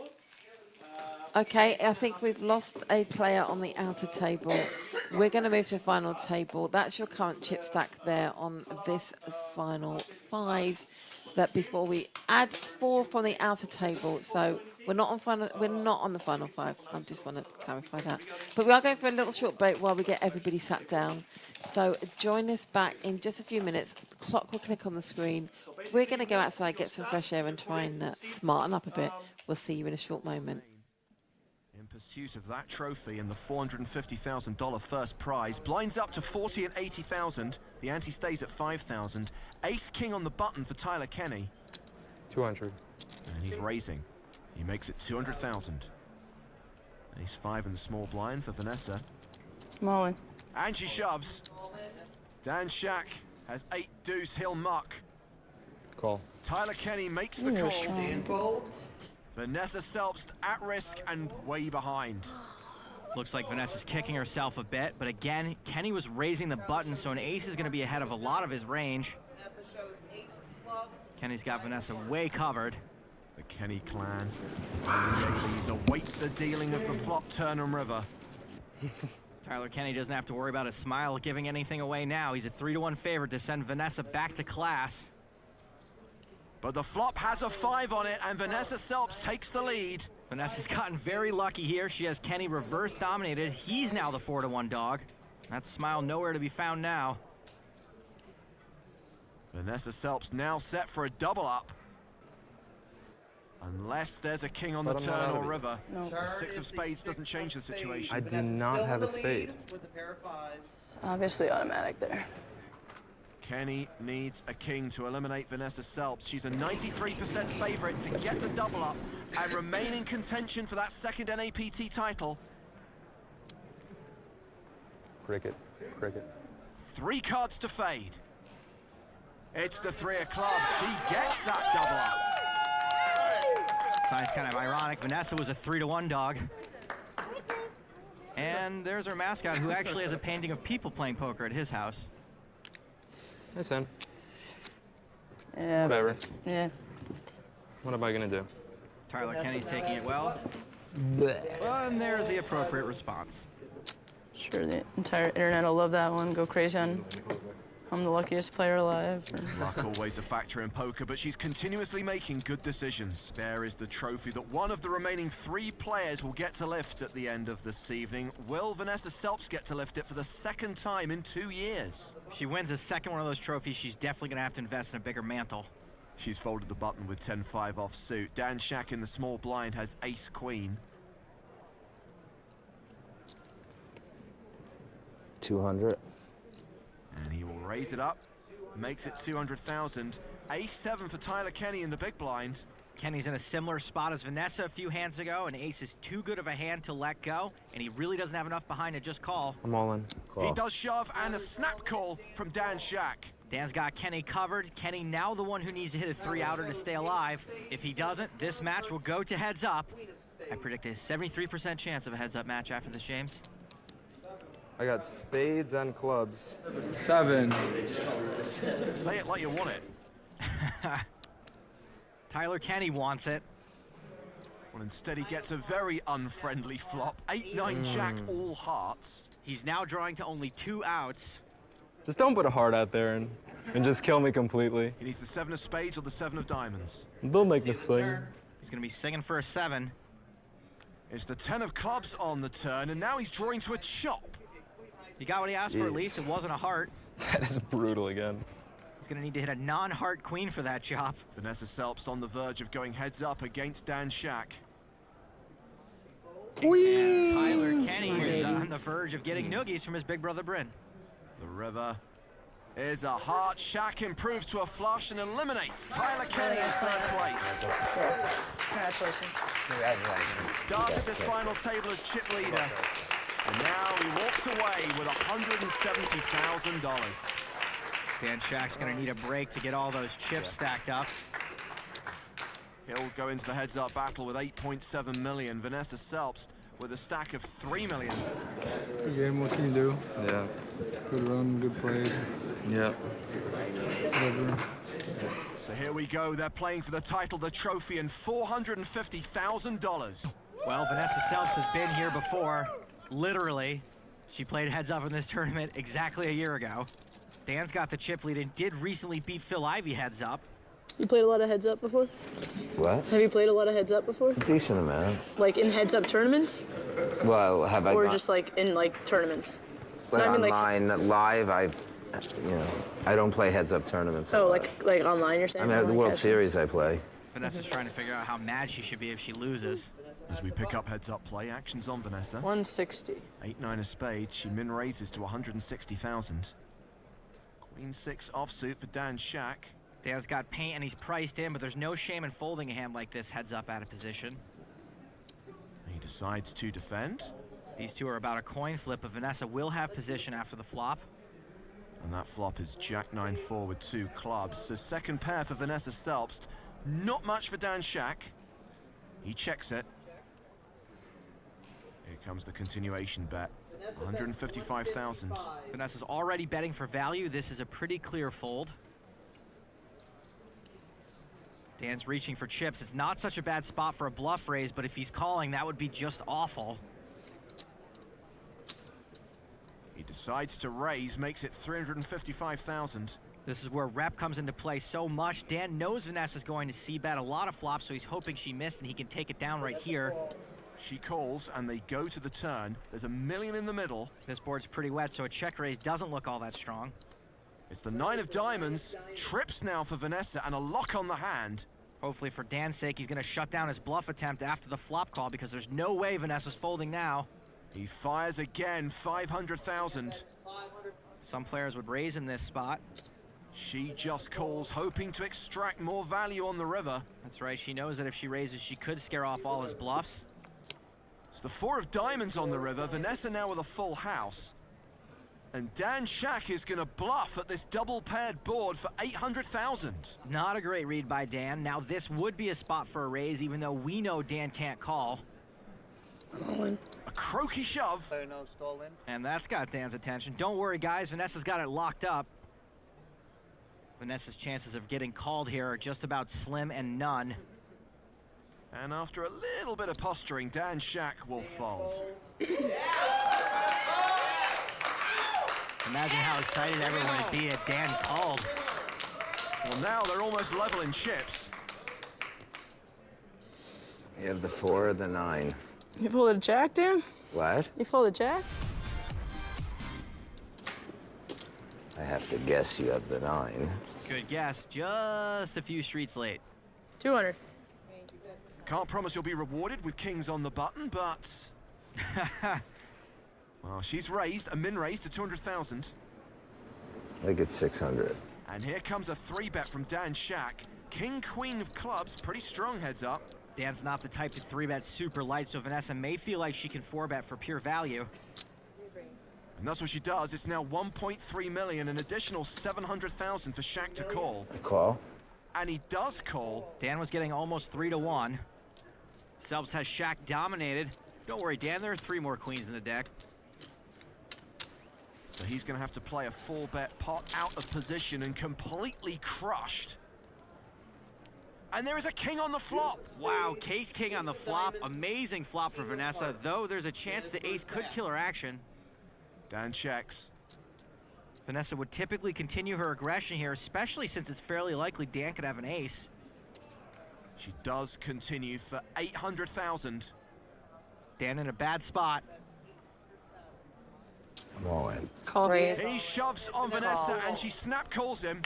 [SPEAKER 2] Okay, I think we've lost a player on the outer table. We're going to move to a final table. That's your current chip stack there on this final 5. That before we add 4 from the outer table, so we're not on final. We're not on the final 5. I just want to clarify that. But we are going for a little short break while we get everybody sat down. So join us back in just a few minutes. The clock will click on the screen. We're going to go outside, get some fresh air, and try and smarten up a bit. We'll see you in a short moment.
[SPEAKER 7] pursuit of that trophy and the $450,000 first prize. Blinds up to 40 and 80,000. The ante stays at 5,000. Ace king on the button for Tyler Kenny.
[SPEAKER 13] 200.
[SPEAKER 7] And he's raising. He makes it 200,000. Ace 5 in the small blind for Vanessa.
[SPEAKER 9] I'm all in.
[SPEAKER 7] And she shoves. Dan Shack has 8 deuce, he'll muck.
[SPEAKER 13] Call.
[SPEAKER 7] Tyler Kenny makes the call. Vanessa Selbst at risk and way behind.
[SPEAKER 8] Looks like Vanessa's kicking herself a bit, but again, Kenny was raising the button, so an ace is going to be ahead of a lot of his range. Kenny's got Vanessa way covered.
[SPEAKER 7] The Kenny clan and the Yaleys await the dealing of the flop turn and river.
[SPEAKER 8] Tyler Kenny doesn't have to worry about his smile giving anything away now. He's a 3-to-1 favorite to send Vanessa back to class.
[SPEAKER 7] But the flop has a 5 on it, and Vanessa Selbst takes the lead.
[SPEAKER 8] Vanessa's gotten very lucky here. She has Kenny reverse dominated. He's now the 4-to-1 dog. That smile nowhere to be found now.
[SPEAKER 7] Vanessa Selbst now set for a double up. Unless there's a king on the turn or river.
[SPEAKER 9] No.
[SPEAKER 7] The 6 of spades doesn't change the situation.
[SPEAKER 13] I do not have a spade.
[SPEAKER 9] Obviously automatic there.
[SPEAKER 7] Kenny needs a king to eliminate Vanessa Selbst. She's a 93% favorite to get the double up and remain in contention for that second NAPT title.
[SPEAKER 13] Cricket. Cricket.
[SPEAKER 7] 3 cards to fade. It's the 3 of clubs. She gets that double up.
[SPEAKER 8] Sign's kind of ironic. Vanessa was a 3-to-1 dog. And there's our mascot, who actually has a painting of people playing poker at his house.
[SPEAKER 13] Hey, Sam.
[SPEAKER 9] Yeah.
[SPEAKER 13] Whatever.
[SPEAKER 9] Yeah.
[SPEAKER 13] What am I gonna do?
[SPEAKER 8] Tyler Kenny's taking it well. Well, and there's the appropriate response.
[SPEAKER 9] Sure, the entire internet will love that one. Go crazy on I'm the luckiest player alive.
[SPEAKER 7] Luck always a factor in poker, but she's continuously making good decisions. There is the trophy that one of the remaining 3 players will get to lift at the end of this evening. Will Vanessa Selbst get to lift it for the 2nd time in 2 years?
[SPEAKER 8] If she wins a second one of those trophies, she's definitely going to have to invest in a bigger mantle.
[SPEAKER 7] She's folded the button with 10-5 off suit. Dan Shack in the small blind has ace-queen.
[SPEAKER 12] 200.
[SPEAKER 7] And he will raise it up, makes it 200,000. Ace-7 for Tyler Kenny in the big blind.
[SPEAKER 8] Kenny's in a similar spot as Vanessa a few hands ago, and ace is too good of a hand to let go, and he really doesn't have enough behind to just call.
[SPEAKER 13] I'm all in.
[SPEAKER 7] He does shove, and a snap call from Dan Shack.
[SPEAKER 8] Dan's got Kenny covered. Kenny now the one who needs to hit a 3-outer to stay alive. If he doesn't, this match will go to heads up. I predict a 73% chance of a heads up match after this, James.
[SPEAKER 13] I got spades and clubs.
[SPEAKER 14] 7.
[SPEAKER 7] Say it like you want it.
[SPEAKER 8] Tyler Kenny wants it.
[SPEAKER 7] Well, instead he gets a very unfriendly flop. 8-9 jack, all hearts.
[SPEAKER 8] He's now drawing to only 2 outs.
[SPEAKER 13] Just don't put a heart out there and just kill me completely.
[SPEAKER 7] He needs the 7 of spades or the 7 of diamonds.
[SPEAKER 13] They'll make me sing.
[SPEAKER 8] He's going to be singing for a 7.
[SPEAKER 7] It's the 10 of clubs on the turn, and now he's drawing to a chop.
[SPEAKER 8] He got what he asked for, at least. It wasn't a heart.
[SPEAKER 13] That is brutal again.
[SPEAKER 8] He's going to need to hit a non-heart queen for that chop.
[SPEAKER 7] Vanessa Selbst on the verge of going heads up against Dan Shack.
[SPEAKER 8] And Tyler Kenny is on the verge of getting noogies from his big brother Bryn.
[SPEAKER 7] The river is a heart. Shack improves to a flush and eliminates Tyler Kenny in 3rd place.
[SPEAKER 9] Congratulations.
[SPEAKER 12] Congratulations.
[SPEAKER 7] Started this final table as chip leader, and now he walks away with $170,000.
[SPEAKER 8] Dan Shack's going to need a break to get all those chips stacked up.
[SPEAKER 7] He'll go into the heads-up battle with 8.7 million. Vanessa Selbst with a stack of 3 million.
[SPEAKER 14] Good game, what can you do?
[SPEAKER 13] Yeah.
[SPEAKER 14] Good run, good play.
[SPEAKER 13] Yeah.
[SPEAKER 14] Whatever.
[SPEAKER 7] So here we go. They're playing for the title, the trophy, and $450,000.
[SPEAKER 8] Well, Vanessa Selbst has been here before. Literally. She played heads up in this tournament exactly a year ago. Dan's got the chip lead and did recently beat Phil Ivey heads up.
[SPEAKER 9] You played a lot of heads up before?
[SPEAKER 12] What?
[SPEAKER 9] Have you played a lot of heads up before?
[SPEAKER 12] Decent amount.
[SPEAKER 9] Like in heads up tournaments?
[SPEAKER 12] Well, have I
[SPEAKER 9] Or
[SPEAKER 12] gone,
[SPEAKER 9] just like in like tournaments?
[SPEAKER 12] like
[SPEAKER 9] I mean, like-
[SPEAKER 12] online, live, I don't play heads-up tournaments. a
[SPEAKER 9] Oh,
[SPEAKER 12] lot.
[SPEAKER 9] like online you're saying?
[SPEAKER 12] I mean, at the
[SPEAKER 9] Like
[SPEAKER 12] World
[SPEAKER 9] heads-ups?
[SPEAKER 12] Series I play.
[SPEAKER 8] Vanessa's trying to figure out how mad she should be if she loses.
[SPEAKER 7] As we pick up heads up play, action's on Vanessa.
[SPEAKER 9] 160.
[SPEAKER 7] 8-9 of spades, she min raises to 160,000. Queen 6 offsuit for Dan Shack.
[SPEAKER 8] Dan's got paint and he's priced in, but there's no shame in folding a hand like this heads up out of position.
[SPEAKER 7] He decides to defend.
[SPEAKER 8] These two are about a coin flip, but Vanessa will have position after the flop.
[SPEAKER 7] And that flop is Jack 9-4 with 2 clubs. So second pair for Vanessa Selbst. Not much for Dan Shack. He checks it. Here comes the continuation bet. 155,000.
[SPEAKER 8] Vanessa's already betting for value. This is a pretty clear fold. Dan's reaching for chips. It's not such a bad spot for a bluff raise, but if he's calling, that would be just awful.
[SPEAKER 7] He decides to raise, makes it 355,000.
[SPEAKER 8] This is where rep comes into play so much. Dan knows Vanessa's going to c-bet a lot of flops, so he's hoping she missed and he can take it down right here.
[SPEAKER 7] She calls and they go to the turn. There's $1 million in the middle.
[SPEAKER 8] This board's pretty wet, so a check raise doesn't look all that strong.
[SPEAKER 7] It's the 9 of diamonds. Trips now for Vanessa and a lock on the hand.
[SPEAKER 8] Hopefully for Dan's sake, he's going to shut down his bluff attempt after the flop call because there's no way Vanessa's folding now.
[SPEAKER 7] He fires again, 500,000.
[SPEAKER 8] Some players would raise in this spot.
[SPEAKER 7] She just calls, hoping to extract more value on the river.
[SPEAKER 8] That's right, she knows that if she raises, she could scare off all his bluffs.
[SPEAKER 7] It's the 4 of diamonds on the river. Vanessa now with a full house. And Dan Shack is going to bluff at this double-paired board for 800,000.
[SPEAKER 8] Not a great read by Dan. Now this would be a spot for a raise, even though we know Dan can't call.
[SPEAKER 7] A croaky shove.
[SPEAKER 8] And that's got Dan's attention. Don't worry, guys. Vanessa's got it locked up. Vanessa's chances of getting called here are just about slim and none.
[SPEAKER 7] And after a little bit of posturing, Dan Shack will fold.
[SPEAKER 8] Imagine how excited everyone would be if Dan called.
[SPEAKER 7] Well, now they're almost level in chips.
[SPEAKER 12] You have the 4 or the 9.
[SPEAKER 9] You folded a jack, Dan?
[SPEAKER 12] What?
[SPEAKER 9] You folded jack?
[SPEAKER 12] I have to guess you have the 9.
[SPEAKER 8] Good guess. Just a few streets late.
[SPEAKER 9] 200.
[SPEAKER 7] Can't promise you'll be rewarded with kings on the button, but... Well, she's raised, a min raise to 200,000.
[SPEAKER 12] I think it's 600.
[SPEAKER 7] And here comes a 3-bet from Dan Shack. King, queen of clubs, pretty strong heads up.
[SPEAKER 8] Dan's not the type to 3-bet super light, so Vanessa may feel like she can 4-bet for pure value.
[SPEAKER 7] And that's what she does. It's now 1.3 million, an additional 700,000 for Shack to call.
[SPEAKER 12] A call?
[SPEAKER 7] And he does call.
[SPEAKER 8] Dan was getting almost 3-1. Selbst has Shack dominated. Don't worry, Dan, there are 3 more queens in the deck.
[SPEAKER 7] So he's going to have to play a 4-bet pot out of position and completely crushed. And there is a king on the flop.
[SPEAKER 8] Wow, case king on the flop. Amazing flop for Vanessa, though there's a chance the ace could kill her action.
[SPEAKER 7] Dan checks.
[SPEAKER 8] Vanessa would typically continue her aggression here, especially since it's fairly likely Dan could have an ace.
[SPEAKER 7] She does continue for 800,000.
[SPEAKER 8] Dan in a bad spot.
[SPEAKER 12] I'm all in.
[SPEAKER 9] Call raise.
[SPEAKER 7] He shoves on Vanessa and she snap calls him.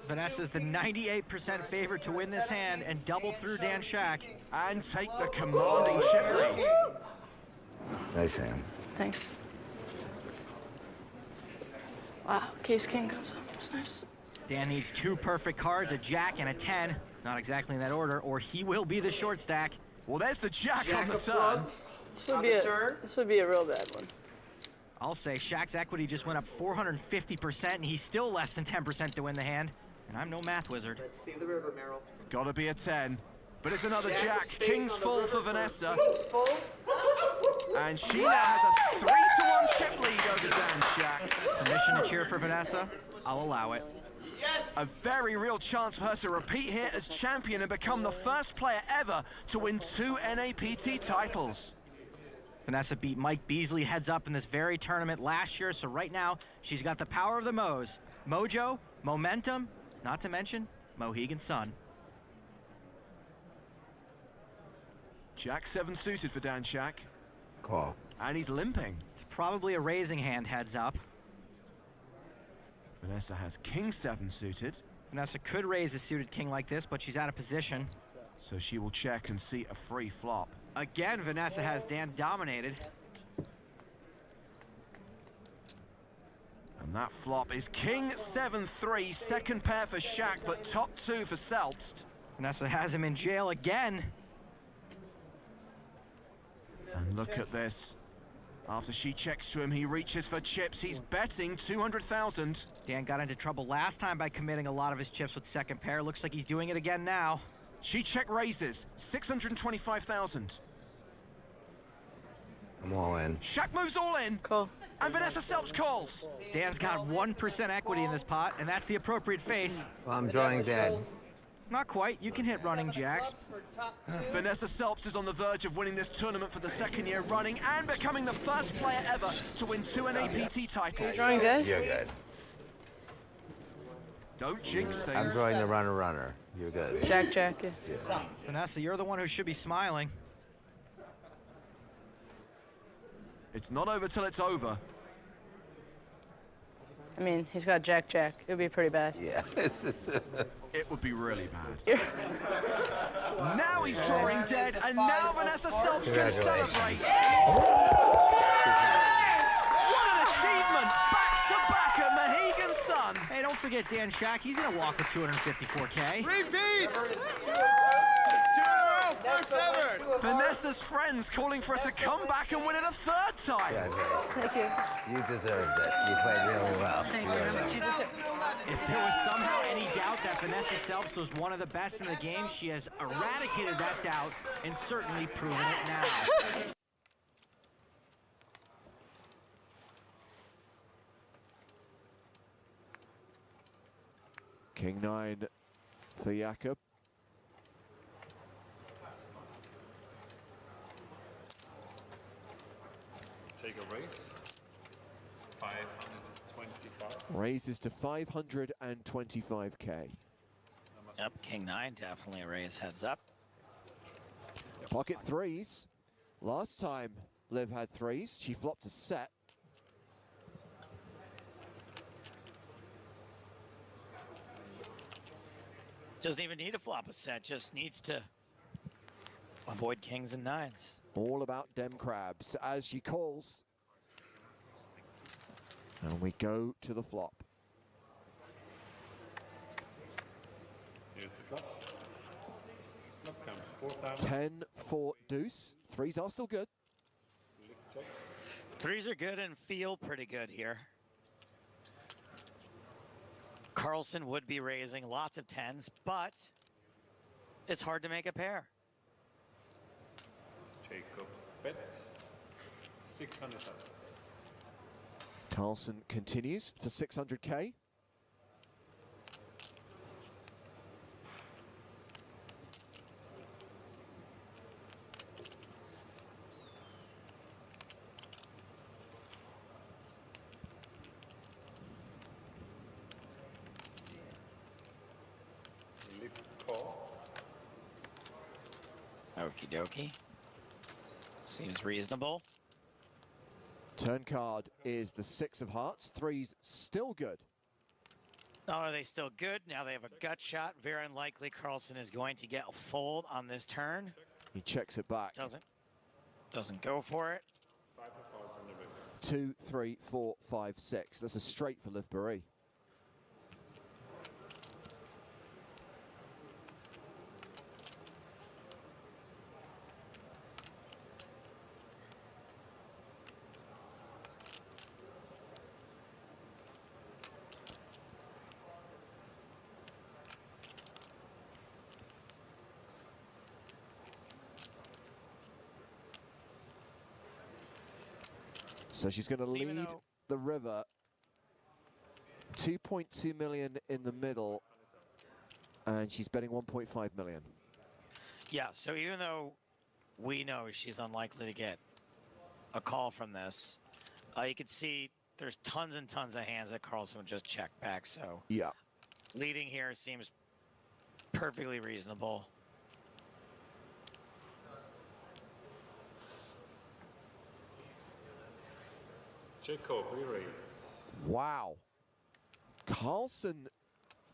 [SPEAKER 8] Vanessa's the 98% favorite to win this hand and double through Dan Shack.
[SPEAKER 7] And take the commanding chip lead.
[SPEAKER 12] Nice hand.
[SPEAKER 9] Thanks. Wow, case king comes up. That's nice.
[SPEAKER 8] Dan needs 2 perfect cards, a jack and a 10. Not exactly in that order, or he will be the short stack.
[SPEAKER 7] Well, there's the jack on the turn.
[SPEAKER 9] This would be a real bad one.
[SPEAKER 8] I'll say Shack's equity just went up 450%, and he's still less than 10% to win the hand. And I'm no math wizard.
[SPEAKER 1] See the river, Merrill.
[SPEAKER 7] It's got to be a 10. But it's another jack. King's full for Vanessa. And she now has a 3-1 chip lead over Dan Shack.
[SPEAKER 8] Permission to cheer for Vanessa? I'll allow it.
[SPEAKER 7] Yes! A very real chance for her to repeat here as champion and become the first player ever to win 2 NAPT titles.
[SPEAKER 8] Vanessa beat Mike Beasley heads up in this very tournament last year, so right now she's got the power of the Mo's. Mojo, momentum, not to mention Mohegan Sun.
[SPEAKER 7] Jack 7 suited for Dan Shack.
[SPEAKER 12] Call.
[SPEAKER 7] And he's limping.
[SPEAKER 8] It's probably a raising hand heads up.
[SPEAKER 7] Vanessa has King 7 suited.
[SPEAKER 8] Vanessa could raise a suited king like this, but she's out of position.
[SPEAKER 7] So she will check and see a free flop.
[SPEAKER 8] Again, Vanessa has Dan dominated.
[SPEAKER 7] And that flop is King 7-3, second pair for Shaq, but top two for Selbst.
[SPEAKER 8] Vanessa has him in jail again.
[SPEAKER 7] And look at this. After she checks to him, he reaches for chips. He's betting 200,000.
[SPEAKER 8] Dan got into trouble last time by committing a lot of his chips with second pair. Looks like he's doing it again now.
[SPEAKER 7] She check raises, 625,000.
[SPEAKER 12] I'm all in.
[SPEAKER 7] Shaq moves all in.
[SPEAKER 9] Cool.
[SPEAKER 7] And Vanessa Selbst calls.
[SPEAKER 8] Dan's got 1% equity in this pot, and that's the appropriate face.
[SPEAKER 12] Well, I'm drawing dead.
[SPEAKER 8] Not quite. You can hit running jacks.
[SPEAKER 7] Vanessa Selbst is on the verge of winning this tournament for the second year running and becoming the first player ever to win 2 NAPT titles.
[SPEAKER 9] Drawing dead?
[SPEAKER 12] You're good.
[SPEAKER 7] Don't jinx things.
[SPEAKER 12] I'm drawing the runner. You're good.
[SPEAKER 9] Jack, yeah.
[SPEAKER 8] Vanessa, you're the one who should be smiling.
[SPEAKER 7] It's not over till it's over.
[SPEAKER 9] I mean, he's got Jack. It would be pretty bad.
[SPEAKER 12] Yeah.
[SPEAKER 7] It would be really bad. Now he's drawing dead, and now Vanessa Selbst can celebrate. What an achievement! Back to back at Mohegan Sun.
[SPEAKER 8] Hey, don't forget Dan Shaq. He's gonna walk with 254K.
[SPEAKER 1] Repeat!
[SPEAKER 7] Vanessa's friends calling for her to come back and win it a third time.
[SPEAKER 9] Thank you.
[SPEAKER 12] You deserved it. You played really well.
[SPEAKER 9] Thank you very much. You did too.
[SPEAKER 8] If there was somehow any doubt that Vanessa Selbst was one of the best in the game, she has eradicated that doubt and certainly proven it now.
[SPEAKER 7] King 9 for Jakob.
[SPEAKER 13] Take a raise. 525.
[SPEAKER 7] Raises to 525K.
[SPEAKER 8] Yep, King 9 definitely a raise, heads up.
[SPEAKER 7] Pocket threes. Last time Liv had threes, she flopped a set.
[SPEAKER 8] Doesn't even need to flop a set, just needs to avoid kings and nines.
[SPEAKER 7] All about Dem Crabs as she calls. And we go to the flop.
[SPEAKER 13] Here's the flop. Flop comes 4,000.
[SPEAKER 7] 10 for deuce. Threes are still good.
[SPEAKER 13] Lift check.
[SPEAKER 8] Threes are good and feel pretty good here. Carlson would be raising lots of tens, but it's hard to make a pair.
[SPEAKER 13] Jacob bet 600,000.
[SPEAKER 7] Carlson continues for 600K.
[SPEAKER 13] Lift call.
[SPEAKER 8] Okie dokie. Seems reasonable.
[SPEAKER 7] Turn card is the 6 of hearts. Threes still good.
[SPEAKER 8] Not only are they still good, now they have a gut shot. Very unlikely Carlson is going to get a fold on this turn.
[SPEAKER 7] He checks it back.
[SPEAKER 8] Doesn't go for it.
[SPEAKER 13] 5 of hearts on the river.
[SPEAKER 7] 2, 3, 4, 5, 6. That's a straight for Liv Barry. So she's going to lead the river. 2.2 million in the middle, and she's betting 1.5 million.
[SPEAKER 8] Yeah, so even though we know she's unlikely to get a call from this, you can see there's tons and tons of hands that Carlson would just check back. So
[SPEAKER 7] yeah,
[SPEAKER 8] leading here seems perfectly reasonable.
[SPEAKER 13] Jacob, re-raise.
[SPEAKER 7] Wow. Carlson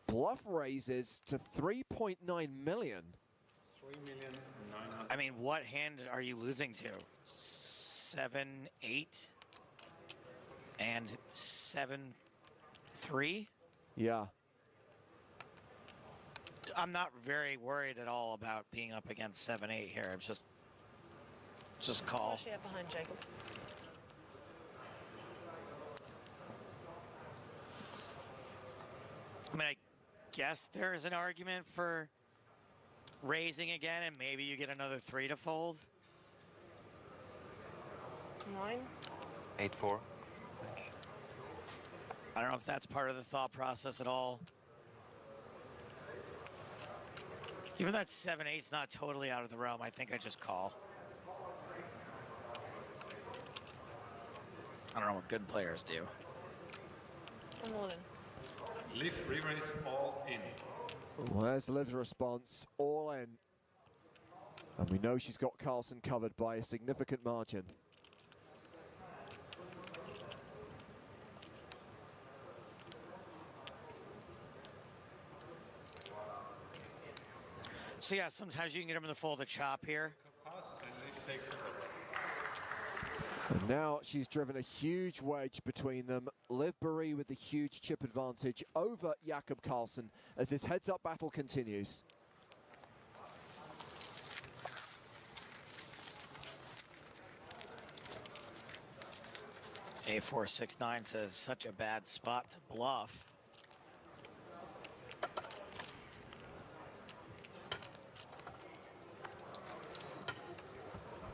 [SPEAKER 7] bluff raises to 3.9 million.
[SPEAKER 13] 3
[SPEAKER 8] I mean, what hand are you losing to? 7, 8, and 7, 3?
[SPEAKER 17] Yeah.
[SPEAKER 8] I'm not very worried at all about being up against 7, 8 here. I'm just call.
[SPEAKER 9] Especially up behind Jacob.
[SPEAKER 8] I mean, I guess there's an argument for raising again, and maybe you get another 3 to fold.
[SPEAKER 9] 9.
[SPEAKER 13] 8-4.
[SPEAKER 8] I don't know if that's part of the thought process at all. Even that 7-8's not totally out of the realm. I think I just call. I don't know what good players do.
[SPEAKER 9] I'm all in.
[SPEAKER 13] Liv re-raise all in.
[SPEAKER 17] Well, there's Liv's response, all in. And we know she's got Carlsen covered by a significant margin.
[SPEAKER 8] So yeah, sometimes you can get them in the fold a chop here.
[SPEAKER 17] And now she's driven a huge wedge between them. Liv Boeree with the huge chip advantage over Jakob Carlsen as this heads-up battle continues.
[SPEAKER 8] A469 says such a bad spot to bluff.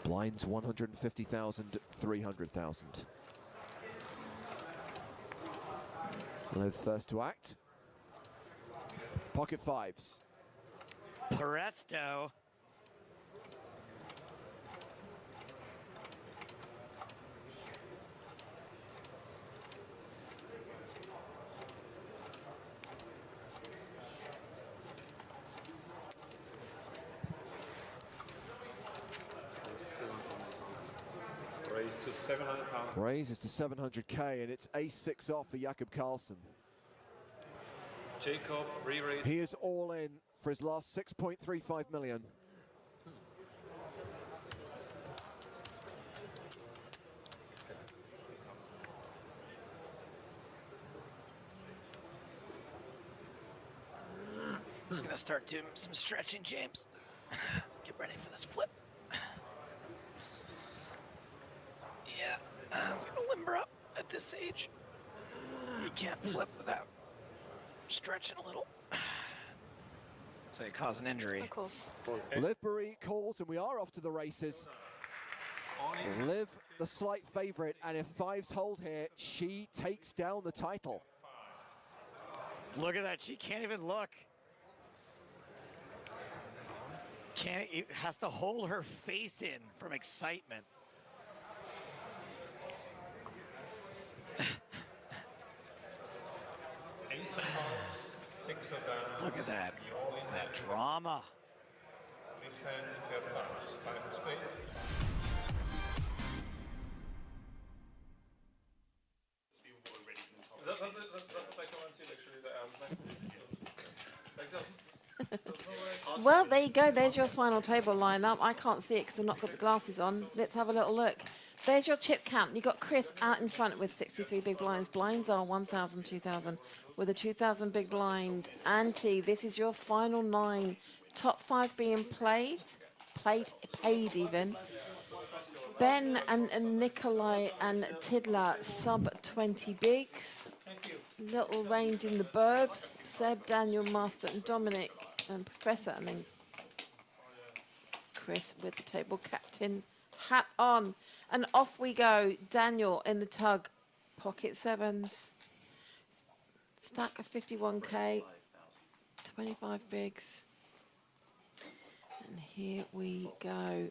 [SPEAKER 17] Blinds 150,000, 300,000. Liv first to act. Pocket fives.
[SPEAKER 8] Presto.
[SPEAKER 13] Raise to 700,000.
[SPEAKER 17] Raises to 700K, and it's ace-6 off for Jakob Carlsen.
[SPEAKER 13] Jacob re-raise.
[SPEAKER 17] He is all in for his last 6.35 million.
[SPEAKER 8] This is gonna start doing some stretching, James. Get ready for this flip. Yeah, I was gonna limber up at this age. You can't flip without stretching a little. So you cause an injury.
[SPEAKER 9] Oh, cool.
[SPEAKER 17] Liv Boeree calls, and we are off to the races. Liv, the slight favorite, and if fives hold here, she takes down the title.
[SPEAKER 8] Look at that, she can't even look. Has to hold her face in from excitement.
[SPEAKER 13] Ace of hearts, 6 of diamonds.
[SPEAKER 8] Look at that. That drama.
[SPEAKER 13] This hand, you have fives. 5 of spades.
[SPEAKER 14] That's what I commented actually.
[SPEAKER 2] Well, there you go. There's your final table lineup. I can't see it because I've not got the glasses on. Let's have a little look. There's your chip count. You've got Chris out in front with 63 big blinds. Blinds are 1,000, 2,000. With a 2,000 big blind ante, this is your final 9. Top 5 being paid even. Ben and Nikolai and Tidler sub 20 bigs. Little range in the burbs. Seb, Daniel, Master and Dominic and Professor, and then Chris with the table captain hat on. And off we go. Daniel in the tug. Pocket sevens. Stack of 51K. 25 bigs. And here we go.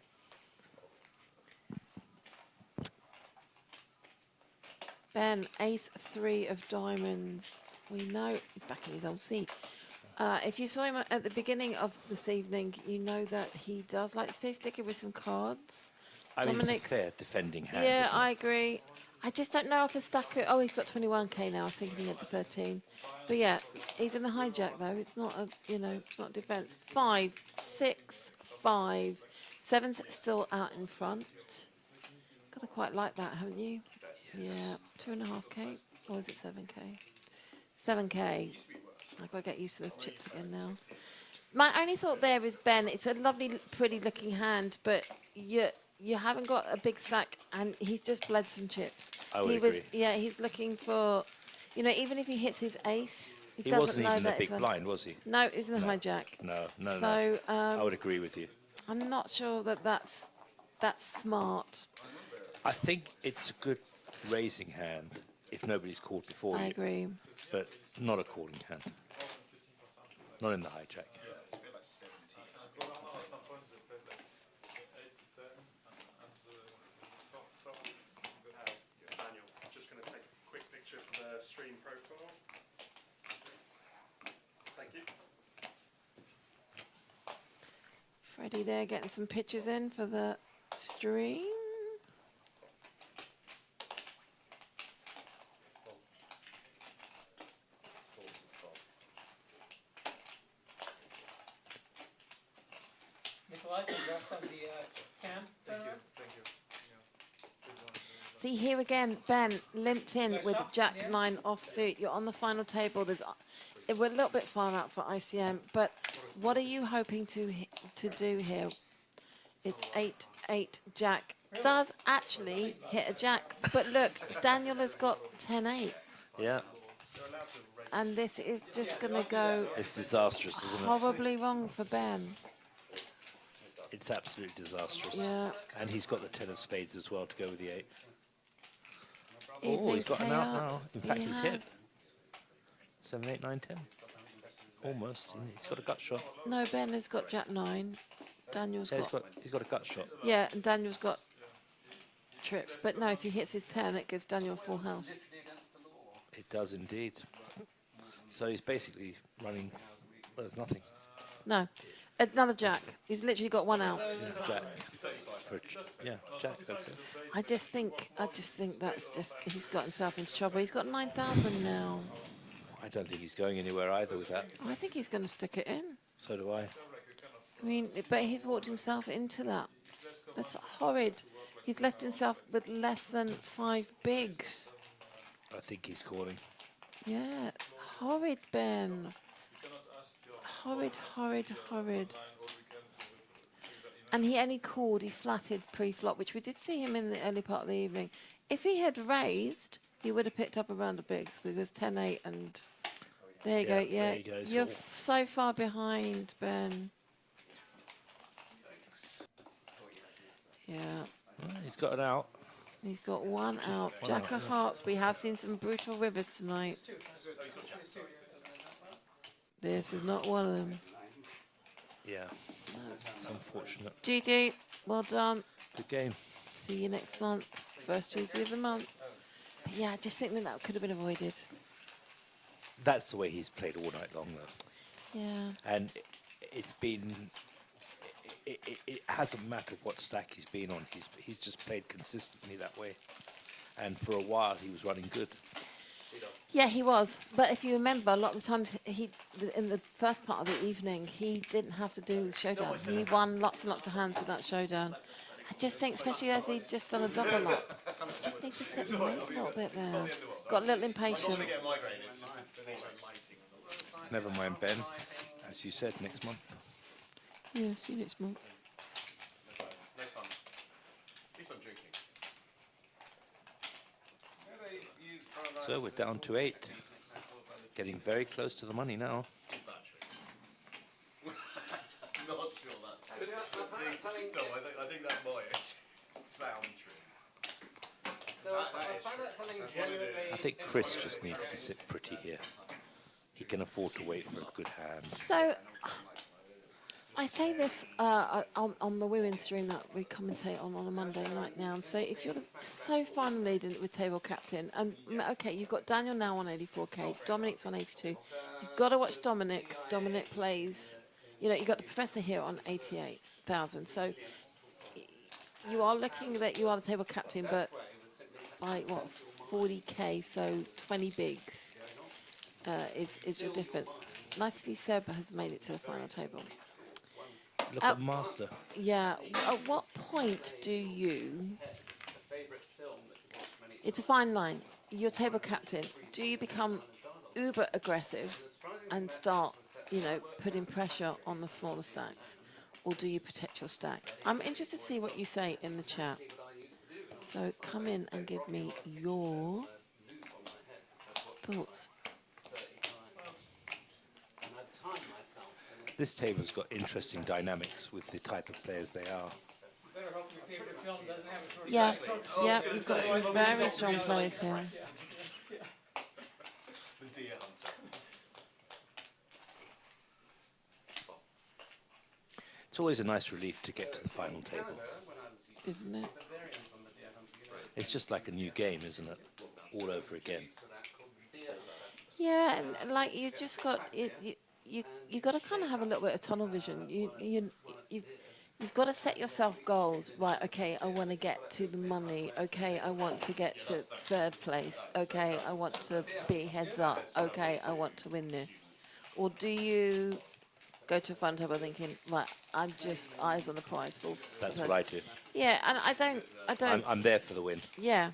[SPEAKER 2] Ben, ace 3 of diamonds. We know he's back in his old seat. If you saw him at the beginning of this evening, you know that he does like to stay sticky with some cards.
[SPEAKER 16] I mean, it's a fair defending hand.
[SPEAKER 2] Yeah,
[SPEAKER 16] isn't it?
[SPEAKER 2] I agree. I just don't know if a stack. Oh, he's got 21k now. I was thinking he had the 13. But yeah, he's in the hijack though. It's not a, it's not defense. 5, 6, 5, 7's still out in front. Gotta quite like that, haven't you? Yeah, 2.5k. Or is it 7k? 7k. I've got to get used to the chips again now. My only thought there is, Ben, it's a lovely, pretty looking hand, but you haven't got a big stack, and he's just bled some chips.
[SPEAKER 16] I would agree.
[SPEAKER 2] Yeah, he's looking for, even if he hits his ace, he doesn't
[SPEAKER 16] wasn't
[SPEAKER 2] know
[SPEAKER 16] even
[SPEAKER 2] that
[SPEAKER 16] a big blind, was he?
[SPEAKER 2] No, it was in the hijack.
[SPEAKER 16] No.
[SPEAKER 2] So,
[SPEAKER 16] I would agree with you.
[SPEAKER 2] I'm not sure that that's smart.
[SPEAKER 16] I think it's a good raising hand if nobody's called before you.
[SPEAKER 2] I agree.
[SPEAKER 16] But not a calling hand. Not in the hijack.
[SPEAKER 3] Daniel, I'm just going to take a quick picture for the stream profile. Thank you.
[SPEAKER 2] Freddie there getting some pictures in for the stream.
[SPEAKER 5] Nikolai, congrats on the cam. Thank you.
[SPEAKER 2] See here again, Ben limped in with Jack 9 offsuit. You're on the final table. We're a little bit far out for ICM, but what are you hoping to do here? It's 8-8 Jack. Does actually hit a Jack, but look, Daniel has got 10-8.
[SPEAKER 16] Yeah.
[SPEAKER 2] And this is just going to go.
[SPEAKER 16] It's disastrous, isn't it?
[SPEAKER 2] Horribly wrong for Ben.
[SPEAKER 16] It's absolutely disastrous.
[SPEAKER 2] Yeah.
[SPEAKER 16] And he's got the 10 of spades as well to go with the 8.
[SPEAKER 2] Evening
[SPEAKER 16] Oh, he's got an out
[SPEAKER 2] chaos.
[SPEAKER 16] now. In fact,
[SPEAKER 2] He
[SPEAKER 16] he's hit.
[SPEAKER 2] has.
[SPEAKER 16] 7, 8, 9, 10. Almost. He's got a gut shot.
[SPEAKER 2] No, Ben has got Jack 9. Daniel's
[SPEAKER 16] Yeah,
[SPEAKER 2] got.
[SPEAKER 16] he's got a gut shot.
[SPEAKER 2] Yeah, and Daniel's got trips. But no, if he hits his 10, it gives Daniel a full house.
[SPEAKER 16] It does indeed. So he's basically running. Well, there's nothing.
[SPEAKER 2] No. Another Jack. He's literally got one out.
[SPEAKER 16] Jack. Yeah, Jack, that's it.
[SPEAKER 2] I just think that's just, he's got himself into trouble. He's got 9,000 now.
[SPEAKER 16] I don't think he's going anywhere either with that.
[SPEAKER 2] I think he's going to stick it in.
[SPEAKER 16] So do I.
[SPEAKER 2] I mean, but he's walked himself into that. That's horrid. He's left himself with less than 5 bigs.
[SPEAKER 16] I think he's calling.
[SPEAKER 2] Yeah, horrid, Ben. Horrid, horrid, horrid. And he only called, he flatted pre-flop, which we did see him in the early part of the evening. If he had raised, he would have picked up a round of bigs because 10-8 and there you go. Yeah,
[SPEAKER 16] there he goes.
[SPEAKER 2] you're so far behind, Ben. Yeah.
[SPEAKER 16] Well, he's got it out.
[SPEAKER 2] He's got one out. Jack of Hearts. We have seen some brutal rivers tonight. This is not one of them.
[SPEAKER 16] Yeah. It's unfortunate.
[SPEAKER 2] GG. Well done.
[SPEAKER 16] Good game.
[SPEAKER 2] See you next month. First Tuesday of the month. But yeah, I just think that could have been avoided.
[SPEAKER 16] That's the way he's played all night long, though.
[SPEAKER 2] Yeah.
[SPEAKER 16] And it's been. It hasn't mattered what stack he's been on. He's just played consistently that way. And for a while, he was running good.
[SPEAKER 2] Yeah, he was. But if you remember, a lot of the times in the first part of the evening, he didn't have to do showdown. He won lots and lots of hands with that showdown. I just think, especially as he'd just done a double up, just need to sit and wait a little bit there. Got a little impatient.
[SPEAKER 16] Never mind, Ben. As you said, next month.
[SPEAKER 2] Yeah, see you next month.
[SPEAKER 16] So we're down to 8. Getting very close to the money now.
[SPEAKER 1] I'm not sure that. I think that might sound true.
[SPEAKER 16] I think Chris just needs to sit pretty here. He can afford to wait for a good hand.
[SPEAKER 2] So, I say this on the women's stream that we commentate on a Monday night now. So if you're so far in the lead with table captain, and okay, you've got Daniel now on 84k, Dominic's on 82. You've got to watch Dominic. Dominic plays, you've got the professor here on 88,000. So you are looking that you are the table captain, but by what 40k, so 20 bigs is your difference. Nice to see Seb has made it to the final table.
[SPEAKER 16] Look at Master.
[SPEAKER 2] Yeah. At what point do you? It's a fine line. You're table captain. Do you become uber aggressive and start, you know, putting pressure on the smaller stacks, or do you protect your stack? I'm interested to see what you say in the chat. So come in and give me your thoughts.
[SPEAKER 16] This table's got interesting dynamics with the type of players they are.
[SPEAKER 5] Better hope your favorite film doesn't have a
[SPEAKER 2] Yeah, yeah, we've got some very strong players here.
[SPEAKER 14] The deer hunter.
[SPEAKER 16] It's always a nice relief to get to the final table.
[SPEAKER 2] Isn't it?
[SPEAKER 16] It's just like a new game, isn't it? All over again.
[SPEAKER 2] Yeah, and like you just got you got to kind of have a little bit of tunnel vision. You've got to set yourself goals. Right, okay, I want to get to the money. Okay, I want to get to third place. Okay, I want to be heads up. Okay, I want to win this. Or do you go to a final table thinking, right, I'm just eyes on the prize for
[SPEAKER 16] That's what I do.
[SPEAKER 2] Yeah, and I don't.
[SPEAKER 16] I'm there for the win.
[SPEAKER 2] Yeah.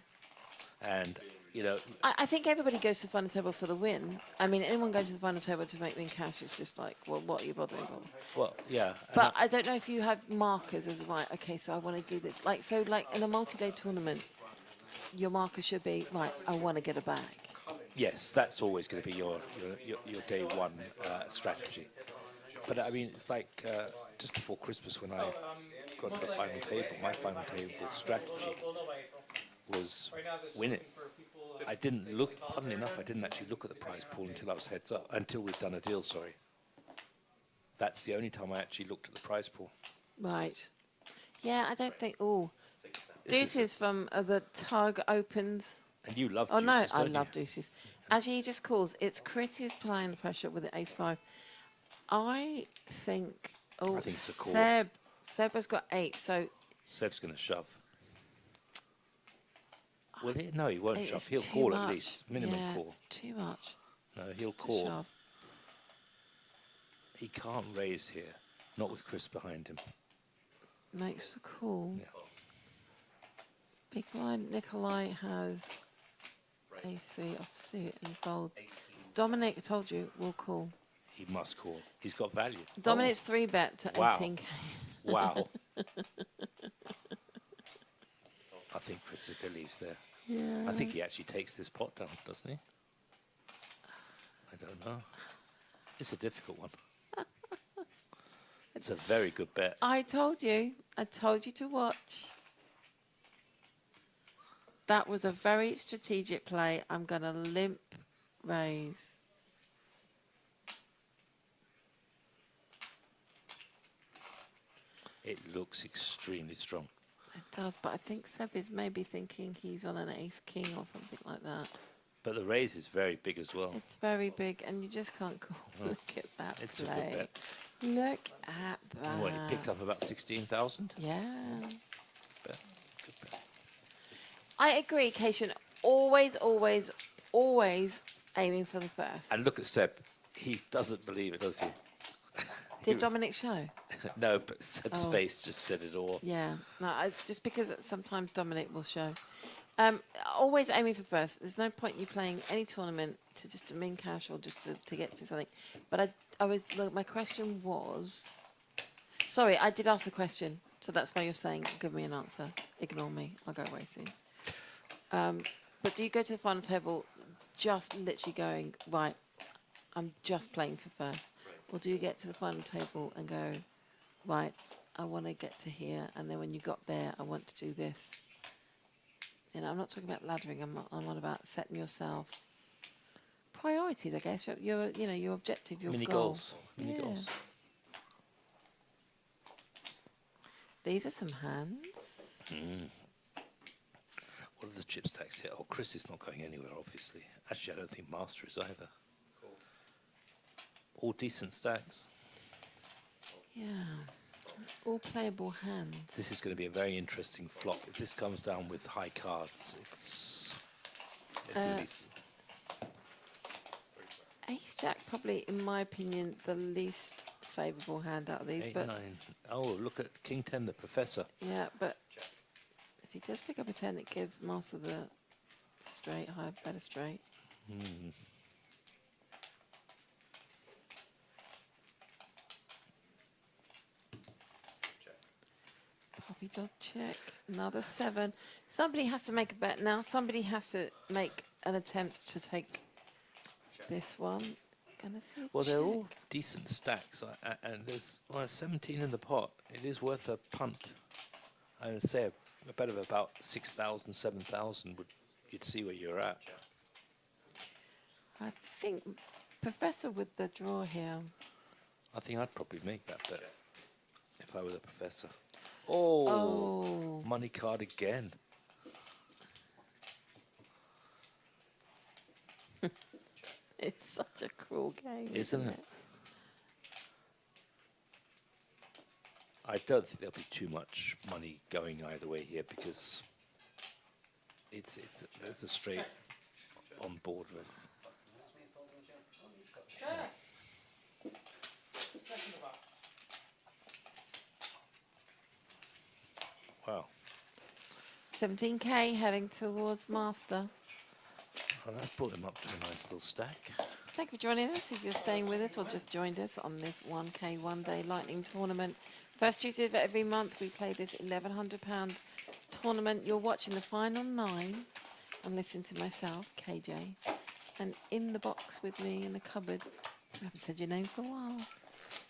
[SPEAKER 16] And, you know,
[SPEAKER 2] I think everybody goes to the final table for the win. I mean, anyone going to the final table to make win cash is just like, well, what are you bothering about?
[SPEAKER 16] well, yeah.
[SPEAKER 2] But I don't know if you have markers as right. Okay, so I want to do this. Like so, like in a multi-day tournament, your marker should be right. I want to get a bag.
[SPEAKER 16] Yes, that's always going to be your day one strategy. But I mean, it's like just before Christmas when I got to the final table, my final table strategy was win it. I didn't look, funnily enough, I didn't actually look at the prize pool until I was heads up, until we'd done a deal, sorry. That's the only time I actually looked at the prize pool.
[SPEAKER 2] Right. Yeah, I don't think. Oh, deuces from the tug opens.
[SPEAKER 16] And you love
[SPEAKER 2] Oh
[SPEAKER 16] deuces,
[SPEAKER 2] no, I
[SPEAKER 16] don't
[SPEAKER 2] love
[SPEAKER 16] you?
[SPEAKER 2] deuces. Actually, he just calls. It's Chris who's applying the pressure with the ace five. I think. Oh,
[SPEAKER 16] I think it's a call.
[SPEAKER 2] Seb has got 8, so.
[SPEAKER 16] Seb's going to shove. Will he? No, he won't
[SPEAKER 2] It's
[SPEAKER 16] shove. He'll
[SPEAKER 2] too
[SPEAKER 16] call
[SPEAKER 2] much.
[SPEAKER 16] at least. Minimum
[SPEAKER 2] Yeah,
[SPEAKER 16] call.
[SPEAKER 2] it's too much.
[SPEAKER 16] No, he'll
[SPEAKER 2] to
[SPEAKER 16] call.
[SPEAKER 2] shove.
[SPEAKER 16] He can't raise here. Not with Chris behind him.
[SPEAKER 2] Makes the call.
[SPEAKER 16] Yeah.
[SPEAKER 2] Big blind Nikolai has AC offsuit and folds. Dominic, I told you, will call.
[SPEAKER 16] He must call. He's got value.
[SPEAKER 2] Dominic's 3-bet to
[SPEAKER 16] Wow.
[SPEAKER 2] 18k.
[SPEAKER 16] Wow. I think Chris leaves there.
[SPEAKER 2] Yeah.
[SPEAKER 16] I think he actually takes this pot down, doesn't he? I don't know. It's a difficult one. It's a very good bet.
[SPEAKER 2] I told you to watch. That was a very strategic play. I'm going to limp raise.
[SPEAKER 16] It looks extremely strong.
[SPEAKER 2] It does, but I think Seb is maybe thinking he's on an ace-king or something like that.
[SPEAKER 16] But the raise is very big as well.
[SPEAKER 2] It's very big, and you just can't call.
[SPEAKER 16] Oh.
[SPEAKER 2] Look at that
[SPEAKER 16] It's a
[SPEAKER 2] play.
[SPEAKER 16] good bet.
[SPEAKER 2] Look at that.
[SPEAKER 16] And what, he picked up about 16,000?
[SPEAKER 2] Yeah.
[SPEAKER 16] Bet. Good bet.
[SPEAKER 2] I agree, Cation. Always, always, always aiming for the first.
[SPEAKER 16] And look at Seb. He doesn't believe it, does he?
[SPEAKER 2] Did Dominic show?
[SPEAKER 16] No, but Seb's
[SPEAKER 2] Oh.
[SPEAKER 16] face just said it all.
[SPEAKER 2] Yeah. No, just because sometimes Dominic will show. Always aiming for first. There's no point you playing any tournament to just to min cash or just to get to something. But my question was, sorry, I did ask the question, so that's why you're saying give me an answer. Ignore me. I'll go away soon. But do you go to the final table just literally going, right, I'm just playing for first? Or do you get to the final table and go, right, I want to get to here, and then when you got there, I want to do this? You know, I'm not talking about laddering. I'm on about setting yourself priorities. I guess your objective, your
[SPEAKER 16] Mini
[SPEAKER 2] goal.
[SPEAKER 16] goals. Mini goals.
[SPEAKER 2] These are some hands.
[SPEAKER 16] What are the chip stacks here? Oh, Chris is not going anywhere, obviously. Actually, I don't think Master is either. All decent stacks.
[SPEAKER 2] Yeah. All playable hands.
[SPEAKER 16] This is going to be a very interesting flop. If this comes down with high cards, it's going to be...
[SPEAKER 2] Ace Jack, probably, in my opinion, the least favourable hand out of these.
[SPEAKER 16] 8,
[SPEAKER 2] but
[SPEAKER 16] 9. Oh, look at King 10, the professor.
[SPEAKER 2] yeah, but if he does pick up a 10, it gives Master the straight, high, better straight. Poppy dot check. Another 7. Somebody has to make a bet now. Somebody has to make an attempt to take this one. Gonna see a
[SPEAKER 16] Well, they're
[SPEAKER 2] check.
[SPEAKER 16] all decent stacks, and there's 17 in the pot. It is worth a punt. I would say a bet of about 6,000, 7,000 you'd see where you're at.
[SPEAKER 2] I think Professor with the draw here.
[SPEAKER 16] I think I'd probably make that bet if I were the professor. Oh, money card again.
[SPEAKER 2] It's such a cruel game,
[SPEAKER 16] Isn't it? I don't think there'll be too much money going either way here because there's a straight on board with. Wow.
[SPEAKER 2] 17k heading towards Master.
[SPEAKER 16] Well, that's brought him up to a nice little stack.
[SPEAKER 2] Thank you for joining us. If you're staying with us or just joined us on this 1k one-day Lightning Tournament. First Tuesday of every month, we play this £1,100 tournament. You're watching the final 9 and listening to myself, KJ. And in the box with me in the cupboard, I haven't said your name for a while,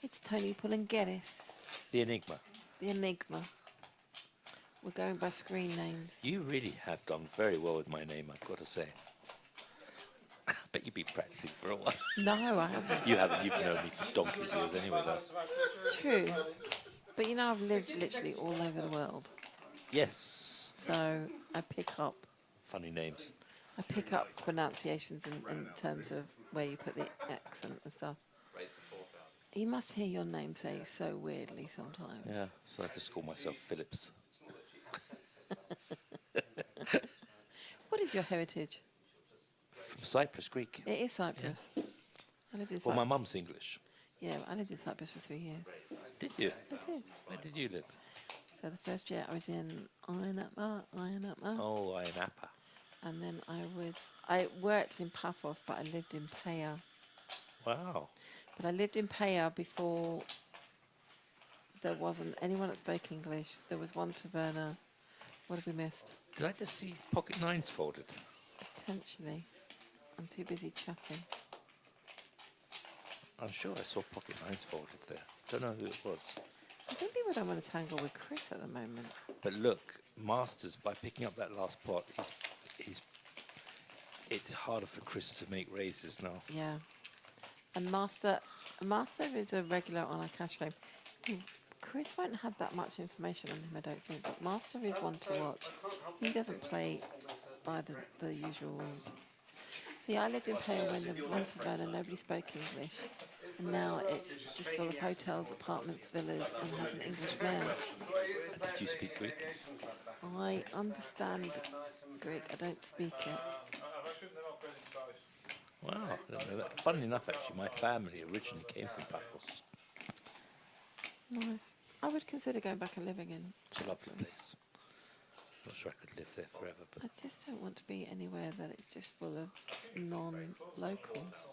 [SPEAKER 2] it's Tony Pullengeddis.
[SPEAKER 16] The Enigma.
[SPEAKER 2] The Enigma. We're going by screen names.
[SPEAKER 16] You really have done very well with my name, I've got to say. I bet you've been practicing for a while.
[SPEAKER 2] No, I haven't.
[SPEAKER 16] You haven't. You've known me for donkey's years anyway, though.
[SPEAKER 2] True. But you know, I've lived literally all over the world.
[SPEAKER 16] Yes.
[SPEAKER 2] So I pick up.
[SPEAKER 16] Funny names.
[SPEAKER 2] I pick up pronunciations in terms of where you put the accent and stuff. You must hear your name say so weirdly sometimes.
[SPEAKER 16] Yeah, so I just call myself Phillips.
[SPEAKER 2] What is your heritage?
[SPEAKER 16] From Cyprus, Greek.
[SPEAKER 2] It is Cyprus.
[SPEAKER 16] Yeah.
[SPEAKER 2] I lived in
[SPEAKER 16] Well, my
[SPEAKER 2] Cyprus.
[SPEAKER 16] mum's English.
[SPEAKER 2] Yeah, I lived in Cyprus for 3 years.
[SPEAKER 16] Did you?
[SPEAKER 2] I did.
[SPEAKER 16] Where did you live?
[SPEAKER 2] So the first year I was in Ayia Napa.
[SPEAKER 16] Oh, Ayia Napa.
[SPEAKER 2] And then I worked in Paphos, but I lived in Paya.
[SPEAKER 16] Wow.
[SPEAKER 2] But I lived in Paya before there wasn't anyone that spoke English. There was one taverna. What have we missed?
[SPEAKER 16] Did I just see pocket 9s folded?
[SPEAKER 2] Potentially. I'm too busy chatting.
[SPEAKER 16] I'm sure I saw pocket 9s folded there. Don't know who it was.
[SPEAKER 2] I think people don't want to tangle with Chris at the moment.
[SPEAKER 16] But look, Masters, by picking up that last pot, it's harder for Chris to make raises now.
[SPEAKER 2] Yeah. And Master is a regular on our cash game. Chris won't have that much information on him, I don't think. But Master is one to watch. He doesn't play by the usual rules. So yeah, I lived in Paya when there was one taverna, nobody spoke English. And now it's just full of hotels, apartments, villas, and has an English mayor.
[SPEAKER 16] Did you speak Greek?
[SPEAKER 2] I understand Greek, I don't speak it.
[SPEAKER 16] Wow. I didn't know that. Funnily enough, actually, my family originally came from Paphos.
[SPEAKER 2] Nice. I would consider going back and living in.
[SPEAKER 16] It's a lovely place. Not sure I could live there forever, but
[SPEAKER 2] I just don't want to be anywhere that it's just full of non-locals.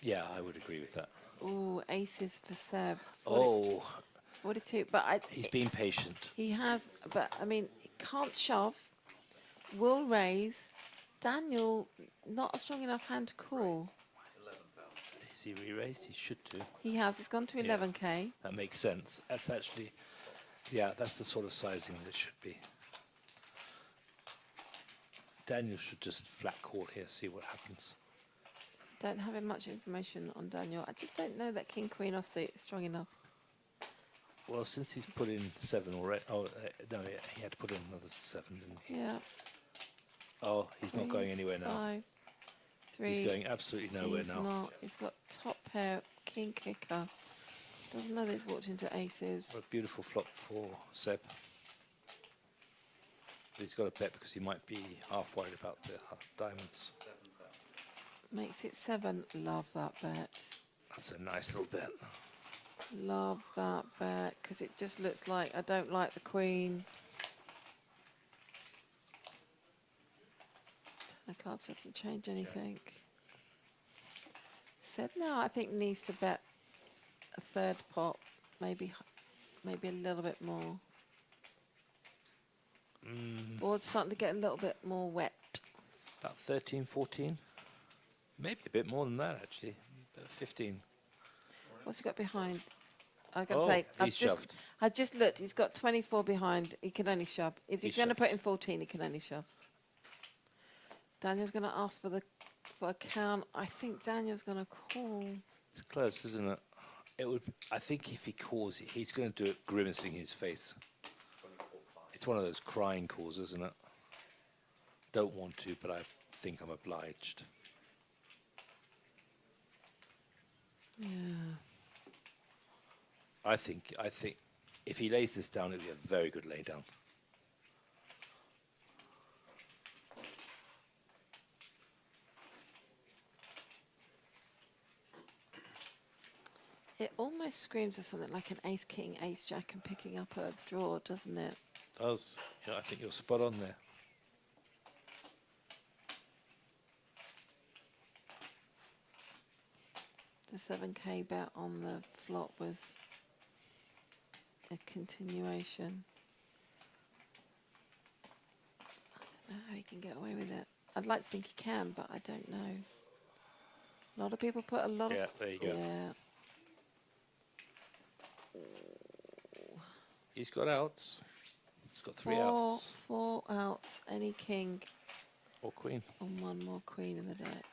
[SPEAKER 16] yeah, I would agree with that.
[SPEAKER 2] Ooh, aces for Seb. 42, but
[SPEAKER 16] he's been patient.
[SPEAKER 2] He has, but I mean, he can't shove. Will raise. Daniel, not a strong enough hand to call.
[SPEAKER 16] Is he re-raised? He should do.
[SPEAKER 2] He has. It's gone to 11k.
[SPEAKER 16] That makes sense. That's actually, yeah, that's the sort of sizing that it should be. Daniel should just flat call here, see what happens.
[SPEAKER 2] Don't have much information on Daniel. I just don't know that King Queen offsuit is strong enough.
[SPEAKER 16] Well, since he's put in 7 already, no, yeah, he had to put in another 7, didn't he?
[SPEAKER 2] Yeah.
[SPEAKER 16] Oh, he's not going anywhere now.
[SPEAKER 2] 5, 3.
[SPEAKER 16] He's going absolutely nowhere
[SPEAKER 2] he's
[SPEAKER 16] now.
[SPEAKER 2] Not. He's got top pair king kicker. Doesn't know that he's walked into aces.
[SPEAKER 16] What a beautiful flop for Seb. But he's got to bet because he might be half worried about the diamonds.
[SPEAKER 2] Makes it 7. Love that bet.
[SPEAKER 16] That's a nice little bet.
[SPEAKER 2] Love that bet because it just looks like I don't like the queen. 10 of clubs doesn't change anything. Seb now I think needs to bet a third pot, maybe a little bit more. Board's starting to get a little bit more wet.
[SPEAKER 16] About 13, 14. Maybe a bit more than that, actually. About 15.
[SPEAKER 2] What's he got behind? I gotta say,
[SPEAKER 16] shoved.
[SPEAKER 2] I just looked. He's got 24 behind. He can only shove. If you're going to put in 14, he can only shove. Daniel's going to ask for a count. I think Daniel's going to call.
[SPEAKER 16] It's close, isn't it? It would. I think if he calls, he's going to do it grimacing his face. It's one of those crying calls, isn't it? Don't want to, but I think I'm obliged.
[SPEAKER 2] Yeah.
[SPEAKER 16] I think if he lays this down, it'll be a very good lay down.
[SPEAKER 2] It almost screams of something like an ace king, ace jack, and picking up a draw, doesn't it?
[SPEAKER 16] Does. Yeah, I think you're spot on there.
[SPEAKER 2] The 7k bet on the flop was a continuation. I don't know how he can get away with it. I'd like to think he can, but I don't know. A lot of people put a lot of...
[SPEAKER 16] Yeah, there you go.
[SPEAKER 2] Yeah.
[SPEAKER 16] He's got outs. He's got 3 outs.
[SPEAKER 2] 4 outs, any king.
[SPEAKER 16] Or queen.
[SPEAKER 2] And 1 more queen in the deck.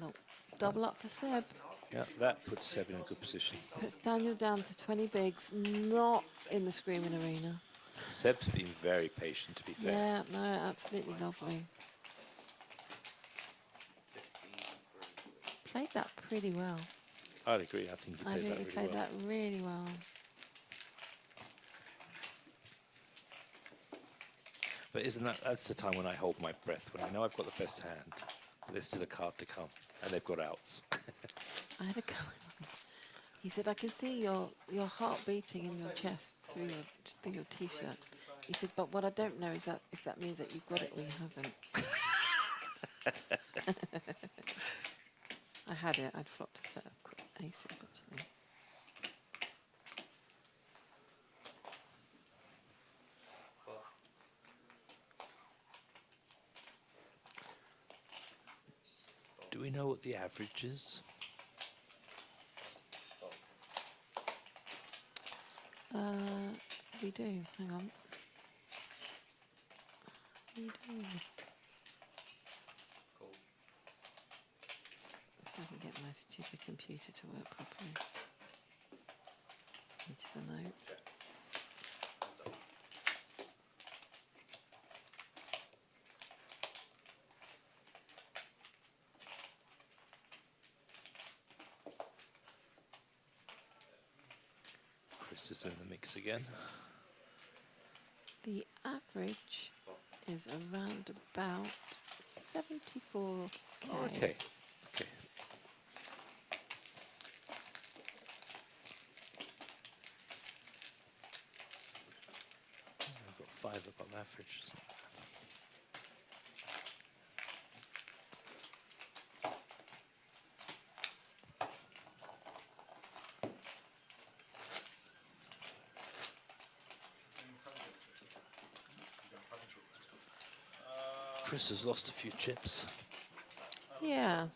[SPEAKER 2] No, double up for Seb.
[SPEAKER 16] Yeah, that puts Seb in a good position.
[SPEAKER 2] Puts Daniel down to 20 bigs, not in the screaming arena.
[SPEAKER 16] Seb's been very patient, to be fair.
[SPEAKER 2] Yeah, no, absolutely lovely. Played that pretty well.
[SPEAKER 16] I'd agree. I think he played that really
[SPEAKER 2] played
[SPEAKER 16] well.
[SPEAKER 2] that really well.
[SPEAKER 16] But that's the time when I hold my breath, when I know I've got the best hand, but there's still a card to come, and they've got outs.
[SPEAKER 2] I had a guy once. He said, I can see your heart beating in your chest through your t-shirt. He said, but what I don't know is that if that means that you've got it or you haven't. I had it. I'd flopped a set of aces, actually.
[SPEAKER 16] Do we know what the average is?
[SPEAKER 2] We do. Hang on. We do. If I can get my stupid computer to work properly. Into the note.
[SPEAKER 16] Chris is in the mix again.
[SPEAKER 2] The average is around about 74k.
[SPEAKER 16] Oh, okay. Okay. I've got 5 above average. Chris has lost a few chips.
[SPEAKER 2] Yeah,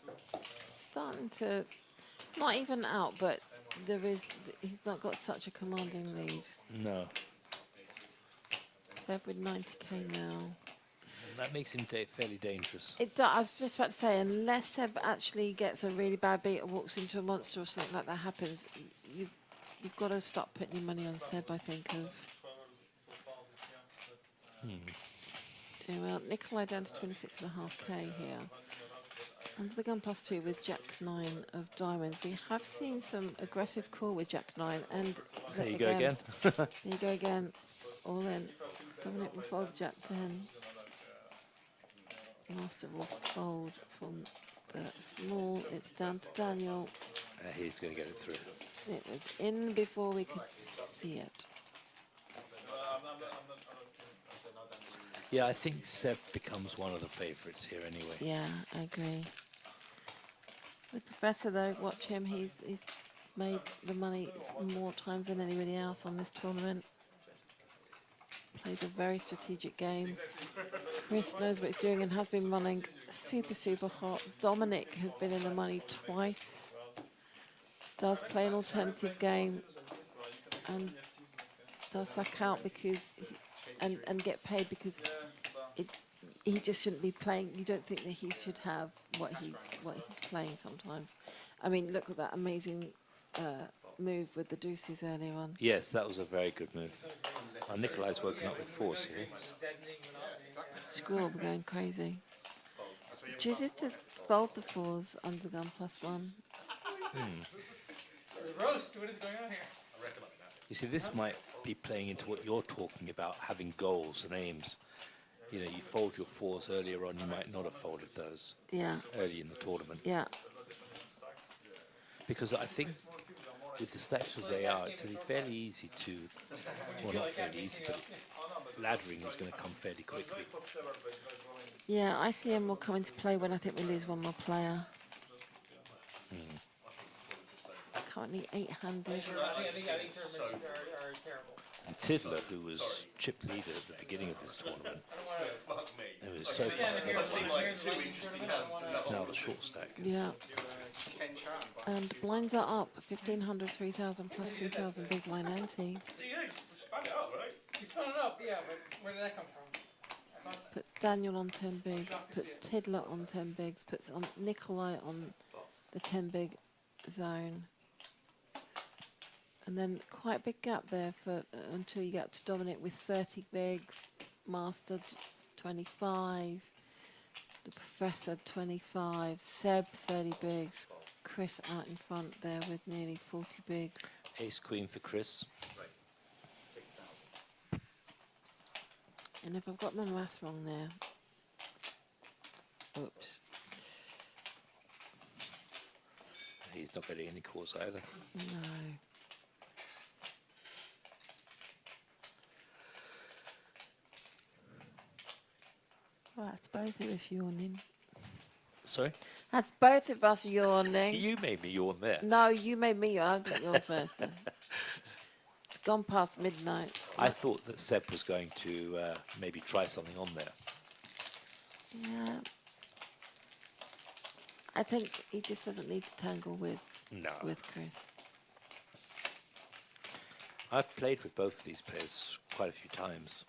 [SPEAKER 2] starting to, not even out, but he's not got such a commanding lead.
[SPEAKER 16] No.
[SPEAKER 2] Seb with 90k now.
[SPEAKER 16] That makes him fairly dangerous.
[SPEAKER 2] It does. I was just about to say, unless Seb actually gets a really bad beat or walks into a monster or something like that happens, you've got to stop putting your money on Seb, I think. Doing well. Nikolai down to 26.5k here. Under the gun +2 with Jack-9 of diamonds. We have seen some aggressive call with Jack-9, and
[SPEAKER 16] There you go again.
[SPEAKER 2] there you go again. All in. Dominic will fold Jack-10. Master will fold from the small. It's down to Daniel.
[SPEAKER 16] He's going to get it through.
[SPEAKER 2] It was in before we could see it.
[SPEAKER 16] Yeah, I think Seb becomes one of the favourites here anyway.
[SPEAKER 2] Yeah, I agree. The Professor, though, watch him. He's made the money more times than anybody else on this tournament. Plays a very strategic game. Chris knows what he's doing and has been running super, super hot. Dominic has been in the money twice. Does play an alternative game and does suck out because and get paid because he just shouldn't be playing. You don't think that he should have what he's playing sometimes. I mean, look at that amazing move with the deuces earlier on.
[SPEAKER 16] Yes, that was a very good move. Nikolai's woken up with force here.
[SPEAKER 2] Squirrel going crazy. Chooses to fold the fours under the gun +1.
[SPEAKER 5] Roast, what is going on here?
[SPEAKER 16] You see, this might be playing into what you're talking about, having goals and aims. You know, you fold your fours earlier on, you might not have folded those early in the tournament.
[SPEAKER 2] Yeah.
[SPEAKER 16] Because I think with the stacks as they are, it's fairly easy to, well, not fairly easy to, laddering is going to come fairly quickly.
[SPEAKER 2] Yeah, ICM will come into play when I think we lose one more player. Currently 8-handed.
[SPEAKER 5] I think tournaments are terrible.
[SPEAKER 16] And Tiddler, who was chip leader at the beginning of this tournament, it was so far ahead. It's now the short stack.
[SPEAKER 2] Yeah. And blinds are up. 1,500, 3,000 plus 3,000 big blind ante.
[SPEAKER 5] You spun it up, yeah, but where did that come from?
[SPEAKER 2] Puts Daniel on 10 bigs, puts Tiddler on 10 bigs, puts on Nikolai on the 10 big zone. And then quite a big gap there for until you get to Dominic with 30 bigs, Master 25, the Professor 25, Seb 30 bigs, Chris out in front there with nearly 40 bigs.
[SPEAKER 16] Ace Queen for Chris.
[SPEAKER 2] And if I've got my math wrong there, oops.
[SPEAKER 16] He's not getting any calls either.
[SPEAKER 2] No. Well, that's both of us yawning.
[SPEAKER 16] Sorry?
[SPEAKER 2] That's both of us yawning.
[SPEAKER 16] You made me yawn there.
[SPEAKER 2] No, you made me yawn. I'll get yours first then. It's gone past midnight.
[SPEAKER 16] I thought that Seb was going to maybe try something on there.
[SPEAKER 2] Yeah. I think he just doesn't need to tangle with Chris.
[SPEAKER 16] I've played with both of these players quite a few times.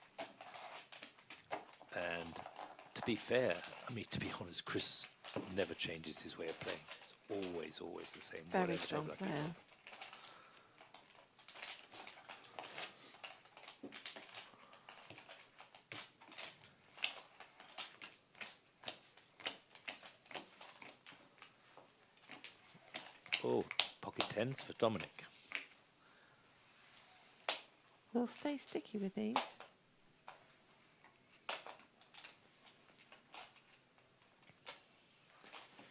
[SPEAKER 16] And to be fair, I mean, to be honest, Chris never changes his way of playing. It's always the same.
[SPEAKER 2] Very strong player.
[SPEAKER 16] Oh, pocket tens for Dominic.
[SPEAKER 2] We'll stay sticky with these.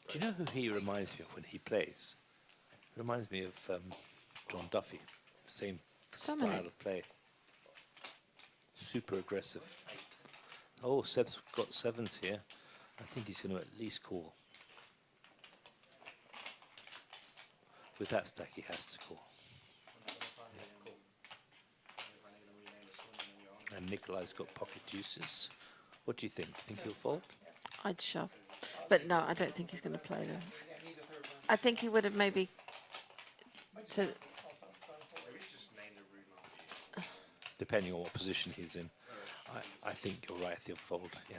[SPEAKER 16] Do you know who he reminds me of when he plays? He reminds me of John Duffy. Same
[SPEAKER 2] Dominic.
[SPEAKER 16] style of play. Super aggressive. Oh, Seb's got sevens here. I think he's going to at least call. With that stack, he has to call. And Nikolai's got pocket deuces. What do you think? Think he'll fold?
[SPEAKER 2] I'd shove. But no, I don't think he's going to play them. I think he would have maybe...
[SPEAKER 16] Depending on what position he's in. I think you're right, he'll fold. Yeah.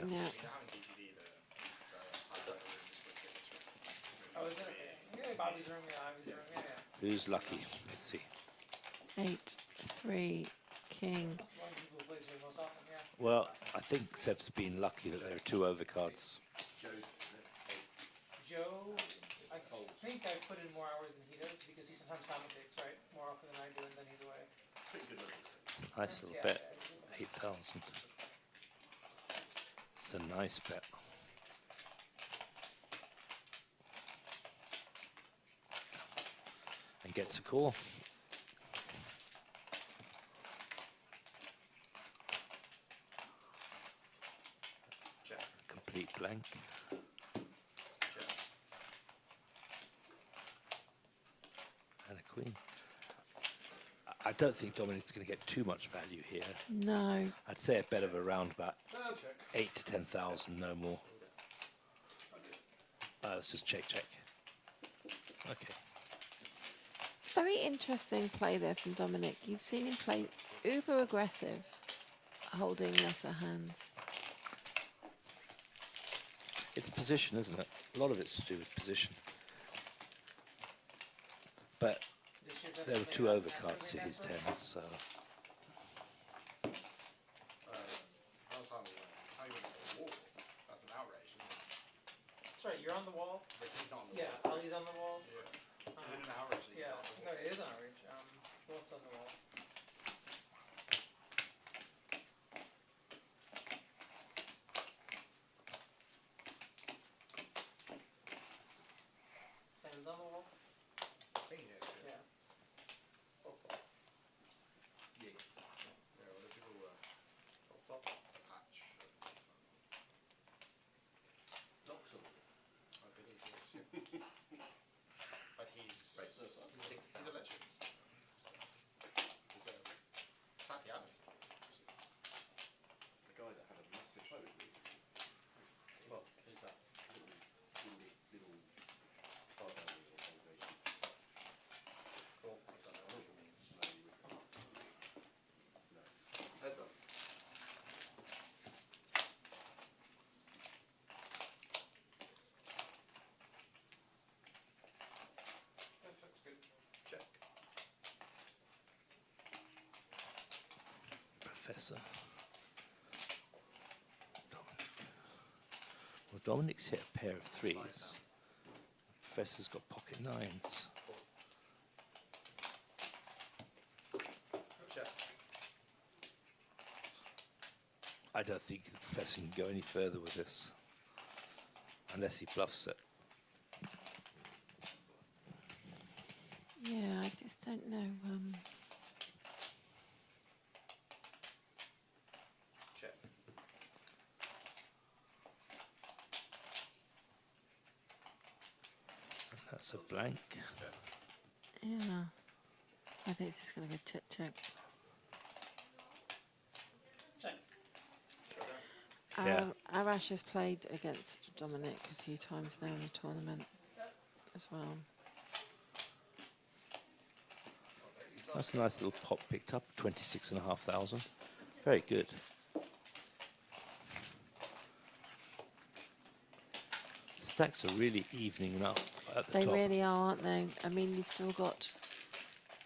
[SPEAKER 5] Oh, is it? Yeah, Bobby's room, yeah, Ivy's room, yeah.
[SPEAKER 16] Who's lucky? Let's see.
[SPEAKER 2] 8, 3, king.
[SPEAKER 16] Well, I think Seb's been lucky that there are two overcards.
[SPEAKER 5] Joe, I think I put in more hours than he does because he sometimes commentates, right? More often than I do, and then he's away.
[SPEAKER 16] It's a nice little
[SPEAKER 5] Yeah,
[SPEAKER 16] bet.
[SPEAKER 5] yeah.
[SPEAKER 16] 8,000. It's a nice bet. And gets a call. Complete blank. And a queen. I don't think Dominic's going to get too much value here.
[SPEAKER 2] No.
[SPEAKER 16] I'd say a bet of around about 8 to 10,000, no more. Let's just check. Okay.
[SPEAKER 2] Very interesting play there from Dominic. You've seen him play uber aggressive, holding lesser hands.
[SPEAKER 16] It's position, isn't it? A lot of it's to do with position. But there were 2 overcards to his 10s, so...
[SPEAKER 5] That's right, you're on the wall. Yeah, Ali's on the wall. Yeah. Is it an outrage? Yeah, no, it is an outrage. Both's on the wall. Sam's on the wall.
[SPEAKER 1] I think he is.
[SPEAKER 5] Yeah.
[SPEAKER 1] Yeah. Yeah, what do people patch? Doxel. I believe he is, yeah. But he's 6,000. He's a legend. Deserved. Satiana's the guy that had a massive boat. Well, who's that? Little Bardo organization. Cool. I don't know what you mean. No, you would. No. Heads up. Check.
[SPEAKER 16] Professor. Dominic. Well, Dominic's hit a pair of 3s. Professor's got pocket 9s.
[SPEAKER 1] Check.
[SPEAKER 16] I don't think the Professor can go any further with this. Unless he bluffs it.
[SPEAKER 2] Yeah, I just don't know.
[SPEAKER 1] Check.
[SPEAKER 16] That's a blank.
[SPEAKER 2] Yeah. I think it's just going to go check.
[SPEAKER 5] Check.
[SPEAKER 16] Yeah.
[SPEAKER 2] Arash has played against Dominic a few times now in the tournament as well.
[SPEAKER 16] That's a nice little pop picked up, 26,500. Very good. Stacks are really evening up at the
[SPEAKER 2] They
[SPEAKER 16] top.
[SPEAKER 2] really are, aren't they? I mean, you've still got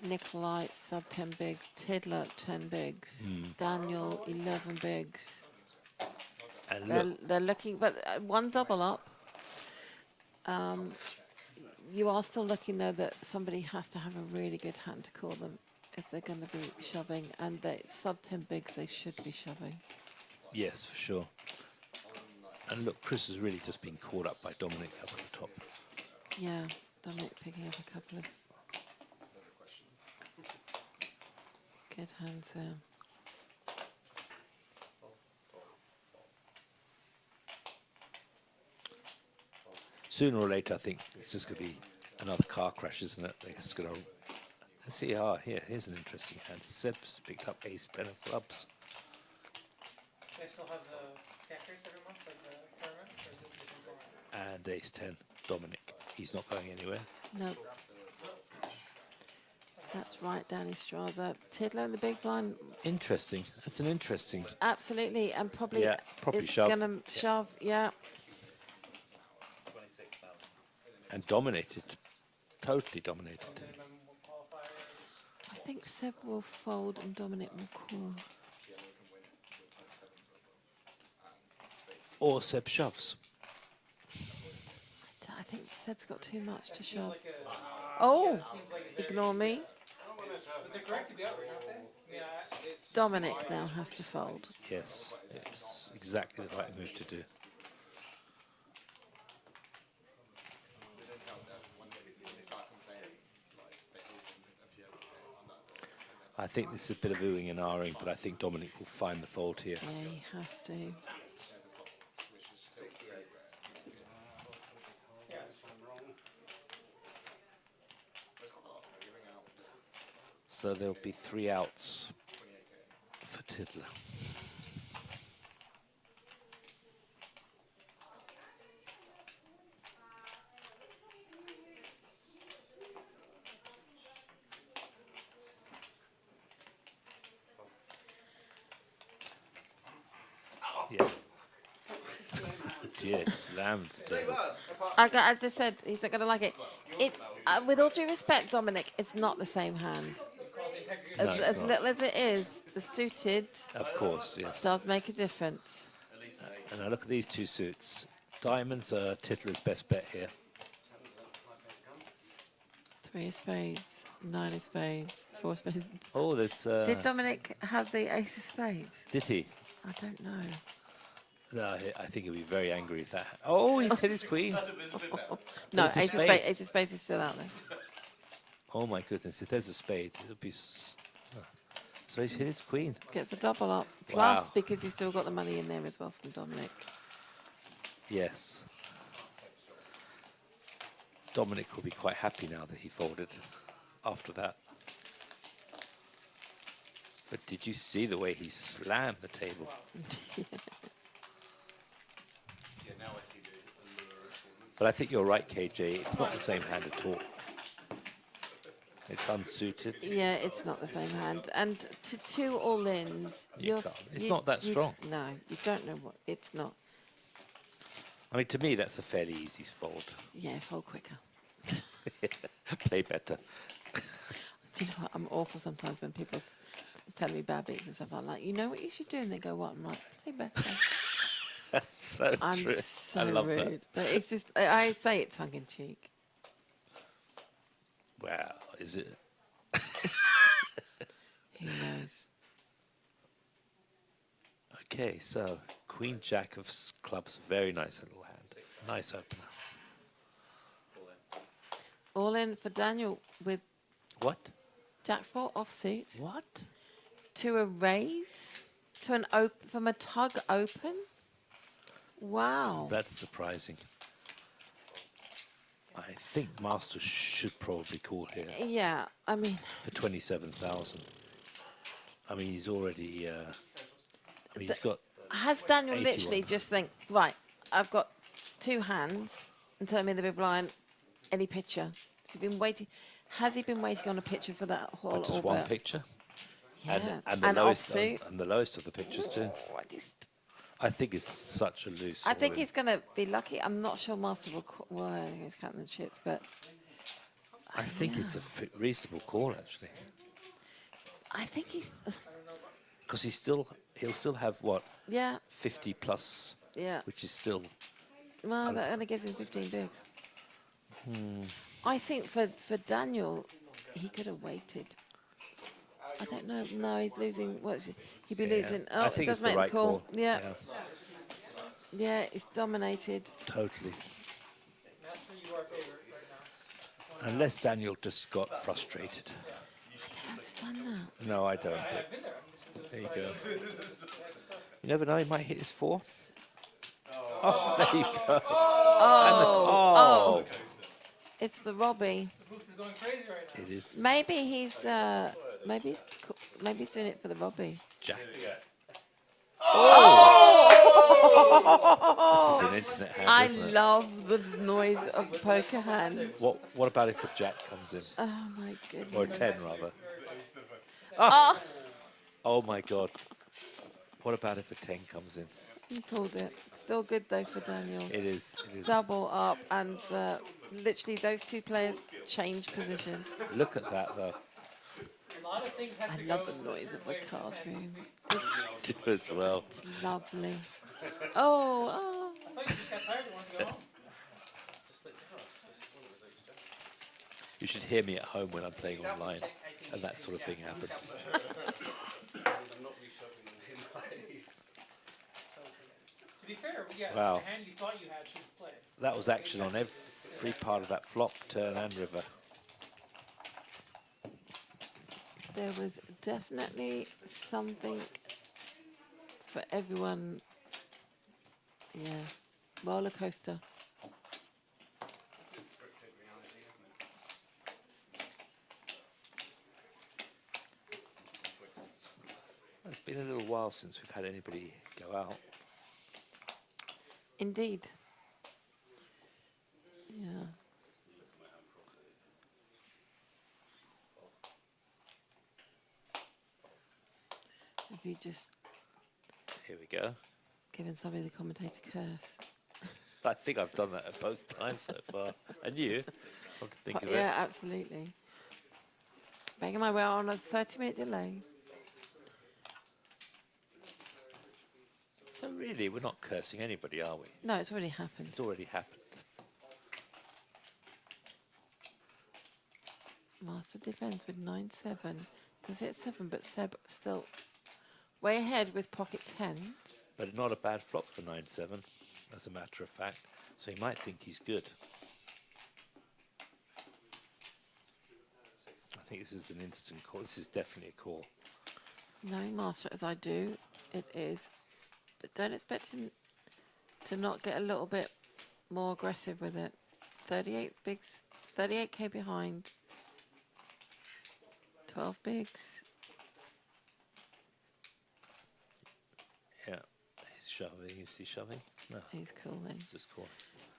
[SPEAKER 2] Nikolai, sub 10 bigs, Tiddler, 10 bigs, Daniel, 11 bigs.
[SPEAKER 16] And
[SPEAKER 2] They're looking, but one double up. You are still looking, though, that somebody has to have a really good hand to call them if they're going to be shoving. And they sub 10 bigs, they should be shoving.
[SPEAKER 16] yes, for sure. And look, Chris has really just been caught up by Dominic up at the top.
[SPEAKER 2] Yeah, Dominic picking up a couple of good hands there.
[SPEAKER 16] Sooner or later, I think it's just going to be another car crash, isn't it? They're just going to... Let's see, here's an interesting hand. Seb's picked up ace 10 of clubs.
[SPEAKER 5] They still have the cash every month for the tournament, or is it a different format?
[SPEAKER 16] And ace 10, Dominic. He's not going anywhere.
[SPEAKER 2] No. That's right, Danny Straza. Tiddler in the big blind.
[SPEAKER 16] Interesting. That's an interesting...
[SPEAKER 2] Absolutely, and probably
[SPEAKER 16] probably
[SPEAKER 2] is
[SPEAKER 16] shove.
[SPEAKER 2] going to shove, yeah.
[SPEAKER 16] And dominated. Totally dominated.
[SPEAKER 2] I think Seb will fold and Dominic will call.
[SPEAKER 16] Or Seb shoves.
[SPEAKER 2] I think Seb's got too much to shove. Oh, ignore me.
[SPEAKER 5] But they're correct to be outraged, aren't they? Yeah.
[SPEAKER 2] Dominic now has to fold.
[SPEAKER 16] Yes, it's exactly the right move to do. I think this is a bit of oohing and ahhing, but I think Dominic will find the fault here.
[SPEAKER 2] Yeah, he has to.
[SPEAKER 16] So there'll be 3 outs for Tiddler. Yeah. Dear, slammed the table.
[SPEAKER 2] I just said he's not going to like it. With all due respect, Dominic, it's not the same hand.
[SPEAKER 16] No,
[SPEAKER 2] As little as it is, the suited
[SPEAKER 16] Of course, yes.
[SPEAKER 2] does make a difference.
[SPEAKER 16] And now look at these 2 suits. Diamonds are Tiddler's best bet here.
[SPEAKER 2] 3 of spades, 9 of spades, 4 of spades.
[SPEAKER 16] Oh, there's...
[SPEAKER 2] Did Dominic have the ace of spades?
[SPEAKER 16] Did he?
[SPEAKER 2] I don't know.
[SPEAKER 16] No, I think he'll be very angry if that... Oh, he's hit his queen.
[SPEAKER 2] No,
[SPEAKER 16] There's a
[SPEAKER 2] ace of spades is still out there.
[SPEAKER 16] Oh my goodness, if there's a spade, it'll be... So he's hit his queen.
[SPEAKER 2] Gets a double up.
[SPEAKER 16] Wow.
[SPEAKER 2] Plus, because he's still got the money in there as well from Dominic.
[SPEAKER 16] Yes. Dominic will be quite happy now that he folded after that. But did you see the way he slammed the table? But I think you're right, KJ. It's not the same hand at all. It's unsuited.
[SPEAKER 2] Yeah, it's not the same hand. And to 2 all-ins,
[SPEAKER 16] It's not that strong.
[SPEAKER 2] No, you don't know what. It's not.
[SPEAKER 16] I mean, to me, that's a fairly easy fold.
[SPEAKER 2] Yeah, fold quicker.
[SPEAKER 16] Play better.
[SPEAKER 2] Do you know what? I'm awful sometimes when people tell me bad beats and stuff like that. You know what you should do? And they go, what? I'm like, play better.
[SPEAKER 16] That's so
[SPEAKER 2] I'm
[SPEAKER 16] true.
[SPEAKER 2] so
[SPEAKER 16] I love
[SPEAKER 2] rude.
[SPEAKER 16] that.
[SPEAKER 2] But it's just, I say it tongue-in-cheek.
[SPEAKER 16] Wow, is it?
[SPEAKER 2] Who knows?
[SPEAKER 16] Okay, so Queen Jack of clubs, very nice little hand. Nice opener.
[SPEAKER 2] All in for Daniel with
[SPEAKER 16] What?
[SPEAKER 2] Jack 4 offsuit.
[SPEAKER 16] What?
[SPEAKER 2] To a raise, to an open from a tug open. Wow.
[SPEAKER 16] That's surprising. I think Master should probably call here
[SPEAKER 2] Yeah, I mean,
[SPEAKER 16] for 27,000. I mean, he's already. I mean, he's got.
[SPEAKER 2] has Daniel
[SPEAKER 16] 81.
[SPEAKER 2] literally just think, right, I've got 2 hands and tell me the big blind, any picture? So been waiting. Has he been waiting on a picture for that whole
[SPEAKER 16] Just
[SPEAKER 2] order?
[SPEAKER 16] one picture.
[SPEAKER 2] Yeah.
[SPEAKER 16] And the
[SPEAKER 2] And
[SPEAKER 16] lowest
[SPEAKER 2] offsuit.
[SPEAKER 16] and the lowest of the pictures too. I think it's such a loose.
[SPEAKER 2] I think
[SPEAKER 16] all-in.
[SPEAKER 2] he's going to be lucky. I'm not sure Master will call. Well, I think he's counting the chips, but
[SPEAKER 16] I think it's a reasonable call actually,
[SPEAKER 2] I think he's.
[SPEAKER 16] because he'll still have what
[SPEAKER 2] Yeah,
[SPEAKER 16] 50 plus,
[SPEAKER 2] yeah.
[SPEAKER 16] which is still.
[SPEAKER 2] Well, that only gives him 15 bigs.
[SPEAKER 16] Hmm.
[SPEAKER 2] I think for Daniel, he could have waited. I don't know. No, he's losing. What's he'd be
[SPEAKER 16] Yeah.
[SPEAKER 2] losing? Oh,
[SPEAKER 16] I think
[SPEAKER 2] it does
[SPEAKER 16] it's the
[SPEAKER 2] make
[SPEAKER 16] right
[SPEAKER 2] the call.
[SPEAKER 16] call.
[SPEAKER 2] Yeah.
[SPEAKER 16] Yeah.
[SPEAKER 2] Yeah, it's dominated.
[SPEAKER 16] Totally.
[SPEAKER 5] Master, you are favorite right now.
[SPEAKER 16] Unless Daniel just got frustrated.
[SPEAKER 2] I don't understand that.
[SPEAKER 16] No, I don't.
[SPEAKER 5] I've been there.
[SPEAKER 16] There you go. You never know, he might hit his 4. Oh, there you go.
[SPEAKER 2] Oh. It's the Robbie.
[SPEAKER 5] The booth is going crazy right now.
[SPEAKER 16] It is
[SPEAKER 2] Maybe he's maybe he's doing it for the Robbie.
[SPEAKER 16] Jack.
[SPEAKER 2] Oh!
[SPEAKER 16] This is an internet hand,
[SPEAKER 2] I
[SPEAKER 16] isn't it?
[SPEAKER 2] love the noise of a poker hand.
[SPEAKER 16] What about if a Jack comes in?
[SPEAKER 2] Oh my goodness.
[SPEAKER 16] Or a 10 rather.
[SPEAKER 2] Oh.
[SPEAKER 16] Oh my God. What about if a 10 comes in?
[SPEAKER 2] He called it. Still good though for Daniel.
[SPEAKER 16] It is. It is.
[SPEAKER 2] Double up and literally those two players change position.
[SPEAKER 16] Look at that though.
[SPEAKER 5] A lot of things have
[SPEAKER 2] I
[SPEAKER 5] to
[SPEAKER 2] love
[SPEAKER 5] go
[SPEAKER 2] the noise of the card room.
[SPEAKER 16] Do as well.
[SPEAKER 2] It's lovely. Oh, oh.
[SPEAKER 5] I thought you just got tired and wanted to go home.
[SPEAKER 16] You should hear me at home when I'm playing online, and that sort of thing happens.
[SPEAKER 5] To be fair, yeah,
[SPEAKER 16] Wow.
[SPEAKER 5] the hand you thought you had should have played.
[SPEAKER 16] That was action on every part of that flop, turn, and river.
[SPEAKER 2] There was definitely something for everyone. Yeah, roller coaster.
[SPEAKER 16] It's been a little while since we've had anybody go out.
[SPEAKER 2] Indeed. Yeah. Have you just
[SPEAKER 16] Here we go.
[SPEAKER 2] given somebody the commentator curse?
[SPEAKER 16] I think I've done that at both times so far. And you? Come to think of
[SPEAKER 2] Yeah,
[SPEAKER 16] it.
[SPEAKER 2] absolutely. Making my way on a 30-minute delay.
[SPEAKER 16] So really, we're not cursing anybody, are we?
[SPEAKER 2] No, it's already happened.
[SPEAKER 16] It's already happened.
[SPEAKER 2] Master defends with 9-7. Does hit 7, but Seb still way ahead with pocket 10s.
[SPEAKER 16] But not a bad flop for 9-7, as a matter of fact. So he might think he's good. I think this is an instant call. This is definitely a call.
[SPEAKER 2] Knowing Master as I do, it is. But don't expect him to not get a little bit more aggressive with it. 38 bigs, 38k behind. 12 bigs.
[SPEAKER 16] Yeah, he's shoving. Is he shoving? No.
[SPEAKER 2] He's calling.
[SPEAKER 16] Just calling.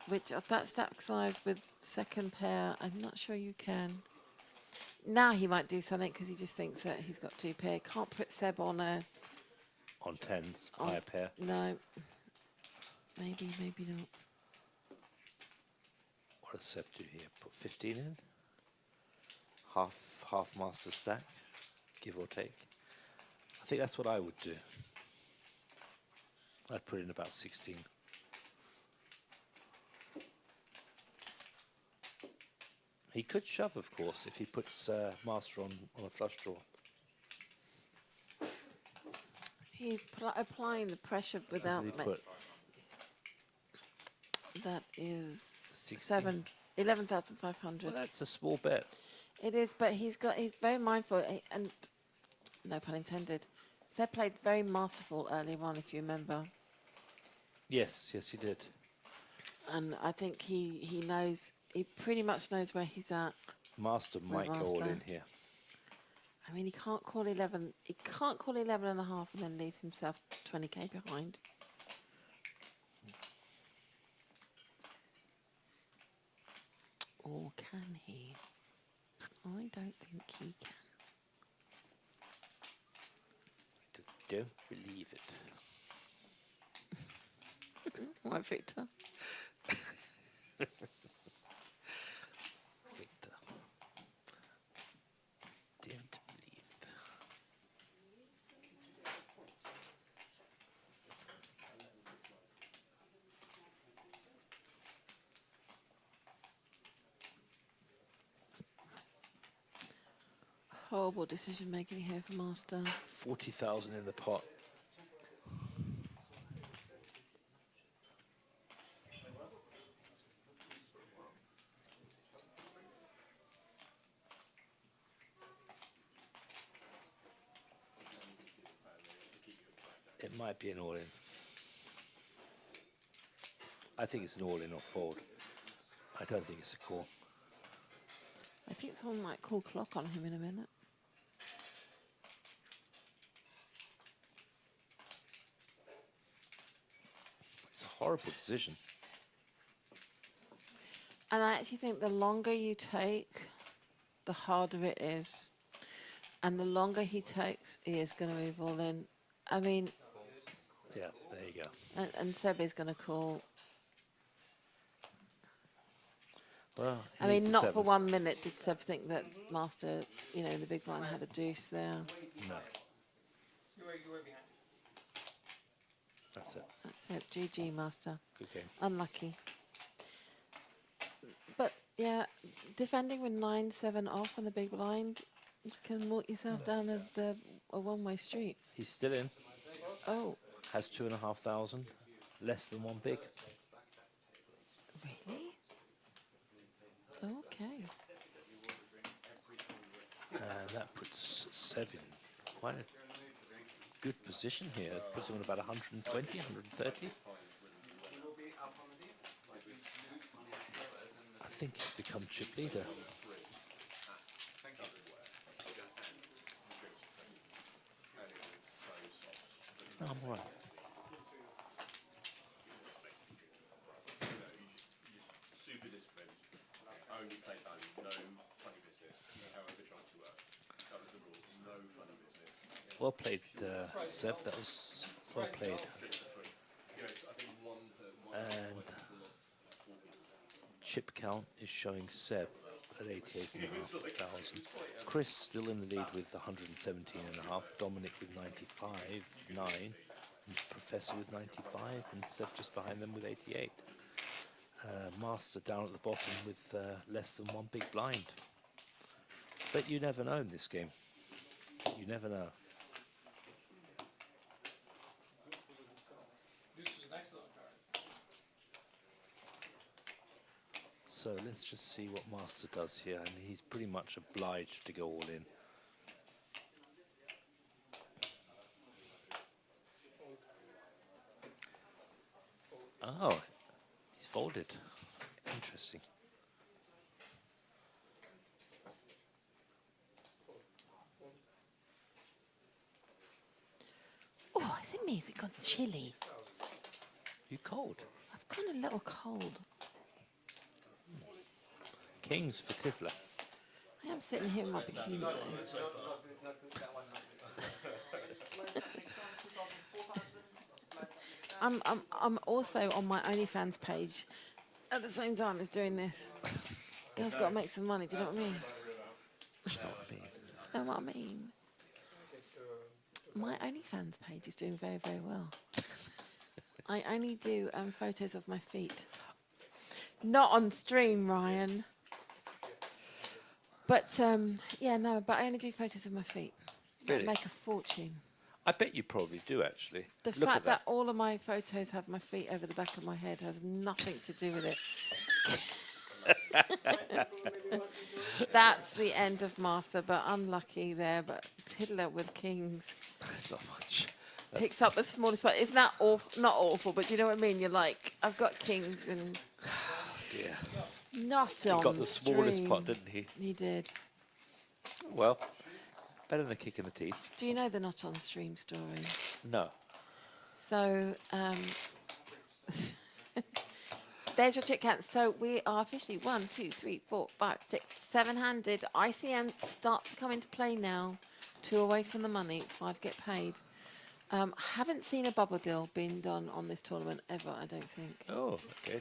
[SPEAKER 2] Which of that stack size with second pair, I'm not sure you can. Now he might do something because he just thinks that he's got two pair. Can't put Seb on a...
[SPEAKER 16] On 10s, higher pair.
[SPEAKER 2] No. Maybe, maybe not.
[SPEAKER 16] What does Seb do here? Put 15 in? Half master stack, give or take. I think that's what I would do. I'd put in about 16. He could shove, of course, if he puts master on a flush draw.
[SPEAKER 2] He's applying the pressure without...
[SPEAKER 16] What did he put?
[SPEAKER 2] That is
[SPEAKER 16] 16.
[SPEAKER 2] 11,500.
[SPEAKER 16] Well, that's a small bet.
[SPEAKER 2] It is, but he's very mindful, and no pun intended. Seb played very masterful earlier on, if you remember.
[SPEAKER 16] Yes, yes, he did.
[SPEAKER 2] And I think he knows, he pretty much knows where he's at.
[SPEAKER 16] Master might go all in here.
[SPEAKER 2] I mean, he can't call 11. He can't call 11 and a half and then leave himself 20k behind. Or can he? I don't think he can.
[SPEAKER 16] Just don't believe it.
[SPEAKER 2] Why, Victor?
[SPEAKER 16] Victor. Don't believe it.
[SPEAKER 2] Horrible decision making here for Master.
[SPEAKER 16] 40,000 in the pot. It might be an all-in. I think it's an all-in or fold. I don't think it's a call.
[SPEAKER 2] I think someone might call clock on him in a minute.
[SPEAKER 16] It's a horrible decision.
[SPEAKER 2] And I actually think the longer you take, the harder it is. And the longer he takes, he is going to move all in. I mean...
[SPEAKER 16] Yeah, there you go.
[SPEAKER 2] And Seb is going to call...
[SPEAKER 16] Well,
[SPEAKER 2] I mean, not for 1 minute did Seb think that Master, you know, the big blind had a deuce there.
[SPEAKER 16] No.
[SPEAKER 5] You were behind.
[SPEAKER 16] That's it.
[SPEAKER 2] That's it. GG, Master.
[SPEAKER 16] Good game.
[SPEAKER 2] Unlucky. But Yeah, defending with 9-7 off on the big blind, you can walk yourself down a one-way street.
[SPEAKER 16] He's still in.
[SPEAKER 2] Oh,
[SPEAKER 16] Has 2,500. Less than one big.
[SPEAKER 2] really? Okay.
[SPEAKER 16] And that puts Seb in quite a good position here. It puts him at about 120, 130. I think he's become chip leader. No, I'm all right.
[SPEAKER 1] Super disciplined. Only play value, no funny business. However trying to work. That was the rule. No funny business.
[SPEAKER 16] Well played, Seb. That was well played. And chip count is showing Seb at 88,500. Chris still in the lead with 117.5. Dominic with 95.9. And Professor with 95. And Seb just behind them with 88. Master down at the bottom with less than one big blind. But you never know in this game. You never know. So let's just see what Master does here. I mean, he's pretty much obliged to go all in. Oh, he's folded. Interesting.
[SPEAKER 2] Oh, isn't me? Has it gone chilly?
[SPEAKER 16] You cold?
[SPEAKER 2] I've gone a little cold.
[SPEAKER 16] Kings for Tiddler.
[SPEAKER 2] I am sitting here in my bikini though. I'm also on my OnlyFans page at the same time as doing this. Girls got to make some money. Do you know what I mean?
[SPEAKER 16] You know what I mean?
[SPEAKER 2] You know what I mean? My OnlyFans page is doing very, very well. I only do photos of my feet. Not on stream, Ryan. But, yeah, no, but I only do photos of my feet.
[SPEAKER 16] Really?
[SPEAKER 2] I make a fortune.
[SPEAKER 16] I bet you probably do, actually.
[SPEAKER 2] The
[SPEAKER 16] Look
[SPEAKER 2] fact
[SPEAKER 16] at
[SPEAKER 2] that all of my photos have my feet over the back of my head has nothing to do with it. That's the end of Master, but unlucky there. But Tiddler with Kings.
[SPEAKER 16] Not much.
[SPEAKER 2] Picks up the smallest part. It's not awful, not awful, but you know what I mean? You're like, I've got Kings and...
[SPEAKER 16] Yeah.
[SPEAKER 2] Not
[SPEAKER 16] He
[SPEAKER 2] on
[SPEAKER 16] got the smallest
[SPEAKER 2] stream.
[SPEAKER 16] pot, didn't he?
[SPEAKER 2] He did.
[SPEAKER 16] Well, better than a kick in the teeth.
[SPEAKER 2] Do you know the not on stream story?
[SPEAKER 16] No.
[SPEAKER 2] So, there's your chip count. So we are officially 1, 2, 3, 4, 5, 6, 7-handed. ICM starts to come into play now. 2 away from the money, 5 get paid. Haven't seen a bubble deal being done on this tournament ever, I don't think.
[SPEAKER 16] Oh, okay.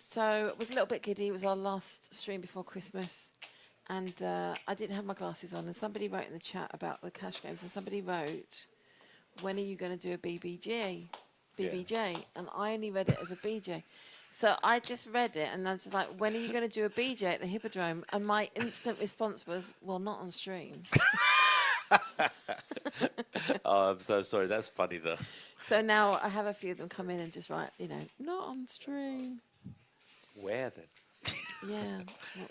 [SPEAKER 2] So it was a little bit giddy. It was our last stream before Christmas. And I didn't have my glasses on. And somebody wrote in the chat about the cash games. And somebody wrote, when are you going to do a BBJ? BBJ. And I only read it as a BJ. So I just read it. And I was like, when are you going to do a BJ at the Hippodrome? And my instant response was, well, not on stream.
[SPEAKER 16] Oh, I'm so sorry. That's funny, though.
[SPEAKER 2] So now I have a few of them come in and just write, you know, not on stream.
[SPEAKER 16] Where then?
[SPEAKER 2] Yeah,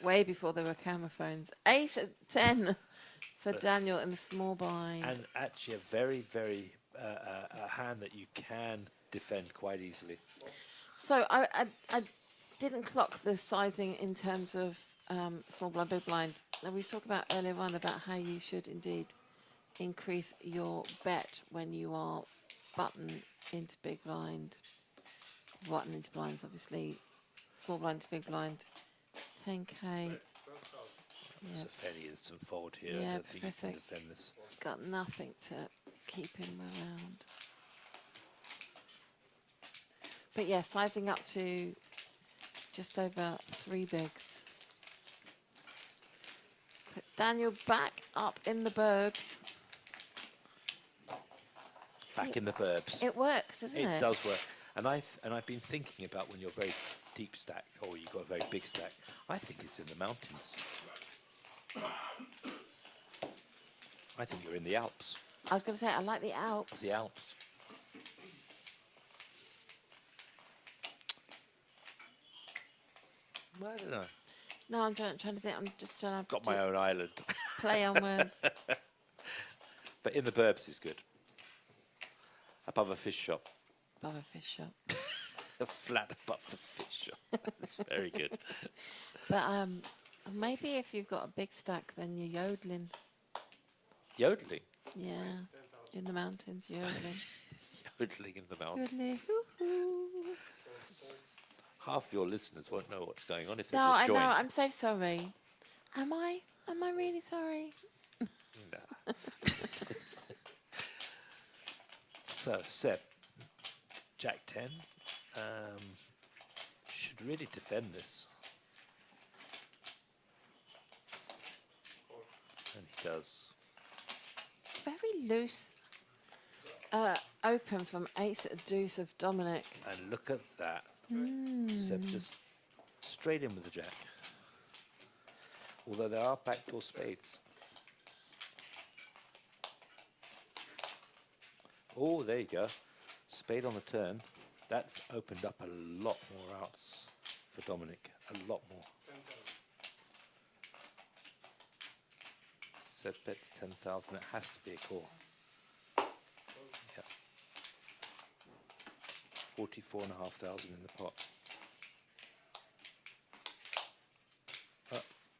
[SPEAKER 2] way before there were camera phones. Ace at 10 for Daniel in the small blind.
[SPEAKER 16] And actually a very, very a hand that you can defend quite easily.
[SPEAKER 2] So I didn't clock the sizing in terms of small blind, big blind. Now, we was talking about earlier on about how you should indeed increase your bet when you are button into big blind, button into blinds, obviously, small blind to big blind, 10k.
[SPEAKER 16] It's
[SPEAKER 2] Yeah.
[SPEAKER 16] a fairly instant fold here.
[SPEAKER 2] Yeah,
[SPEAKER 16] I don't think you
[SPEAKER 2] Professor
[SPEAKER 16] can defend this.
[SPEAKER 2] got nothing to keep him around. But yeah, sizing up to just over 3 bigs. Puts Daniel back up in the burbs.
[SPEAKER 16] Back in the burbs.
[SPEAKER 2] It works, doesn't it?
[SPEAKER 16] It does work. And I've been thinking about when you're very deep stack or you've got a very big stack. I think it's in the mountains. I think you're in the Alps.
[SPEAKER 2] I was going to say, I like the Alps.
[SPEAKER 16] The Alps. I don't know.
[SPEAKER 2] No, I'm trying to think. I'm just trying to
[SPEAKER 16] Got my own island.
[SPEAKER 2] play on words.
[SPEAKER 16] But in the burbs is good. Above a fish shop.
[SPEAKER 2] Above a fish shop.
[SPEAKER 16] Flat above the fish shop. That's very good.
[SPEAKER 2] But maybe if you've got a big stack, then you're yodeling.
[SPEAKER 16] Yodeling?
[SPEAKER 2] Yeah, in the mountains, yodeling.
[SPEAKER 16] Yodeling in the mountains.
[SPEAKER 2] Yodeling.
[SPEAKER 16] Half your listeners won't know what's going on if they
[SPEAKER 2] No,
[SPEAKER 16] just
[SPEAKER 2] I
[SPEAKER 16] joined.
[SPEAKER 2] know. I'm so sorry. Am I? Am I really sorry?
[SPEAKER 16] No. So, Seb, Jack 10, should really defend this. And he does.
[SPEAKER 2] Very loose. Open from ace at deuce of Dominic.
[SPEAKER 16] And look at that.
[SPEAKER 2] Mm.
[SPEAKER 16] Seb just straight in with the jack. Although there are backdoor spades. Oh, there you go. Spade on the turn. That's opened up a lot more outs for Dominic. A lot more. Seb bets 10,000. It has to be a call. Yeah. 44,500 in the pot.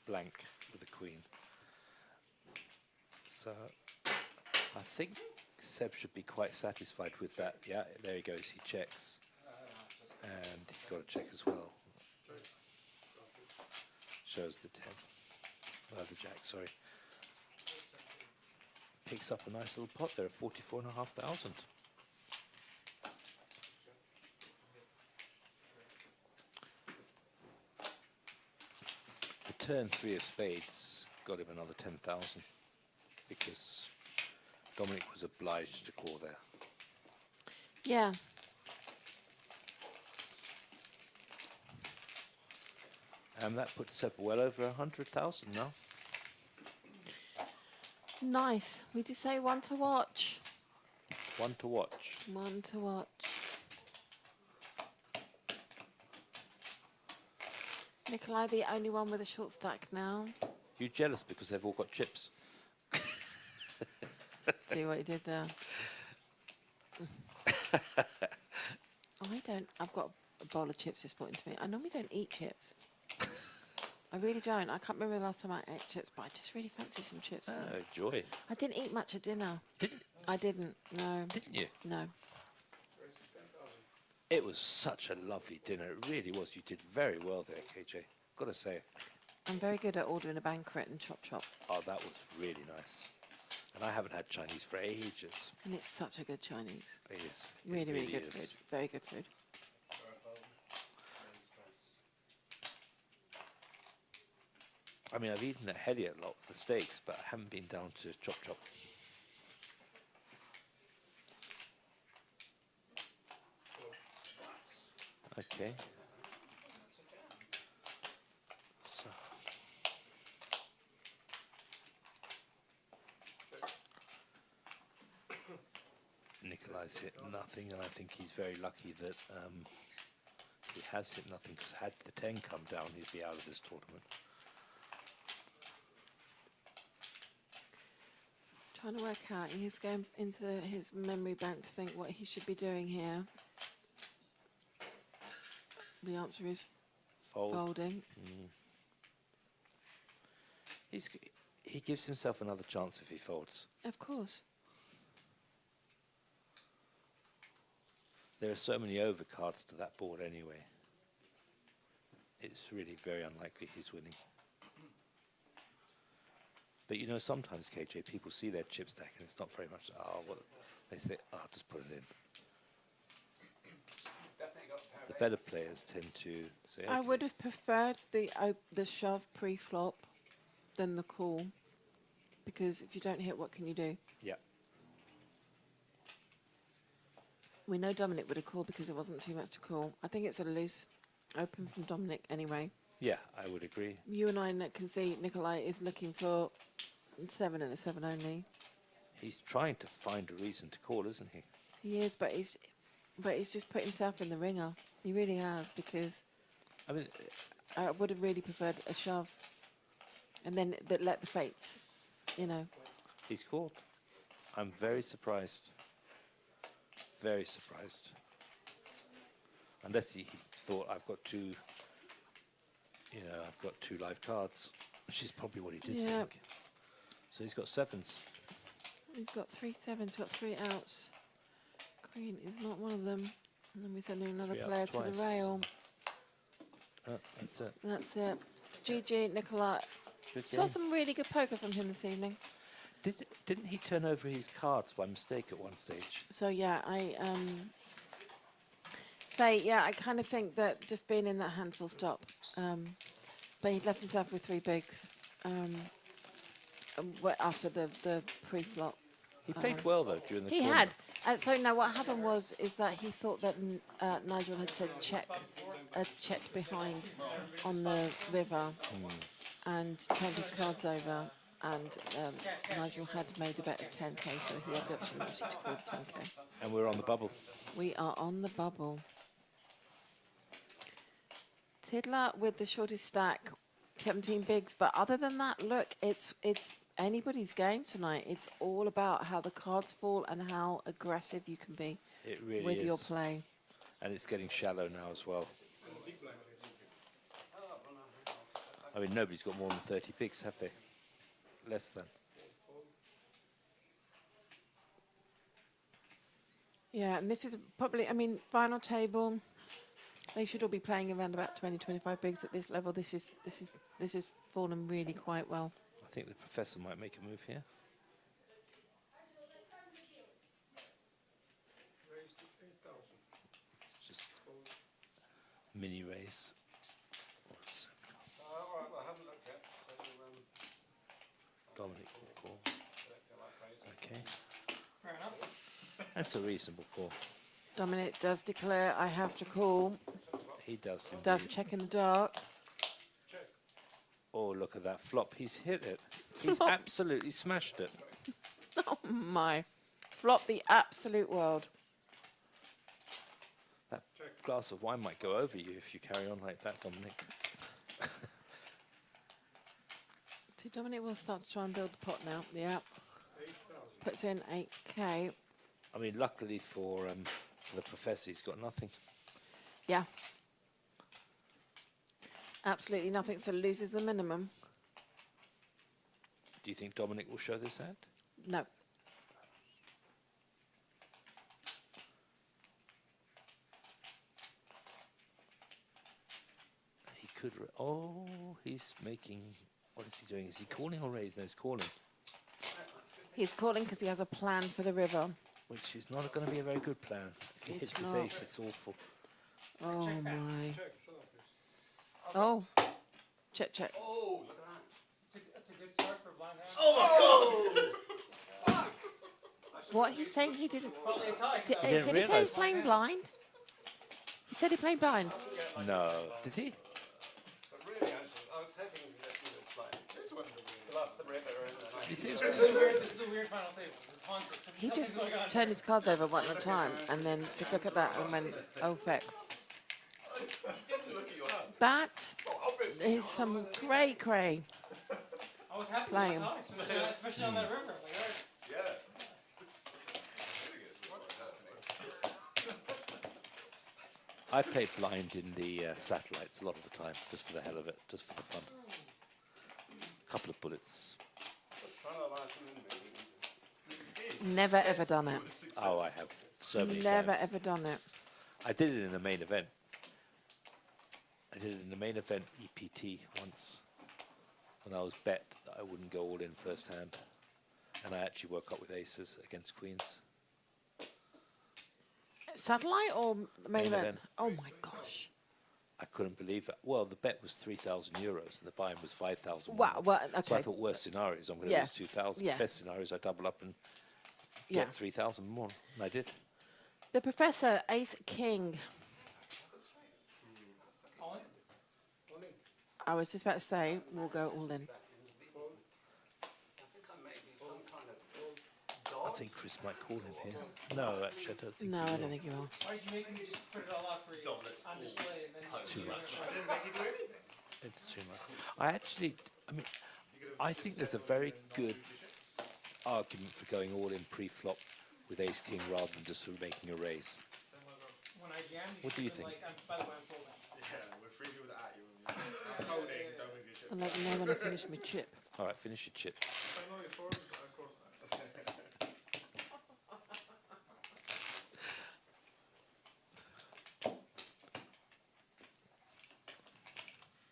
[SPEAKER 16] Blank with a queen. So I think Seb should be quite satisfied with that. Yeah, there he goes. He checks. And he's got a check as well. Shows the 10. The jack, sorry. Picks up a nice little pot there of 44,500. The turn 3 of spades got him another 10,000 because Dominic was obliged to call there.
[SPEAKER 2] Yeah.
[SPEAKER 16] And that puts Seb well over 100,000 now.
[SPEAKER 2] Nice. We did say one to watch.
[SPEAKER 16] One to watch.
[SPEAKER 2] One to watch. Nikolai, the only one with a short stack now.
[SPEAKER 16] You jealous because they've all got chips?
[SPEAKER 2] See what you did there. I don't. I've got a bowl of chips just put into me. I normally don't eat chips. I really don't. I can't remember the last time I ate chips, but I just really fancy some chips.
[SPEAKER 16] Oh, joy.
[SPEAKER 2] I didn't eat much at dinner.
[SPEAKER 16] Didn't?
[SPEAKER 2] I didn't. No.
[SPEAKER 16] Didn't you?
[SPEAKER 2] No.
[SPEAKER 16] It was such a lovely dinner. It really was. You did very well there, KJ. Got to say.
[SPEAKER 2] I'm very good at ordering a banquet and chop chop.
[SPEAKER 16] Oh, that was really nice. And I haven't had Chinese for ages.
[SPEAKER 2] And it's such a good Chinese.
[SPEAKER 16] It is.
[SPEAKER 2] Really,
[SPEAKER 16] It
[SPEAKER 2] really good
[SPEAKER 16] is.
[SPEAKER 2] food. Very good food.
[SPEAKER 16] I mean, I've eaten at Heliot a lot with the steaks, but I haven't been down to Chop Chop. Okay. So. Nikolai's hit nothing, and I think he's very lucky that he has hit nothing, because had the 10 come down, he'd be out of this tournament.
[SPEAKER 2] Trying to work out. He's going into his memory bank to think what he should be doing here. The answer is folding.
[SPEAKER 16] Mm. He gives himself another chance if he folds.
[SPEAKER 2] Of course.
[SPEAKER 16] There are so many overcards to that board anyway. It's really very unlikely he's winning. But you know, sometimes, KJ, people see their chip stack and it's not very much. Oh, well, they say, oh, I'll just put it in. The better players tend to say,
[SPEAKER 2] I
[SPEAKER 16] okay.
[SPEAKER 2] would have preferred the shove pre-flop than the call, because if you don't hit, what can you do?
[SPEAKER 16] Yeah.
[SPEAKER 2] We know Dominic would have called because it wasn't too much to call. I think it's a loose open from Dominic anyway.
[SPEAKER 16] Yeah, I would agree.
[SPEAKER 2] You and I can see Nikolai is looking for 7 and a 7 only.
[SPEAKER 16] He's trying to find a reason to call, isn't he?
[SPEAKER 2] He is, but he's just put himself in the ringer. He really has, because
[SPEAKER 16] I mean,
[SPEAKER 2] I would have really preferred a shove, and then let the fates, you know.
[SPEAKER 16] he's called. I'm very surprised. Very surprised. Unless he thought I've got two live cards, which is probably what he did think. So he's got 7s.
[SPEAKER 2] We've got 3 7s, got 3 outs. Queen is not one of them. And then we're sending another
[SPEAKER 16] 3
[SPEAKER 2] player
[SPEAKER 16] outs
[SPEAKER 2] to the
[SPEAKER 16] twice.
[SPEAKER 2] rail.
[SPEAKER 16] That's it.
[SPEAKER 2] That's it. GG, Nikolai.
[SPEAKER 16] Good
[SPEAKER 2] Saw
[SPEAKER 16] game.
[SPEAKER 2] some really good poker from him this evening.
[SPEAKER 16] Didn't he turn over his cards by mistake at one stage?
[SPEAKER 2] So yeah, Faye, I kind of think that just being in that hand full stop. But he left himself with 3 bigs. After the pre-flop.
[SPEAKER 16] He played well though during the
[SPEAKER 2] He
[SPEAKER 16] tournament.
[SPEAKER 2] had. So no, what happened is that he thought that Nigel had said checked behind on the river and turned his cards over, and Nigel had made a bet of 10k, so he had the opportunity to call 10k.
[SPEAKER 16] And we're on the bubble.
[SPEAKER 2] We are on the bubble. Tiddler with the shortest stack, 17 bigs, but other than that, look, it's anybody's game tonight. It's all about how the cards fall and how aggressive you can be
[SPEAKER 16] It really
[SPEAKER 2] with
[SPEAKER 16] is.
[SPEAKER 2] your play.
[SPEAKER 16] And it's getting shallow now as well. I mean, nobody's got more than 30 bigs, have they? Less than.
[SPEAKER 2] Yeah, and this is probably, final table. They should all be playing around about 20, 25 bigs at this level. This is fallen really quite well.
[SPEAKER 16] I think the professor might make a move here. Just mini raise. Dominic will call. Okay.
[SPEAKER 5] Fair enough.
[SPEAKER 16] That's a reasonable call.
[SPEAKER 2] Dominic does declare, I have to call.
[SPEAKER 16] He does.
[SPEAKER 2] Does
[SPEAKER 16] indeed.
[SPEAKER 2] check in the dark.
[SPEAKER 16] Oh, look at that flop. He's hit it. He's
[SPEAKER 2] Flop.
[SPEAKER 16] absolutely smashed it.
[SPEAKER 2] Oh my. Flop the absolute world.
[SPEAKER 16] That glass of wine might go over you if you carry on like that, Dominic.
[SPEAKER 2] So Dominic will start to try and build the pot now. Yeah. Puts in 8k.
[SPEAKER 16] I mean, luckily for the professor, he's got nothing.
[SPEAKER 2] Yeah. Absolutely nothing, so loses the minimum.
[SPEAKER 16] Do you think Dominic will show this hand?
[SPEAKER 2] No.
[SPEAKER 16] He could. Oh, he's making. What is he doing? Is he calling or raising? No, he's calling.
[SPEAKER 2] He's calling because he has a plan for the river.
[SPEAKER 16] Which is not going to be a very good plan. If he
[SPEAKER 2] It's
[SPEAKER 16] hits his
[SPEAKER 2] not.
[SPEAKER 16] ace, it's awful.
[SPEAKER 2] Oh my. Oh. Check, check.
[SPEAKER 5] Oh, look at that. That's a good start for a blind hand.
[SPEAKER 1] Oh my god!
[SPEAKER 2] What he's saying he didn't.
[SPEAKER 5] Probably his high.
[SPEAKER 2] Did he say he's playing blind? He said he played blind.
[SPEAKER 16] No. Did he?
[SPEAKER 14] But really, I was hoping that he would play. This one bluff the river and
[SPEAKER 16] Is
[SPEAKER 5] This
[SPEAKER 16] it?
[SPEAKER 5] is a weird final table. This is haunted.
[SPEAKER 2] He just
[SPEAKER 5] Something's going on.
[SPEAKER 2] turned his cards over one at a time and then took a look at that and went, oh feck. That is some cray cray.
[SPEAKER 5] I was happy
[SPEAKER 2] Playing.
[SPEAKER 5] with his high, especially on that river.
[SPEAKER 1] Yeah.
[SPEAKER 16] I play blind in the satellites a lot of the time, just for the hell of it, just for the fun. A couple of bullets.
[SPEAKER 2] Never ever done it.
[SPEAKER 16] Oh, I have so many
[SPEAKER 2] Never
[SPEAKER 16] times.
[SPEAKER 2] ever done it.
[SPEAKER 16] I did it in the main event. I did it in the main event EPT once, when I was bet that I wouldn't go all in first hand, and I actually woke up with aces against queens.
[SPEAKER 2] Satellite or main
[SPEAKER 16] Main
[SPEAKER 2] event?
[SPEAKER 16] event.
[SPEAKER 2] Oh my gosh.
[SPEAKER 16] I couldn't believe it. Well, the bet was 3,000 euros, and the buy-in was 5,000.
[SPEAKER 2] Wow, well,
[SPEAKER 16] So I
[SPEAKER 2] okay.
[SPEAKER 16] thought worst scenarios, I'm going to
[SPEAKER 2] Yeah.
[SPEAKER 16] lose 2,000.
[SPEAKER 2] Yeah.
[SPEAKER 16] Best scenarios, I double up and
[SPEAKER 2] Yeah.
[SPEAKER 16] get 3,000 more, and I did.
[SPEAKER 2] The Professor, Ace King. I was just about to say, we'll go all in.
[SPEAKER 16] I think Chris might call him here. No, actually, I don't think
[SPEAKER 2] No,
[SPEAKER 16] he
[SPEAKER 2] I
[SPEAKER 16] will.
[SPEAKER 2] don't think you will.
[SPEAKER 5] Why'd you make me just put it all out for you on display and then
[SPEAKER 16] It's too much.
[SPEAKER 6] do anything.
[SPEAKER 16] It's too much. I think there's a very good argument for going all in pre-flop with Ace King rather than just sort of making a raise.
[SPEAKER 5] When I jammed,
[SPEAKER 16] What do you think?
[SPEAKER 5] by the way, I'm folding.
[SPEAKER 1] Yeah, we're free without you. I'm holding, don't make a chip.
[SPEAKER 2] I'll let you know when I finish my chip.
[SPEAKER 16] All right, finish your chip.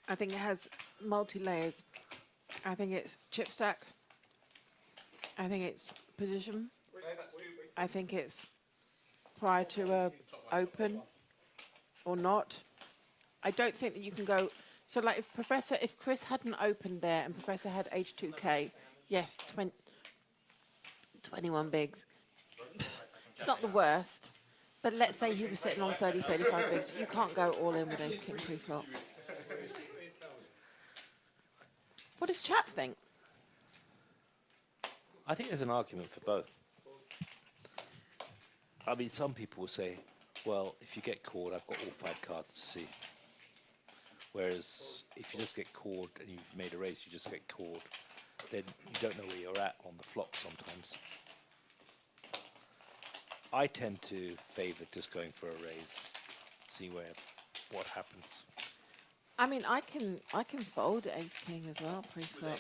[SPEAKER 2] I think it has multi-layers. I think it's chip stack. I think it's position. I think it's prior to a open or not. I don't think that you can go. So like if Chris hadn't opened there and Professor had H2K, yes, 21 bigs. It's not the worst. But let's say he was sitting on 30, 35 bigs. You can't go all in with Ace King pre-flop. What does chat think?
[SPEAKER 16] I think there's an argument for both. I mean, some people will say, well, if you get called, I've got all 5 cards to see. Whereas if you just get called and you've made a raise, you just get called, then you don't know where you're at on the flop sometimes. I tend to favour just going for a raise, see what happens.
[SPEAKER 2] I mean, I can fold Ace King as well pre-flop.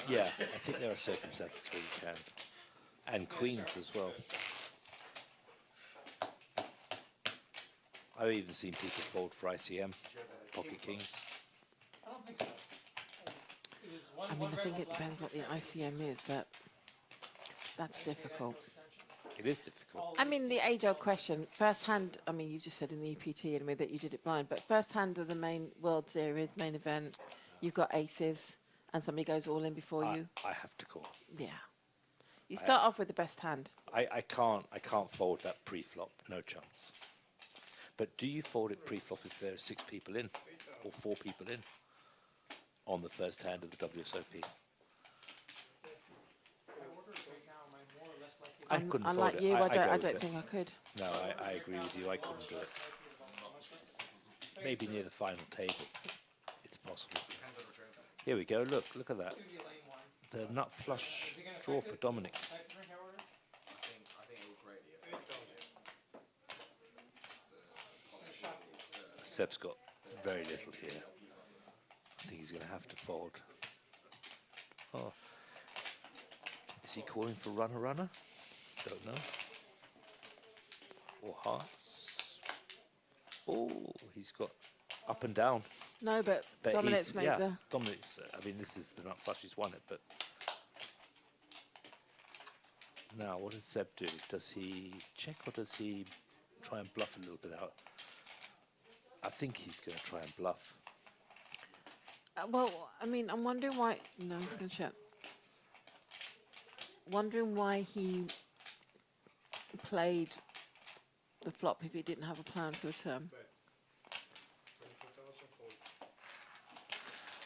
[SPEAKER 16] Yeah, I think there are circumstances where you can, and queens as well. I've even seen people fold for ICM, pocket kings.
[SPEAKER 5] I don't think so.
[SPEAKER 2] I mean, I think it depends what the ICM is, but that's difficult.
[SPEAKER 16] It is difficult.
[SPEAKER 2] I mean, the age-old question, first hand, I mean, you just said in the EPT anyway that you did it blind, but first hand of the main World Series, main event, you've got aces, and somebody goes all in before you.
[SPEAKER 16] I have to call.
[SPEAKER 2] Yeah. You start off with the best hand.
[SPEAKER 16] I can't fold that pre-flop, no chance. But do you fold it pre-flop if there are 6 people in, or 4 people in, on the first hand of the WSOP? I couldn't fold
[SPEAKER 2] Unlike
[SPEAKER 16] it.
[SPEAKER 2] you, I
[SPEAKER 16] go
[SPEAKER 2] don't
[SPEAKER 16] with it.
[SPEAKER 2] think I could.
[SPEAKER 16] No, I agree with you. I couldn't do it. Maybe near the final table, it's possible. Here we go. Look at that. The nut flush draw for Dominic. Seb's got very little here. I think he's going to have to fold. Oh. Is he calling for runner? Don't know. Or hearts. Oh, he's got up and down.
[SPEAKER 2] No, but Dominic's made the...
[SPEAKER 16] Dominic's, I mean, this is the nut flush, he's won it, but... Now, what does Seb do? Does he check or does he try and bluff a little bit out? I think he's going to try and bluff.
[SPEAKER 2] well, I mean, I'm wondering why... No, he's going to check. Wondering why he played the flop if he didn't have a plan for the turn.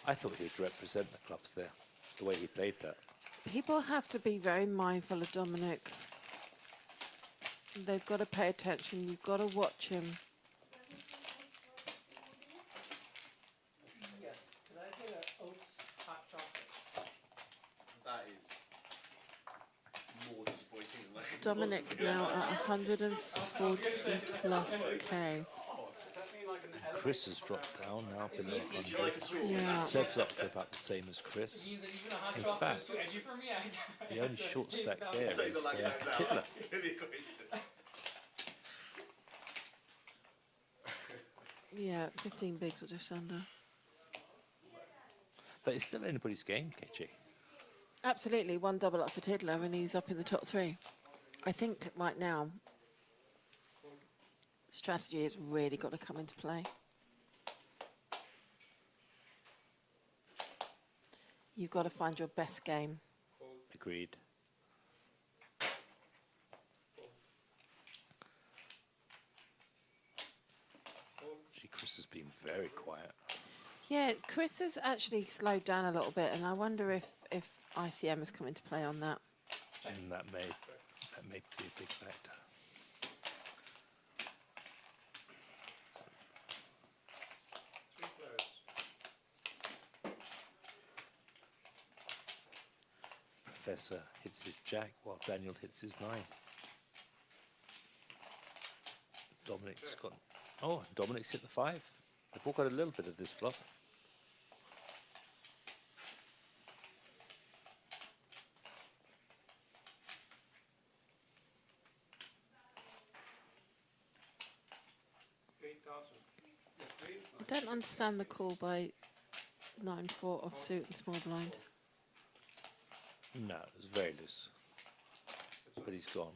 [SPEAKER 16] I thought he would represent the clubs there, the way he played that.
[SPEAKER 2] People have to be very mindful of Dominic. They've got to pay attention. You've got to watch him.
[SPEAKER 5] Yes. Could I get an oats hot chocolate?
[SPEAKER 1] That is more disappointing than that.
[SPEAKER 2] Dominic now at 140 plus K.
[SPEAKER 16] Chris has dropped down now below 100.
[SPEAKER 2] Yeah.
[SPEAKER 16] Seb's up to about the same as Chris. In fact, the only short stack there is Tiddler.
[SPEAKER 2] Yeah, 15 bigs or just under.
[SPEAKER 16] But it's still anybody's game, KJ.
[SPEAKER 2] Absolutely, 1 double up for Tiddler and he's up in the top 3. I think right now, strategy has really got to come into play. You've got to find your best game.
[SPEAKER 16] Agreed. Actually, Chris has been very quiet.
[SPEAKER 2] Yeah, Chris has actually slowed down a little bit, and I wonder if ICM has come into play on that.
[SPEAKER 16] And that may be a big factor. Professor hits his jack while Daniel hits his 9. Dominic's got... Oh, Dominic's hit the 5. They've all got a little bit of this flop.
[SPEAKER 2] I don't understand the call by 9-4 offsuit and small blind.
[SPEAKER 16] No, it was very loose. But he's gone.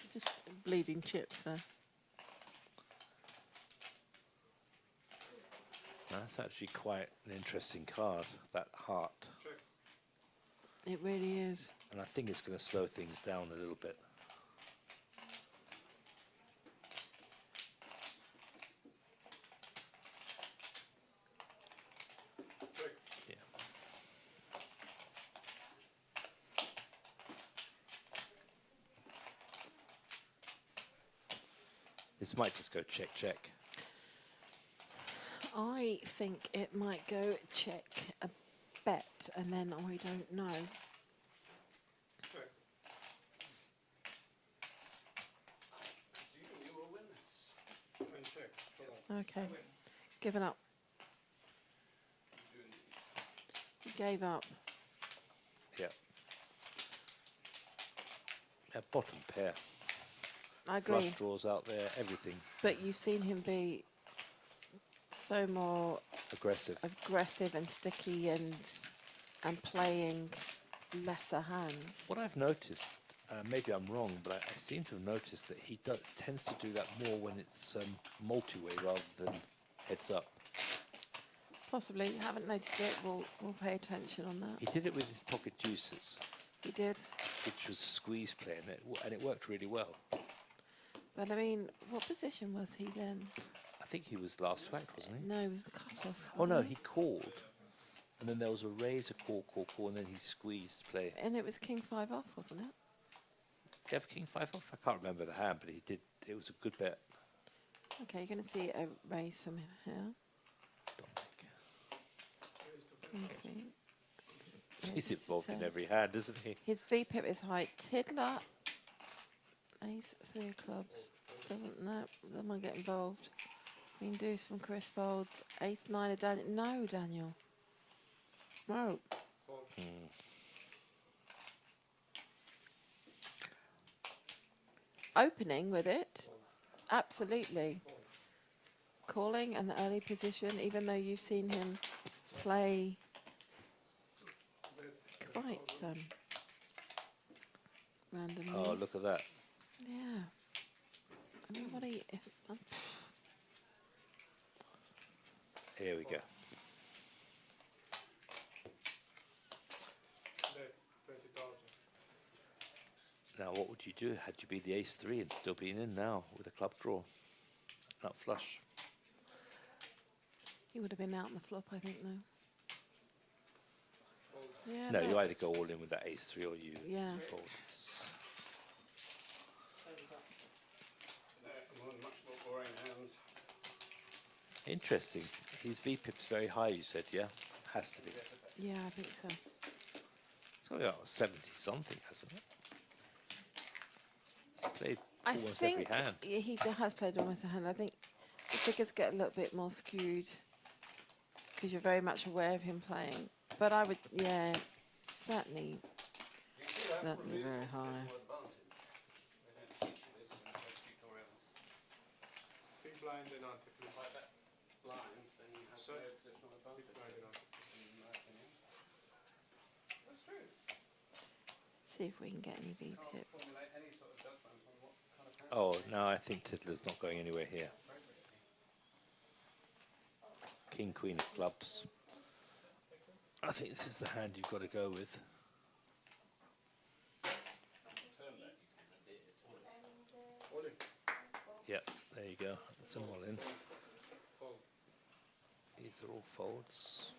[SPEAKER 2] It's just bleeding chips there.
[SPEAKER 16] That's actually quite an interesting card, that heart.
[SPEAKER 2] It really is.
[SPEAKER 16] And I think it's going to slow things down a little bit. Yeah. This might just go check, check.
[SPEAKER 2] I think it might go check a bet, and then I don't know. Okay, given up. Gave up.
[SPEAKER 16] Yeah. Bottom pair.
[SPEAKER 2] I agree.
[SPEAKER 16] Flush draws out there, everything.
[SPEAKER 2] But you've seen him be so more
[SPEAKER 16] aggressive
[SPEAKER 2] and sticky and playing lesser hands.
[SPEAKER 16] What I've noticed, maybe I'm wrong, but I seem to have noticed that he tends to do that more when it's multi-way rather than heads up.
[SPEAKER 2] Possibly, haven't noticed it. We'll pay attention on that.
[SPEAKER 16] He did it with his pocket deuces.
[SPEAKER 2] He did.
[SPEAKER 16] Which was squeeze play, and it worked really well.
[SPEAKER 2] But I mean, what position was he then?
[SPEAKER 16] I think he was last to act, wasn't he?
[SPEAKER 2] No, he was the cutoff.
[SPEAKER 16] Oh no, he called, and then there was a raise, a call, and then he squeezed play.
[SPEAKER 2] And it was king 5 off, wasn't it?
[SPEAKER 16] Did he have king 5 off? I can't remember the hand, but he did. It was a good bet.
[SPEAKER 2] Okay, you're going to see a raise from him here. King, queen.
[SPEAKER 16] He's involved in every hand, isn't he?
[SPEAKER 2] His VPIP is high. Tiddler, ace 3 of clubs. Doesn't get involved. Queen deuce from Chris folds. Ace 9 of Daniel. No, Daniel. No. Opening with it. Absolutely. Calling an early position, even though you've seen him play quite randomly.
[SPEAKER 16] Oh, look at that.
[SPEAKER 2] Yeah. I mean, what are you...
[SPEAKER 16] Here we go. Now, what would you do? Had you be the ace 3 and still being in now with a club draw? Not flush.
[SPEAKER 2] He would have been out on the flop, I think, though. Yeah,
[SPEAKER 16] No, you either go all in with that ace 3 or you fold. Interesting. His VPIP's very high, you said, yeah? Has to be.
[SPEAKER 2] Yeah, I think so.
[SPEAKER 16] It's got about 70 something, hasn't it? He's played
[SPEAKER 2] I
[SPEAKER 16] almost
[SPEAKER 2] think
[SPEAKER 16] every hand.
[SPEAKER 2] he has played almost a hand. I think the figures get a little bit more skewed because you're very much aware of him playing. But I would, yeah, certainly very high.
[SPEAKER 3] Big blind and on blind, then you have
[SPEAKER 2] See if we can get any VPIPs.
[SPEAKER 16] Oh, no, I think Tiddler's not going anywhere here. King, queen of clubs. I think this is the hand you've got to go with. Yep, there There you go. That's them all in. These are all folds.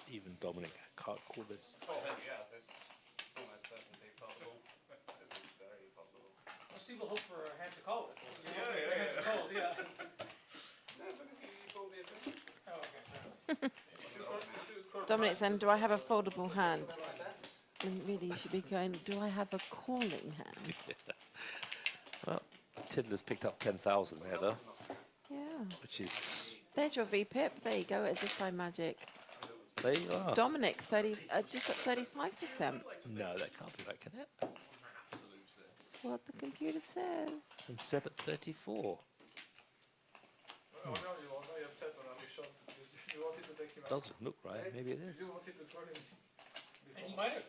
[SPEAKER 16] Even Dominic can't call this.
[SPEAKER 5] Most people hope for a hand to call it.
[SPEAKER 2] Dominic's saying, do I have a foldable hand? And really, you should be going, do I have a calling hand?
[SPEAKER 16] Well, Tiddler's picked up 10,000 there, though.
[SPEAKER 2] Yeah.
[SPEAKER 16] Which is...
[SPEAKER 2] There's your VPIP. There you go, as if by magic.
[SPEAKER 16] There you are.
[SPEAKER 2] Dominic, just at 35%.
[SPEAKER 16] No, that can't be right, can it?
[SPEAKER 2] That's what the computer says.
[SPEAKER 16] And Seb at 34. Doesn't look right. Maybe it is.
[SPEAKER 5] And he might have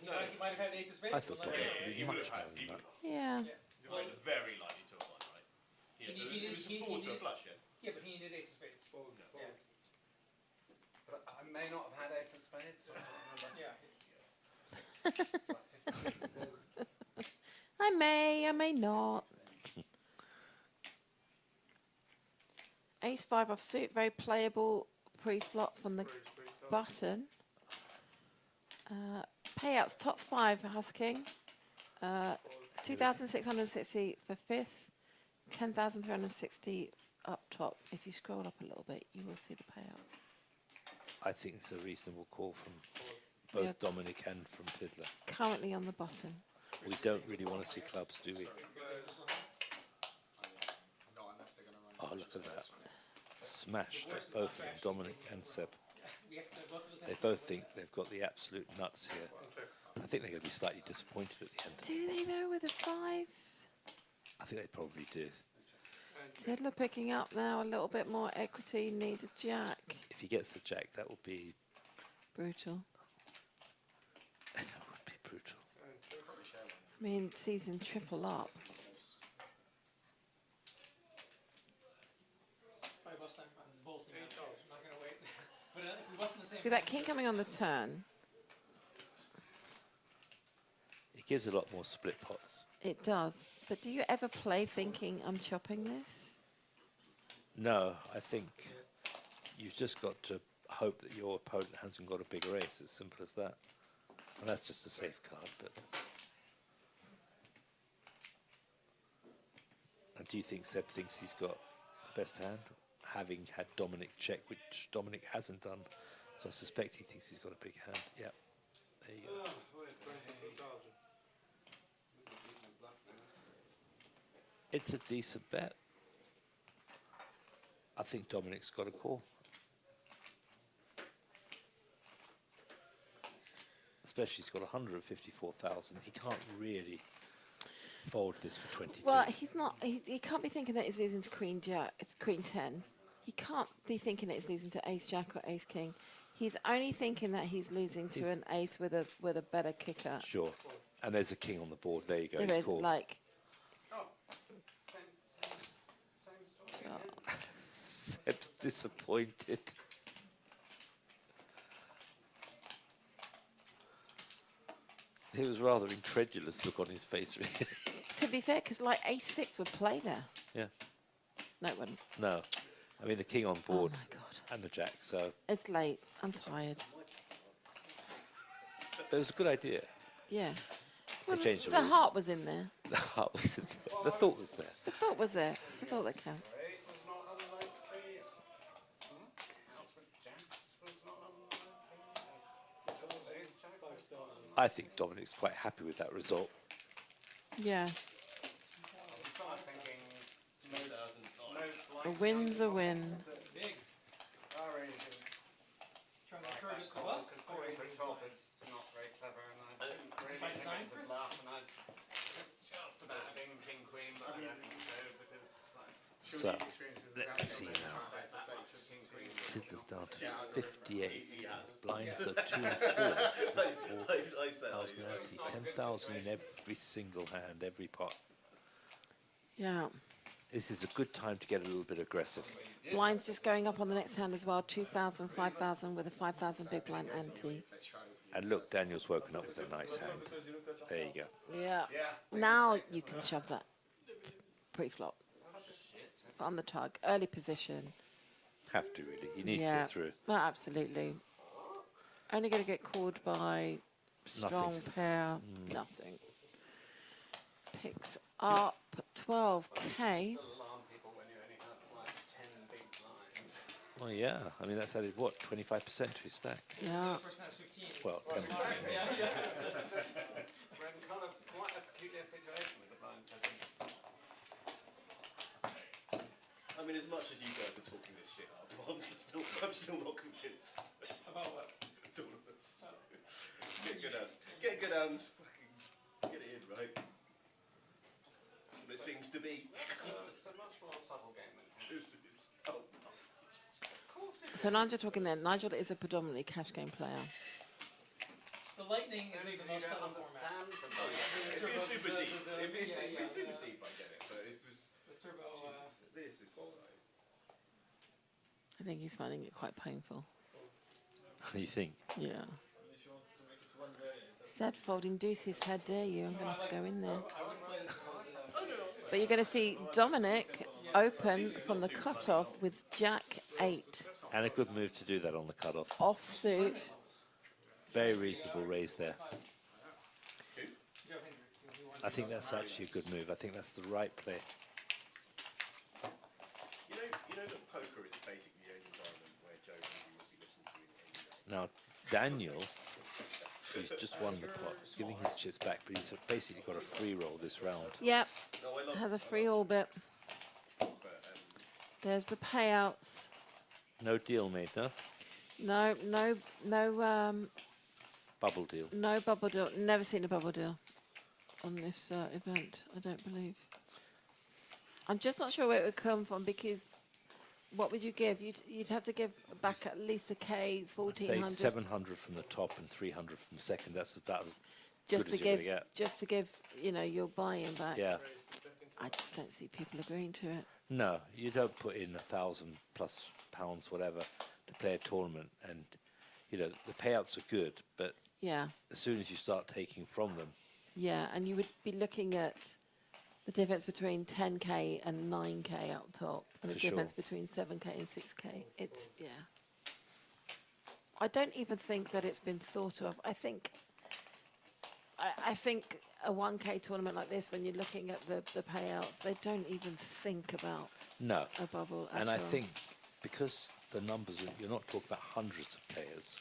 [SPEAKER 5] had ace of spades.
[SPEAKER 16] I thought Dominic would be much higher than that.
[SPEAKER 2] Yeah.
[SPEAKER 1] You made a very likely to have won, right? It was a four to a flush, yeah?
[SPEAKER 5] Yeah, but he needed ace of spades. Yeah.
[SPEAKER 18] But I may not have had ace of spades.
[SPEAKER 5] Yeah.
[SPEAKER 2] I may not. Ace 5 offsuit, very playable pre-flop from the button. Payouts top 5 for Husking. 2,660 for 5th. 10,360 up top. If you scroll up a little bit, you will see the payouts.
[SPEAKER 16] I think it's a reasonable call from both Dominic and from Tiddler.
[SPEAKER 2] Currently on the button.
[SPEAKER 16] We don't really want to see clubs, do we? Oh, look at that. Smashed at both of them, Dominic and Seb. They both think they've got the absolute nuts here. I think they're going to be slightly disappointed at the end.
[SPEAKER 2] Do they though with a 5?
[SPEAKER 16] I think they probably do.
[SPEAKER 2] Tiddler picking up now a little bit more equity, needs a jack.
[SPEAKER 16] If he gets the jack, that will be...
[SPEAKER 2] Brutal.
[SPEAKER 16] That would be brutal.
[SPEAKER 2] I mean, season triple up. See that king coming on the turn?
[SPEAKER 16] It gives a lot more split pots.
[SPEAKER 2] It does. But do you ever play thinking, I'm chopping this?
[SPEAKER 16] No, I think you've just got to hope that your opponent hasn't got a bigger ace. As simple as that. And that's just a safe card. But and do you think Seb thinks he's got the best hand, having had Dominic check, which Dominic hasn't done? So I suspect he thinks he's got a big hand. Yeah, there you go. It's a decent bet. I think Dominic's got a call. Especially he's got 154,000. He can't really fold this for 22.
[SPEAKER 2] Well, he's not. He can't be thinking that he's losing to Queen Jack. It's Queen 10. He can't be thinking that he's losing to Ace Jack or Ace King. He's only thinking that he's losing to an ace with a better kicker.
[SPEAKER 16] Sure. And there's a king on the board. There you go.
[SPEAKER 2] There is like.
[SPEAKER 16] Seb's disappointed. There was rather incredulous look on his face, really.
[SPEAKER 2] To be fair, because like Ace 6 would play there.
[SPEAKER 16] Yeah.
[SPEAKER 2] No, it wouldn't.
[SPEAKER 16] No. I mean, the king on board.
[SPEAKER 2] Oh my God.
[SPEAKER 16] And the jack, so.
[SPEAKER 2] It's late. I'm tired.
[SPEAKER 16] But it was a good idea.
[SPEAKER 2] Yeah.
[SPEAKER 16] They
[SPEAKER 2] Well,
[SPEAKER 16] changed the
[SPEAKER 2] the
[SPEAKER 16] rules.
[SPEAKER 2] heart was in there.
[SPEAKER 16] The heart was in there. The thought was there.
[SPEAKER 2] The thought was there. It's the thought that counts.
[SPEAKER 16] I think Dominic's quite happy with that result.
[SPEAKER 2] Yeah. A win's a win.
[SPEAKER 5] Trying to encourage us to bust.
[SPEAKER 18] By design, Chris? Just about being king queen, but I don't suppose it is like.
[SPEAKER 16] So, let's see now. Tiddler's down to 58. Blinds are 2 and 4. 4,000 ante, 10,000 in every single hand, every pot.
[SPEAKER 2] Yeah.
[SPEAKER 16] This is a good time to get a little bit aggressive.
[SPEAKER 2] Blinds just going up on the next hand as well. 2,000, 5,000 with a 5,000 big blind ante.
[SPEAKER 16] And look, Daniel's woken up with a nice hand. There you go.
[SPEAKER 2] Yeah. Now you can shove that pre-flop. On the tug, early position.
[SPEAKER 16] Have to really. He needs to
[SPEAKER 2] Yeah,
[SPEAKER 16] get through.
[SPEAKER 2] well, absolutely. Only going to get called by strong
[SPEAKER 16] Nothing.
[SPEAKER 2] pair. Nothing. Picks up 12k.
[SPEAKER 16] Well, yeah. I mean, that's added what, 25% to his stack.
[SPEAKER 2] Yeah.
[SPEAKER 16] Well, 10%.
[SPEAKER 18] Yeah, yeah. We're in kind of quite a peculiar situation with the blind setting.
[SPEAKER 1] I mean, as much as you guys are talking this shit up, I'm still not convinced.
[SPEAKER 5] About what?
[SPEAKER 1] Tournaments. Get good hands. Get good hands. Fucking get it in, right? But it seems to be.
[SPEAKER 18] It's a much more subtle game than
[SPEAKER 1] Oh.
[SPEAKER 2] So Nigel talking there. Nigel is a predominantly cash game player.
[SPEAKER 5] The Lightning is the most subtle format.
[SPEAKER 1] If you're super deep, if it's super deep, I get it. But if it's
[SPEAKER 5] the turbo,
[SPEAKER 1] this is just like.
[SPEAKER 2] I think he's finding it quite painful.
[SPEAKER 16] You think?
[SPEAKER 2] Yeah. Seb folding deuces. How dare you? I'm going to go in there. But you're going to see Dominic open from the cutoff with Jack 8.
[SPEAKER 16] And a good move to do that on the cutoff.
[SPEAKER 2] Offsuit.
[SPEAKER 16] Very reasonable raise there. I think that's actually a good move. I think that's the right play.
[SPEAKER 1] You know that poker is basically the only environment where Joe would be listened to in any way.
[SPEAKER 16] Now, Daniel, who's just won the pot, is giving his chips back, but he's basically got a free roll this round.
[SPEAKER 2] Yep. Has a free orbit. There's the payouts.
[SPEAKER 16] No deal made, no?
[SPEAKER 2] No,
[SPEAKER 16] Bubble deal.
[SPEAKER 2] no bubble deal. Never seen a bubble deal on this event, I don't believe. I'm just not sure where it would come from because what would you give? You'd have to give back at least a K,
[SPEAKER 16] I'd
[SPEAKER 2] 1400.
[SPEAKER 16] say 700 from the top and 300 from the second. That's about as
[SPEAKER 2] just
[SPEAKER 16] good
[SPEAKER 2] to
[SPEAKER 16] as you're
[SPEAKER 2] give,
[SPEAKER 16] going to get.
[SPEAKER 2] just to give, your buy-in back.
[SPEAKER 16] Yeah.
[SPEAKER 2] I just don't see people agreeing to it.
[SPEAKER 16] No, you don't put in £1,000+ pounds, whatever, to play a tournament. And, the payouts are good, but
[SPEAKER 2] Yeah,
[SPEAKER 16] as soon as you start taking from them,
[SPEAKER 2] yeah, and you would be looking at the difference between 10k and 9k up top, and the
[SPEAKER 16] For sure.
[SPEAKER 2] difference between 7k and 6k. It's I don't even think that it's been thought of. I think a 1k tournament like this, when you're looking at the payouts, they don't even think about
[SPEAKER 16] no.
[SPEAKER 2] a bubble.
[SPEAKER 16] And
[SPEAKER 2] at
[SPEAKER 16] I
[SPEAKER 2] all.
[SPEAKER 16] think because the numbers, you're not talking about hundreds of players,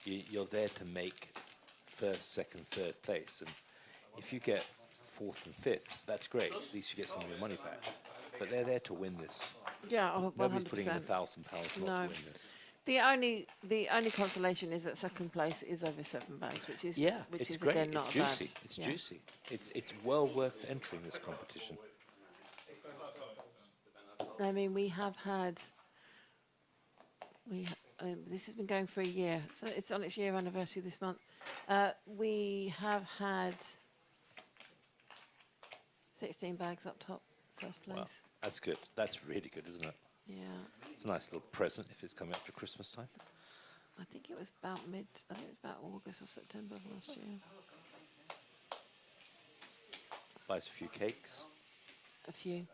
[SPEAKER 16] you're there to make first, second, third place. And if you get fourth and fifth, that's great. At least you get some of your money back. But they're there to win this.
[SPEAKER 2] Yeah, 100%.
[SPEAKER 16] Nobody's putting in £1,000 not
[SPEAKER 2] No.
[SPEAKER 16] to win this.
[SPEAKER 2] The only consolation is that second place is over 7 bags, which is which
[SPEAKER 16] it's
[SPEAKER 2] is
[SPEAKER 16] great.
[SPEAKER 2] again not
[SPEAKER 16] it's
[SPEAKER 2] bad.
[SPEAKER 16] juicy. It's juicy. It's well worth entering this competition.
[SPEAKER 2] I mean, we have had. This has been going for a year. So it's on its year anniversary this month. We have had 16 bags up top, first place.
[SPEAKER 16] Wow, that's good. That's really good, isn't it?
[SPEAKER 2] Yeah.
[SPEAKER 16] It's a nice little present if it's coming up to Christmas time.
[SPEAKER 2] I think it was about August or September of last year.
[SPEAKER 16] Buys a few cakes.
[SPEAKER 2] A few.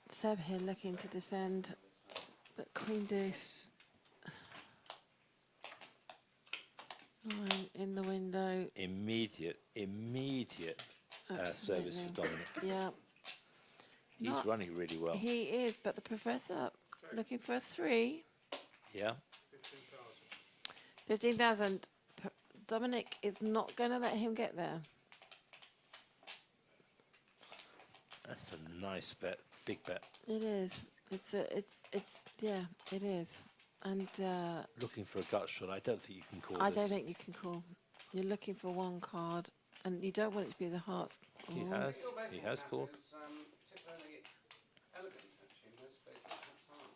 [SPEAKER 2] Seb here looking to defend, but Queen Deuce in the window.
[SPEAKER 16] Immediate service for Dominic.
[SPEAKER 2] Yeah.
[SPEAKER 16] He's running really well.
[SPEAKER 2] He is, but the professor looking for a 3.
[SPEAKER 16] Yeah.
[SPEAKER 2] 15,000. Dominic is not going to let him get there.
[SPEAKER 16] That's a nice bet. Big bet.
[SPEAKER 2] It is. It's yeah, it is. And
[SPEAKER 16] Looking for a gut shot. I don't think you can call
[SPEAKER 2] I
[SPEAKER 16] this.
[SPEAKER 2] don't think you can call. You're looking for one card. And you don't want it to be the hearts.
[SPEAKER 16] He
[SPEAKER 2] Oh.
[SPEAKER 16] has. He has called.
[SPEAKER 18] Particularly elegant, actually. Most places perhaps aren't.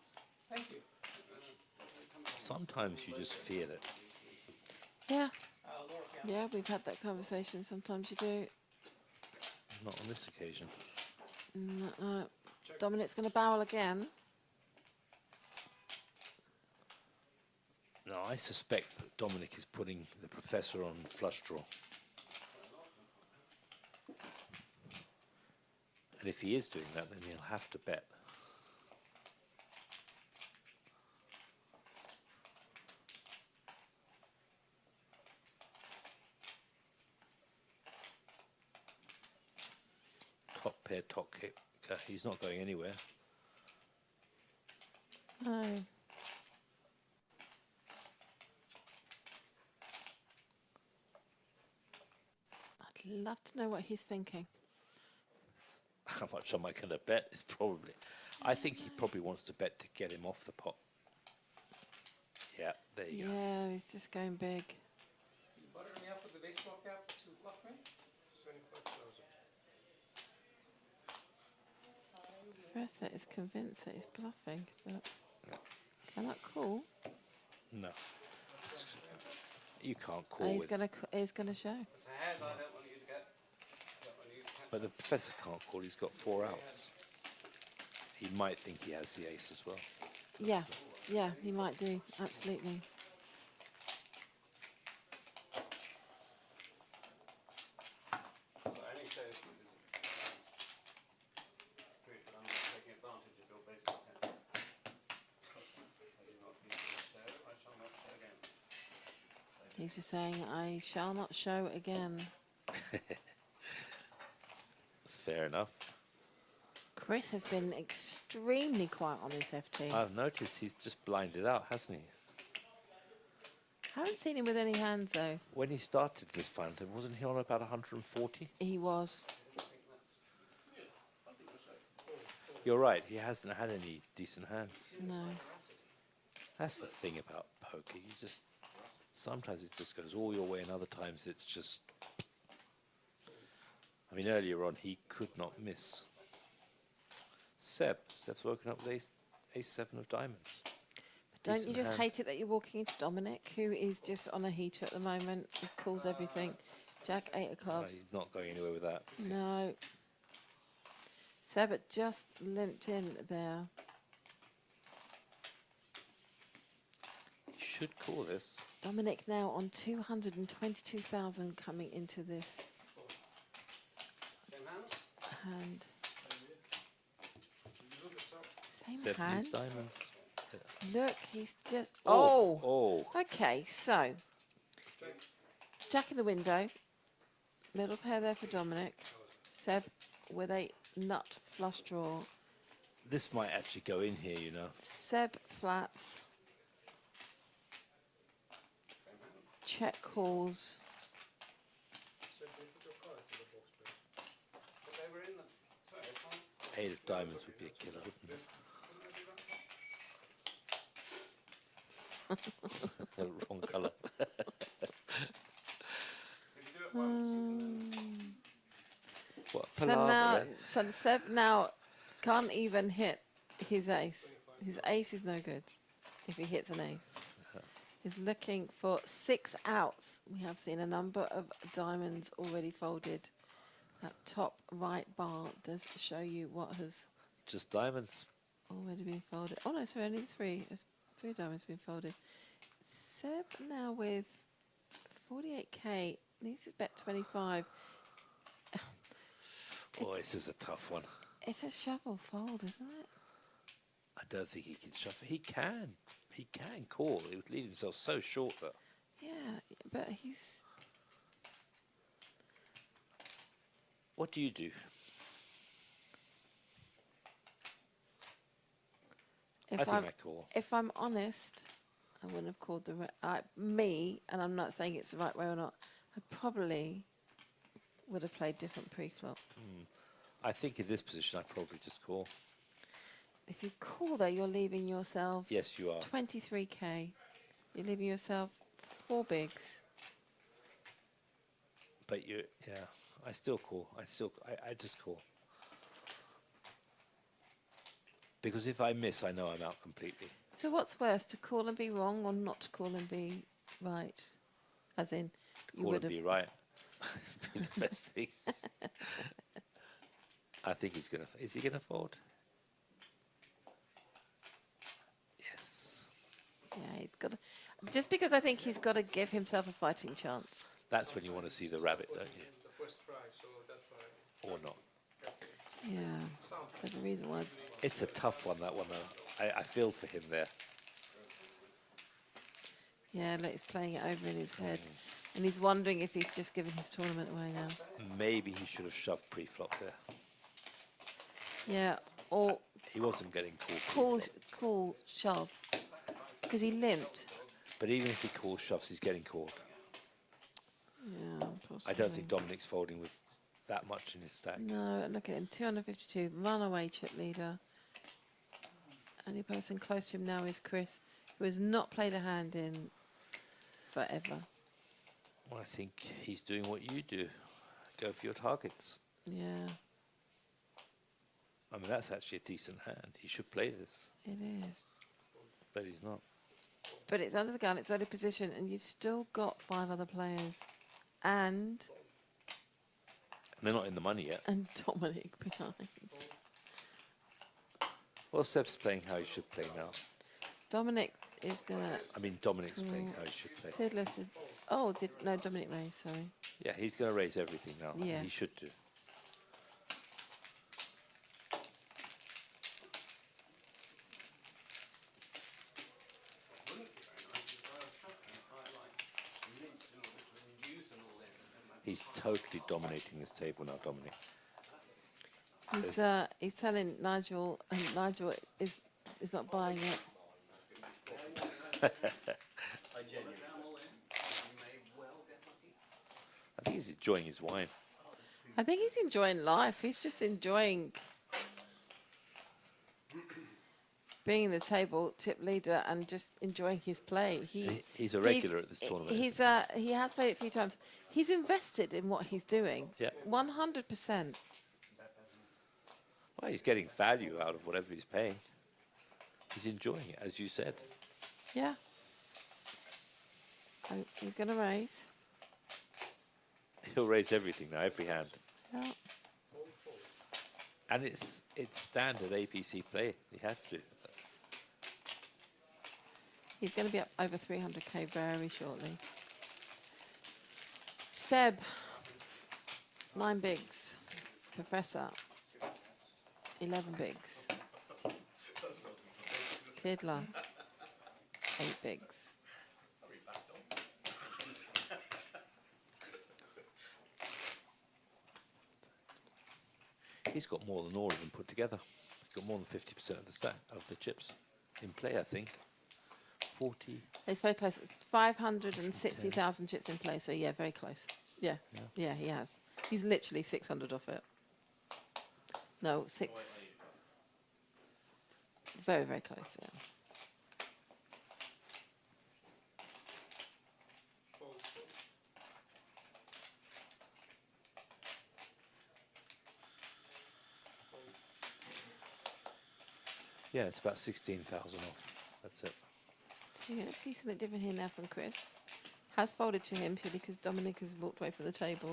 [SPEAKER 5] Thank you.
[SPEAKER 16] Sometimes you just feel it.
[SPEAKER 2] Yeah.
[SPEAKER 5] Laura,
[SPEAKER 2] Yeah, we've had that conversation. Sometimes you do.
[SPEAKER 16] Not on this occasion.
[SPEAKER 2] No. Dominic's going to barrel again.
[SPEAKER 16] No, I suspect that Dominic is putting the professor on flush draw. And if he is doing that, then he'll have to bet. Top pair, top kick. He's not going anywhere.
[SPEAKER 2] No. I'd love to know what he's thinking.
[SPEAKER 16] How much am I going to bet? Is probably. I think he probably wants to bet to get him off the pot. Yeah, there you go.
[SPEAKER 2] Yeah, he's just going big.
[SPEAKER 5] You buttered me up with the baseball cap to bluff me?
[SPEAKER 14] 25,000.
[SPEAKER 2] Professor is convinced that he's bluffing, but can that call?
[SPEAKER 16] No. You can't call
[SPEAKER 2] He's
[SPEAKER 16] with...
[SPEAKER 2] gonna show.
[SPEAKER 18] It's a hand I don't want you to get. Don't want you to catch.
[SPEAKER 16] But the professor can't call. He's got 4 outs. He might think he has the ace as well.
[SPEAKER 2] Yeah, yeah, he might do. Absolutely.
[SPEAKER 18] So it only shows you proof that I'm not taking advantage of your baseball cap. I do not need to show. I shall not show again.
[SPEAKER 2] He's just saying, I shall not show again.
[SPEAKER 16] That's fair enough.
[SPEAKER 2] Chris has been extremely quiet on his FT.
[SPEAKER 16] I've noticed he's just blinded out, hasn't he?
[SPEAKER 2] Haven't seen him with any hands though.
[SPEAKER 16] When he started this fountain, wasn't he on about 140?
[SPEAKER 2] He was.
[SPEAKER 16] You're right, he hasn't had any decent hands.
[SPEAKER 2] No.
[SPEAKER 16] That's the thing about poker. You just... Sometimes it just goes all your way, and other times it's just... I mean, earlier on, he could not miss. Seb's woken up with ace-7 of diamonds.
[SPEAKER 2] But don't you
[SPEAKER 16] Decent
[SPEAKER 2] just
[SPEAKER 16] hand.
[SPEAKER 2] hate it that you're walking into Dominic, who is just on a heater at the moment? He calls everything. Jack 8 of
[SPEAKER 16] No,
[SPEAKER 2] clubs.
[SPEAKER 16] he's not going anywhere with that. is he?
[SPEAKER 2] No. Seb just limped in there.
[SPEAKER 16] He should call this.
[SPEAKER 2] Dominic now on 222,000 coming into this hand. Same
[SPEAKER 16] Seb
[SPEAKER 2] hand.
[SPEAKER 16] needs diamonds.
[SPEAKER 2] Look, he's just...
[SPEAKER 16] Oh.
[SPEAKER 2] Oh! Okay, so... Jack in the window. Middle pair there for Dominic. Seb with a nut flush draw.
[SPEAKER 16] This might actually go in here, you know.
[SPEAKER 2] Seb flats. Check calls.
[SPEAKER 16] Eight of diamonds would be a killer, wouldn't it? Wrong colour. What,
[SPEAKER 2] So
[SPEAKER 16] palaver,
[SPEAKER 2] now,
[SPEAKER 16] eh?
[SPEAKER 2] so Seb now can't even hit his ace. His ace is no good if he hits an ace. He's looking for 6 outs. We have seen a number of diamonds already folded. That top right bar does show you what has
[SPEAKER 16] Just diamonds.
[SPEAKER 2] already been folded. Oh no, sorry, only 3. There's 3 diamonds been folded. Seb now with 48k, needs to bet 25.
[SPEAKER 16] Oh, this is a tough one.
[SPEAKER 2] It's a shovel fold, isn't it?
[SPEAKER 16] I don't think he can shuffle. He can. He can call. He would leave himself so short, though.
[SPEAKER 2] Yeah, but he's...
[SPEAKER 16] What do you do? I think I call.
[SPEAKER 2] If I'm honest, I wouldn't have called the... me, and I'm not saying it's the right way or not, I probably would have played different pre-flop.
[SPEAKER 16] I think in this position, I probably just call.
[SPEAKER 2] If you call though, you're leaving yourself...
[SPEAKER 16] Yes, you are.
[SPEAKER 2] 23k. You're leaving yourself 4 bigs.
[SPEAKER 16] But you, yeah, I still call. I just call. Because if I miss, I know I'm out completely.
[SPEAKER 2] So what's worse, to call and be wrong, or not to call and be right? As in, you
[SPEAKER 16] Call
[SPEAKER 2] would
[SPEAKER 16] and
[SPEAKER 2] have.
[SPEAKER 16] be right. Be the best thing. I think he's gonna. Is he gonna fold? Yes.
[SPEAKER 2] Yeah, he's got. Just because I think he's got to give himself a fighting chance.
[SPEAKER 16] That's when you want to see the rabbit, don't you?
[SPEAKER 14] The first try, so that's why.
[SPEAKER 16] Or not.
[SPEAKER 2] Yeah, there's a reason why.
[SPEAKER 16] It's a tough one, that one, though. I feel for him there.
[SPEAKER 2] Yeah, like he's playing it over in his head, and he's wondering if he's just giving his tournament away now.
[SPEAKER 16] Maybe he should have shoved pre-flop there.
[SPEAKER 2] Yeah, or
[SPEAKER 16] He wasn't getting called.
[SPEAKER 2] call shove, because he limped.
[SPEAKER 16] But even if he calls shoves, he's getting called.
[SPEAKER 2] Yeah,
[SPEAKER 16] I don't think Dominic's folding with that much in his stack.
[SPEAKER 2] No, look at him, 252, runaway chip leader. Only person close to him now is Chris, who has not played a hand in forever.
[SPEAKER 16] Well, I think he's doing what you do. Go for your targets.
[SPEAKER 2] Yeah,
[SPEAKER 16] I mean, that's actually a decent hand. He should play this.
[SPEAKER 2] it is.
[SPEAKER 16] But he's not.
[SPEAKER 2] But it's under the gun, it's early position, and you've still got 5 other players. And
[SPEAKER 16] They're not in the money yet.
[SPEAKER 2] and Dominic behind.
[SPEAKER 16] Well, Seb's playing how he should play now.
[SPEAKER 2] Dominic is gonna.
[SPEAKER 16] I mean, Dominic's playing how he should play.
[SPEAKER 2] Tidless is. Oh, no, Dominic Ray, sorry.
[SPEAKER 16] Yeah, he's going to raise everything now.
[SPEAKER 2] Yeah.
[SPEAKER 16] He should do. He's totally dominating this table now, Dominic.
[SPEAKER 2] He's telling Nigel, and Nigel is not buying it.
[SPEAKER 16] I think he's enjoying his wine.
[SPEAKER 2] I think he's enjoying life. He's just enjoying being in the table, tip leader, and just enjoying his play.
[SPEAKER 16] He's a regular at this tournament.
[SPEAKER 2] He has played it a few times. He's invested in what he's doing.
[SPEAKER 16] Yeah.
[SPEAKER 2] 100%.
[SPEAKER 16] Well, he's getting value out of whatever he's paying. He's enjoying it, as you said.
[SPEAKER 2] Yeah. Oh, he's going to raise.
[SPEAKER 16] He'll raise everything now, every hand.
[SPEAKER 2] Yeah.
[SPEAKER 16] And it's standard APC play. You have to.
[SPEAKER 2] He's going to be up over 300k very shortly. Seb, 9 bigs. Professor, 11 bigs. Tiddler, 8 bigs.
[SPEAKER 16] He's got more than all of them put together. He's got more than 50% of the stack of the chips in play, I think. 40.
[SPEAKER 2] It's very close. 560,000 chips in play, so yeah, very close. Yeah, yeah, he has. He's literally 600 off it. No, 6. Very, very close, yeah.
[SPEAKER 16] Yeah, it's about 16,000 off. That's it.
[SPEAKER 2] Yeah, let's see something different here now from Chris. Has folded to him purely because Dominic has walked away from the table.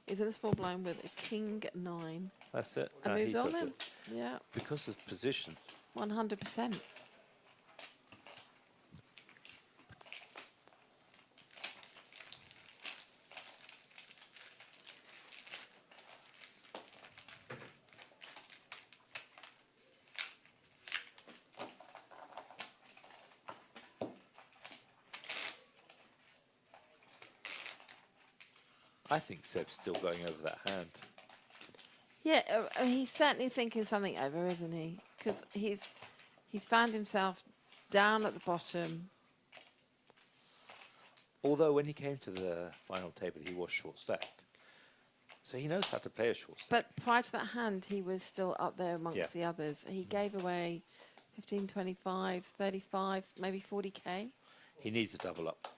[SPEAKER 2] Is in a small blind with a king 9.
[SPEAKER 16] That's it.
[SPEAKER 2] And
[SPEAKER 16] He
[SPEAKER 2] moves on
[SPEAKER 16] does
[SPEAKER 2] then.
[SPEAKER 16] it.
[SPEAKER 2] Yeah,
[SPEAKER 16] Because of position.
[SPEAKER 2] 100%.
[SPEAKER 16] I think Seb's still going over that hand.
[SPEAKER 2] Yeah, he's certainly thinking something over, isn't he? Because he's found himself down at the bottom.
[SPEAKER 16] Although when he came to the final table, he was short stacked. So he knows how to play a short stack.
[SPEAKER 2] But prior to that hand, he was still up there amongst
[SPEAKER 16] Yeah.
[SPEAKER 2] the others. He gave away 15, 25, 35, maybe 40k.
[SPEAKER 16] He needs a double up.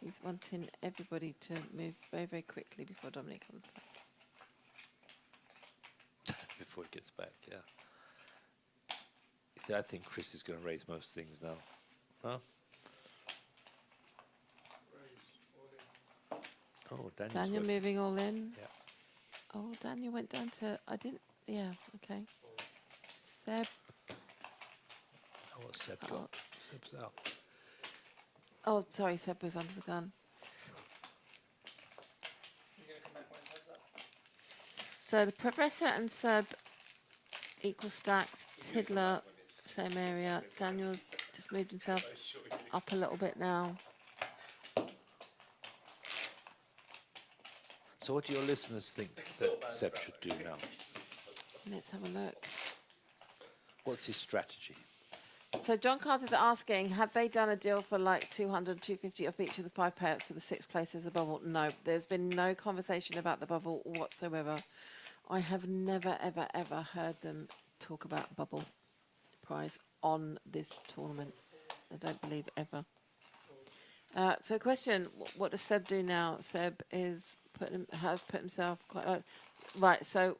[SPEAKER 2] He's wanting everybody to move very, very quickly before Dominic comes back.
[SPEAKER 16] Before he gets back, yeah. See, I think Chris is going to raise most things now. Huh? Oh,
[SPEAKER 2] Daniel moving all in.
[SPEAKER 16] Yeah.
[SPEAKER 2] Oh, Daniel went down to, yeah, okay. Seb.
[SPEAKER 16] Oh, what's Seb got? Seb's out.
[SPEAKER 2] Oh, sorry, Seb was under the gun. So the Professor and Seb equal stacks. Tiddler, same area. Daniel just moved himself up a little bit now.
[SPEAKER 16] So what do your listeners think that Seb should do now?
[SPEAKER 2] Let's have a look.
[SPEAKER 16] What's his strategy?
[SPEAKER 2] So John Carter's asking, have they done a deal for like 200, 250 off each of the 5 payouts for the 6th place as a bubble? No, there's been no conversation about the bubble whatsoever. I have never, ever, ever heard them talk about bubble prize on this tournament. I don't believe ever. So question, what does Seb do now? Seb has put himself quite low. Right, so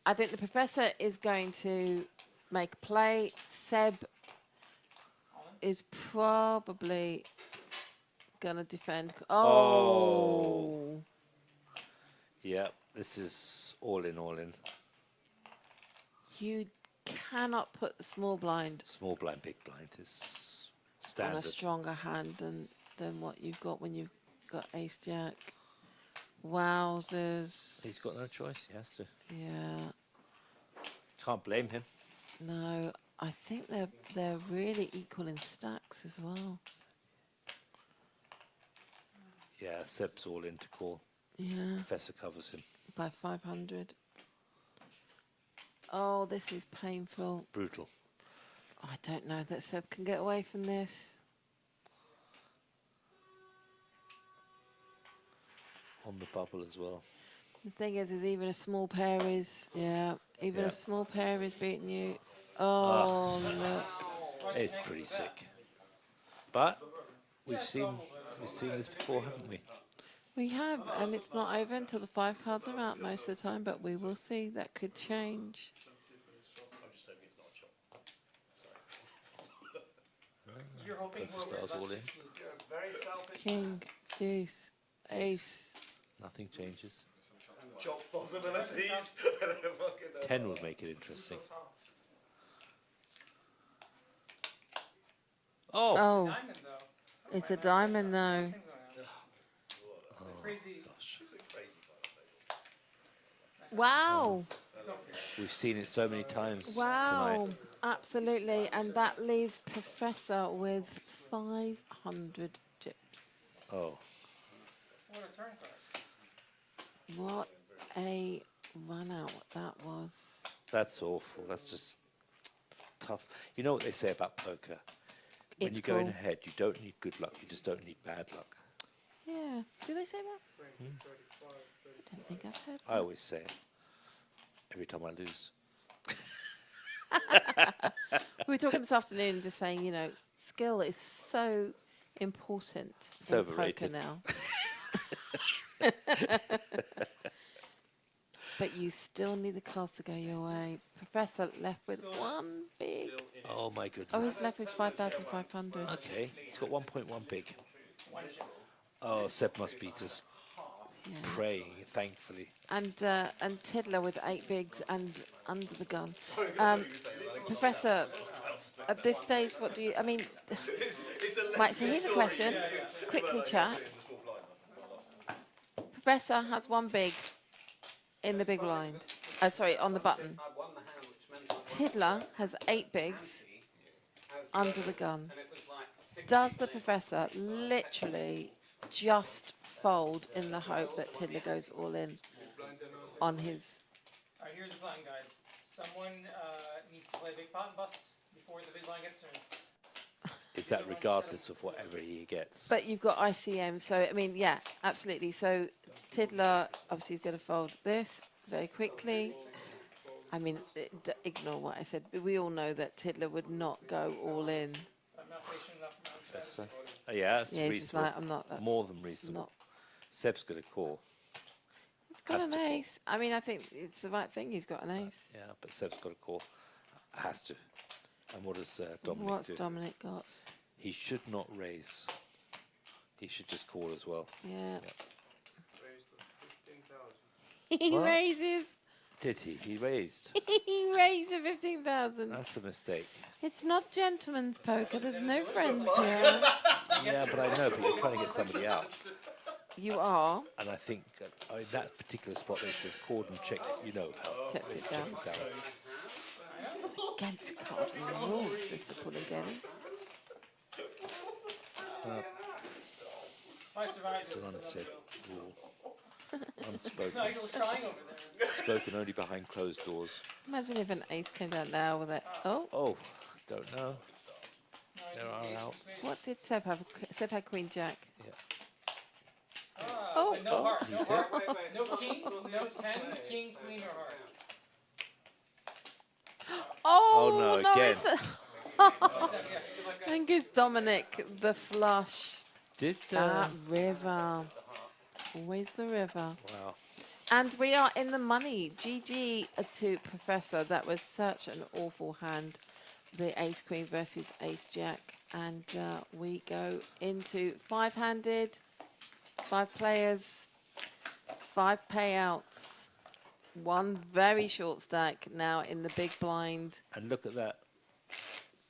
[SPEAKER 2] I think the Professor is going to make a play. Seb is probably going to defend. Oh.
[SPEAKER 16] Yeah, this is all in, all in.
[SPEAKER 2] You cannot put the small blind.
[SPEAKER 16] Small blind, big blind is standard.
[SPEAKER 2] On a stronger hand than what you've got when you've got ace jack. Wowzers.
[SPEAKER 16] He's got no choice, he has to.
[SPEAKER 2] Yeah.
[SPEAKER 16] Can't blame him.
[SPEAKER 2] No, I think they're really equal in stacks as well.
[SPEAKER 16] Yeah, Seb's all in to call.
[SPEAKER 2] Yeah.
[SPEAKER 16] Professor covers him.
[SPEAKER 2] By 500. Oh, this is painful.
[SPEAKER 16] Brutal.
[SPEAKER 2] I don't know that Seb can get away from this.
[SPEAKER 16] On the bubble as well.
[SPEAKER 2] The thing is even a small pair is, even a small pair is beating you. Oh, look.
[SPEAKER 16] It's pretty sick. But we've seen this before, haven't we?
[SPEAKER 2] We have, and it's not over until the 5 cards are out most of the time, but we will see. That could change.
[SPEAKER 5] You're hoping
[SPEAKER 16] PokerStars all in.
[SPEAKER 2] King, deuce, ace.
[SPEAKER 16] Nothing changes.
[SPEAKER 1] Chop possibilities.
[SPEAKER 16] 10 would make it interesting. Oh!
[SPEAKER 2] Oh. It's a diamond, though. Wow.
[SPEAKER 16] We've seen it so many times
[SPEAKER 2] Wow.
[SPEAKER 16] tonight.
[SPEAKER 2] Absolutely. And that leaves Professor with 500 chips.
[SPEAKER 16] Oh.
[SPEAKER 5] What a turn card.
[SPEAKER 2] What a run out that was.
[SPEAKER 16] That's awful. That's just tough. You know what they say about poker? When
[SPEAKER 2] It's
[SPEAKER 16] you're going
[SPEAKER 2] cool.
[SPEAKER 16] ahead, you don't need good luck. You just don't need bad luck.
[SPEAKER 2] Yeah. Do they say that? I don't think I've heard
[SPEAKER 16] I always say it. Every time I lose.
[SPEAKER 2] We were talking this afternoon, just saying, you know, skill is so important
[SPEAKER 16] It's
[SPEAKER 2] in
[SPEAKER 16] overrated.
[SPEAKER 2] poker now. But you still need the cards to go your way. Professor left with one big.
[SPEAKER 16] Oh my goodness.
[SPEAKER 2] Oh, he's left with 5,500.
[SPEAKER 16] Okay, he's got 1.1 big. Oh, Seb must be just praying, thankfully.
[SPEAKER 2] And Tiddler with 8 bigs and under the gun. Professor, at this stage, what do you? I mean, right. So here's a question. Quickly, chat. Professor has 1 big in the big blind. Sorry, on the button. Tiddler has 8 bigs under the gun. Does the Professor literally just fold in the hope that Tiddler goes all in on his?
[SPEAKER 5] All right, here's the plan, guys. Someone needs to play big pot and bust before the big line gets turned.
[SPEAKER 16] Is that regardless of whatever he gets?
[SPEAKER 2] But you've got ICM, so I mean, yeah, absolutely. So Tiddler obviously is going to fold this very quickly. I mean, ignore what I said, but we all know that Tiddler would not go all in.
[SPEAKER 5] I'm not patient enough.
[SPEAKER 16] Professor. Oh, yeah, that's
[SPEAKER 2] Yeah, he's just
[SPEAKER 16] reasonable.
[SPEAKER 2] like, I'm not that.
[SPEAKER 16] More than reasonable.
[SPEAKER 2] Not.
[SPEAKER 16] Seb's got a call.
[SPEAKER 2] He's got
[SPEAKER 16] Has
[SPEAKER 2] an
[SPEAKER 16] to call.
[SPEAKER 2] ace. I mean, I think it's the right thing. He's got an ace.
[SPEAKER 16] Yeah, but Seb's got a call. Has to. And what does Dominic
[SPEAKER 2] What's
[SPEAKER 16] do?
[SPEAKER 2] Dominic got?
[SPEAKER 16] He should not raise. He should just call as well.
[SPEAKER 2] Yeah.
[SPEAKER 14] Raised to 15,000.
[SPEAKER 2] He
[SPEAKER 16] What?
[SPEAKER 2] raises.
[SPEAKER 16] Did he? He raised.
[SPEAKER 2] He raised to 15,000.
[SPEAKER 16] That's a mistake.
[SPEAKER 2] It's not gentleman's poker. There's no friends here.
[SPEAKER 16] Yeah, but I know, but you're trying to get somebody out.
[SPEAKER 2] You are.
[SPEAKER 16] And I think that particular spot they should have called and checked, you know, how
[SPEAKER 2] Checked it down. Against cardinal rules, Mr. Pulligenis.
[SPEAKER 5] I survived
[SPEAKER 16] It's an
[SPEAKER 5] it.
[SPEAKER 16] unsaid rule. Unspoken.
[SPEAKER 5] No, you were crying over there.
[SPEAKER 16] Spoken only behind closed doors.
[SPEAKER 2] Imagine if an ace came down now with it. Oh.
[SPEAKER 16] Oh, don't know. There are outs.
[SPEAKER 2] What did Seb have? Seb had Queen Jack.
[SPEAKER 16] Yeah.
[SPEAKER 2] Oh.
[SPEAKER 5] But no heart, no heart. No king, no 10, king, queen, or heart.
[SPEAKER 2] Oh,
[SPEAKER 16] no,
[SPEAKER 2] no,
[SPEAKER 16] again.
[SPEAKER 2] it's and gives Dominic the flush.
[SPEAKER 16] Did
[SPEAKER 2] that river. Always the river.
[SPEAKER 16] Wow.
[SPEAKER 2] And we are in the money. GG to Professor. That was such an awful hand. The ace queen versus ace jack. And we go into five-handed, 5 players, 5 payouts, 1 very short stack now in the big blind.
[SPEAKER 16] And look at that.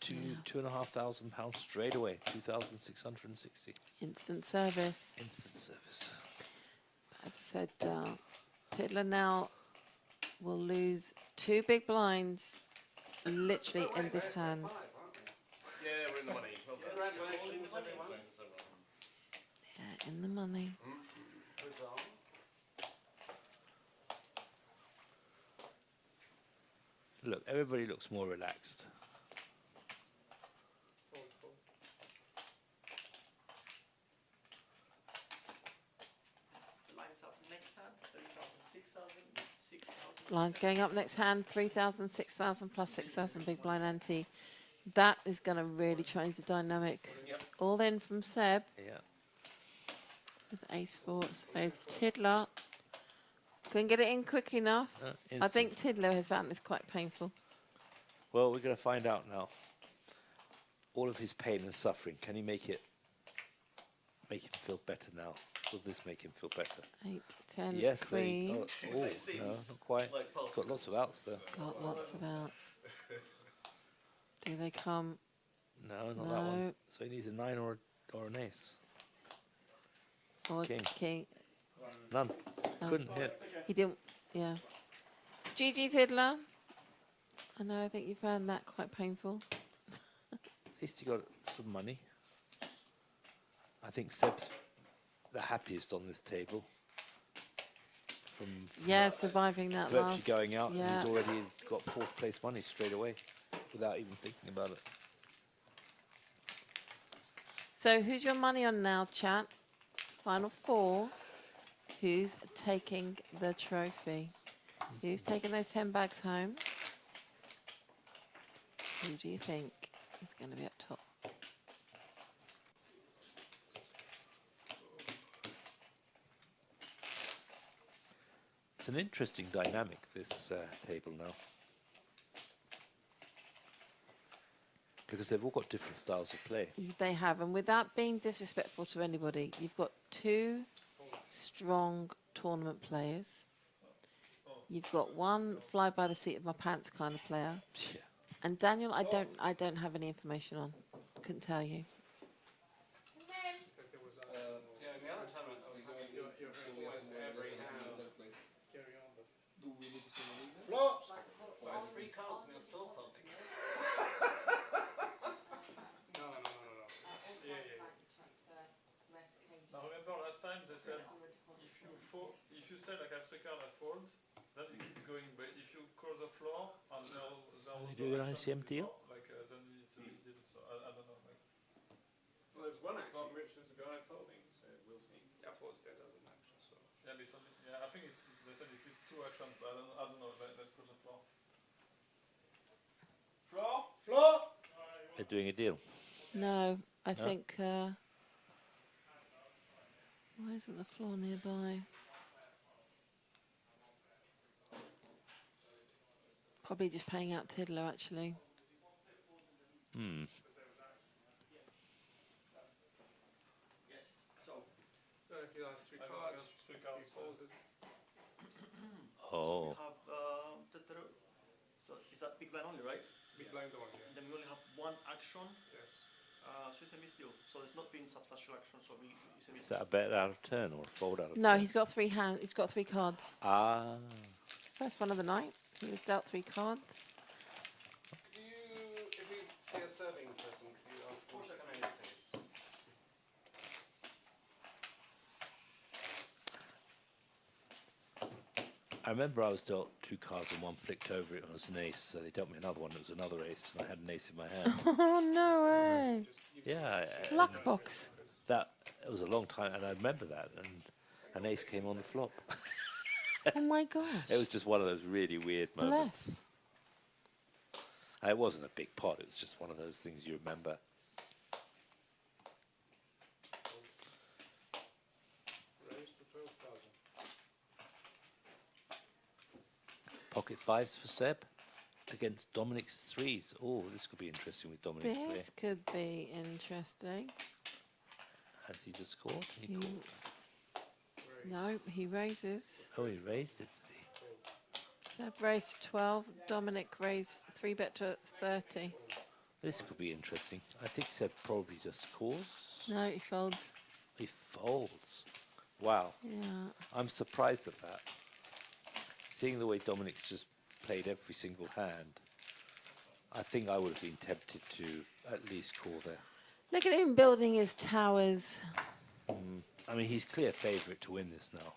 [SPEAKER 16] £2,500 straight away. 2,660.
[SPEAKER 2] Instant service.
[SPEAKER 16] Instant service.
[SPEAKER 2] As I said, Tiddler now will lose 2 big blinds literally in this hand.
[SPEAKER 14] Yeah, we're in the money. Well done.
[SPEAKER 18] Congratulations, everyone.
[SPEAKER 2] Yeah, in the money.
[SPEAKER 16] Look, everybody looks more relaxed.
[SPEAKER 6] Lines up next hand, 3,000, 6,000, 6,000.
[SPEAKER 2] Lines going up next hand, 3,000, 6,000 plus 6,000 big blind ante. That is going to really change the dynamic.
[SPEAKER 16] Yep.
[SPEAKER 2] All in from Seb.
[SPEAKER 16] Yeah.
[SPEAKER 2] With ace 4 spades. Tiddler couldn't get it in quick enough. I think Tiddler has found this quite painful.
[SPEAKER 16] Well, we're going to find out now. All of his pain and suffering, can he make him feel better now? Will this make him feel better?
[SPEAKER 2] 8, 10,
[SPEAKER 16] yes,
[SPEAKER 2] queen.
[SPEAKER 16] Oh, no, not quite. He's got lots of outs there.
[SPEAKER 2] Got lots of outs. Do they come?
[SPEAKER 16] No, not that one. So he needs a 9 or an ace.
[SPEAKER 2] Or
[SPEAKER 16] King.
[SPEAKER 2] king.
[SPEAKER 16] None.
[SPEAKER 2] No.
[SPEAKER 16] Couldn't hit.
[SPEAKER 2] He didn't, yeah. GG Tiddler. I know, I think you found that quite painful.
[SPEAKER 16] At least he got some money. I think Seb's the happiest on this table. From
[SPEAKER 2] Yeah, surviving that
[SPEAKER 16] virtually
[SPEAKER 2] last.
[SPEAKER 16] going out,
[SPEAKER 2] Yeah.
[SPEAKER 16] and he's already got 4th place money straight away without even thinking about it.
[SPEAKER 2] So who's your money on now, chat? Final 4. Who's taking the trophy? Who's taking those 10 bags home? Who do you think is going to be up top?
[SPEAKER 16] It's an interesting dynamic, this table now. Because they've all got different styles of play.
[SPEAKER 2] They have, and without being disrespectful to anybody, you've got 2 strong tournament players. You've got 1 fly by the seat of my pants kind of player.
[SPEAKER 16] Yeah.
[SPEAKER 2] And Daniel, I don't have any information on. Couldn't tell you.
[SPEAKER 18] Yeah, in the other tournament, I was having almost every hand. Like 3 cards and you're still folding.
[SPEAKER 3] No. Now remember last time they said if you say like I have 3 cards I fold, then you keep going. But if you call the floor and there was
[SPEAKER 16] They do an ICM deal?
[SPEAKER 3] like then it's a misdeal. So I don't know. Like.
[SPEAKER 18] Well, there's one action which is a guy folding, so we'll see. Yeah, folds dead as an action, so.
[SPEAKER 3] Yeah, I think it's they said if it's 2 actions, but I don't know. Let's call the floor.
[SPEAKER 18] Floor!
[SPEAKER 16] They're doing a deal.
[SPEAKER 2] No, I
[SPEAKER 16] No?
[SPEAKER 2] think Why isn't the floor nearby? Probably just paying out Tiddler, actually.
[SPEAKER 16] Hmm.
[SPEAKER 6] He has three cards. He folded.
[SPEAKER 16] Oh.
[SPEAKER 6] So we have so is that big blind only, right?
[SPEAKER 3] Big blind only. Yeah.
[SPEAKER 6] And then we only have one action.
[SPEAKER 3] Yes.
[SPEAKER 6] So it's a misdeal. So there's not been substantial action. So it's a
[SPEAKER 16] Is
[SPEAKER 6] misdeal.
[SPEAKER 16] that a bet out of turn or a fold out of
[SPEAKER 2] No,
[SPEAKER 16] turn?
[SPEAKER 2] he's got three hands. He's got three cards.
[SPEAKER 16] Ah.
[SPEAKER 2] First one of the night. He was dealt three cards.
[SPEAKER 18] Could you, if we say a serving person, could you ask them?
[SPEAKER 16] I remember I was dealt two cards and one flicked over it was an ace, so they dealt me another one, it was another ace, and I had an ace in my hand.
[SPEAKER 2] Oh, no way.
[SPEAKER 16] Yeah.
[SPEAKER 2] Luck box.
[SPEAKER 16] That, it was a long time, and I remember that, and an ace came on the flop.
[SPEAKER 2] Oh, my gosh.
[SPEAKER 16] It was just one of those really weird moments.
[SPEAKER 2] Bless.
[SPEAKER 16] It wasn't a big pot, it was just one of those things you remember.
[SPEAKER 3] Raise to 12,000.
[SPEAKER 16] Pocket fives for Seb against Dominic's threes. Oh, this could be interesting with Dominic's play.
[SPEAKER 2] This could be interesting.
[SPEAKER 16] Has he just scored? He
[SPEAKER 2] He-
[SPEAKER 16] called.
[SPEAKER 2] No, he raises.
[SPEAKER 16] Oh, he raised it, did he?
[SPEAKER 2] Seb raised 12. Dominic raised 3-bet to 30.
[SPEAKER 16] This could be interesting. I think Seb probably just calls.
[SPEAKER 2] No, he folds.
[SPEAKER 16] He folds. Wow.
[SPEAKER 2] Yeah.
[SPEAKER 16] I'm surprised at that. Seeing the way Dominic's just played every single hand, I think I would have been tempted to at least call there.
[SPEAKER 2] Look at him building his towers.
[SPEAKER 16] I mean, he's clear favourite to win this now.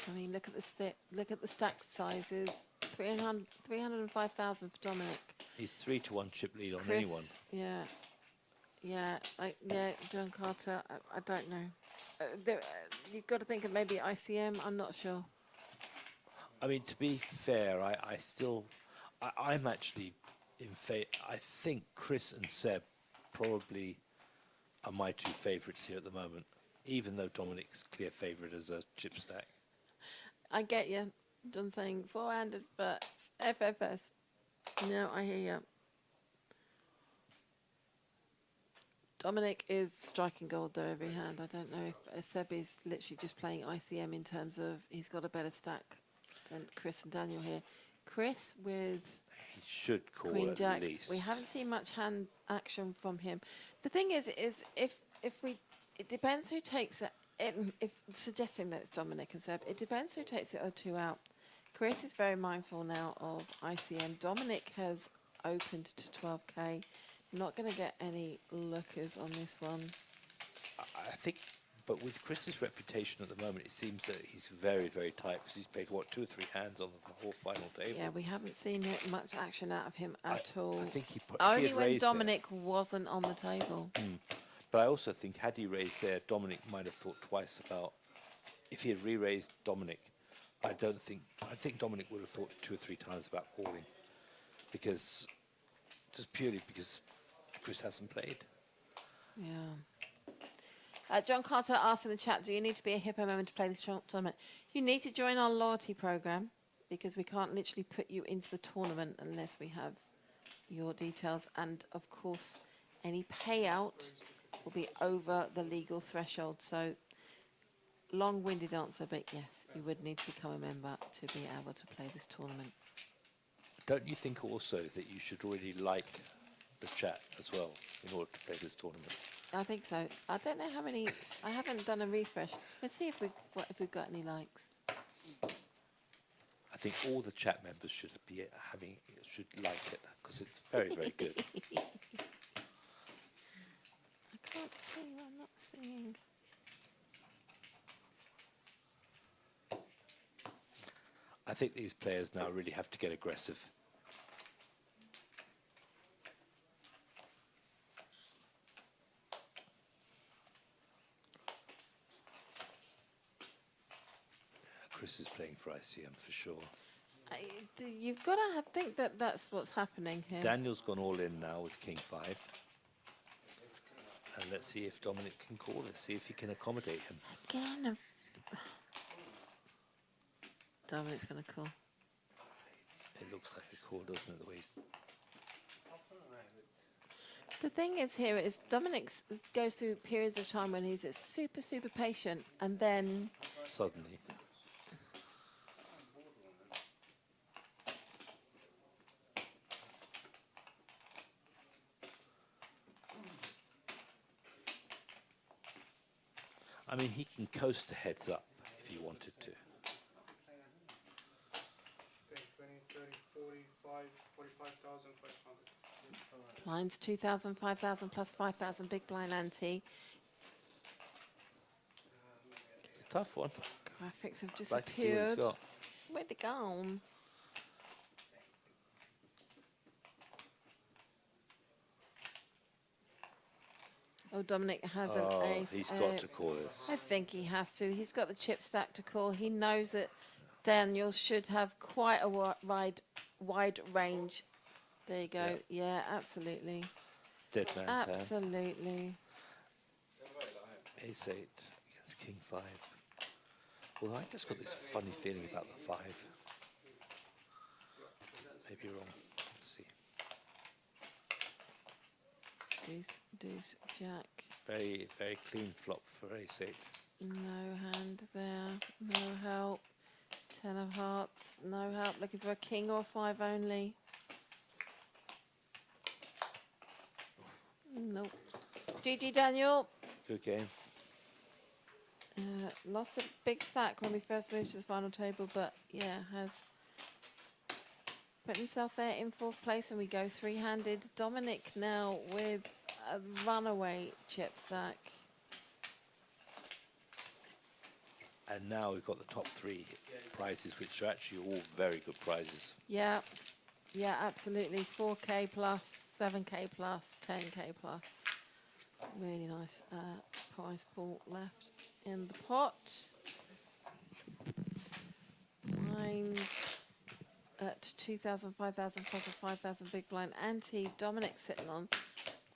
[SPEAKER 2] I mean, look at the stack sizes. 305,000 for Dominic.
[SPEAKER 16] He's 3-1 chip lead on
[SPEAKER 2] Chris,
[SPEAKER 16] anyone.
[SPEAKER 2] yeah, John Carter. I don't know. You've got to think of maybe ICM. I'm not sure.
[SPEAKER 16] I mean, to be fair, I'm actually in favour. I think Chris and Seb probably are my two favourites here at the moment, even though Dominic's clear favourite as a chip stack.
[SPEAKER 2] I get you. John saying 400, but FFS. No, I hear you. Dominic is striking gold though every hand. I don't know if Seb is literally just playing ICM in terms of he's got a better stack than Chris and Daniel here. Chris with
[SPEAKER 16] He should call
[SPEAKER 2] Queen
[SPEAKER 16] at
[SPEAKER 2] Jack.
[SPEAKER 16] least.
[SPEAKER 2] We haven't seen much hand action from him. The thing is if it depends who takes it. If suggesting that it's Dominic and Seb, it depends who takes the other two out. Chris is very mindful now of ICM. Dominic has opened to 12k. Not going to get any lookers on this one.
[SPEAKER 16] I think, but with Chris's reputation at the moment, it seems that he's very, very tight because he's played, what, 2 or 3 hands on the whole final table.
[SPEAKER 2] Yeah, we haven't seen much action out of him at all.
[SPEAKER 16] I think he
[SPEAKER 2] only
[SPEAKER 16] had
[SPEAKER 2] when
[SPEAKER 16] raised
[SPEAKER 2] Dominic wasn't on the table.
[SPEAKER 16] But I also think had he raised there, Dominic might have thought twice about if he had re-raised Dominic. I think Dominic would have thought 2 or 3 times about calling, because purely because Chris hasn't played.
[SPEAKER 2] Yeah. John Carter asked in the chat, do you need to be a Hippo member to play this tournament? You need to join our loyalty program, because we can't literally put you into the tournament unless we have your details. And of course, any payout will be over the legal threshold. So, long-winded answer, but yes, you would need to become a member to be able to play this tournament.
[SPEAKER 16] Don't you think also that you should already like the chat as well in order to play this tournament?
[SPEAKER 2] I think so. I don't know how many. I haven't done a refresh. Let's see if we've got any likes.
[SPEAKER 16] I think all the chat members should like it because it's very, very good.
[SPEAKER 2] I can't see. I'm not seeing.
[SPEAKER 16] I think these players now really have to get aggressive. Chris is playing for ICM for sure.
[SPEAKER 2] You've got to think that that's what's happening here.
[SPEAKER 16] Daniel's gone all in now with King 5. And let's see if Dominic can call this, see if he can accommodate him.
[SPEAKER 2] Again. Dominic's going to call.
[SPEAKER 16] It looks like a call, doesn't it, the way he's...
[SPEAKER 2] The thing is here is Dominic goes through periods of time when he's super, super patient, and then...
[SPEAKER 16] Suddenly. I mean, he can coast to heads up if he wanted to.
[SPEAKER 5] 20, 30, 45, 45,500.
[SPEAKER 2] Blinds 2,000, 5,000 plus 5,000 big blind ante.
[SPEAKER 16] It's a tough one.
[SPEAKER 2] Graphics have
[SPEAKER 16] Like to see what he's
[SPEAKER 2] disappeared.
[SPEAKER 16] got.
[SPEAKER 2] Where'd it go? Oh, Dominic has an ace.
[SPEAKER 16] He's got to call this.
[SPEAKER 2] I think he has to. He's got the chip stack to call. He knows that Daniel should have quite a wide range. There you go. Yeah, absolutely.
[SPEAKER 16] Dead man's hand.
[SPEAKER 2] Absolutely.
[SPEAKER 16] Ace 8 against King 5. Well, I just got this funny feeling about the 5. Maybe wrong. Let's see.
[SPEAKER 2] Deuce, deuce, jack.
[SPEAKER 16] Very, very clean flop for Ace 8.
[SPEAKER 2] No hand there. No help. 10 of hearts. No help. Looking for a king or a 5 only. Nope. GG, Daniel.
[SPEAKER 16] Good game.
[SPEAKER 2] Lost a big stack when we first moved to the final table, but yeah, has put himself there in 4th place, and we go 3-handed. Dominic now with a runaway chip stack.
[SPEAKER 16] And now we've got the top 3 prizes, which are actually all very good prizes.
[SPEAKER 2] Yeah, yeah, absolutely. 4K plus, 7K plus, 10K plus. Really nice prize pool left in the pot. Blinds at 2,000, 5,000 plus a 5,000 big blind ante. Dominic sitting on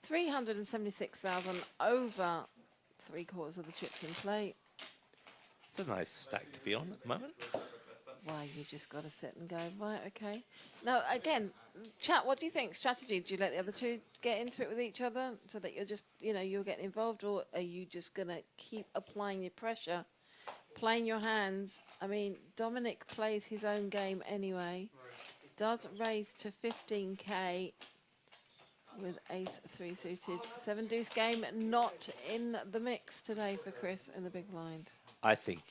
[SPEAKER 2] 376,000 over 3/4 of the chips in play.
[SPEAKER 16] It's a nice stack to be on at the moment.
[SPEAKER 2] Well, you just got to sit and go, right, okay. Now, again, chat, what do you think? Strategy, do you let the other two get into it with each other so that you're just, you know, you're getting involved, or are you just going to keep applying your pressure, playing your hands? I mean, Dominic plays his own game anyway. Does raise to 15K with ace 3 suited. 7 deuce game not in the mix today for Chris in the big blind.
[SPEAKER 16] I think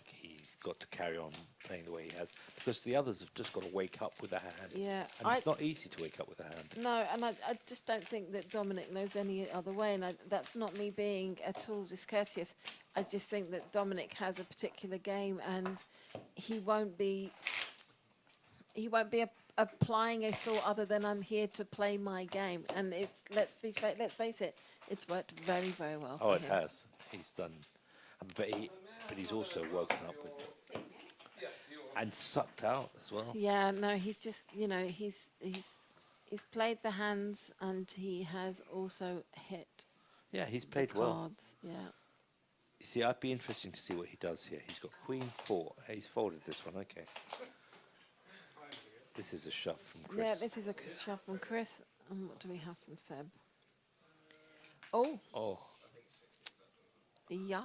[SPEAKER 16] he's got to carry on playing the way he has, because the others have just got to wake up with a hand.
[SPEAKER 2] Yeah,
[SPEAKER 16] and it's not easy to wake up with a hand.
[SPEAKER 2] No, and I just don't think that Dominic knows any other way, and that's not me being at all discourteous. I just think that Dominic has a particular game, and he won't be applying a thought other than I'm here to play my game. And it's let's face it, it's worked very, very well for him.
[SPEAKER 16] It has. He's done. But he's also woken up with it. And sucked out as well.
[SPEAKER 2] Yeah, no, he's just, you know, he's played the hands, and he has also hit.
[SPEAKER 16] Yeah, he's played well.
[SPEAKER 2] Cards. Yeah.
[SPEAKER 16] You see, I'd be interesting to see what he does here. He's got Queen 4. He's folded this one. Okay. This is a shove from Chris.
[SPEAKER 2] Yeah, this is a shove from Chris. And what do we have from Seb? Oh.
[SPEAKER 16] Oh.
[SPEAKER 2] Yeah.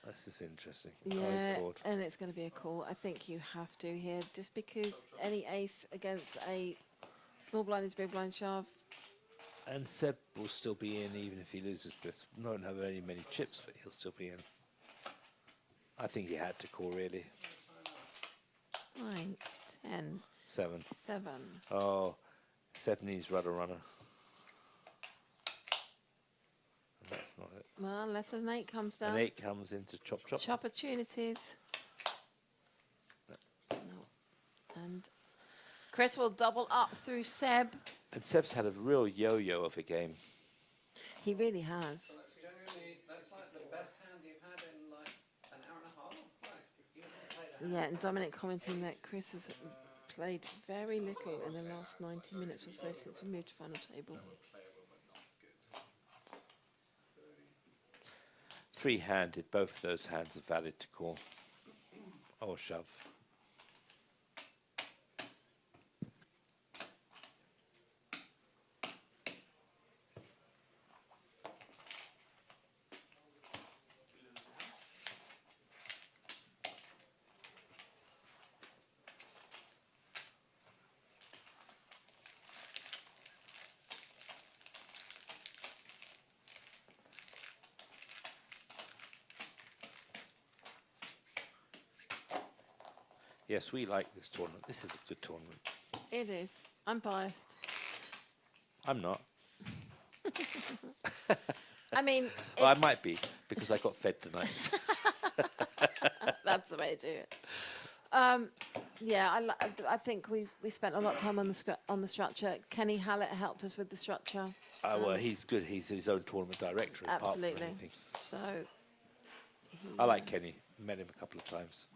[SPEAKER 16] This is interesting.
[SPEAKER 2] Yeah, and it's going to be a call. I think you have to here, just because any ace against a small blind into big blind shove.
[SPEAKER 16] And Seb will still be in even if he loses this. Not have very many chips, but he'll still be in. I think he had to call, really.
[SPEAKER 2] 9, 10.
[SPEAKER 16] 7.
[SPEAKER 2] 7.
[SPEAKER 16] Oh, Seb needs rudder runner. That's not it.
[SPEAKER 2] Well, unless an 8 comes down.
[SPEAKER 16] An 8 comes into chop chop.
[SPEAKER 2] Chop opportunities. No. And Chris will double up through Seb.
[SPEAKER 16] And Seb's had a real yo-yo of a game.
[SPEAKER 2] He really has.
[SPEAKER 18] Genuinely, that's like the best hand you've had in like an hour and a half. Like,
[SPEAKER 2] Yeah, and Dominic commenting that Chris has played very little in the last 90 minutes or so since we moved to final table.
[SPEAKER 16] Three-handed, both of those hands are valid to call. Or shove. Yes, we like this tournament. This is a good tournament.
[SPEAKER 2] It is. I'm biased.
[SPEAKER 16] I'm not.
[SPEAKER 2] I mean,
[SPEAKER 16] Well, I might be, because I got fed tonight.
[SPEAKER 2] that's the way to do it. Yeah, I think we spent a lot of time on the structure. Kenny Hallett helped us with the structure.
[SPEAKER 16] Well, he's good. He's his own tournament director. Apart
[SPEAKER 2] Absolutely.
[SPEAKER 16] From anything.
[SPEAKER 2] So.
[SPEAKER 16] I like Kenny. Met him a couple of times.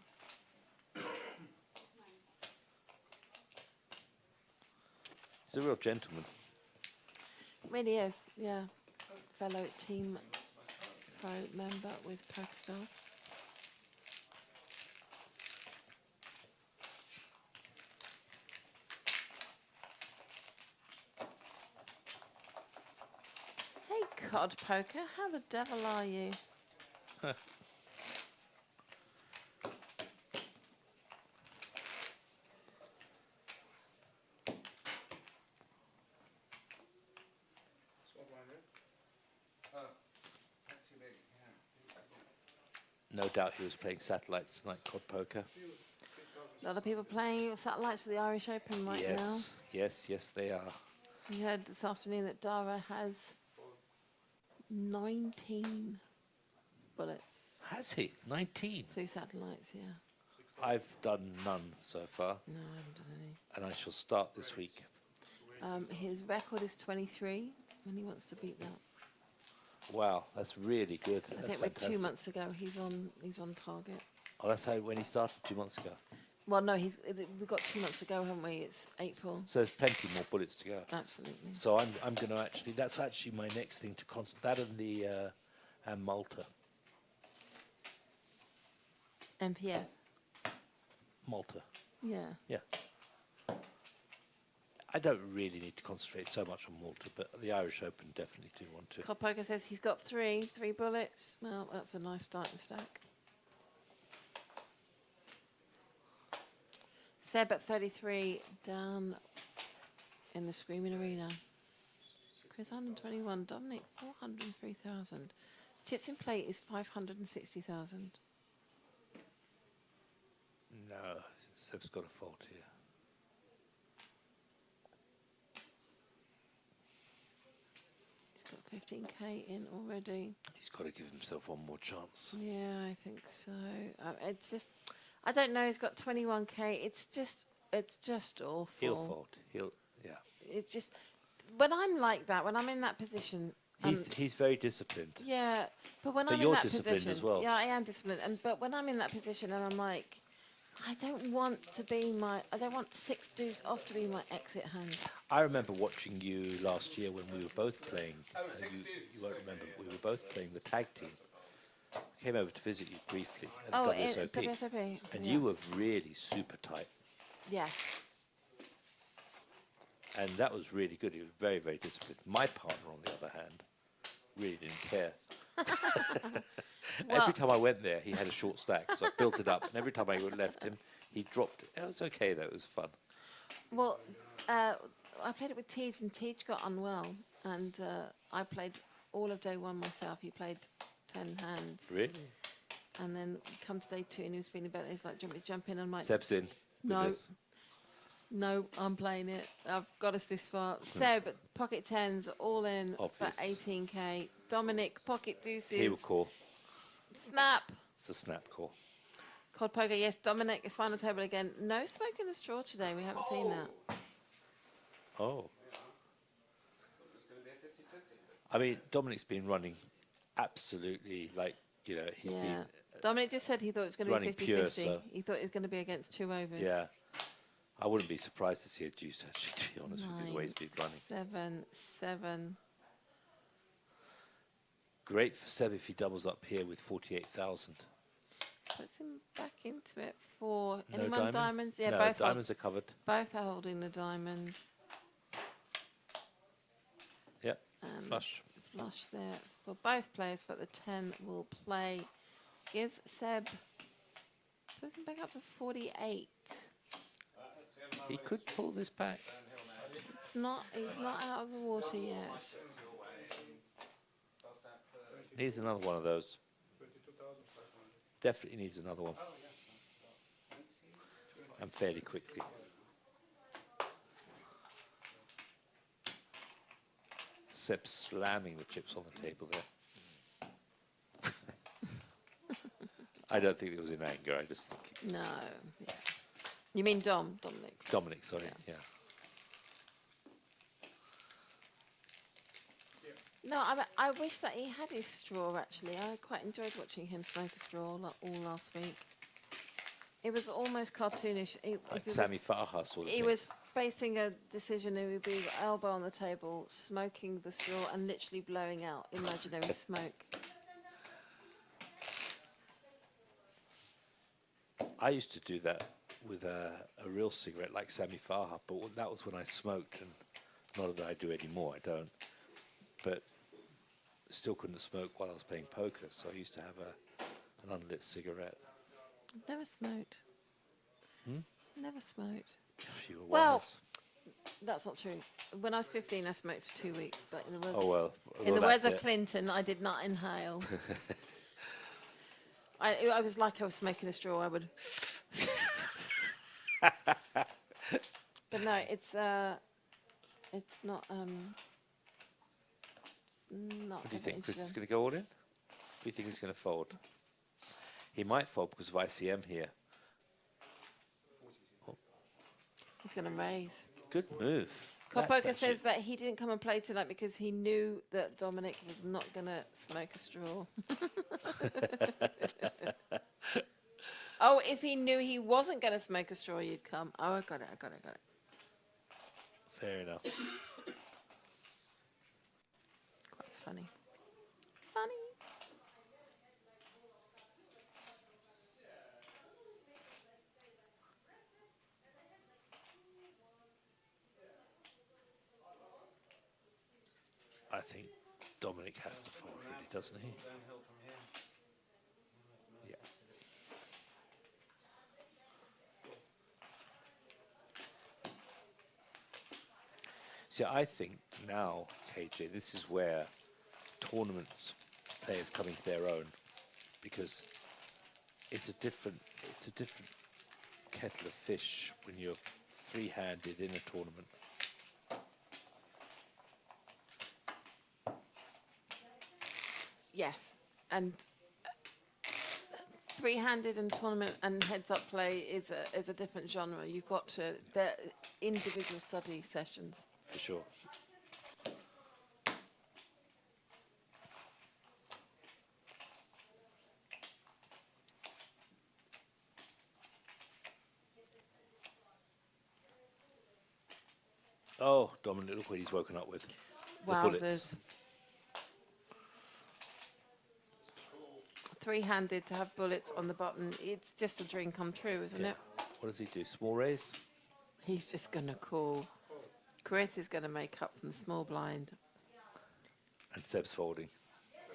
[SPEAKER 16] He's a real gentleman.
[SPEAKER 2] Really is, yeah. Fellow team pro member with PokerStars. Hey, Cod Poker, how the devil are you?
[SPEAKER 16] No doubt he was playing satellites tonight, Cod Poker.
[SPEAKER 2] A lot of people playing satellites for the Irish Open right now.
[SPEAKER 16] Yes, they are.
[SPEAKER 2] We heard this afternoon that Dara has 19 bullets.
[SPEAKER 16] Has he? 19?
[SPEAKER 2] Through satellites, yeah.
[SPEAKER 16] I've done none so far.
[SPEAKER 2] No, I haven't done any.
[SPEAKER 16] And I shall start this week.
[SPEAKER 2] His record is 23, and he wants to beat that.
[SPEAKER 16] Wow, that's really good.
[SPEAKER 2] I
[SPEAKER 16] That's
[SPEAKER 2] think
[SPEAKER 16] fantastic.
[SPEAKER 2] we're 2 months ago. He's on target.
[SPEAKER 16] Oh, that's how when he started 2 months ago.
[SPEAKER 2] Well, no, we've got 2 months ago, haven't we? It's April.
[SPEAKER 16] So there's plenty more bullets to go.
[SPEAKER 2] Absolutely.
[SPEAKER 16] So I'm going to actually. That's actually my next thing to concentrate. That and the and Malta.
[SPEAKER 2] MPF.
[SPEAKER 16] Malta.
[SPEAKER 2] Yeah.
[SPEAKER 16] Yeah. I don't really need to concentrate so much on Malta, but the Irish Open definitely do want to.
[SPEAKER 2] Cod Poker says he's got three bullets. Well, that's a nice starting stack. Seb at 33 down in the Screaming Arena. Chris 121, Dominic 403,000. Chips in play is 560,000.
[SPEAKER 16] No, Seb's got a fault here.
[SPEAKER 2] He's got 15k in already.
[SPEAKER 16] He's got to give himself one more chance.
[SPEAKER 2] Yeah, I think so. It's just, I don't know. He's got 21k. It's just awful.
[SPEAKER 16] He'll fold. Yeah.
[SPEAKER 2] It's just when I'm like that, when I'm in that position.
[SPEAKER 16] He's very disciplined.
[SPEAKER 2] Yeah, but when
[SPEAKER 16] But
[SPEAKER 2] I'm in
[SPEAKER 16] you're
[SPEAKER 2] that
[SPEAKER 16] disciplined
[SPEAKER 2] position,
[SPEAKER 16] as well.
[SPEAKER 2] yeah, I am disciplined. But when I'm in that position, and I'm like, I don't want 6 deuce off to be my exit hand.
[SPEAKER 16] I remember watching you last year when we were both playing. You won't remember. We were both playing the tag team. I came over to visit you briefly at WSOP.
[SPEAKER 2] WSOP.
[SPEAKER 16] And
[SPEAKER 2] yeah.
[SPEAKER 16] you were really super tight.
[SPEAKER 2] Yeah.
[SPEAKER 16] And that was really good. He was very, very disciplined. My partner, on the other hand, really didn't care.
[SPEAKER 2] Well-
[SPEAKER 16] Every time I went there, he had a short stack, so I built it up. And every time I left him, he dropped it. It was okay, though. It was fun.
[SPEAKER 2] Well, I played it with Tej, and Tej got unwell, and I played all of day one myself. He played 10 hands.
[SPEAKER 16] Really?
[SPEAKER 2] And then come to day 2, and he was feeling better. He's like, do you want me to jump in? I'm like,
[SPEAKER 16] Seb's in. with
[SPEAKER 2] no.
[SPEAKER 16] this.
[SPEAKER 2] No, I'm playing it. I've got us this far. Seb, pocket tens, all in
[SPEAKER 16] Obvious.
[SPEAKER 2] for 18k. Dominic, pocket deuces.
[SPEAKER 16] He will call.
[SPEAKER 2] Snap.
[SPEAKER 16] It's a snap call.
[SPEAKER 2] Cod Poker, yes. Dominic is final table again. No smoke in the straw today. We haven't seen that.
[SPEAKER 16] Oh. I mean, Dominic's been running absolutely like, he's
[SPEAKER 2] Yeah.
[SPEAKER 16] been
[SPEAKER 2] Dominic just said he thought it was going to be
[SPEAKER 16] running
[SPEAKER 2] 50-50.
[SPEAKER 16] pure, so-
[SPEAKER 2] He thought it was going to be against 2 overs.
[SPEAKER 16] Yeah. I wouldn't be surprised to see a deuce, actually, to be honest with you, the way he's been running.
[SPEAKER 2] 7, 7.
[SPEAKER 16] Great for Seb if he doubles up here with 48,000.
[SPEAKER 2] Puts him back into it for
[SPEAKER 16] No
[SPEAKER 2] anyone
[SPEAKER 16] diamonds?
[SPEAKER 2] Yeah,
[SPEAKER 16] No,
[SPEAKER 2] both
[SPEAKER 16] diamonds are covered.
[SPEAKER 2] Both are holding the diamond.
[SPEAKER 16] Yep,
[SPEAKER 2] And
[SPEAKER 16] flush.
[SPEAKER 2] Flush there for both players, but the 10 will play. Gives Seb, puts him back up to 48.
[SPEAKER 16] He could pull this back.
[SPEAKER 2] It's not. He's not out of the water yet.
[SPEAKER 16] Needs another one of those. Definitely needs another one. And fairly quickly. Seb slamming the chips on the table there. I don't think it was in anger. I just think it was
[SPEAKER 2] No. Yeah. You mean Dominic?
[SPEAKER 16] Dominic, sorry. Yeah.
[SPEAKER 2] No, I wish that he had his straw, actually. I quite enjoyed watching him smoke a straw all last week. It was almost cartoonish.
[SPEAKER 16] Like Sammy Farha sort of
[SPEAKER 2] He
[SPEAKER 16] thing.
[SPEAKER 2] was facing a decision. He would be elbow on the table, smoking the straw and literally blowing out imaginary smoke.
[SPEAKER 16] I used to do that with a real cigarette like Sammy Farha, but that was when I smoked, and not that I do anymore, I don't. But still couldn't smoke while I was playing poker, so I used to have an unlit cigarette.
[SPEAKER 2] I've never smoked.
[SPEAKER 16] Hmm?
[SPEAKER 2] Never smoked.
[SPEAKER 16] You were
[SPEAKER 2] Well,
[SPEAKER 16] wise.
[SPEAKER 2] that's not true. When I was 15, I smoked for 2 weeks, but in the words,
[SPEAKER 16] Oh, well,
[SPEAKER 2] in the
[SPEAKER 16] well,
[SPEAKER 2] words of
[SPEAKER 16] that's it.
[SPEAKER 2] Clinton, I did not inhale. I was like I was smoking a straw. I would. But no, it's not. It's not.
[SPEAKER 16] What do you think? Chris is going to go all in? Do you think he's going to fold? He might fold because of ICM here.
[SPEAKER 2] He's going to raise.
[SPEAKER 16] Good move.
[SPEAKER 2] Cop
[SPEAKER 16] That's
[SPEAKER 2] Poker
[SPEAKER 16] actually-
[SPEAKER 2] says that he didn't come and play tonight because he knew that Dominic was not going to smoke a straw. Oh, if he knew he wasn't going to smoke a straw, you'd come. Oh, I got it.
[SPEAKER 16] Fair enough.
[SPEAKER 2] Quite funny. Funny.
[SPEAKER 16] I think Dominic has to fold, really, doesn't he? Yeah. See, I think now, KJ, this is where tournaments players come into their own, because it's a different kettle of fish when you're three-handed in a tournament.
[SPEAKER 2] Yes, and three-handed and tournament and heads-up play is a different genre. You've got to they're individual study sessions.
[SPEAKER 16] For sure. Oh, Dominic, look what he's woken up with. The bullets.
[SPEAKER 2] Wowzers. Three-handed to have bullets on the button. It's just a dream come true, isn't
[SPEAKER 16] Yeah.
[SPEAKER 2] it?
[SPEAKER 16] What does he do? Small raise?
[SPEAKER 2] He's just going to call. Chris is going to make up from the small blind.
[SPEAKER 16] And Seb's folding.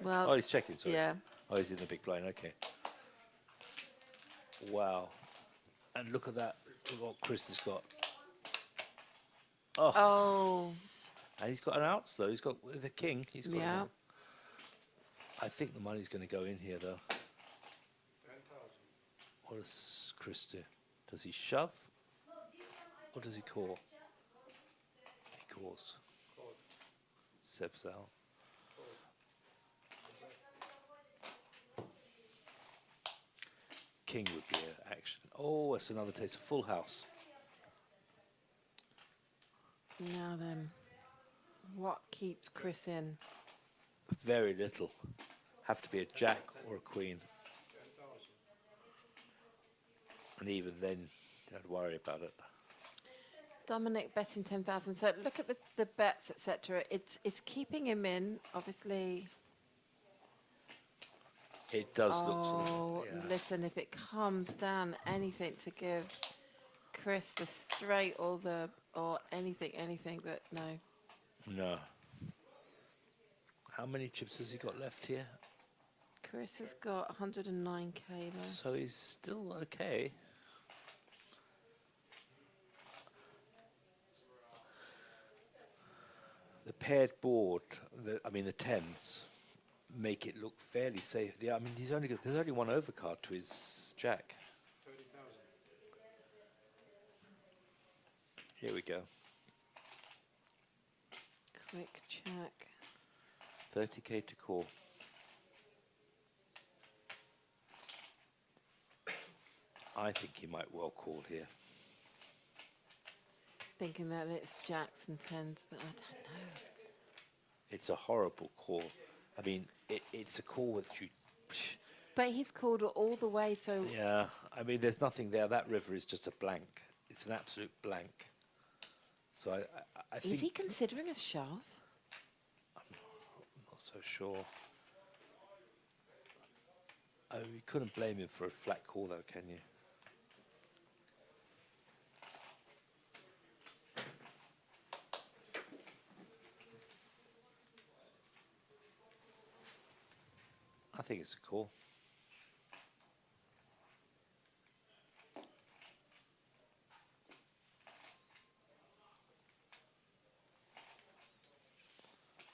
[SPEAKER 2] Well,
[SPEAKER 16] oh, he's checking, sorry.
[SPEAKER 2] yeah.
[SPEAKER 16] Oh, he's in the big blind, okay. Wow. And look at that, look what Chris has got. Oh.
[SPEAKER 2] Oh.
[SPEAKER 16] And he's got an outs, though. He's got, with the king, he's got
[SPEAKER 2] Yeah.
[SPEAKER 16] an out. I think the money's going to go in here, though.
[SPEAKER 14] 10,000.
[SPEAKER 16] What does Chris do? Does he shove? Or does he call? He calls. Seb's out. King would be an action. Oh, that's another taste. A full house.
[SPEAKER 2] Now then, what keeps Chris in?
[SPEAKER 16] Very little. Have to be a jack or a queen. And even then, I'd worry about it.
[SPEAKER 2] Dominic betting 10,000. So look at the bets, etc. It's keeping him in. Obviously,
[SPEAKER 16] It does look
[SPEAKER 2] Oh,
[SPEAKER 16] sort of, yeah.
[SPEAKER 2] listen, if it comes down anything to give Chris the straight or anything, but no.
[SPEAKER 16] No. How many chips has he got left here?
[SPEAKER 2] Chris has got 109k left.
[SPEAKER 16] So he's still okay. The paired board, the tens, make it look fairly safe. Yeah, I mean, there's only one overcard to his jack.
[SPEAKER 3] 30,000.
[SPEAKER 16] Here we go.
[SPEAKER 2] Quick check.
[SPEAKER 16] 30k to call. I think he might well call here.
[SPEAKER 2] Thinking that it's jacks and tens, but I don't know.
[SPEAKER 16] It's a horrible call. I mean, it's a call that you...
[SPEAKER 2] But he's called all the way, so...
[SPEAKER 16] Yeah, I mean, there's nothing there. That river is just a blank. It's an absolute blank. So I think...
[SPEAKER 2] Is he considering a shove?
[SPEAKER 16] I'm not so sure. Oh, you couldn't blame him for a flat call, though, can you? I think it's a call.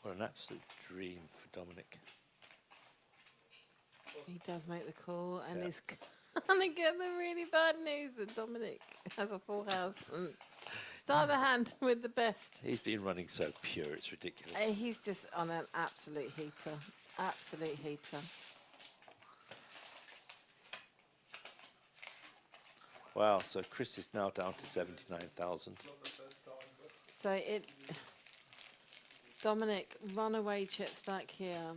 [SPEAKER 16] What an absolute dream for Dominic.
[SPEAKER 2] He does make the call, and
[SPEAKER 16] Yeah.
[SPEAKER 2] he's going to get the really bad news that Dominic has a full house. And start the hand with the best.
[SPEAKER 16] He's been running so pure, it's ridiculous.
[SPEAKER 2] He's just on an absolute heater. Absolute heater.
[SPEAKER 16] Wow, so Chris is now down to 79,000.
[SPEAKER 2] So Dominic, runaway chip stack here.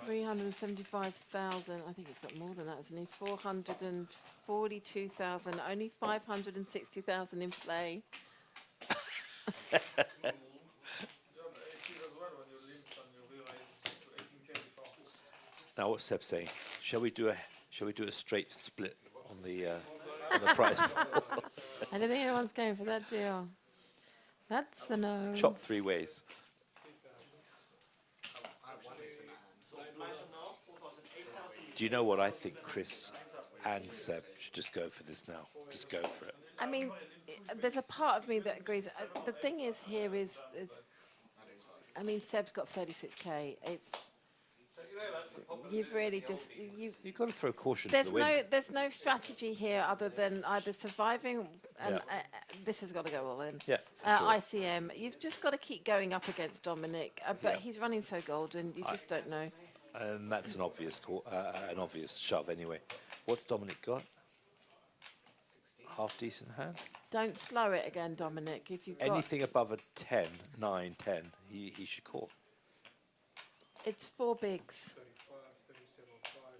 [SPEAKER 2] 375,000. I think he's got more than that, hasn't he? 442,000. Only 560,000 in play.
[SPEAKER 16] Now what's Seb saying? Shall we do a straight split on the prize pool?
[SPEAKER 2] I don't think anyone's going for that deal. That's the no.
[SPEAKER 16] Chop 3 ways. Do you know what I think? Chris and Seb should just go for this now. Just go for it.
[SPEAKER 2] I mean, there's a part of me that agrees. The thing is here is I mean, Seb's got 36k. You've really just
[SPEAKER 16] You've got to throw caution to the wind.
[SPEAKER 2] There's no strategy here other than either surviving and this has got to go all in.
[SPEAKER 16] Yeah, for sure.
[SPEAKER 2] ICM. You've just got to keep going up against Dominic, but he's running so golden. You just don't know.
[SPEAKER 16] And that's an obvious call, an obvious shove anyway. What's Dominic got? Half decent hand.
[SPEAKER 2] Don't slow it again, Dominic. If you've got
[SPEAKER 16] Anything above a 10, 9, 10, he should call.
[SPEAKER 2] it's 4 bigs.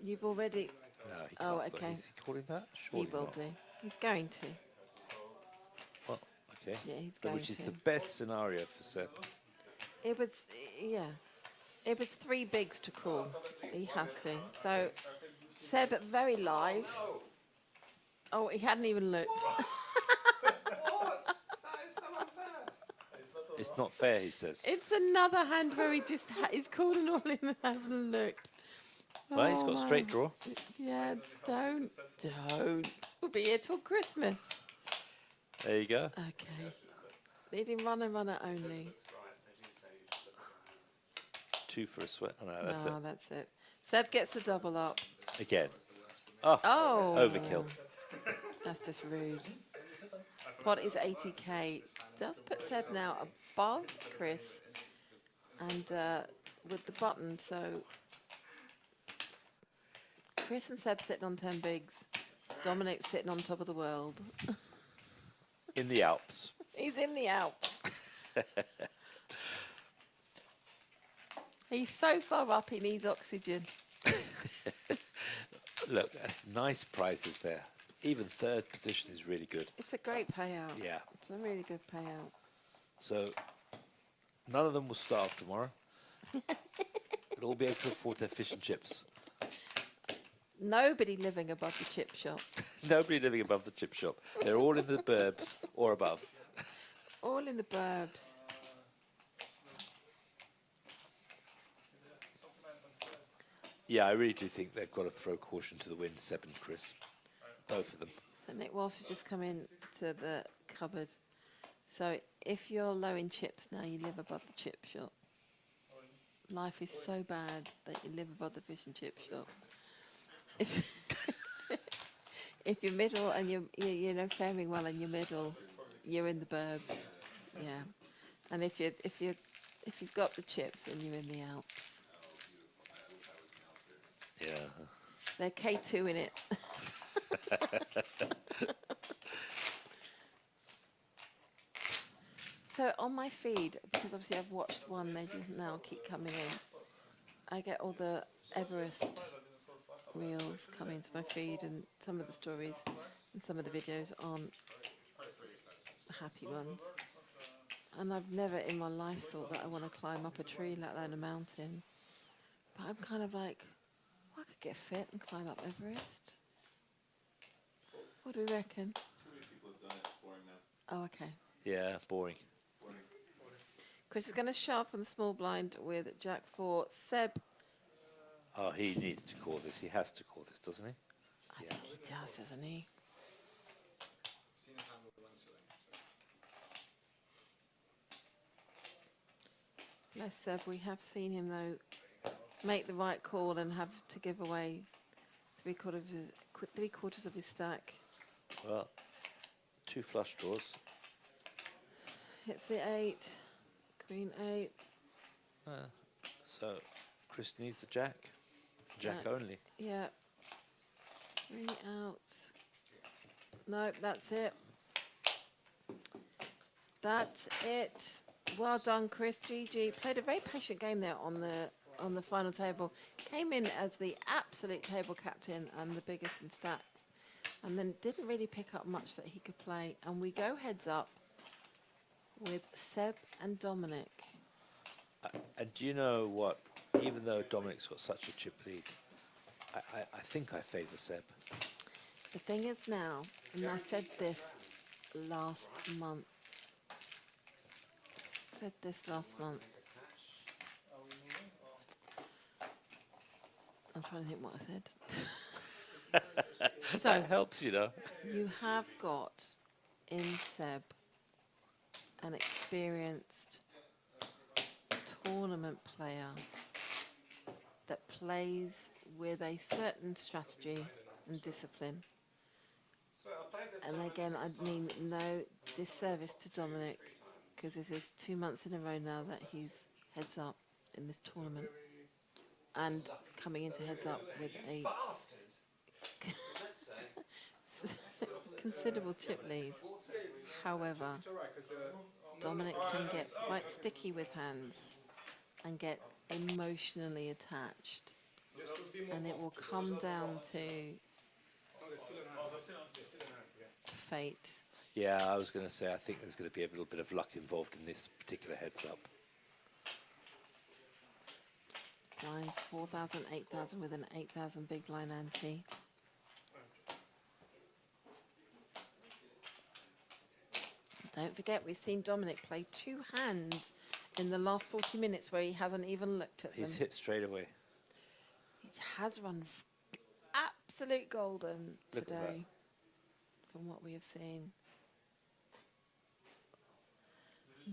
[SPEAKER 2] You've already.
[SPEAKER 16] No, he
[SPEAKER 2] Oh,
[SPEAKER 16] can't, but
[SPEAKER 2] okay.
[SPEAKER 16] is he calling that?
[SPEAKER 2] He
[SPEAKER 16] Surely
[SPEAKER 2] will
[SPEAKER 16] not.
[SPEAKER 2] do. He's going to.
[SPEAKER 16] Well, okay.
[SPEAKER 2] Yeah, he's going
[SPEAKER 16] Which is
[SPEAKER 2] to.
[SPEAKER 16] the best scenario for Seb.
[SPEAKER 2] It was, yeah. It was 3 bigs to call. He has to. So, Seb very live. Oh, he hadn't even looked.
[SPEAKER 16] It's not fair, he says.
[SPEAKER 2] It's another hand where he just is calling all in and hasn't looked.
[SPEAKER 16] Well, he's
[SPEAKER 2] Oh,
[SPEAKER 16] got straight draw.
[SPEAKER 2] Yeah, don't. We'll be here till Christmas.
[SPEAKER 16] There you go.
[SPEAKER 2] Okay. Leading runner only.
[SPEAKER 16] 2 for a sweat. Oh, no, that's
[SPEAKER 2] No,
[SPEAKER 16] it.
[SPEAKER 2] that's it. Seb gets the double up.
[SPEAKER 16] Again. Oh,
[SPEAKER 2] Oh.
[SPEAKER 16] overkill.
[SPEAKER 2] That's just rude. What is 80k? Does put Seb now above Chris and with the button, so Chris and Seb sitting on 10 bigs. Dominic's sitting on top of the world.
[SPEAKER 16] In the Alps.
[SPEAKER 2] He's in the Alps. He's so far up, he needs oxygen.
[SPEAKER 16] Look, that's nice prizes there. Even 3rd position is really good.
[SPEAKER 2] It's a great payout.
[SPEAKER 16] Yeah.
[SPEAKER 2] It's a really good payout.
[SPEAKER 16] So, none of them will starve tomorrow. We'll all be able to afford their fish and chips.
[SPEAKER 2] Nobody living above the chip shop.
[SPEAKER 16] Nobody living above the chip shop. They're all in the burbs or above.
[SPEAKER 2] All in the burbs.
[SPEAKER 16] Yeah, I really do think they've got to throw caution to the wind, Seb and Chris. Both of them.
[SPEAKER 2] So Nick Walsh has just come in to the cupboard. So if you're low in chips now, you live above the chip shop. Life is so bad that you live above the fish and chip shop. If you're middle and you're faring well and you're middle, you're in the burbs. Yeah. And if you've got the chips, then you're in the Alps.
[SPEAKER 16] Yeah.
[SPEAKER 2] They're K2 in it. So on my feed, because obviously I've watched one, they just now keep coming in. I get all the Everest reels coming to my feed, and some of the stories and some of the videos aren't the happy ones. And I've never in my life thought that I want to climb up a tree, let alone a mountain. But I'm kind of like, well, I could get fit and climb up Everest. What do we reckon?
[SPEAKER 14] Too many people have done it. It's boring now.
[SPEAKER 2] Oh, okay.
[SPEAKER 16] Yeah, boring.
[SPEAKER 2] Chris is going to shove from the small blind with Jack 4. Seb.
[SPEAKER 16] Oh, he needs to call this. He has to call this, doesn't he?
[SPEAKER 2] I think he does, doesn't he?
[SPEAKER 18] Seen his hand with one ceiling.
[SPEAKER 2] Bless Seb. We have seen him, though, make the right call and have to give away three quarters of his stack.
[SPEAKER 16] Well, 2 flush draws.
[SPEAKER 2] Hits the 8. Queen 8.
[SPEAKER 16] So, Chris needs a jack. Jack only.
[SPEAKER 2] Yeah. 3 outs. Nope, that's it. That's it. Well done, Chris. GG. Played a very patient game there on the final table. Came in as the absolute table captain and the biggest in stacks, and then didn't really pick up much that he could play. And we go heads up with Seb and Dominic.
[SPEAKER 16] And do you know what? Even though Dominic's got such a chip lead, I think I favour Seb.
[SPEAKER 2] The thing is now, and I said this last month. I'm trying to think what I said. So
[SPEAKER 16] that helps, you know.
[SPEAKER 2] You have got in Seb an experienced tournament player that plays with a certain strategy and discipline. And again, I mean no disservice to Dominic, because this is 2 months in a row now that he's heads up in this tournament, and coming into heads up with a considerable chip lead. However, Dominic can get quite sticky with hands and get emotionally attached, and it will come down to fate.
[SPEAKER 16] Yeah, I was going to say, I think there's going to be a little bit of luck involved in this particular heads up.
[SPEAKER 2] Blinds 4,000, 8,000 with an 8,000 big blind ante. Don't forget, we've seen Dominic play 2 hands in the last 40 minutes where he hasn't even looked at them.
[SPEAKER 16] He's hit straight away.
[SPEAKER 2] He has run absolute golden today, from what we have seen.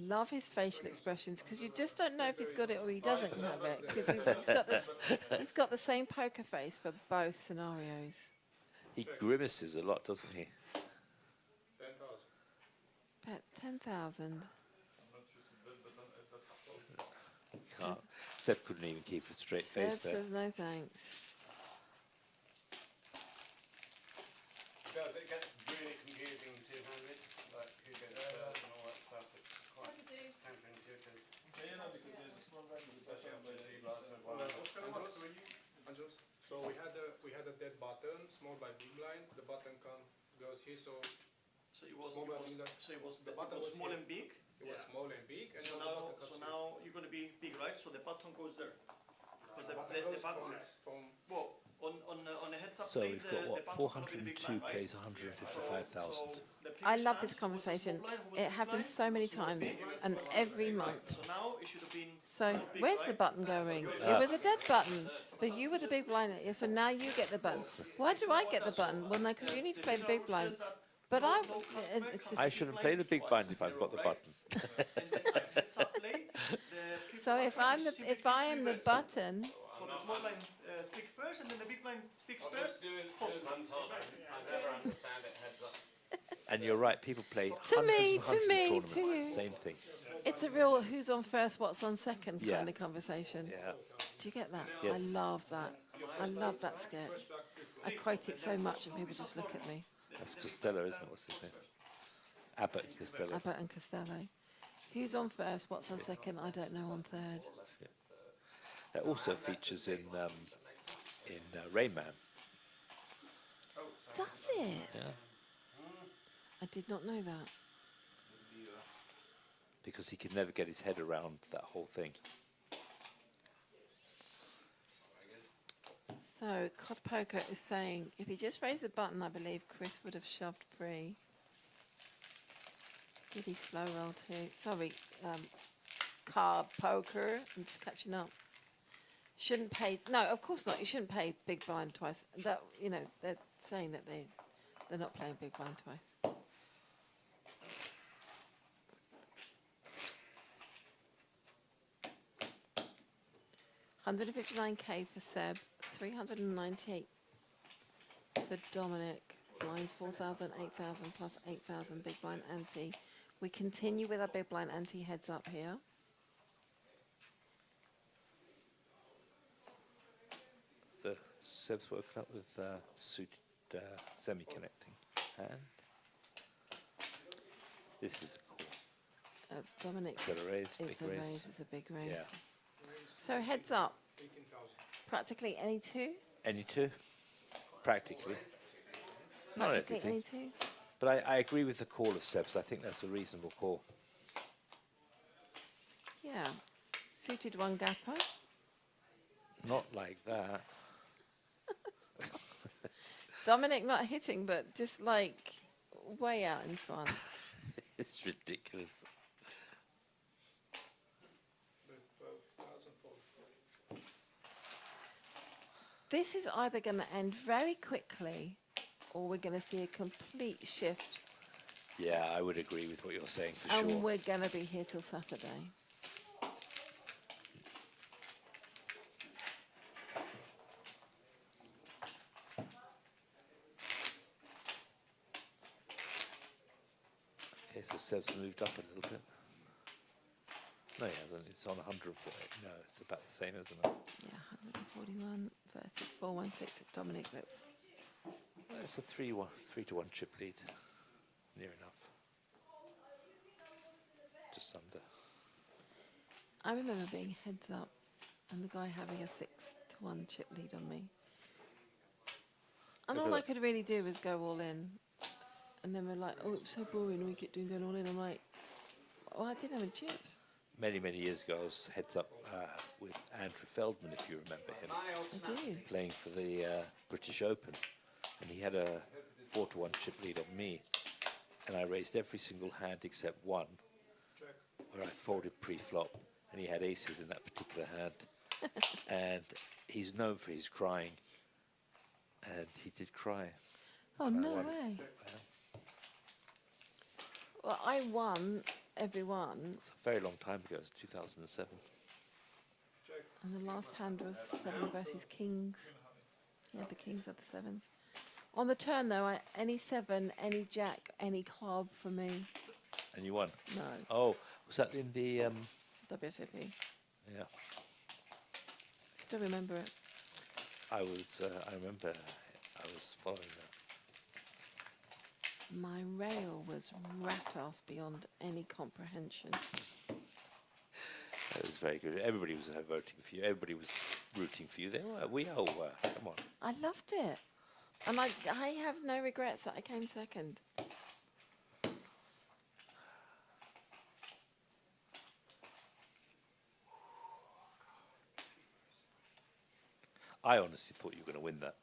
[SPEAKER 2] Love his facial expressions, because you just don't know if he's got it or he doesn't have it, because he's got the same poker face for both scenarios.
[SPEAKER 16] He grimaces a lot, doesn't he?
[SPEAKER 2] Bets 10,000.
[SPEAKER 16] Can't. Seb couldn't even keep a straight face
[SPEAKER 2] Seb
[SPEAKER 16] there.
[SPEAKER 2] says no thanks.
[SPEAKER 18] Does it get really confusing two-handed? Like who gets first and all that stuff? It's quite counterintuitive.
[SPEAKER 14] Because there's a small value
[SPEAKER 18] Especially after the
[SPEAKER 19] So we had a dead button, small by big blind. The button goes here, so
[SPEAKER 6] it was
[SPEAKER 19] small by big blind.
[SPEAKER 6] the button was small and big.
[SPEAKER 19] It was small and big, and
[SPEAKER 6] So
[SPEAKER 19] now the button comes here.
[SPEAKER 6] now you're going to be big, right? So the button goes there. because the button well on the heads up
[SPEAKER 16] So
[SPEAKER 6] play,
[SPEAKER 16] we've got what?
[SPEAKER 6] the button's gonna be the big
[SPEAKER 16] 402
[SPEAKER 6] blind, right?
[SPEAKER 16] plays 155,000.
[SPEAKER 2] I love this conversation. It happens so many times and every month.
[SPEAKER 6] So now it should have been.
[SPEAKER 2] So where's the button going? It was a dead button, but you were the big blind. Yeah, so now you get the button. Why do I get the button? Well, no, because you need to play the big blind. But it's just,
[SPEAKER 16] I shouldn't play the big blind if I've got the button.
[SPEAKER 2] so if I am the button,
[SPEAKER 6] So the small line speaks first, and then the big line speaks first.
[SPEAKER 18] Do it one time. I never understand it heads up.
[SPEAKER 16] And you're right, people play
[SPEAKER 2] To me,
[SPEAKER 16] hundreds and
[SPEAKER 2] to me,
[SPEAKER 16] hundreds of
[SPEAKER 2] to
[SPEAKER 16] tournaments,
[SPEAKER 2] you.
[SPEAKER 16] same thing.
[SPEAKER 2] it's a real who's on first, what's on second
[SPEAKER 16] Yeah.
[SPEAKER 2] kind of conversation.
[SPEAKER 16] Yeah.
[SPEAKER 2] Do you get that?
[SPEAKER 16] Yes.
[SPEAKER 2] I love that. I love that sketch. I quote it so much, and people just look at me.
[SPEAKER 16] That's Costello, isn't it? What's his name? Abbott and Costello.
[SPEAKER 2] Abbott and Costello. Who's on first, what's on second? I don't know on third.
[SPEAKER 16] That also features in Rain Man.
[SPEAKER 2] Does it?
[SPEAKER 16] Yeah.
[SPEAKER 2] I did not know that.
[SPEAKER 16] Because he could never get his head around that whole thing.
[SPEAKER 2] So, Cod Poker is saying, if he just raised the button, I believe Chris would have shoved pre. Did he slow roll too? Sorry, Card Poker. I'm just catching up. Shouldn't pay. No, of course not. You shouldn't pay big blind twice. That, you know, they're saying that they're not playing big blind twice. $159K for Seb, 398 for Dominic. Blinds 4,000, 8,000 plus 8,000 big blind ante. We continue with our big blind ante heads up here.
[SPEAKER 16] So Seb's woken up with suited semi-connecting hand. This is a call.
[SPEAKER 2] Dominic,
[SPEAKER 16] Is that a raise?
[SPEAKER 2] it's
[SPEAKER 16] Big
[SPEAKER 2] a
[SPEAKER 16] raise?
[SPEAKER 2] raise, it's a big raise.
[SPEAKER 16] Yeah.
[SPEAKER 2] So heads up, practically any two?
[SPEAKER 16] Any two? Practically. Not
[SPEAKER 2] Practically
[SPEAKER 16] everything.
[SPEAKER 2] any two?
[SPEAKER 16] But I agree with the call of Seb's. I think that's a reasonable call.
[SPEAKER 2] Yeah. Suited one gapper.
[SPEAKER 16] Not like that.
[SPEAKER 2] Dominic not hitting, but just like way out in front.
[SPEAKER 16] It's ridiculous.
[SPEAKER 2] This is either going to end very quickly or we're going to see a complete shift
[SPEAKER 16] Yeah, I would agree with what you're saying for
[SPEAKER 2] and
[SPEAKER 16] sure.
[SPEAKER 2] we're going to be here till Saturday.
[SPEAKER 16] Okay, so Seb's moved up a little bit. No, he hasn't. It's on 148. No, it's about the same, isn't it?
[SPEAKER 2] Yeah, 141 versus 416. It's Dominic that's...
[SPEAKER 16] Well, it's a 3-1, 3-1 chip lead. Near enough. Just under.
[SPEAKER 2] I remember being heads up and the guy having a 6-1 chip lead on me. And
[SPEAKER 16] Yeah,
[SPEAKER 2] all
[SPEAKER 16] but-
[SPEAKER 2] I could really do was go all in. And then we're like, oh, it's so boring, we keep doing going all in. I'm like, oh, I didn't have any chips.
[SPEAKER 16] Many, many years ago, I was heads up with Andrew Feldman, if you remember him.
[SPEAKER 2] I do.
[SPEAKER 16] Playing for the British Open. And he had a 4-1 chip lead on me. And I raised every single hand except one, where I folded pre-flop. And he had aces in that particular hand. And he's known for his crying. And he did cry.
[SPEAKER 2] Oh,
[SPEAKER 16] And I
[SPEAKER 2] no
[SPEAKER 16] won.
[SPEAKER 2] way. Well, I won every one.
[SPEAKER 16] It's a very long time ago. It was 2007.
[SPEAKER 2] And the last hand was 7 versus kings. Yeah, the kings are the 7s. On the turn, though, any 7, any jack, any club for me.
[SPEAKER 16] And you won?
[SPEAKER 2] No.
[SPEAKER 16] Oh, was that in the...
[SPEAKER 2] WSOP.
[SPEAKER 16] Yeah.
[SPEAKER 2] Still remember it.
[SPEAKER 16] I remember I was following that.
[SPEAKER 2] My rail was rat-ass beyond any comprehension.
[SPEAKER 16] That was very good. Everybody was voting for you. Everybody was rooting for you. We all were. Come on.
[SPEAKER 2] I loved it. And I have no regrets that I came second.
[SPEAKER 16] I honestly thought you were going to win that.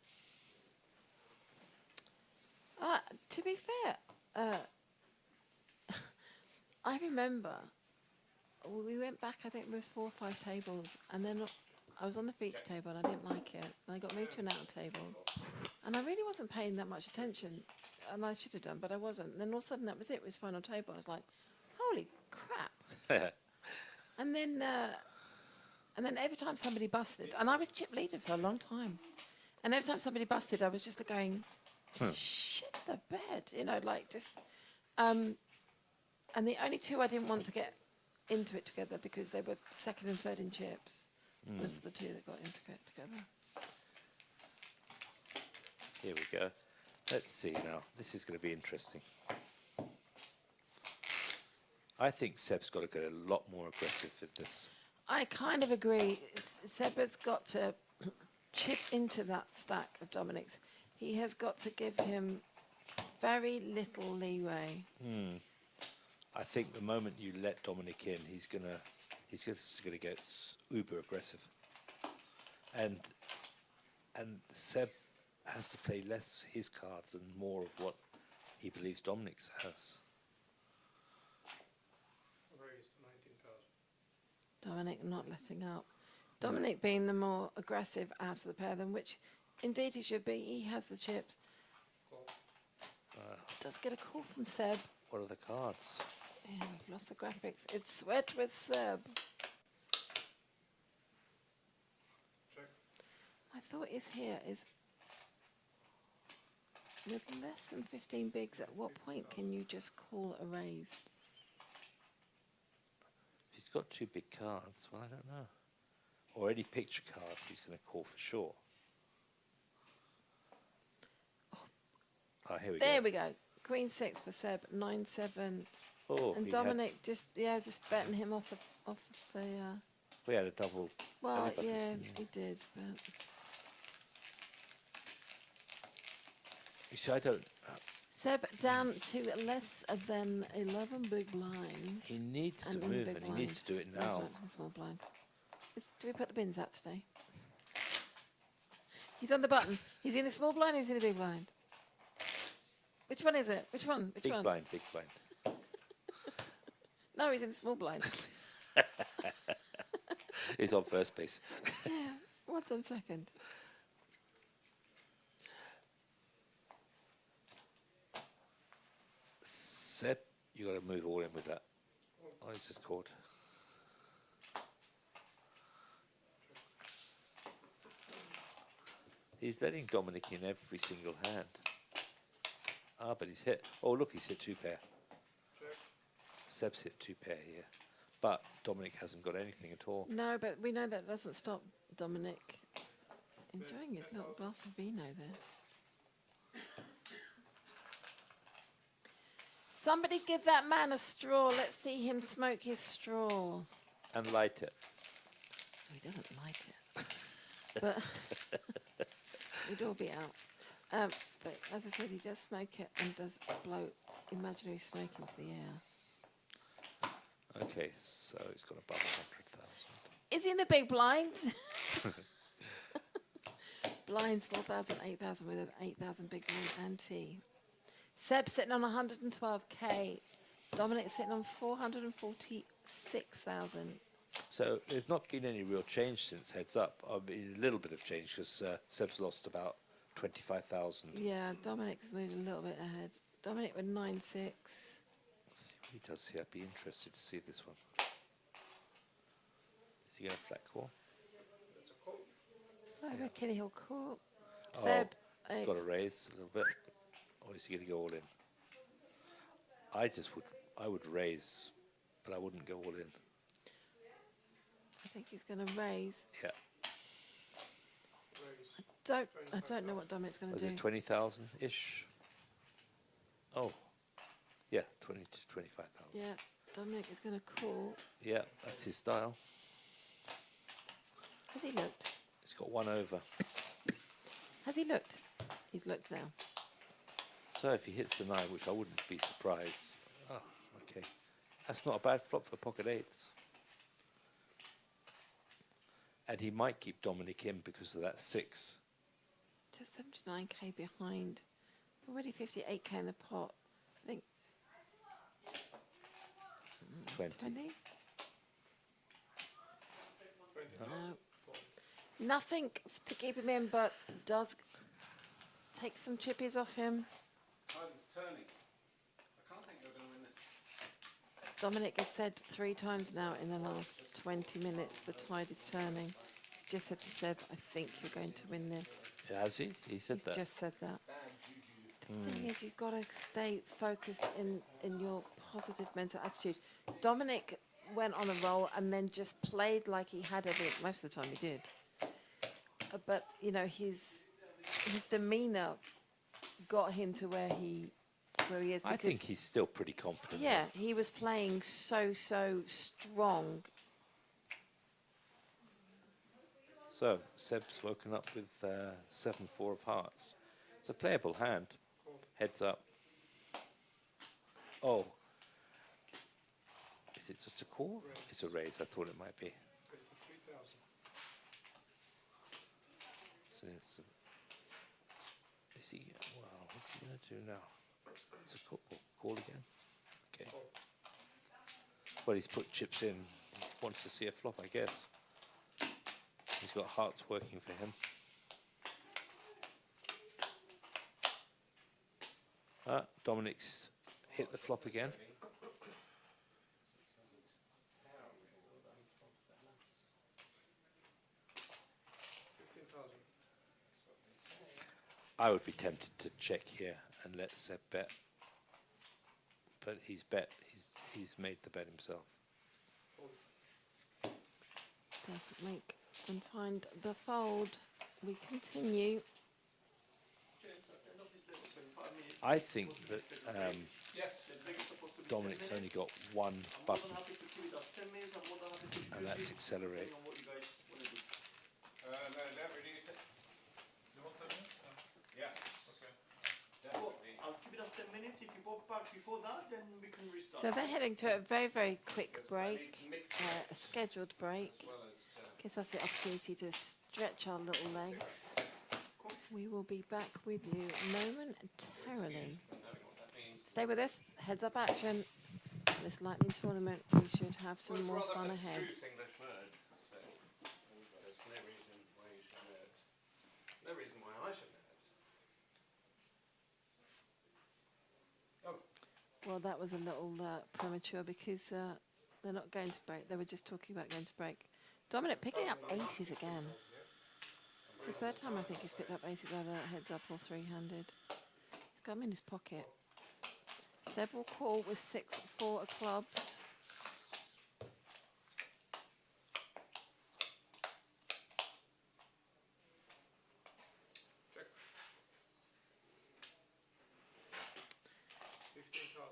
[SPEAKER 2] To be fair, I remember we went back, I think it was 4 or 5 tables, and then I was on the feature table and I didn't like it. And I got moved to an outer table, and I really wasn't paying that much attention, and I should have done, but I wasn't. And then all of a sudden that was it, it was final table. I was like, holy crap. And then every time somebody busted, and I was chip leader for a long time, and every time somebody busted, I was just going, shit the bed, you know, like just, and the only 2 I didn't want to get into it together because they were 2nd and 3rd in chips was the 2 that got into it together.
[SPEAKER 16] Here we go. Let's see now. This is going to be interesting. I think Seb's got to get a lot more aggressive with this.
[SPEAKER 2] I kind of agree. Seb has got to chip into that stack of Dominic's. He has got to give him very little leeway.
[SPEAKER 16] I think the moment you let Dominic in, he's just gonna get uber aggressive, and Seb has to play less his cards and more of what he believes Dominic's has.
[SPEAKER 19] Raised 19,000.
[SPEAKER 2] Dominic not letting up. Dominic being the more aggressive out of the pair, than which indeed he should be. He has the chips. Does get a call from Seb.
[SPEAKER 16] What are the cards?
[SPEAKER 2] Yeah, we've lost the graphics. It's sweat with Seb.
[SPEAKER 19] Check.
[SPEAKER 2] My thought is here is, with less than 15 bigs, at what point can you just call a raise?
[SPEAKER 16] If he's got 2 big cards, well, I don't know. Or any picture card, he's going to call for sure. Here we go.
[SPEAKER 2] There we go. Queen 6 for Seb, 9-7.
[SPEAKER 16] Oh,
[SPEAKER 2] And Dominic just betting him off the.
[SPEAKER 16] We had a double.
[SPEAKER 2] Well, yeah, he did, but.
[SPEAKER 16] You see, I don't.
[SPEAKER 2] Seb down to less than 11 big blinds.
[SPEAKER 16] He needs to
[SPEAKER 2] in
[SPEAKER 16] move,
[SPEAKER 2] big
[SPEAKER 16] and he needs to do it
[SPEAKER 2] No,
[SPEAKER 16] now.
[SPEAKER 2] sorry, it's in small blind. Do we put the bins out today? He's on the button. He's in the small blind or he's in the big blind? Which one is it? Which one? Which
[SPEAKER 16] Big
[SPEAKER 2] one?
[SPEAKER 16] blind, big blind.
[SPEAKER 2] No, he's in the small blind.
[SPEAKER 16] He's on first base.
[SPEAKER 2] Yeah, what's on second?
[SPEAKER 16] Seb, you got to move all in with that. Oh, he's just caught. He's letting Dominic in every single hand. Ah, but he's hit. Oh, look, he's hit 2 pair.
[SPEAKER 19] Check.
[SPEAKER 16] Seb's hit 2 pair here. But Dominic hasn't got anything at all.
[SPEAKER 2] No, but we know that doesn't stop Dominic enjoying his little glass of vino there. Somebody give that man a straw. Let's see him smoke his straw.
[SPEAKER 16] And light it.
[SPEAKER 2] He doesn't light it. But we'd all be out. But as I said, he does smoke it and does blow imaginary smoke into the air.
[SPEAKER 16] Okay, so he's got above 100,000.
[SPEAKER 2] Is he in the big blinds? Blinds 4,000, 8,000 with an 8,000 big blind ante. Seb sitting on 112k. Dominic sitting on 446,000.
[SPEAKER 16] So there's not been any real change since heads up. I mean, a little bit of change because Seb's lost about 25,000.
[SPEAKER 2] Yeah, Dominic's moved a little bit ahead. Dominic with 9-6.
[SPEAKER 16] Let's see what he does here. I'd be interested to see this one. Is he going to flat call?
[SPEAKER 2] I reckon he'll call.
[SPEAKER 16] Oh,
[SPEAKER 2] Seb,
[SPEAKER 16] he's got to raise a little bit. Or is he going to go all in? I would raise, but I wouldn't go all in.
[SPEAKER 2] I think he's going to raise.
[SPEAKER 16] Yeah.
[SPEAKER 2] I don't know what Dominic's going to
[SPEAKER 16] Was
[SPEAKER 2] do.
[SPEAKER 16] it 20,000-ish? Oh, yeah, 20 to 25,000.
[SPEAKER 2] Yeah, Dominic is going to call.
[SPEAKER 16] Yeah, that's his style.
[SPEAKER 2] Has he looked?
[SPEAKER 16] He's got 1 over.
[SPEAKER 2] Has he looked? He's looked now.
[SPEAKER 16] So if he hits the 9, which I wouldn't be surprised. Oh, okay. That's not a bad flop for pocket 8s. And he might keep Dominic in because of that 6.
[SPEAKER 2] Just 79k behind. Already 58k in the pot. I think
[SPEAKER 16] 20.
[SPEAKER 2] 20? No. Nothing to keep him in, but does take some chippies off him.
[SPEAKER 18] Tide is turning. I can't think you're going to win this.
[SPEAKER 2] Dominic has said 3 times now in the last 20 minutes the tide is turning. He's just said to Seb, I think you're going to win this.
[SPEAKER 16] Yeah, has he? He said
[SPEAKER 2] He's
[SPEAKER 16] that.
[SPEAKER 2] just said that. The thing is, you've got to stay focused in your positive mental attitude. Dominic went on a roll and then just played like he had everything. Most of the time he did. But, you know, his demeanour got him to where he is.
[SPEAKER 16] I think he's still pretty confident.
[SPEAKER 2] Yeah, he was playing so strong.
[SPEAKER 16] So, Seb's woken up with 7-4 of hearts. It's a playable hand. Heads up. Oh. Is it just a call? It's a raise. I thought it might be. So it's is he? Well, what's he going to do now? It's a call. Call again. Okay. Well, he's put chips in. He wants to see a flop, I guess. He's got hearts working for him. Dominic's hit the flop again. I would be tempted to check here and let Seb bet, but he's he's made the bet himself.
[SPEAKER 2] Doesn't make and find the fold. We continue.
[SPEAKER 16] I think that Dominic's only got one button, and that's accelerate.
[SPEAKER 18] No, don't reduce it.
[SPEAKER 19] You want 10 minutes?
[SPEAKER 18] Yeah.
[SPEAKER 19] Okay.
[SPEAKER 6] I'll keep it at 10 minutes. If you pop back before that, then we can restart.
[SPEAKER 2] So they're heading to a very quick break, a scheduled break. Gives us the opportunity to stretch our little legs. We will be back with you momentarily. Stay with us. Heads up action. This Lightning Tournament, we should have some more fun ahead.
[SPEAKER 18] There's no reason why you should know it. No reason why I should know it.
[SPEAKER 2] Well, that was a little premature because they're not going to break. They were just talking about going to break. Dominic picking up aces again. It's the 3rd time I think he's picked up aces, either heads up or 3-handed. He's got them in his pocket. Seb will call with 6-4 of clubs.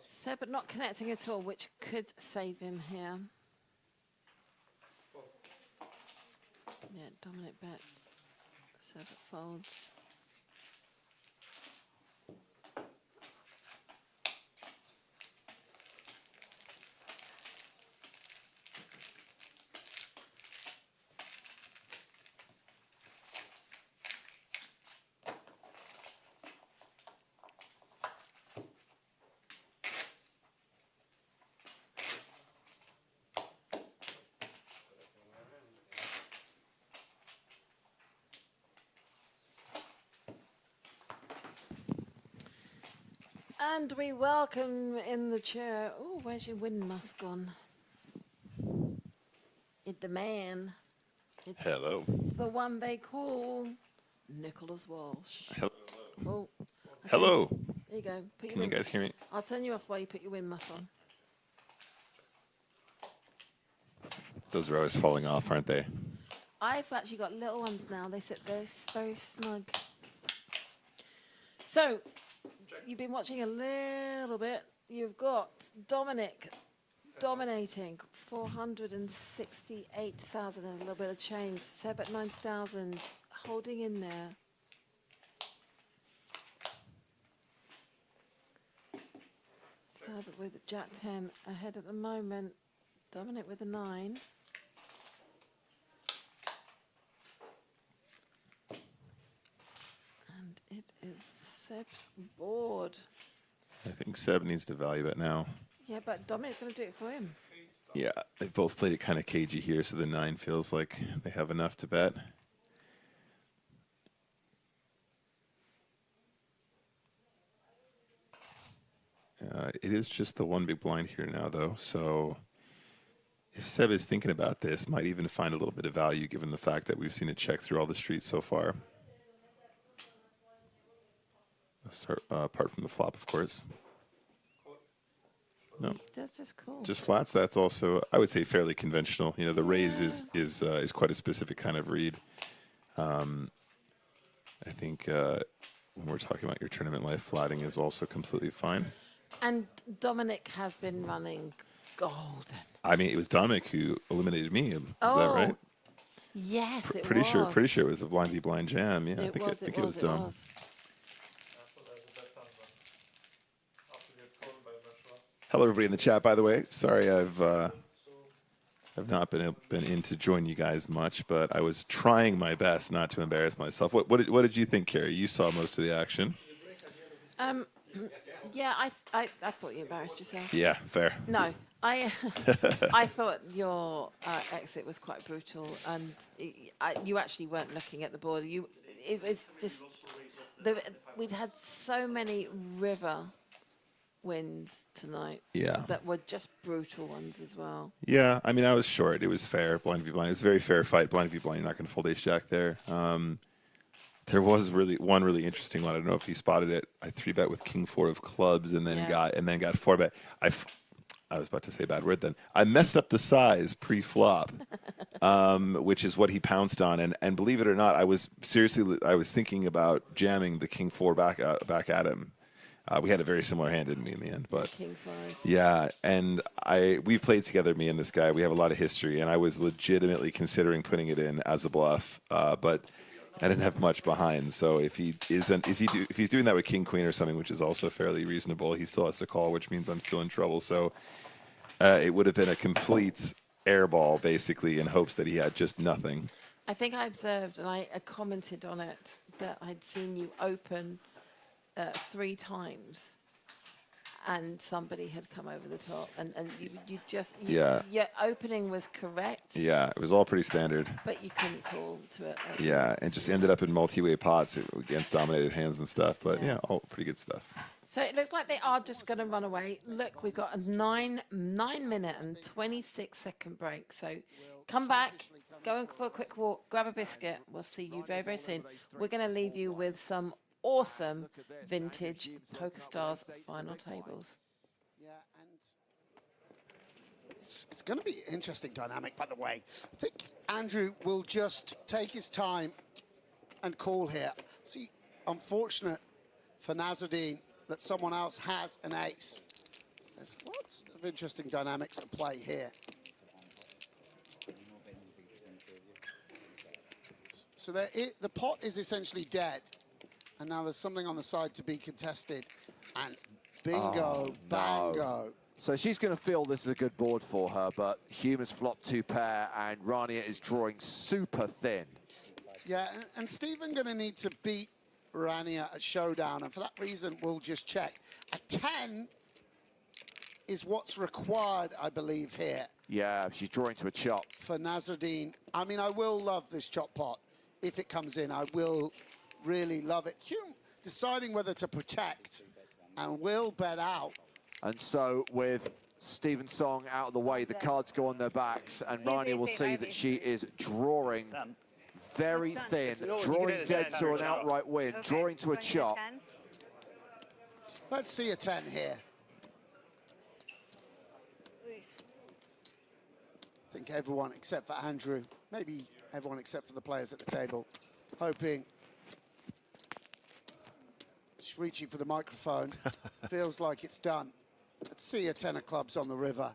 [SPEAKER 2] Seb not connecting at all, which could save him here. Yeah, Dominic bets. Seb folds. And we welcome in the chair. Oh, where's your wind muff gone? It's the man. It's,
[SPEAKER 20] Hello.
[SPEAKER 2] It's the one they call Nicholas Walsh.
[SPEAKER 20] Hello.
[SPEAKER 2] Oh,
[SPEAKER 20] Hello.
[SPEAKER 2] there you go. Put
[SPEAKER 20] Can you guys hear me?
[SPEAKER 2] I'll turn you off while you put your wind muff on.
[SPEAKER 20] Those are always falling off, aren't they?
[SPEAKER 2] I've actually got little ones now. They sit there very snug. So, you've been watching a little bit. You've got Dominic dominating 468,000 and a little bit of change. Seb at 90,000, holding in there. Seb with Jack 10 ahead at the moment. Dominic with a 9. Seb's bored.
[SPEAKER 20] I think Seb needs to value bet now.
[SPEAKER 2] Yeah, but Dominic's going to do it for him.
[SPEAKER 20] Yeah, they've both played it kind of cagey here, so the 9 feels like they have enough to bet. It is just the one big blind here now, though, so if Seb is thinking about this, might even find a little bit of value given the fact that we've seen it check through all the streets so far. Apart from the flop, of course. No,
[SPEAKER 2] That's just cool.
[SPEAKER 20] just flats. That's also, I would say, fairly conventional. You know, the raise is quite a specific kind of read. I think when we're talking about your tournament life, flatting is also completely fine.
[SPEAKER 2] And Dominic has been running golden.
[SPEAKER 20] I mean, it was Dominic who eliminated me. Is that right?
[SPEAKER 2] Yes, it
[SPEAKER 20] Pretty
[SPEAKER 2] was.
[SPEAKER 20] sure. Pretty sure it was the blind v blind jam. Yeah, I think it was Dom.
[SPEAKER 3] I thought that was the best time, but after we had called by a bunch of us.
[SPEAKER 20] Hello, everybody in the chat. By the way, sorry I've not been in to join you guys much, but I was trying my best not to embarrass myself. What did you think, Carrie? You saw most of the action.
[SPEAKER 2] Yeah, I thought you embarrassed yourself.
[SPEAKER 20] Yeah, fair.
[SPEAKER 2] No, I thought your exit was quite brutal, and you actually weren't looking at the board. It was just we'd had so many river wins tonight.
[SPEAKER 20] Yeah.
[SPEAKER 2] That were just brutal ones as well.
[SPEAKER 20] Yeah, I mean, I was short. It was fair. Blind v blind. It was a very fair fight. Blind v blind. You're not going to fold ace jack there. There was one really interesting one. I don't know if you spotted it. I 3-bet with king 4 of clubs and then got 4-bet. I was about to say a bad word then. I messed up the size pre-flop, which is what he pounced on. And believe it or not, I was thinking about jamming the king 4 back at him. We had a very similar hand, didn't we, in the end? But
[SPEAKER 2] king 5. Yeah,
[SPEAKER 20] and we've played together, me and this guy. We have a lot of history, and I was legitimately considering putting it in as a bluff, but I didn't have much behind. So if he's doing that with king queen or something, which is also fairly reasonable, he still has to call, which means I'm still in trouble. So it would have been a complete airball, basically, in hopes that he had just nothing.
[SPEAKER 2] I think I observed, and I commented on it, that I'd seen you open 3 times, and somebody had come over the top, and you just your opening was correct.
[SPEAKER 20] Yeah, it was all pretty standard.
[SPEAKER 2] But you couldn't call to it.
[SPEAKER 20] Yeah, and just ended up in multi-way pots against dominated hands and stuff. But yeah, all pretty good stuff.
[SPEAKER 2] So it looks like they are just going to run away. Look, we've got a 9-minute and 26-second break. So come back, go for a quick walk, grab a biscuit. We'll see you very, very soon. We're going to leave you with some awesome vintage PokerStars final tables.
[SPEAKER 21] Yeah, and it's going to be an interesting dynamic, by the way. I think Andrew will just take his time and call here. See, unfortunate for Nasruddin that someone else has an ace. There's lots of interesting dynamics at play here. So the pot is essentially dead. And now there's something on the side to be contested. And bingo, bango.
[SPEAKER 17] No. So she's going to feel this is a good board for her, but Huma's flopped 2 pair, and Rania is drawing super thin.
[SPEAKER 21] Yeah, and Stephen going to need to beat Rania at showdown, and for that reason, we'll just check. A 10 is what's required, I believe, here.
[SPEAKER 17] Yeah, she's drawing to a chop.
[SPEAKER 21] For Nasruddin. I mean, I will love this chop pot. If it comes in, I will really love it. Hume deciding whether to protect and will bet out.
[SPEAKER 17] And so with Stephen Song out of the way, the cards go on their backs, and Rania will see that she is drawing very thin, drawing dead to an outright win, drawing to a chop.
[SPEAKER 21] Let's see a 10 here. I think everyone except for Andrew, maybe everyone except for the players at the table, hoping. Just reaching for the microphone. Feels like it's done. Let's see a 10 of clubs on the river.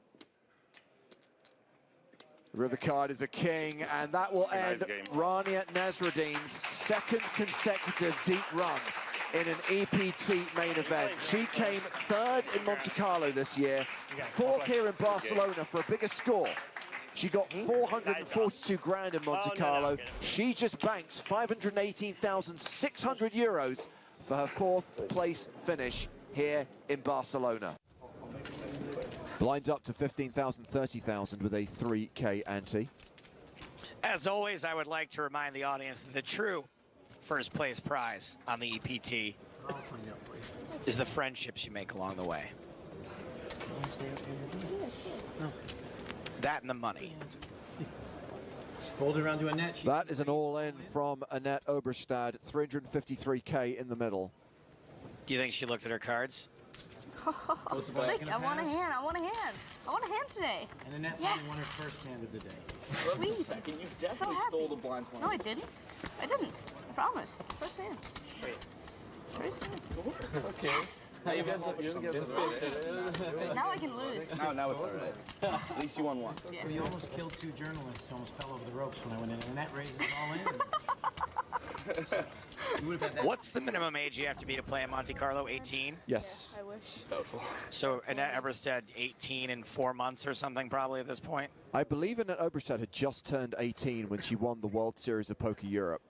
[SPEAKER 17] The river card is a king, and that will end Rania Nasruddin's 2nd consecutive deep run in an EPT main event. She came 3rd in Monte Carlo this year, 4th here in Barcelona for a bigger score. She got 442 grand in Monte Carlo. She just banks 518,600 euros for her 4th place finish here in Barcelona. Blinds up to 15,000, 30,000 with a 3K ante.
[SPEAKER 8] As always, I would like to remind the audience that the true first place prize on the EPT is the friendships you make along the way. That and the money.
[SPEAKER 11] Fold around to Annette.
[SPEAKER 17] That is an all-in from Annette Oberstad, 353K in the middle.
[SPEAKER 8] Do you think she looked at her cards?
[SPEAKER 11] Oh,
[SPEAKER 22] sick. I want a hand. I want a hand. I want a hand today.
[SPEAKER 11] And Annette
[SPEAKER 22] Yes.
[SPEAKER 11] won her first hand of the day.
[SPEAKER 22] Sweet.
[SPEAKER 11] Second, you
[SPEAKER 22] So
[SPEAKER 11] definitely
[SPEAKER 22] happy.
[SPEAKER 11] stole the blinds one.
[SPEAKER 22] No, I didn't. I didn't. I promise. First hand. First hand.
[SPEAKER 11] It's okay.
[SPEAKER 22] Yes.
[SPEAKER 11] Now you guys have
[SPEAKER 22] Now I can lose.
[SPEAKER 11] Now it's all right. At least you won one.
[SPEAKER 22] Yeah.
[SPEAKER 11] We almost killed 2 journalists. Almost fell over the ropes when I went in. Annette raises it all in.
[SPEAKER 8] What's the minimum age you have to be to play in Monte Carlo? 18?
[SPEAKER 17] Yes.
[SPEAKER 22] I wish.
[SPEAKER 8] Doubtful. So Annette Oberstad, 18 in 4 months or something probably at this point?
[SPEAKER 17] I believe Annette Oberstad had just turned 18 when she won the World Series of Poker Europe,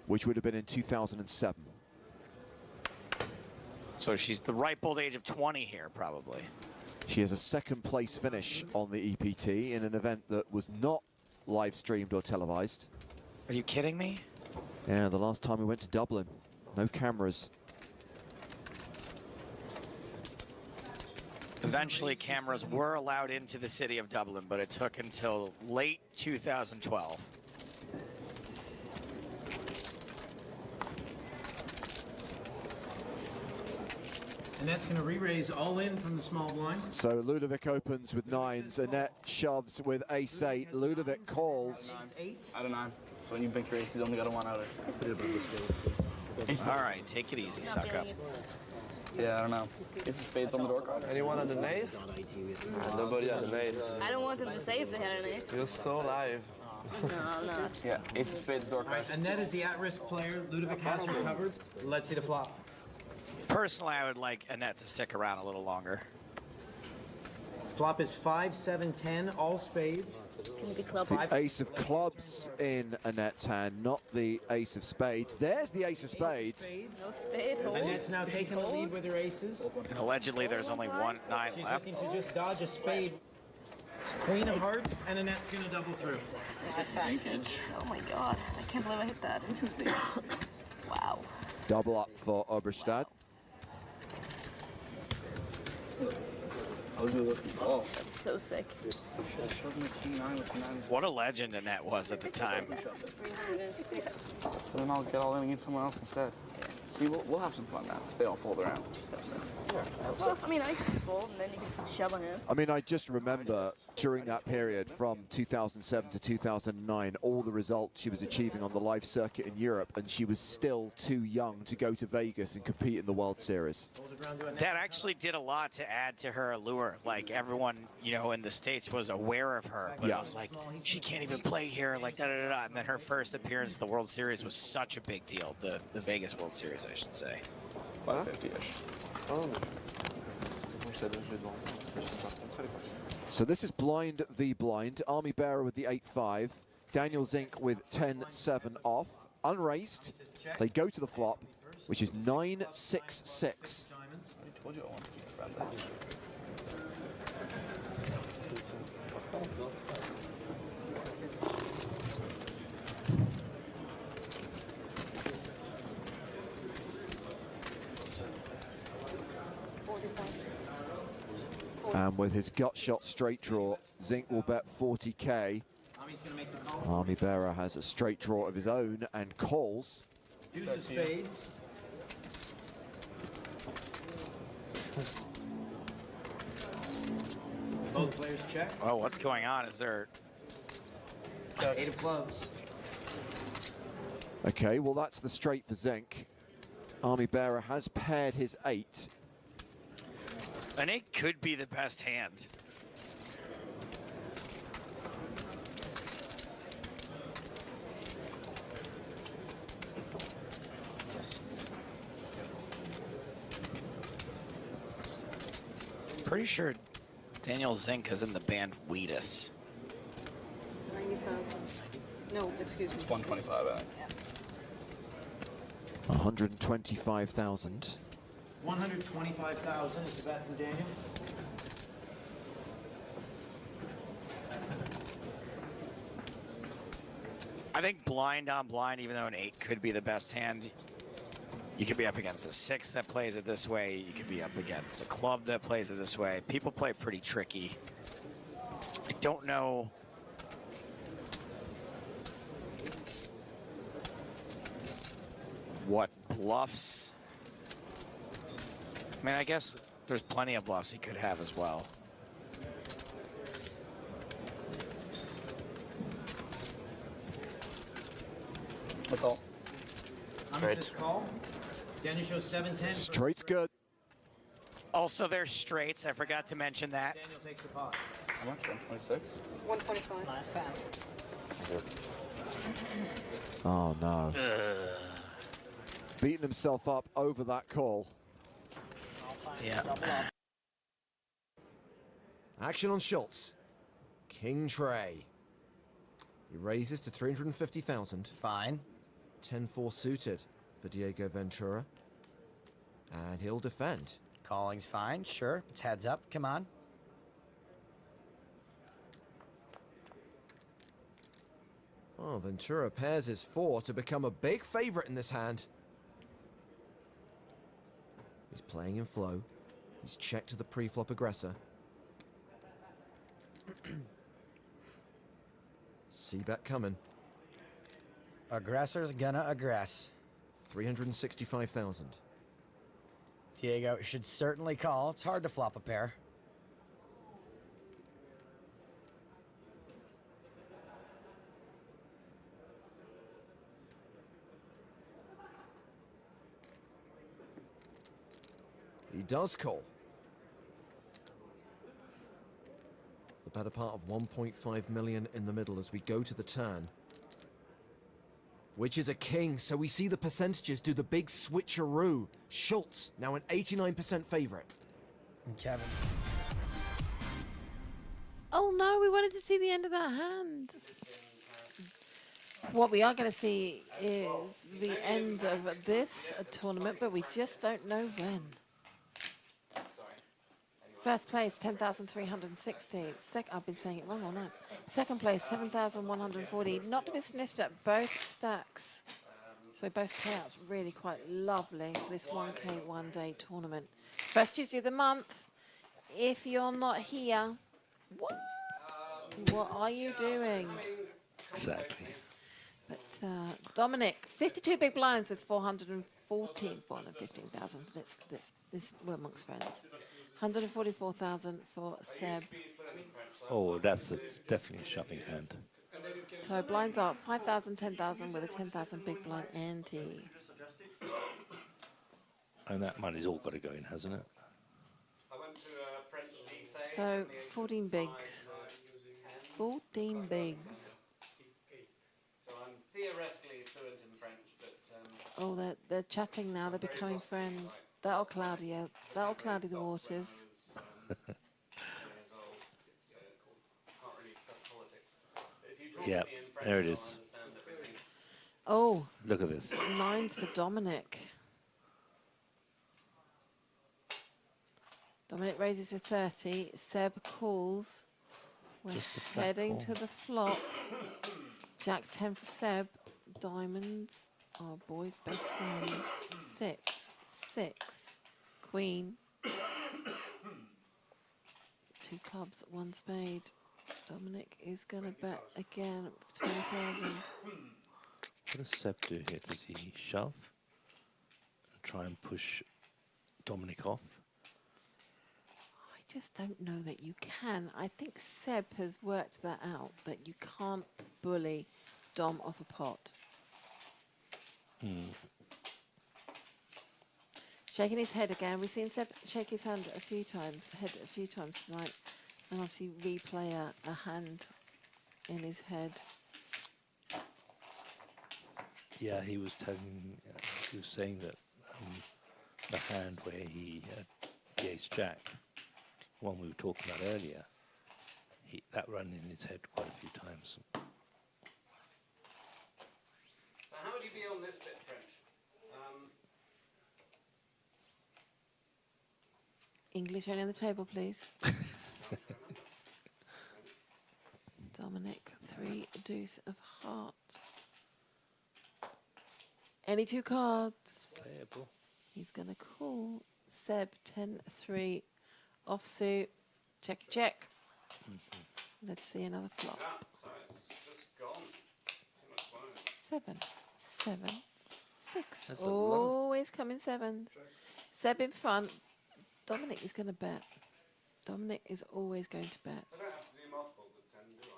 [SPEAKER 17] which would have been in 2007.
[SPEAKER 8] So she's the ripe old age of 20 here, probably.
[SPEAKER 17] She has a 2nd place finish on the EPT in an event that was not live streamed or televised.
[SPEAKER 8] Are you kidding me?
[SPEAKER 17] Yeah, the last time we went to Dublin, no cameras.
[SPEAKER 8] Eventually, cameras were allowed into the city of Dublin, but it took until late 2012.
[SPEAKER 11] Annette's going to re-raise all in from the small blind.
[SPEAKER 17] So Ludovic opens with 9s, Annette shoves with ace-8, Ludovic calls.
[SPEAKER 13] Out of 9. So when you bank your ace, he's only got a 1 out of it.
[SPEAKER 8] All right, take it easy, suck up.
[SPEAKER 13] Yeah, I don't know. Ace of spades on the door card.
[SPEAKER 23] Anyone on the nays? Nobody on the nays.
[SPEAKER 22] I don't want them to say if they had an ace.
[SPEAKER 23] You're so live.
[SPEAKER 22] No.
[SPEAKER 13] Yeah, ace of spades door card.
[SPEAKER 11] Annette is the at-risk player. Ludovic has her covered. Let's see the flop.
[SPEAKER 8] Personally, I would like Annette to stick around a little longer.
[SPEAKER 11] Flop is 5, 7, 10, all spades.
[SPEAKER 22] Can it be club?
[SPEAKER 17] The ace of clubs in Annette's hand, not the ace of spades. There's the ace of spades.
[SPEAKER 22] No spade.
[SPEAKER 11] Annette's now taking the lead with her aces.
[SPEAKER 8] And allegedly, there's only 9
[SPEAKER 11] She's
[SPEAKER 8] left.
[SPEAKER 11] looking to just dodge a spade. Queen of hearts, and Annette's going to double through.
[SPEAKER 22] Oh my god. I can't believe I hit that. Wow.
[SPEAKER 17] Double up for Oberstad.
[SPEAKER 22] That's so sick.
[SPEAKER 8] What a legend Annette was at the time.
[SPEAKER 13] So then I'll get all in and get someone else instead. See, we'll have some fun now. If they all fold around.
[SPEAKER 22] Well, I mean, I just fold and then you can shove on him.
[SPEAKER 17] I mean, I just remember during that period from 2007 to 2009, all the results she was achieving on the live circuit in Europe, and she was still too young to go to Vegas and compete in the World Series.
[SPEAKER 8] That actually did a lot to add to her allure. Like, everyone, you know, in the States was aware of her. But
[SPEAKER 17] Yeah.
[SPEAKER 8] it was like, she can't even play here, like, da-da-da-da. And then her first appearance at the World Series was such a big deal. The Vegas World Series, I should say.
[SPEAKER 13] 550-ish.
[SPEAKER 23] Oh.
[SPEAKER 17] So this is blind v blind. Army Bearer with the 8-5. Daniel Zink with 10-7 off. Unraised. They go to the flop, which is 9-6-6.
[SPEAKER 13] I told you I wanted to keep the friend.
[SPEAKER 17] And with his gut shot straight draw, Zink will bet 40K. Army Bearer has a straight draw of his own and calls.
[SPEAKER 11] Deuce of spades. Both players check.
[SPEAKER 8] Oh, what's going on? Is there...
[SPEAKER 11] 8 of clubs.
[SPEAKER 17] Okay, well that's the straight for Zink. Army Bearer has paired his 8.
[SPEAKER 8] An 8 could be the best hand. Pretty sure Daniel Zink is in the band Wheatus.
[SPEAKER 22] 90,000. No, excuse me.
[SPEAKER 13] It's 125, I think.
[SPEAKER 17] 125,000.
[SPEAKER 11] 125,000 is the bet from Daniel.
[SPEAKER 4] I think blind on blind, even though an 8 could be the best hand, you could be up against a 6 that plays it this way. You could be up against a club that plays it this way. People play pretty tricky. I don't know. What bluffs? I mean, I guess there's plenty of bluffs he could have as well.
[SPEAKER 11] Call. Straight. Call. Daniel shows 7-10.
[SPEAKER 17] Straight's good.
[SPEAKER 4] Also, there's straights. I forgot to mention that.
[SPEAKER 11] Daniel takes the pot.
[SPEAKER 13] How much? 126?
[SPEAKER 22] 125. Last bet.
[SPEAKER 17] Oh, no. Beating himself up over that call.
[SPEAKER 4] Yeah.
[SPEAKER 7] Action on Schultz. King tray. He raises to 350,000.
[SPEAKER 10] Fine.
[SPEAKER 7] 10-4 suited for Diego Ventura. And he'll defend.
[SPEAKER 10] Calling's fine, sure. It's heads up, come on.
[SPEAKER 7] Oh, Ventura pairs his 4 to become a big favorite in this hand. He's playing in flow. He's checked to the pre-flop aggressor. C-bet coming.
[SPEAKER 10] Aggressor's gonna aggress.
[SPEAKER 7] 365,000.
[SPEAKER 10] Diego should certainly call. It's hard to flop a pair.
[SPEAKER 7] He does call. The better part of 1.5 million in the middle as we go to the turn. Which is a king, so we see the percentages do the big switcheroo. Schultz, now an 89% favorite.
[SPEAKER 10] And Kevin.
[SPEAKER 2] Oh no, we wanted to see the end of that hand. What we are going to see is the end of this tournament, but we just don't know when. First place, 10,360. I've been saying it wrong all night. Second place, 7,140. Not to be sniffed at, both stacks. So both payouts really quite lovely for this 1K one-day tournament. First Tuesday of the month. If you're not here, what are you doing?
[SPEAKER 16] Exactly.
[SPEAKER 2] But Dominic, 52 big blinds with 415,000. This we're amongst friends. 144,000 for Seb.
[SPEAKER 16] Oh, that's definitely a shoving hand.
[SPEAKER 2] So blinds are 5,000, 10,000 with a 10,000 big blind ante.
[SPEAKER 16] And that money's all got to go in, hasn't it?
[SPEAKER 2] So 14 bigs. 14 bigs.
[SPEAKER 18] So I'm theoretically fluent in French, but
[SPEAKER 2] Oh, they're chatting now. They're becoming friends. That'll cloudy the waters.
[SPEAKER 16] Yeah, there it is.
[SPEAKER 2] Oh,
[SPEAKER 16] look at this.
[SPEAKER 2] Nines for Dominic. Dominic raises to 30. Seb calls. We're heading to the flop. Jack 10 for Seb. Diamonds. Our boy's best friend. 6, 6. Queen. 2 clubs, 1 spade. Dominic is going to bet again for 20,000.
[SPEAKER 16] What does Seb do here? Does he shove and try and push Dominic off?
[SPEAKER 2] I just don't know that you can. I think Seb has worked that out, that you can't bully Dom off a pot. Shaking his head again. We've seen Seb shake his head a few times tonight, and obviously replay a hand in his head.
[SPEAKER 16] Yeah, he was saying that the hand where he had the ace-jack, one we were talking about earlier, that ran in his head quite a few times.
[SPEAKER 18] So how would you be on this bit, French?
[SPEAKER 2] English only on the table, please. Dominic, 3 deuce of hearts. Any 2 cards.
[SPEAKER 16] Playable.
[SPEAKER 2] He's going to call. Seb, 10-3 offsuit. Check, check. Let's see another flop.
[SPEAKER 18] So it's just gone. Too much fun.
[SPEAKER 2] 7, 7, 6.
[SPEAKER 16] That's a lot of-
[SPEAKER 2] Always coming sevens. Seb in front. Dominic is going to bet. Dominic is always going to bet.
[SPEAKER 18] I don't have to do multiples of 10, do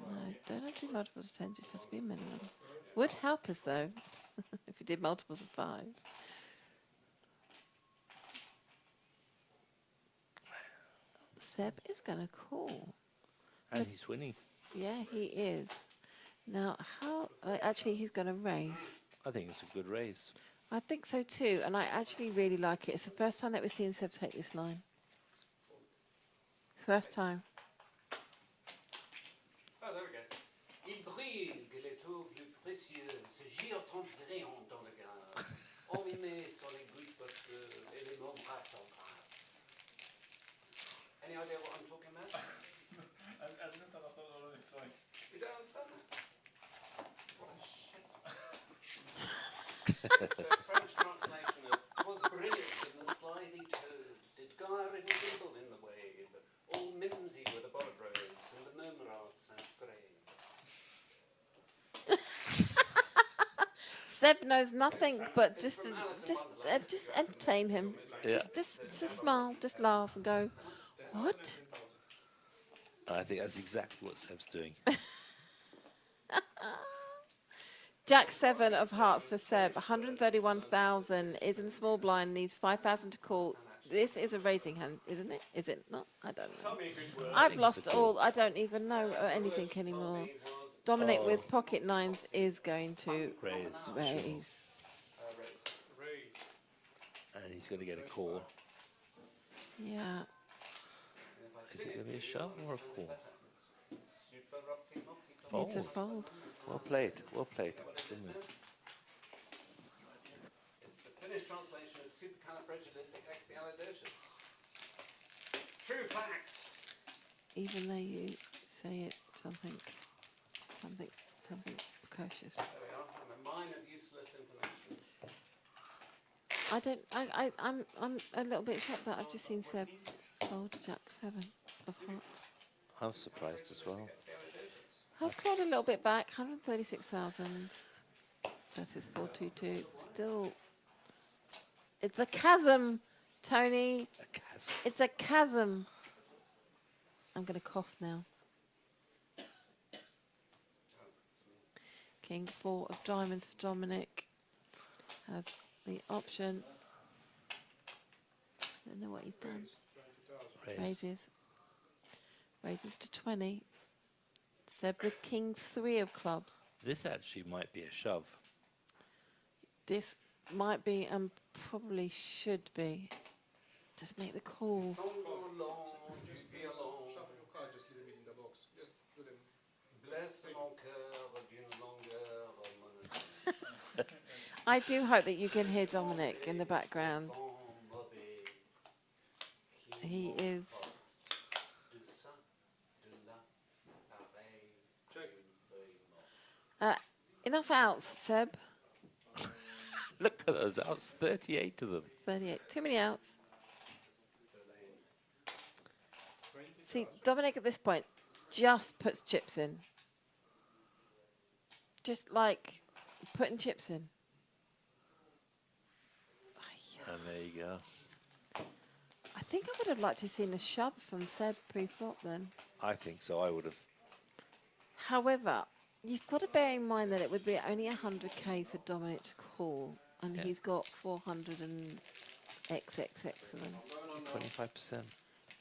[SPEAKER 18] I?
[SPEAKER 2] No, don't have to do multiples of 10, just has to be a minimum. Would help us though, if you did multiples of 5. Seb is going to call.
[SPEAKER 16] And he's winning.
[SPEAKER 2] Yeah, he is. Now, how... actually, he's going to raise.
[SPEAKER 16] I think it's a good raise.
[SPEAKER 2] I think so too, and I actually really like it. It's the first time that we've seen Seb take this line. First time.
[SPEAKER 18] Oh, there we go. Il brille que les tours plus précieux se girent en triomphe dans le gare. Envimés sur les gouttes parce que les mots brassent en grave. Any idea what I'm talking about?
[SPEAKER 3] I didn't understand what it's like.
[SPEAKER 18] You don't understand that? What a shit. It's the French translation of was brilliant in the slithy toves, did gyre and gimble in the wave, all mimsy with the bonnet robes and the murmurants and grave.
[SPEAKER 2] Seb knows nothing but just entertain him.
[SPEAKER 16] Yeah.
[SPEAKER 2] Just smile, just laugh and go, what?
[SPEAKER 16] I think that's exactly what Seb's doing.
[SPEAKER 2] Jack 7 of hearts for Seb. 131,000 is in the small blind. Needs 5,000 to call. This is a raising hand, isn't it? Is it not? I don't know. I've lost all. I don't even know anything anymore. Dominic with pocket nines is going to raise.
[SPEAKER 16] And he's going to get a call.
[SPEAKER 2] Yeah.
[SPEAKER 16] Is it going to be a shove or a call?
[SPEAKER 2] It's a fold.
[SPEAKER 16] Well played. Well played. Didn't we?
[SPEAKER 18] It's the Finnish translation of supercalifragilisticexpialidocious. True fact.
[SPEAKER 2] Even though you say it something precocious.
[SPEAKER 18] There we are. I'm a mine of useless information.
[SPEAKER 2] I'm a little bit shocked that I've just seen Seb fold Jack 7 of hearts.
[SPEAKER 16] I'm surprised as well.
[SPEAKER 2] Has clawed a little bit back, 136,000 versus 422. Still, it's a chasm, Tony.
[SPEAKER 16] A chasm.
[SPEAKER 2] It's a chasm. I'm going to cough now. King 4 of diamonds for Dominic has the option. I don't know what he's done. Raises to 20. Seb with King 3 of clubs.
[SPEAKER 16] This actually might be a shove.
[SPEAKER 2] This might be and probably should be. Just make the call. I do hope that you can hear Dominic in the background. He is... enough outs, Seb.
[SPEAKER 16] Look at those outs, 38 of them.
[SPEAKER 2] 38. Too many outs. See, Dominic at this point just puts chips in. Just like putting chips in.
[SPEAKER 16] And there you go.
[SPEAKER 2] I think I would have liked to have seen a shove from Seb pre-flop then.
[SPEAKER 16] I think so. I would have.
[SPEAKER 2] However, you've got to bear in mind that it would be only 100k for Dominic to call, and he's got 400 and XXX of them.
[SPEAKER 16] 25%.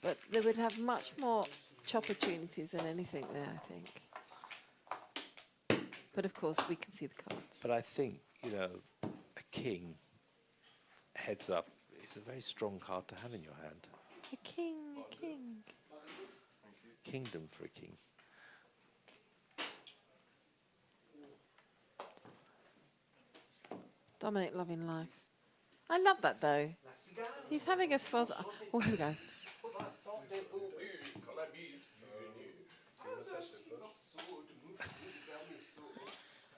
[SPEAKER 2] But they would have much more chop opportunities than anything there, I think. But of course, we can see the cards.
[SPEAKER 16] But I think, you know, a king heads up is a very strong card to have in your hand.
[SPEAKER 2] A king.
[SPEAKER 16] Kingdom for a king.
[SPEAKER 2] Dominic loving life. I love that though. He's having a swell. Oh, here we go.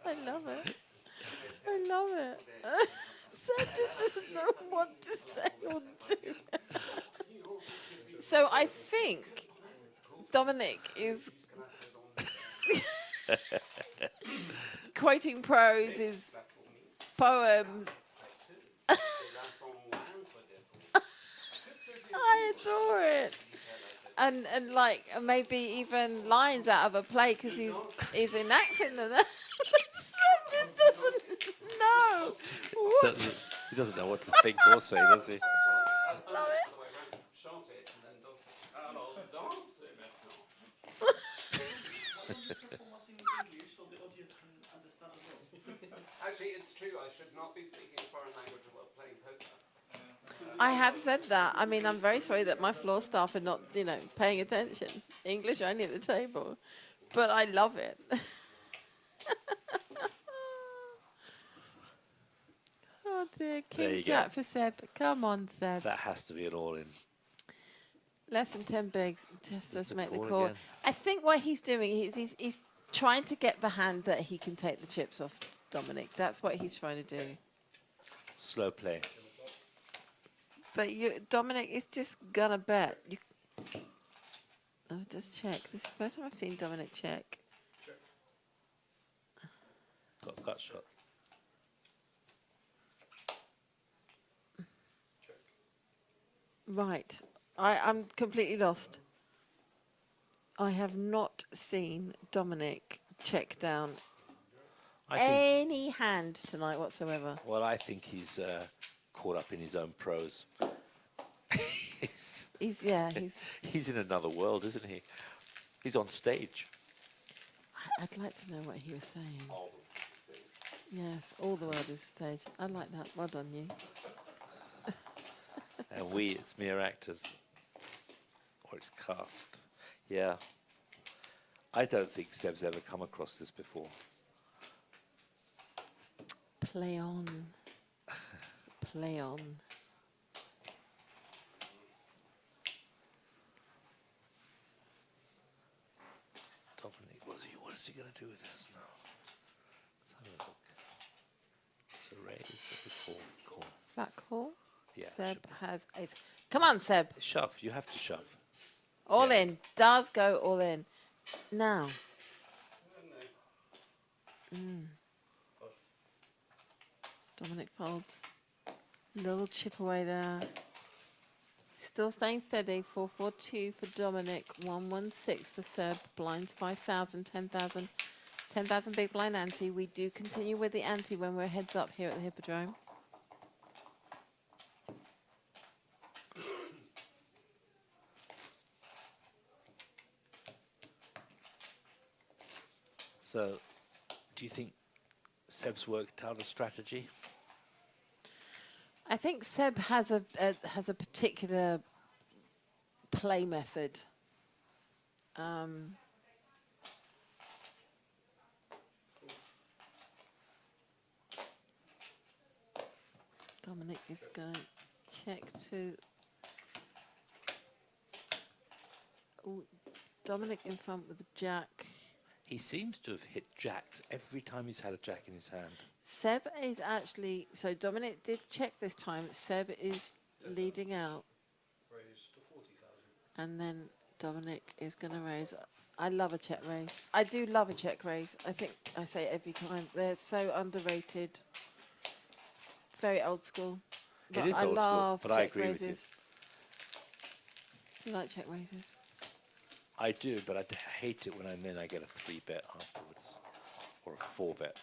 [SPEAKER 2] I love it. I love it. Seb just doesn't know what to say or do. So I think Dominic is quoting prose, his poems. I adore it. And like maybe even lines out of a play because he's enacting them. Seb just doesn't know what.
[SPEAKER 16] He doesn't know what to think or say, does he?
[SPEAKER 2] Love it.
[SPEAKER 18] Actually, it's true. I should not be speaking a foreign language while playing poker.
[SPEAKER 2] I have said that. I mean, I'm very sorry that my floor staff are not, paying attention. English only at the table. But I love it. Oh dear, King Jack for Seb. Come on, Seb.
[SPEAKER 16] That has to be an all-in.
[SPEAKER 2] Less than 10 bigs, just doesn't make the
[SPEAKER 16] call
[SPEAKER 2] call.
[SPEAKER 16] again.
[SPEAKER 2] I think what he's doing is he's trying to get the hand that he can take the chips off Dominic. That's what he's trying to do.
[SPEAKER 16] Slow play.
[SPEAKER 2] But Dominic is just gonna bet. Oh, it does check. This is the first time I've seen Dominic check.
[SPEAKER 16] Got a gut shot.
[SPEAKER 2] Right. I'm completely lost. I have not seen Dominic check down any hand tonight whatsoever.
[SPEAKER 16] Well, I think he's caught up in his own prose.
[SPEAKER 2] He's
[SPEAKER 16] He's in another world, isn't he? He's on stage.
[SPEAKER 2] I'd like to know what he was saying. Yes, all the world is a stage. I like that. Well done, you.
[SPEAKER 16] And it's mere actors. Or it's cast. Yeah. I don't think Seb's ever come across this before.
[SPEAKER 2] Play on. Play on.
[SPEAKER 16] Dominic, what is he going to do with this now? Let's have a look. It's a raise, a call.
[SPEAKER 2] Flat call.
[SPEAKER 16] Yeah,
[SPEAKER 2] Seb has ace. Come on, Seb.
[SPEAKER 16] Shove. You have to shove.
[SPEAKER 2] All in. Does go all in. Now. Dominic folds. Little chip away there. Still staying steady. 4-4-2 for Dominic. 1-1-6 for Seb. Blinds 5,000, 10,000. 10,000 big blind ante. We do continue with the ante when we're heads up here at the Hippodrome.
[SPEAKER 16] So, do you think Seb's worked out a strategy?
[SPEAKER 2] I think Seb has a particular play method. Dominic is going to check to... Ooh, Dominic in front with the jack.
[SPEAKER 16] He seems to have hit jacks every time he's had a jack in his hand.
[SPEAKER 2] Seb is actually... So Dominic did check this time. Seb is leading out.
[SPEAKER 19] Raise to 40,000.
[SPEAKER 2] And then Dominic is going to raise. I love a check raise. I do love a check raise. I think I say it every time. They're so underrated. Very old school.
[SPEAKER 16] It is
[SPEAKER 2] I
[SPEAKER 16] old
[SPEAKER 2] love
[SPEAKER 16] school, but I
[SPEAKER 2] check
[SPEAKER 16] agree
[SPEAKER 2] raises.
[SPEAKER 16] with
[SPEAKER 2] You like check raises?
[SPEAKER 16] I do, but I hate it when I get a 3-bet afterwards. Or a 4-bet.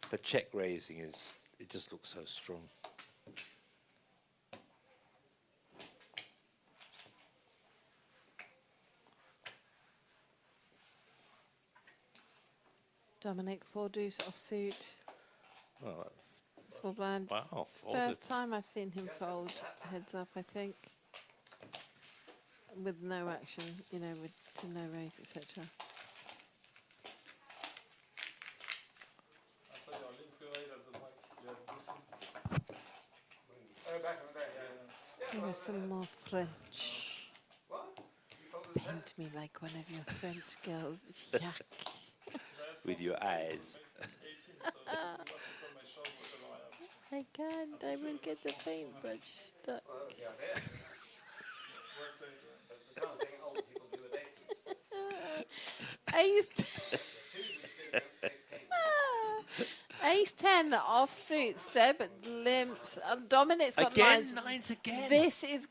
[SPEAKER 16] But check raising it just looks so strong.
[SPEAKER 2] Dominic 4 deuce offsuit.
[SPEAKER 16] Oh, that's
[SPEAKER 2] Small blind.
[SPEAKER 16] wow.
[SPEAKER 2] First time I've seen him fold heads up, I think. With no action, with to no raise, etc. Give us some more French. Paint me like one of your French girls. Yuck.
[SPEAKER 16] With your eyes.
[SPEAKER 2] I can't. I will get the paintbrush stuck. Ace. Ace 10 offsuit. Seb limps. Dominic's got
[SPEAKER 16] Again,
[SPEAKER 2] nines.
[SPEAKER 16] nines again.
[SPEAKER 2] This is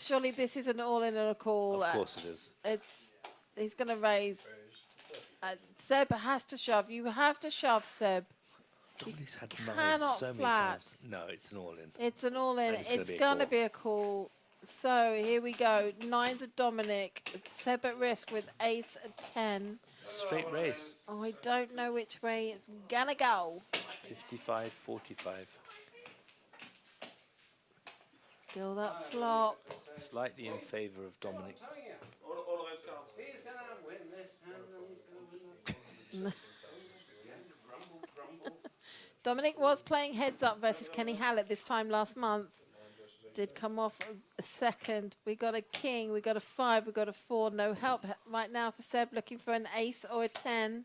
[SPEAKER 2] surely this is an all-in and a call.
[SPEAKER 16] Of course it is.
[SPEAKER 2] He's going to raise. Seb has to shove. You have to shove, Seb.
[SPEAKER 16] Dominic's had
[SPEAKER 2] cannot
[SPEAKER 16] nines so many
[SPEAKER 2] flat.
[SPEAKER 16] times. No, it's an all-in.
[SPEAKER 2] It's an all-in.
[SPEAKER 16] And
[SPEAKER 2] It's going to be a call. So here we go. Nines of Dominic. Seb at risk with ace 10.
[SPEAKER 16] Straight race.
[SPEAKER 2] Oh, I don't know which way it's going to go.
[SPEAKER 16] 55-45.
[SPEAKER 2] Still that flop.
[SPEAKER 16] Slightly in favour of Dominic.
[SPEAKER 18] He's going to win this hand and he's going to win that.
[SPEAKER 2] Dominic was playing heads up versus Kenny Hallett this time last month. Did come off a second. We got a king, we got a 5, we got a 4. No help right now for Seb, looking for an ace or a 10.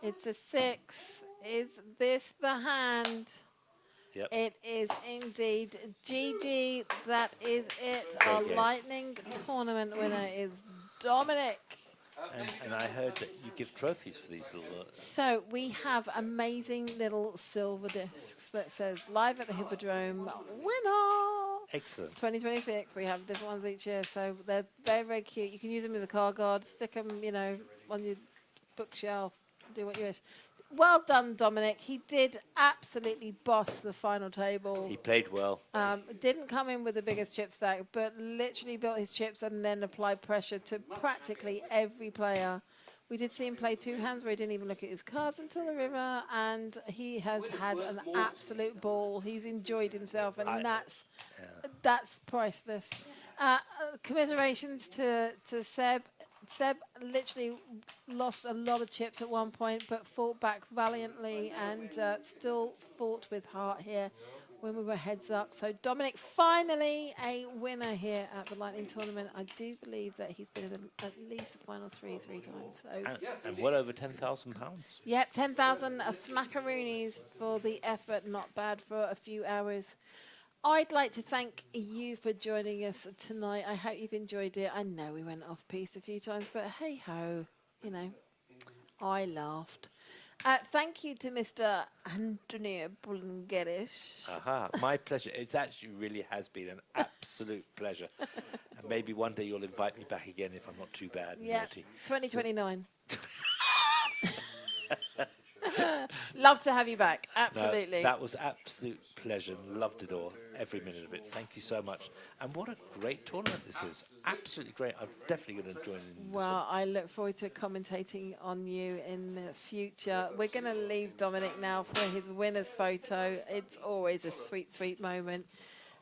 [SPEAKER 2] It's a 6. Is this the hand?
[SPEAKER 16] Yep.
[SPEAKER 2] It is indeed. GG, that is it.
[SPEAKER 16] Great
[SPEAKER 2] Our
[SPEAKER 16] game.
[SPEAKER 2] Lightning Tournament winner is Dominic.
[SPEAKER 16] And I heard that you give trophies for these little...
[SPEAKER 2] So we have amazing little silver discs that says live at the Hippodrome winner.
[SPEAKER 16] Excellent.
[SPEAKER 2] 2026. We have different ones each year, so they're very, very cute. You can use them as a car guard, stick them, you know, on your bookshelf, do what you wish. Well done, Dominic. He did absolutely boss the final table.
[SPEAKER 16] He played well.
[SPEAKER 2] Didn't come in with the biggest chip stack, but literally built his chips and then applied pressure to practically every player. We did see him play 2 hands where he didn't even look at his cards until the river, and he has had an absolute ball. He's enjoyed himself, and that's priceless. Commiserations to Seb. Seb literally lost a lot of chips at one point, but fought back valiantly and still fought with heart here when we were heads up. So Dominic, finally a winner here at the Lightning Tournament. I do believe that he's been in at least the final three times. So
[SPEAKER 16] And well over £10,000.
[SPEAKER 2] yep, 10,000 smackaroonies for the effort. Not bad for a few hours. I'd like to thank you for joining us tonight. I hope you've enjoyed it. I know we went off piece a few times, but hey ho, you know, I laughed. Thank you to Mr. Anthony Bulgaris.
[SPEAKER 16] Aha, my pleasure. It actually really has been an absolute pleasure. And maybe one day you'll invite me back again if I'm not too bad and
[SPEAKER 2] Yeah,
[SPEAKER 16] naughty.
[SPEAKER 2] 2029. Love to have you back. Absolutely.
[SPEAKER 16] No, that was absolute pleasure. Loved it all. Every minute of it. Thank you so much. And what a great tournament this is. Absolutely great. I'm definitely going to join in.
[SPEAKER 2] Well, I look forward to commentating on you in the future. We're going to leave Dominic now for his winner's photo. It's always a sweet, sweet moment.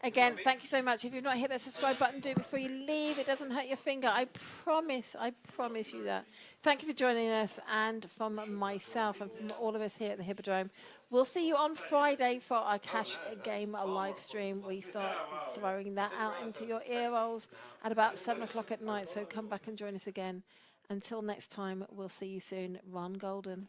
[SPEAKER 2] Again, thank you so much. If you've not hit that subscribe button, do it before you leave. It doesn't hurt your finger. I promise you that. Thank you for joining us, and from myself and from all of us here at the Hippodrome. We'll see you on Friday for our cash game live stream. We start throwing that out into your ear rolls at about 7 o'clock at night, so come back and join us again. Until next time, we'll see you soon. Ron Golden.